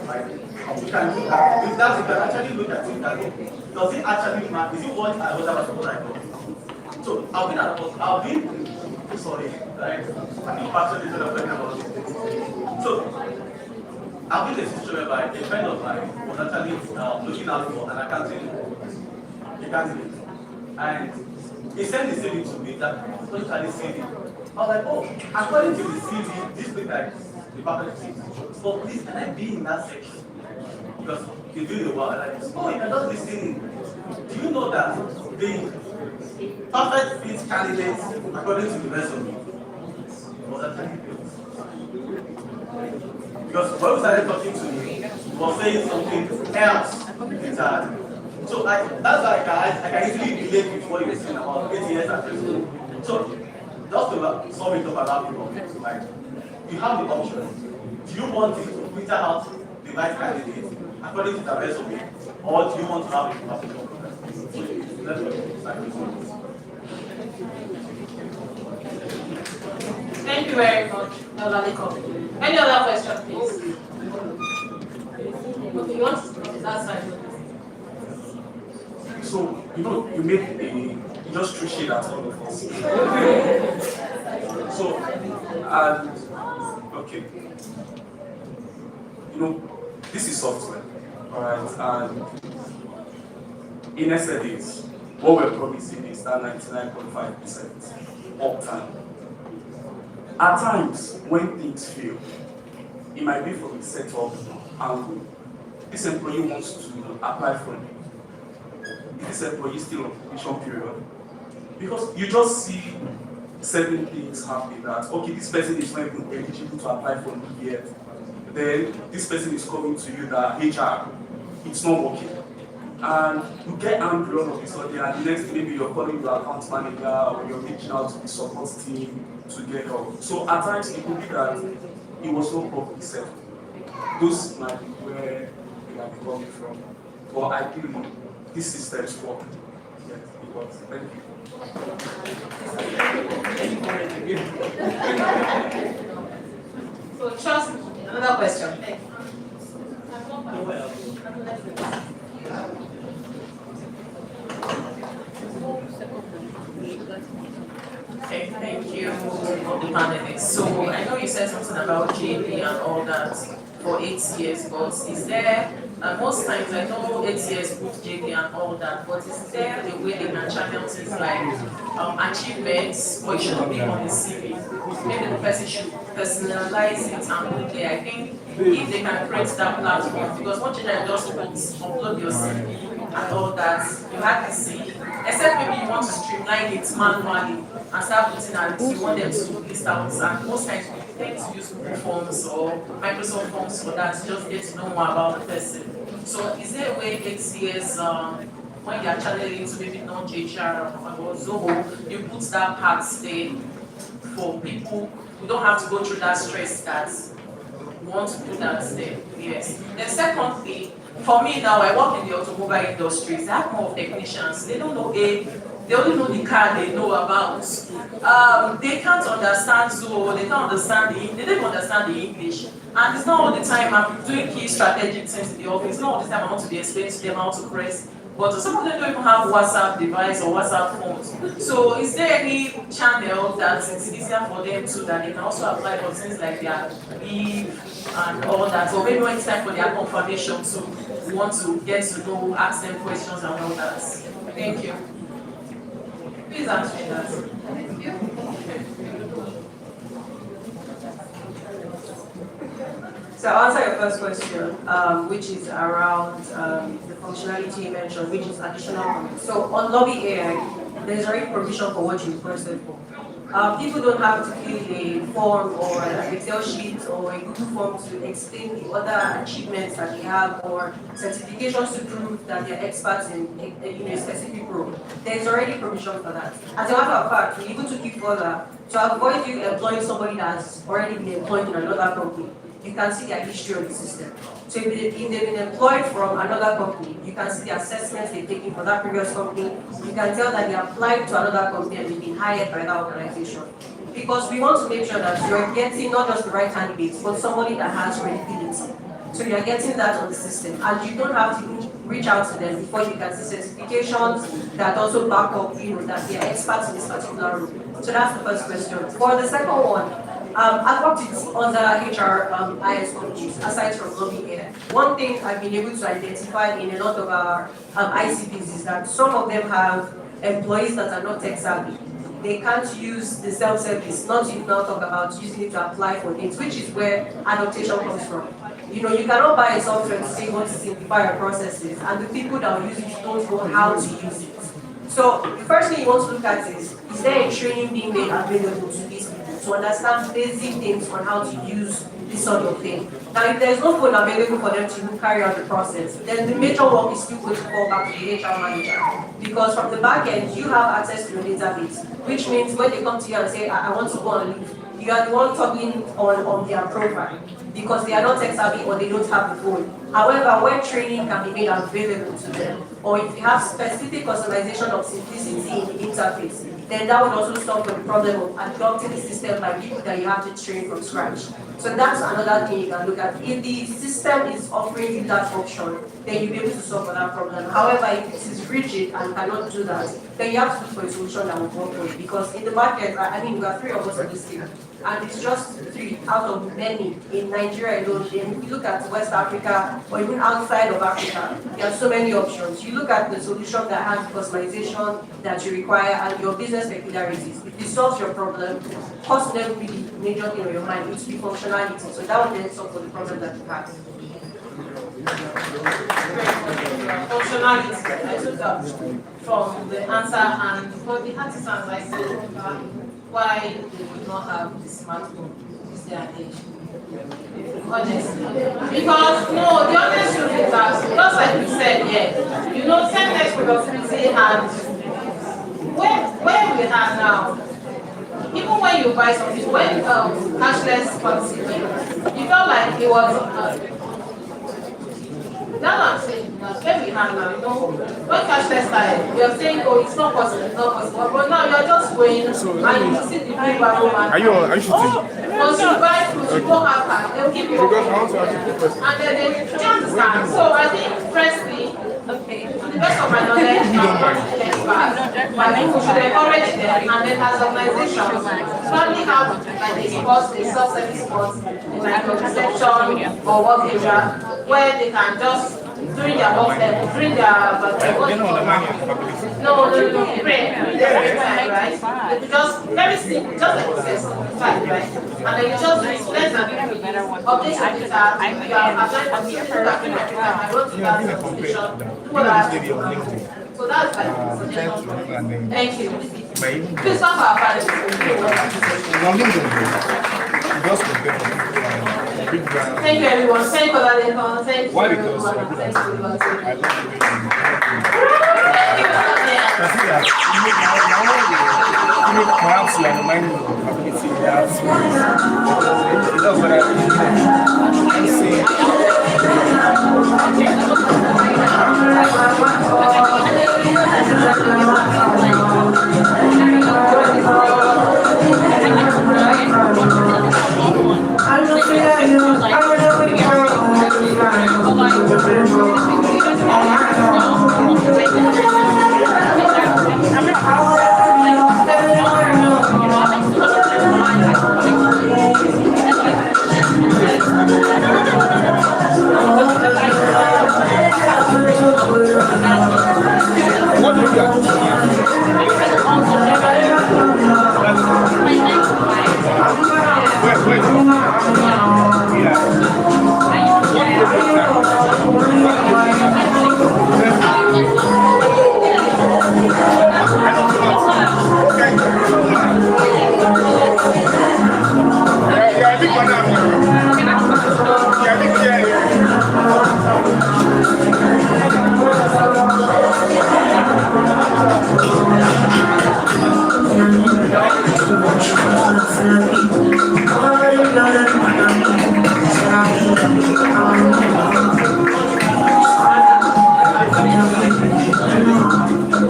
O: Right? You can do that. With that, you can actually look at it that does it actually matter? Is it what I was about to put like that? So, I've been, sorry, right? I'm passionate about it. So, I've been in a situation whereby a friend of mine was actually looking out for an accounting candidate. And he sent the CV to me that totally CV. I was like, oh, according to the CV, this looks like the perfect fit. So please, can I be in that section? Because you do the work like this. Oh, you can just listen in. Do you know that the perfect fit candidate, according to the resume, was actually built? Because when we started talking to me, he was saying something else entirely. So that's why I can easily relate with what you were saying about ATS and Facebook. So just to solve it up and have people, like, you have the option. Do you want it to filter out the right candidate according to the resume, or do you want to have a particular process? So that's what you decide.
E: Thank you very much, Laleko. Any other question, please? Okay, you want to start that side?
V: So, you made you just threw shade at all of us. So, okay. This is software, alright, and in SLAs, what we're promising is that 99.5% uptime. At times, when things fail, it might be from the setup angle. This employee wants to apply for it. Is this employee still on probation period? Because you just see certain things happening that, okay, this person is not even eligible to apply for it yet. Then this person is coming to you that HR, it's not working. And you get angry all of a sudden, and the next thing maybe you're calling your account manager or you're reaching out to the support team to get help. So at times it could be that it was not properly set. Those might be where we are coming from. But ideally, these systems work. Yes, it works. Thank you.
E: So, Charles, another question.
M: Okay, thank you for the panelists. So I know you said something about JP and all that for 8 years, but is there, most times I know 8 years put JP and all that, but is there a way they can channel things like achievements, or it should be on the CV? Maybe the person should personalize it and put there. I think if they can create that platform, because what you can just upload your CV and all that, you have to see, except maybe you want to streamline it manually and start putting out, you want them to list out, and most times we tend to use Google Forms or Microsoft Forms for that, just get to know more about the person. So is there a way 8 years, when you are channeling to maybe non-HR or Zoho, you put that part there for people who don't have to go through that stress that want to put that there? Yes. Then secondly, for me now, I work in the automobile industry. They have more technicians. They don't know they only know the car they know about. They can't understand Zoho, they can't understand they don't understand the English. And it's not all the time I'm doing key strategic things in the office. It's not all the time I want to be explaining to them how to press. But some of them don't even have WhatsApp device or WhatsApp phones. So is there any channel that is easier for them so that they can also apply for things like their leave and all that? Or maybe when it's time for their confirmation too, we want to get to know, ask them questions and all that. Thank you. Please answer that. Thank you.
J: So I'll answer your first question, which is around the functionality you mentioned, which is additional comments. So on Lobby AI, there's already provision for what you requested for. People don't have to fill a form or an Excel sheet or a Google form to explain the other achievements that they have or certifications to prove that they're experts in a specific role. There's already provision for that. As a matter of fact, we even took it further to avoid you employing somebody that's already been employed in another company. You can see their history of the system. So if they've been employed from another company, you can see the assessments they've taken for that previous company. You can tell that they applied to another company and they've been hired by that organization. Because we want to make sure that you're getting not just the right candidates, but somebody that has credibility. So you're getting that on the system. And you don't have to reach out to them before you can see certifications that also back up, that they are experts in this particular role. So that's the first question. For the second one, I've worked on the HR IS companies, aside from Lobby AI. One thing I've been able to identify in a lot of our ICPs is that some of them have employees that are not tech savvy. They can't use the self-service, not to now talk about using it to apply for things, which is where adaptation comes from. You cannot buy a software to say you want to simplify your processes, and the people that will use it don't know how to use it. So the first thing you want to look at is there a training being made available to these people to understand basic things on how to use this sort of thing. Now, if there's no phone available for them to carry out the process, then the major work is still going to fall back to the HR manager. Because from the back end, you have access to the database, which means when they come to you and say, I want to go on leave, you are the one talking on their profile, because they are not tech savvy or they don't have the phone. However, when training can be made available to them, or if you have specific customization of simplicity in the interface, then that would also solve the problem of adopting the system by people that you have to train from scratch. So that's another thing you can look at. If the system is offering you that option, then you'll be able to solve for that problem. However, if it is rigid and cannot do that, then you have to look for a solution that will work for you. Because in the market, I mean, we are 3 of us in this team, and it's just 3 out of many in Nigeria alone. Then if you look at West Africa or even outside of Africa, there are so many options. You look at the solution that has customization that you require and your business peculiarities. If it solves your problem, cost never really major thing on your mind. It will be functionality. So that would then solve for the problem that you have.
E: Functionality, I took that from the answer, and for the artisans, I said why they would not have the smartphone this day and age. Honestly. Because, no, the honest truth is that, just like you said, yeah, you know, 10x productivity and where we are now, even when you buy something, when cashless policy came, you felt like it was, that's what I'm saying, where we are now, you know, when cashless started, we are saying, oh, it's not possible, but now you're just going and you see the big man.
G: Are you shooting?
E: Once you buy food, you don't have card, they'll give you a
G: Because I want to ask you a question.
E: and then they understand. So I think, firstly, okay, to the best of my knowledge, I'm not an expert, but I think we should encourage them, and then as organizations, probably have like a sports, a self-service sports, like a reception or work area, where they can just during their work, during their no, pray, right? They just very simple, just like it says, right? And then you just less than update your data, you are applying for people that I wrote that application, do what I have to do. So that's like suggestion. Thank you. Please talk about it. Thank you everyone. Thank you for that info. Thank you.
G: Why? Because
E: Thank you.
G: Perhaps you are reminding me of ability in that space. That's what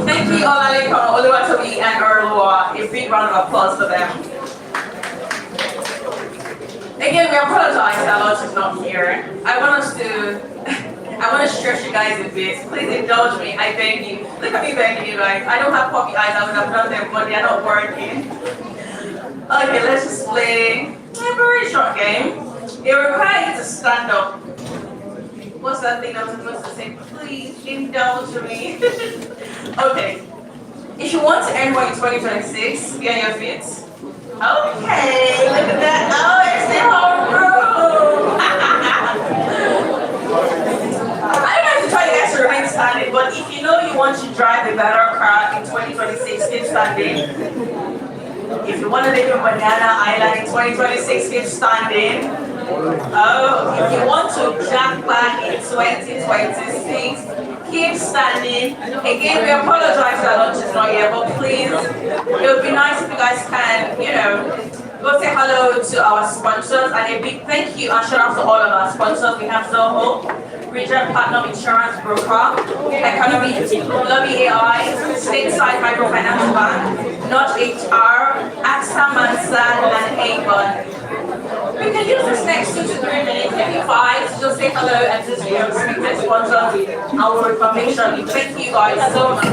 B: Thank you, Olaleko, Oluwatobi, and Orlua. A big round of applause for them. Again, we apologize that Lodge is not here. I want to stretch you guys a bit. Please indulge me, I beg you. Look at me begging you guys. I don't have puppy eyes, I would have done them, but they're not working. Okay, let's just play a very short game. It requires you to stand up. What's that thing I'm supposed to say? Please indulge me. Okay. If you want to earn more in 2026, be on your feet. Okay, look at that. Oh, it's the whole room. I don't know if you try to guys to remain standing, but if you know you want to drive a better car in 2026, keep standing. If you want to live in Banana Island in 2026, keep standing. Oh, if you want to jackpot in 2026, keep standing. Again, we apologize that lunch is not here, but please, it would be nice if you guys can, go say hello to our sponsors, and a big thank you and shout out to all of our sponsors. We have Zoho, Region Platinum Insurance Broker, Economy, Lobby AI, Stateside Microfinance Bank, Notch HR, AXA Mansard, and Avon. We can use this next 2 to 3 minutes, maybe 5, to just say hello and just speak to sponsors and our information. Thank you guys so much.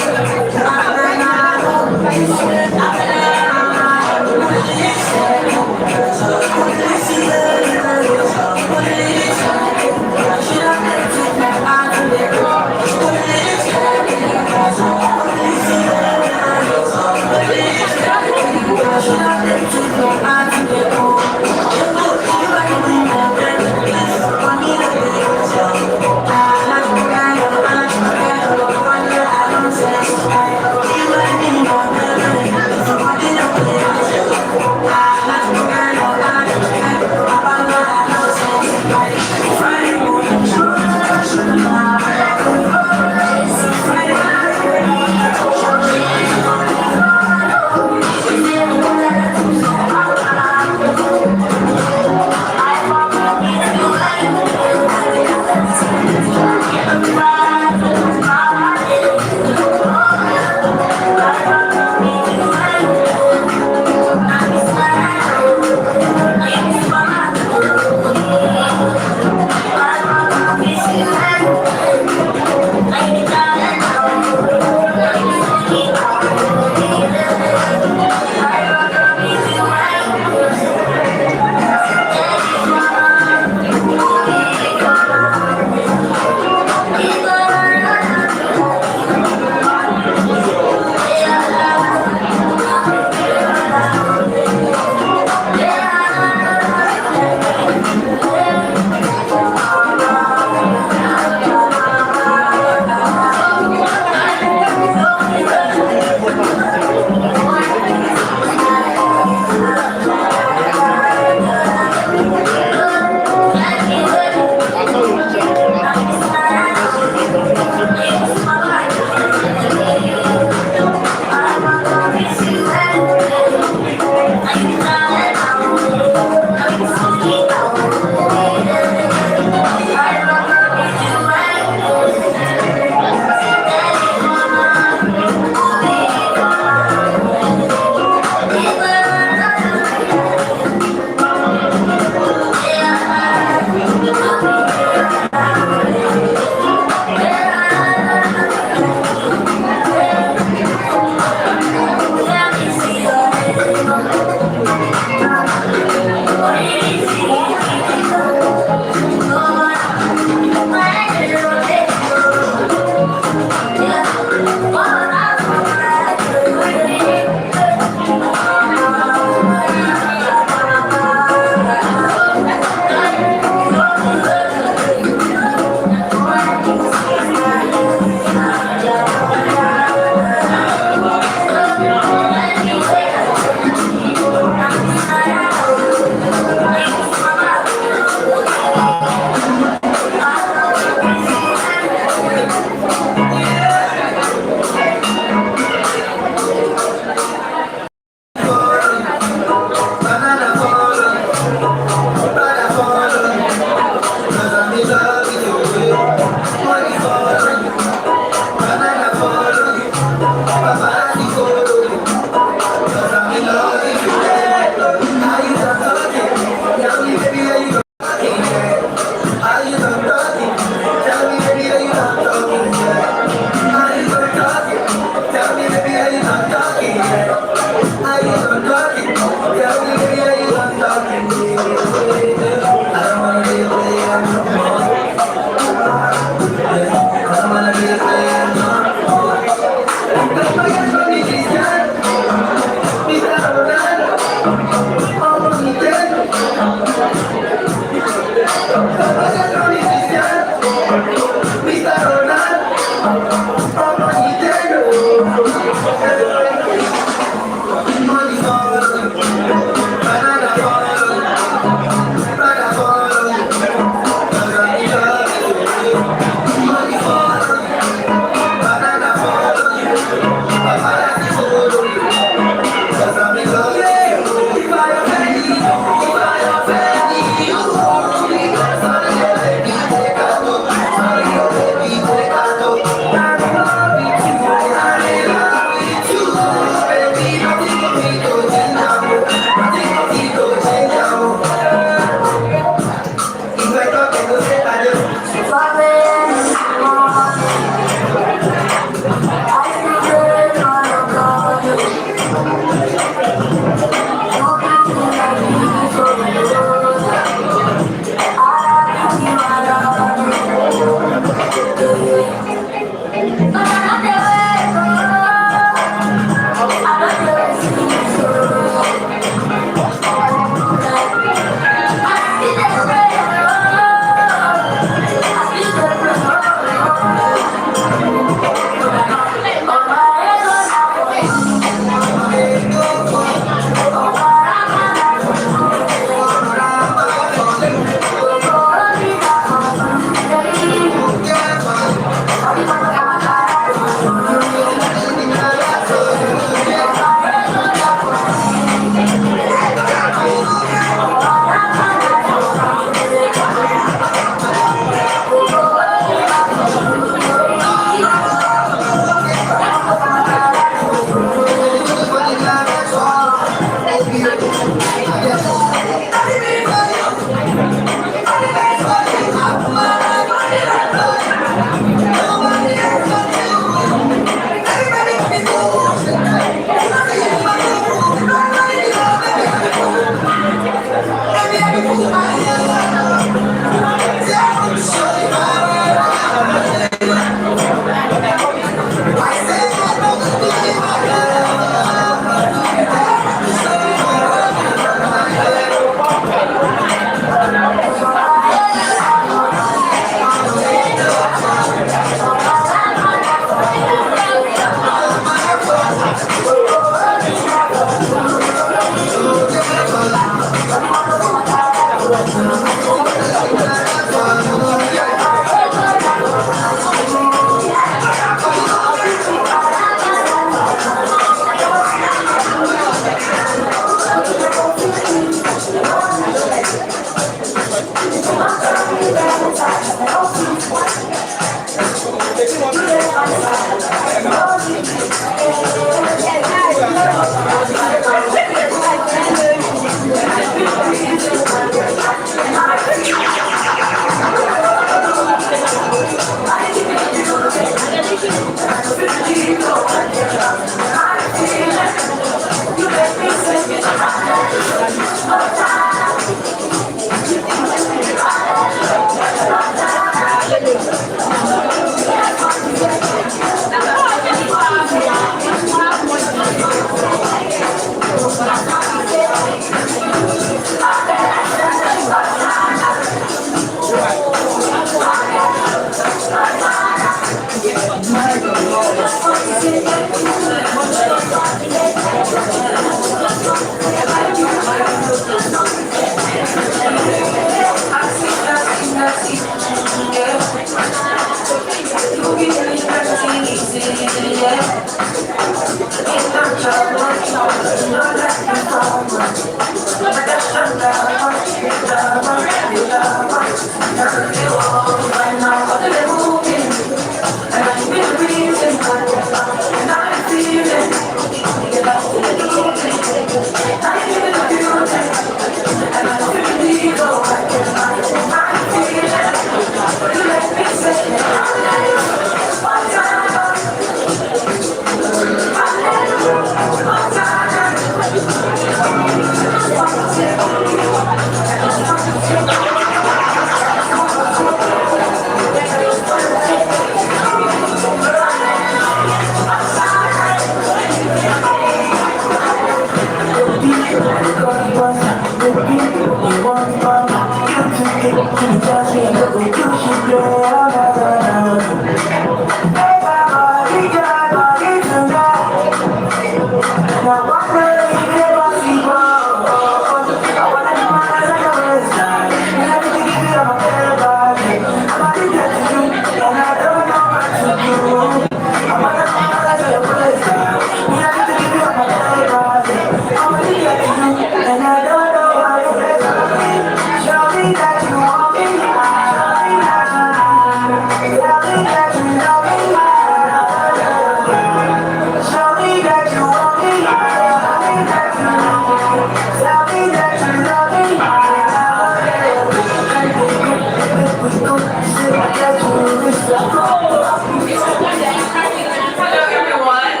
B: Hello everyone.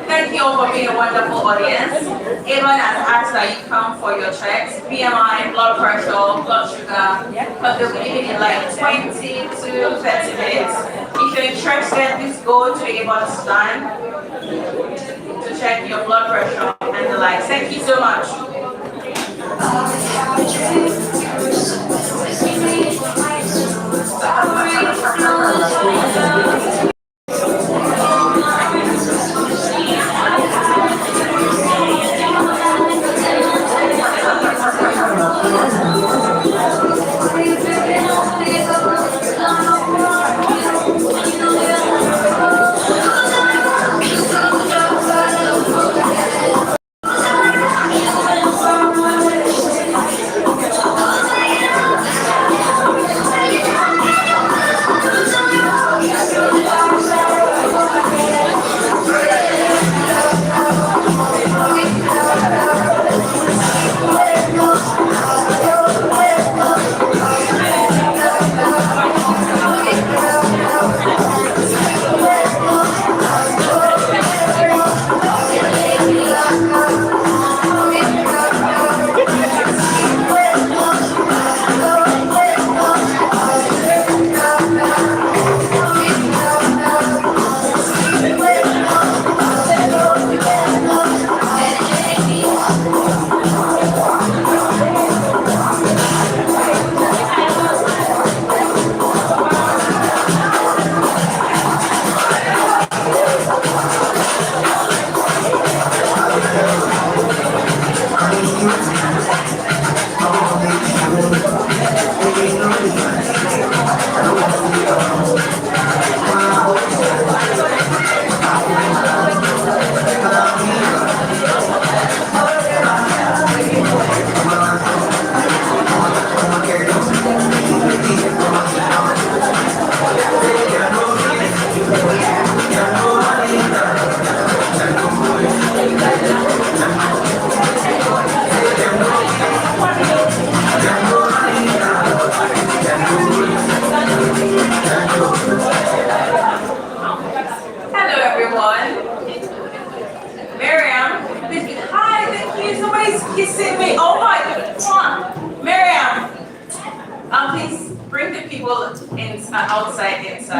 B: Thank you all for being a wonderful audience. Everyone has asked that you come for your checks, BMI, blood pressure, blood sugar, but they'll be leaving in like 20 to 30 minutes. If you're interested, please go to the Avon stand to check your blood pressure and the likes. Thank you so much.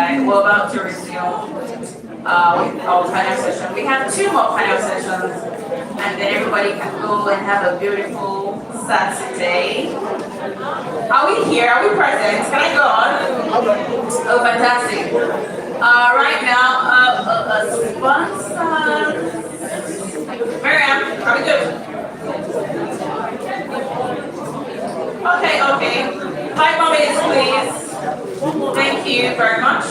B: side. We're about to resume with our panel session. We have 2 more panel sessions, and then everybody can go and have a beautiful Saturday. Are we here? Are we present? Can I go on? Oh, fantastic. Right now, sponsor. Miriam, are we good? Okay. 5 more minutes, please. Thank you very much.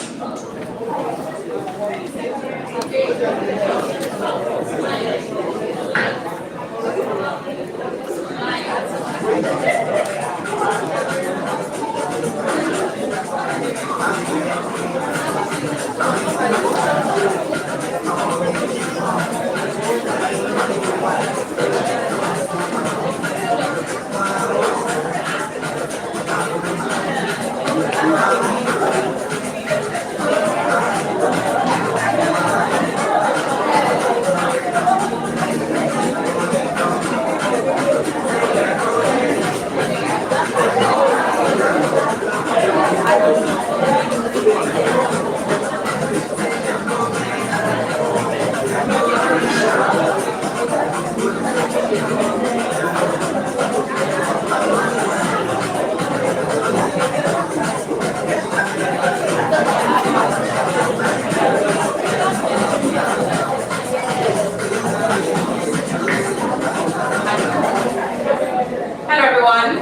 B: Hello everyone.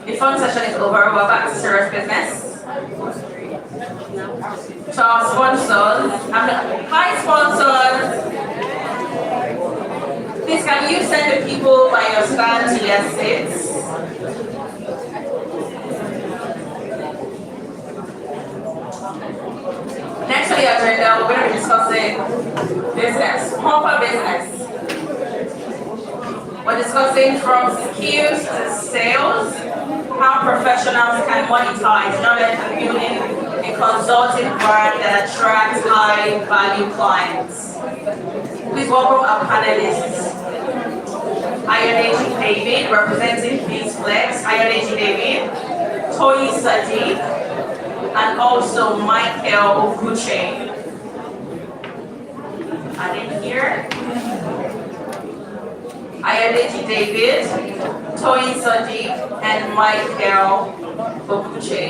B: The fun session is over. We're back to serious business. To our sponsors. Hi sponsors. Please can you send the people by your stand to their seats? Next on the agenda, we're going to be discussing business, proper business. We're discussing from skills to sales, how professionals can monetize in order to building a consulting brand that attracts high value clients. Please welcome our panelists. Ayodeji David, representing BizFlex, Ayodeji David, Toyi Sadiq, and also Michael Okuche. Are they here? Ayodeji David, Toyi Sadiq, and Michael Okuche.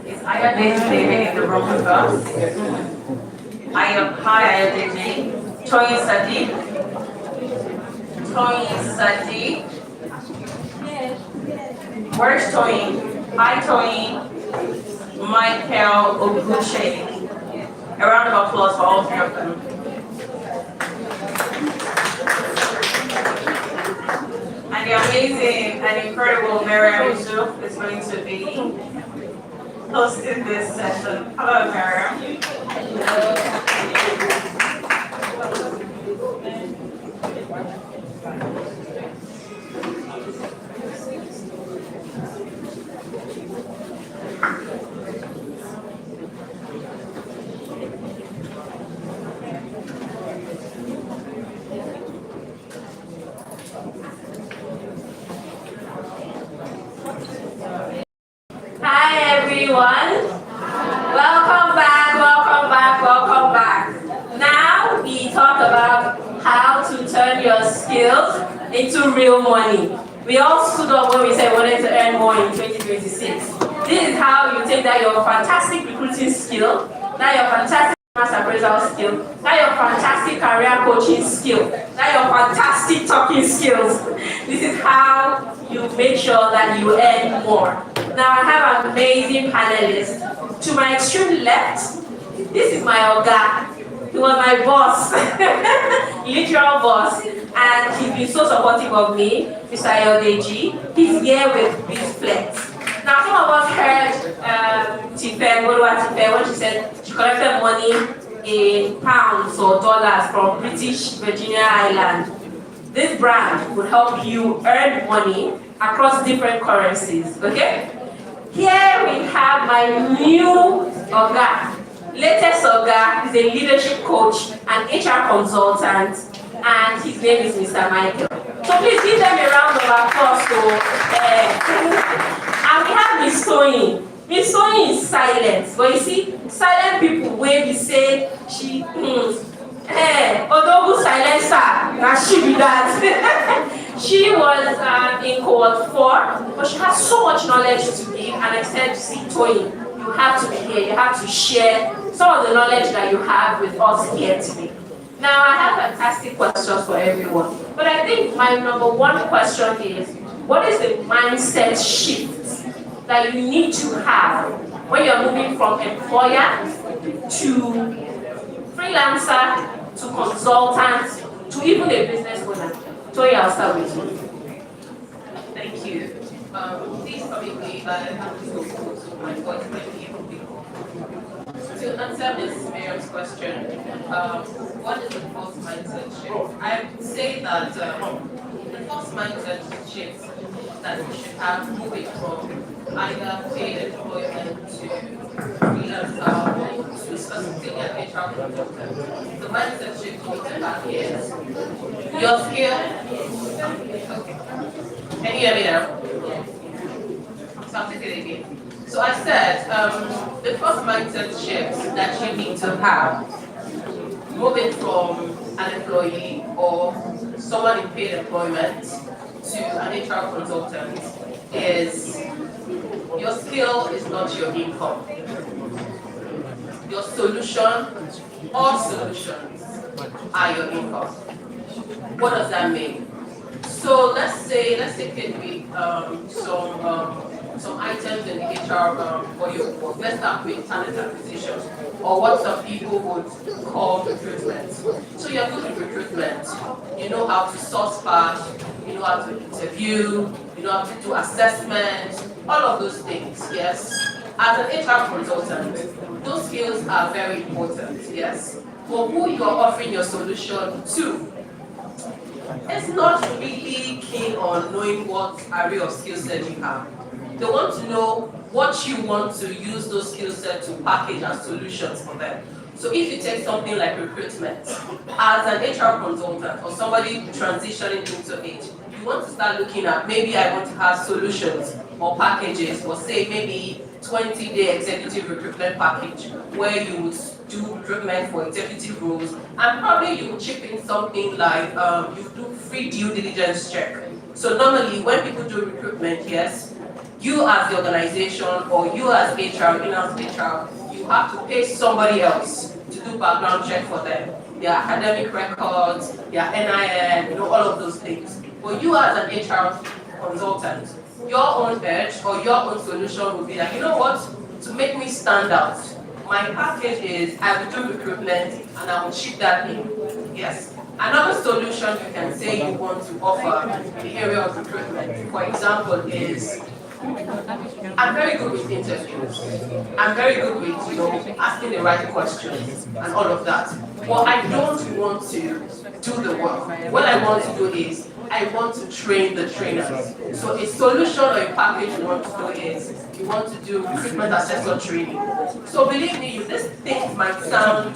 B: Is Ayodeji David in the room with us? Hi Ayodeji, Toyi Sadiq. Toyi Sadiq. Where's Toyi? Hi Toyi. Michael Okuche. A round of applause for all 3 of them. And the amazing and incredible Miriam Yusuf is going to be hosting this session. Hello, Miriam.
A: Hi everyone. Welcome back, welcome back, welcome back. Now we talk about how to turn your skills into real money. We all stood up when we said we wanted to earn more in 2026. This is how you take that your fantastic recruiting skill, that your fantastic mass appraisal skill, that your fantastic career coaching skill, that your fantastic talking skills. This is how you make sure that you earn more. Now I have an amazing panelist. To my extreme left, this is my Oga. He was my boss, literal boss, and he's been so supportive of me, Mr. Ayodeji. He's here with BizFlex. Now some of us heard Tife when she said she collected money in pounds or dollars from British Virginia Island. This brand will help you earn money across different currencies, okay? Here we have my new Oga. Latest Oga is a leadership coach and HR consultant, and his name is Mr. Michael. So please give them a round of applause. And we have Miss Tony. Miss Tony is silent, but you see, silent people wey be say she Odogu silencer, na she be that. She was in cohort 4, but she has so much knowledge to give, and I said, see, Tony, you have to be here, you have to share some of the knowledge that you have with us here today. Now, I have fantastic questions for everyone, but I think my number one question is, what is the mindset shift that you need to have when you're moving from employer to freelancer to consultant to even a business owner? Toya, I'll start with you.
E: Thank you. This topic I have to go to my voice people. To answer Ms. Miriam's question, what is the first mindset shift? I would say that the first mindset shift that we should have moving from either paid employment to freelancer to specifically an HR consultant. The mindset shift we need to have is your skill. Okay. Can you hear me now? So I'll take it again. So I said, the first mindset shift that you need to have, moving from an employee or someone in paid employment to an HR consultant, is your skill is not your income. Your solution or solutions are your income. What does that mean? So let's take it with some items in the HR for your work. Let's start with talent acquisition, or what some people would call recruitment. So you're good with recruitment. You know how to source fast, you know how to interview, you know how to do assessments, all of those things, yes. As an HR consultant, those skills are very important, yes. For who you're offering your solution to, it's not really keen on knowing what array of skill set you have. They want to know what you want to use those skill sets to package as solutions for them. So if you take something like recruitment, as an HR consultant or somebody transitioning into it, you want to start looking at, maybe I want to have solutions or packages, or say maybe 20-day executive recruitment package where you would do recruitment for executive roles, and probably you would chip in something like you do free due diligence check. So normally when people do recruitment, yes, you as the organization or you as HR, in-house HR, you have to pay somebody else to do background check for them. Their academic records, their NIN, all of those things. But you as an HR consultant, your own edge or your own solution would be like, you know what, to make me stand out, my package is I will do recruitment and I will ship that in. Yes. Another solution you can say you want to offer in the area of recruitment, for example, is I'm very good with interviews. I'm very good with, asking the right questions and all of that. But I don't want to do the work. What I want to do is I want to train the trainers. So a solution or a package you want to do is you want to do recruitment assessor training. So believe me, these things might sound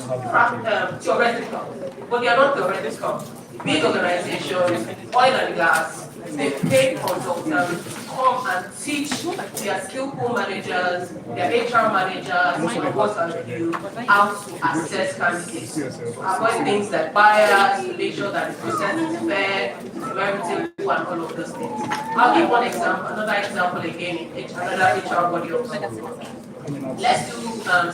E: theoretical, but they are not theoretical. Big organizations, oil and gas, they pay consultants come and teach their skill pool managers, their HR managers, what have you, how to assess candidates. To avoid things like bias, to make sure that the process is fair, severity, and all of those things. I'll give one example, another example again, another HR body of support. Let's do,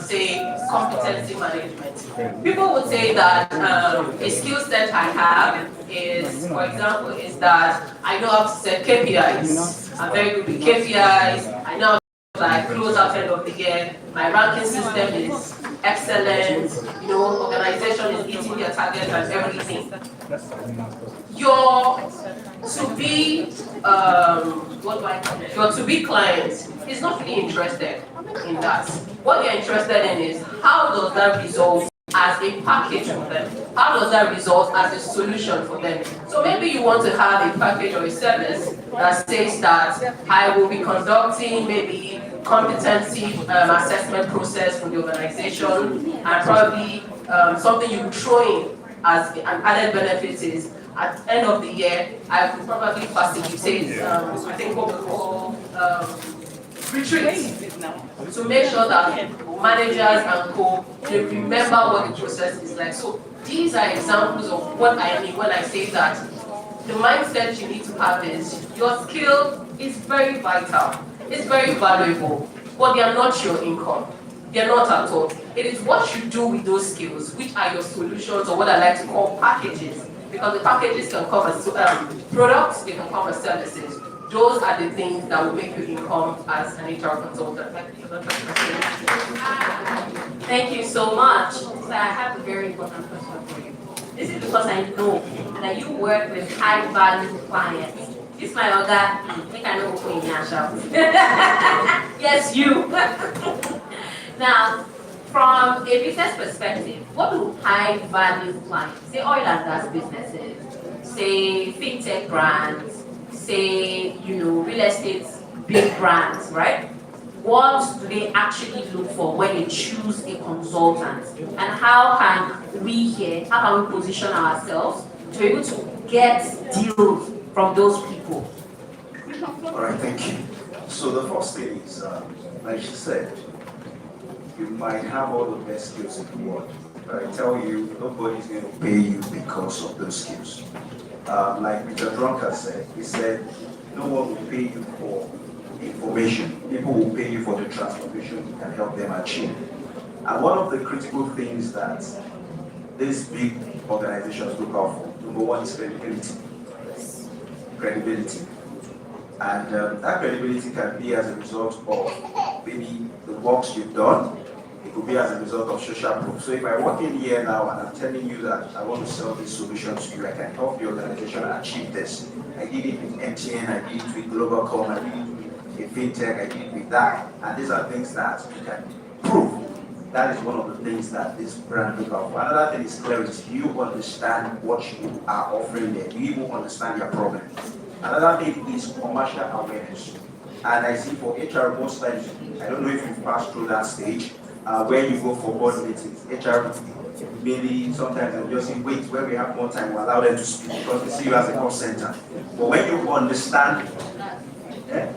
E: say, competency management. People would say that a skill set I have is, for example, is that I know how to set KPIs. I'm very good with KPIs. I know how to close out end of the year. My ranking system is excellent. Organization is hitting their targets and everything. Your to-be client is not really interested in that. What they're interested in is how does that result as a package for them? How does that result as a solution for them? So maybe you want to have a package or a service that says that I will be conducting maybe competency assessment process for the organization, and probably something you throw in as an added benefit is at the end of the year, I could probably facilitate, I think what we call retreats to make sure that managers and co they remember what the process is like. So these are examples of what I mean when I say that the mindset you need to have is your skill is very vital, it's very valuable, but they are not your income. They are not at all. It is what you do with those skills, which are your solutions, or what I like to call packages. Because the packages can come as products, they can come as services. Those are the things that will make you income as an HR consultant. Thank you so much. So I have a very important question for you. This is because I know that you work with high value clients. This my other, I think I know who in your shop. Yes, you. Now, from a business perspective, what do high value clients, say oil and gas businesses, say fintech brands, say, real estate big brands, right? What do they actually look for when they choose a consultant? And how can we here, how can we position ourselves to be able to get deals from those people?
K: All right, thank you. So the first thing is, like she said, you might have all the best skills in the world, but I tell you, nobody's going to pay you because of those skills. Like Mr. Drunkard said, he said, no one will pay you for information. People will pay you for the transformation you can help them achieve. And one of the critical things that these big organizations look out for, number one is credibility. Credibility. And that credibility can be as a result of maybe the works you've done. It could be as a result of social proof. So if I walk in here now and I'm telling you that I want to sell this solution to you, I can help the organization achieve this. I did it with MTN, I did it with Globalcom, I did it with FinTech, I did it with that. And these are things that you can prove. That is one of the things that this brand look out for. Another thing is clarity. Do you understand what you are offering there? Do you even understand your problem? Another thing is commercial awareness. And I see for HR most times, I don't know if you've passed through that stage, where you go for board meetings, HR maybe sometimes they'll just say, wait, when we have more time, we'll allow them to speak because they see you as a cost center. But when you understand,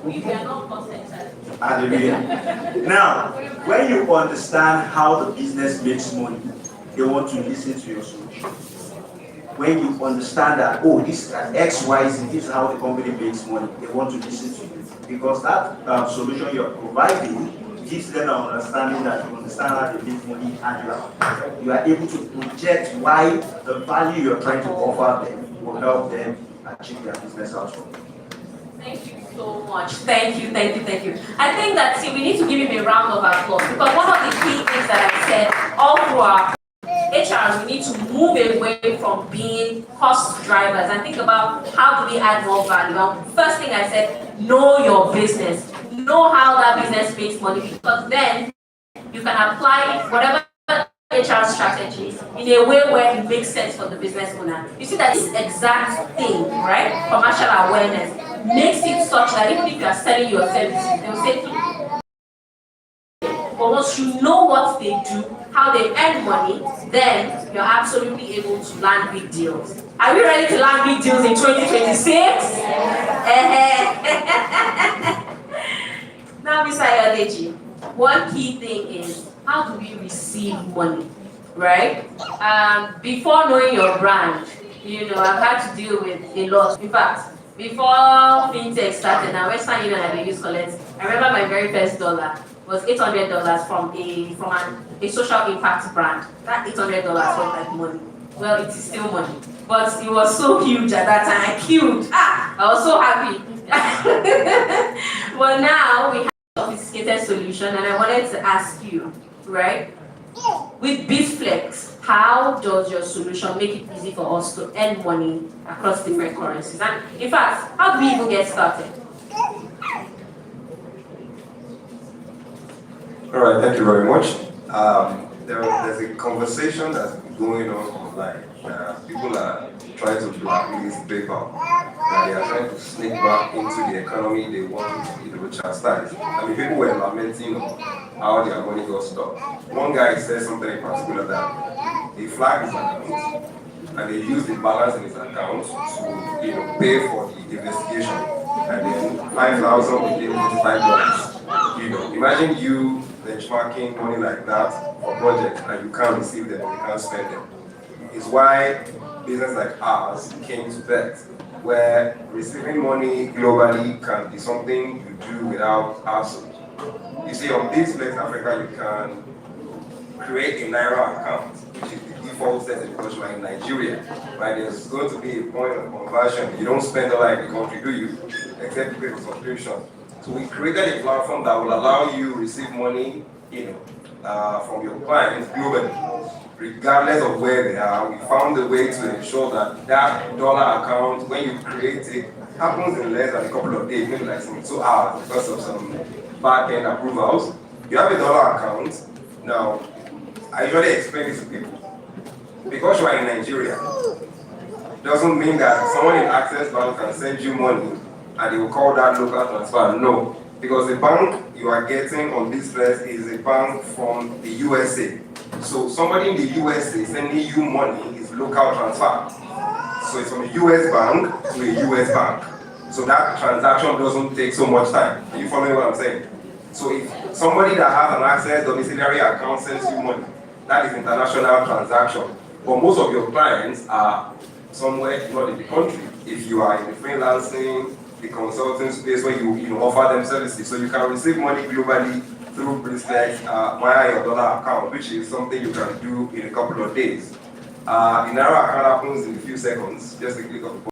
E: We are not cost centers.
K: hallelujah. Now, when you understand how the business makes money, they want to listen to your solution. When you understand that, oh, this is X, Y, Z, this is how the company makes money, they want to listen to you. Because that solution you're providing gives them an understanding that you understand how they make money, and you are able to project why the value you're trying to offer them will help them achieve their business outcome.
E: Thank you so much. Thank you. I think that, we need to give him a round of applause because one of the key things that I said all through our HR, we need to move away from being cost drivers and think about how do we add more value. Now, first thing I said, know your business. Know how that business makes money because then you can apply whatever HR strategies in a way where it makes sense for the business owner. You see that this exact thing, right? Commercial awareness makes it such that even if you are selling your services, they will say, but once you know what they do, how they earn money, then you're absolutely able to land big deals. Are we ready to land big deals in 2026? Now, Mr. Ayodeji, one key thing is how do we receive money, right? Before knowing your brand, I've had to deal with a lot. In fact, before FinTech started, now Western Union I use collect. I remember my very first dollar was $800 from a social impact brand. That $800 felt like money. Well, it is still money, but it was so huge at that time. I queued. I was so happy. But now we have a sophisticated solution, and I wanted to ask you, right? With BizFlex, how does your solution make it easy for us to earn money across different currencies? And in fact, how do we even get started?
L: All right, thank you very much. There's a conversation that's going on online. People are trying to blacklist PayPal. They are trying to sneak back into the economy they want to chastise. I mean, people were lamenting how their money got stopped. One guy said something in particular that the flag is an and they use the balance in his account to pay for the investigation, and then 5,000 became $45. Imagine you benchmarking money like that for projects and you can't receive them or you can't spend them. It's why business like ours came to that, where receiving money globally can be something you do without hassle. You see, on this place in Africa, you can create a Naira account, which is the default setting because you are in Nigeria, right? There's going to be a point of conversion. You don't spend all in the country, do you? Except you pay for subscription. So we created a platform that will allow you to receive money, from your clients globally, regardless of where they are. We found a way to ensure that that dollar account, when you create it, happens in less than a couple of days, maybe like 2 hours, because of some back-end approvals. You have a dollar account. Now, I usually explain this to people. Because you are in Nigeria, doesn't mean that someone in Access Bank can send you money and they will call that local transfer. No, because the bank you are getting on this place is a bank from the USA. So somebody in the USA sending you money is local transfer. So it's from a US bank to a US bank. So that transaction doesn't take so much time. Are you following what I'm saying? So if somebody that has an Access domiciliary account sends you money, that is international transaction. But most of your clients are somewhere not in the country. If you are in the freelancing, the consulting space where you offer them services, so you can receive money globally through bracelets via your dollar account, which is something you can do in a couple of days. The Naira account happens in a few seconds, just a click of the button.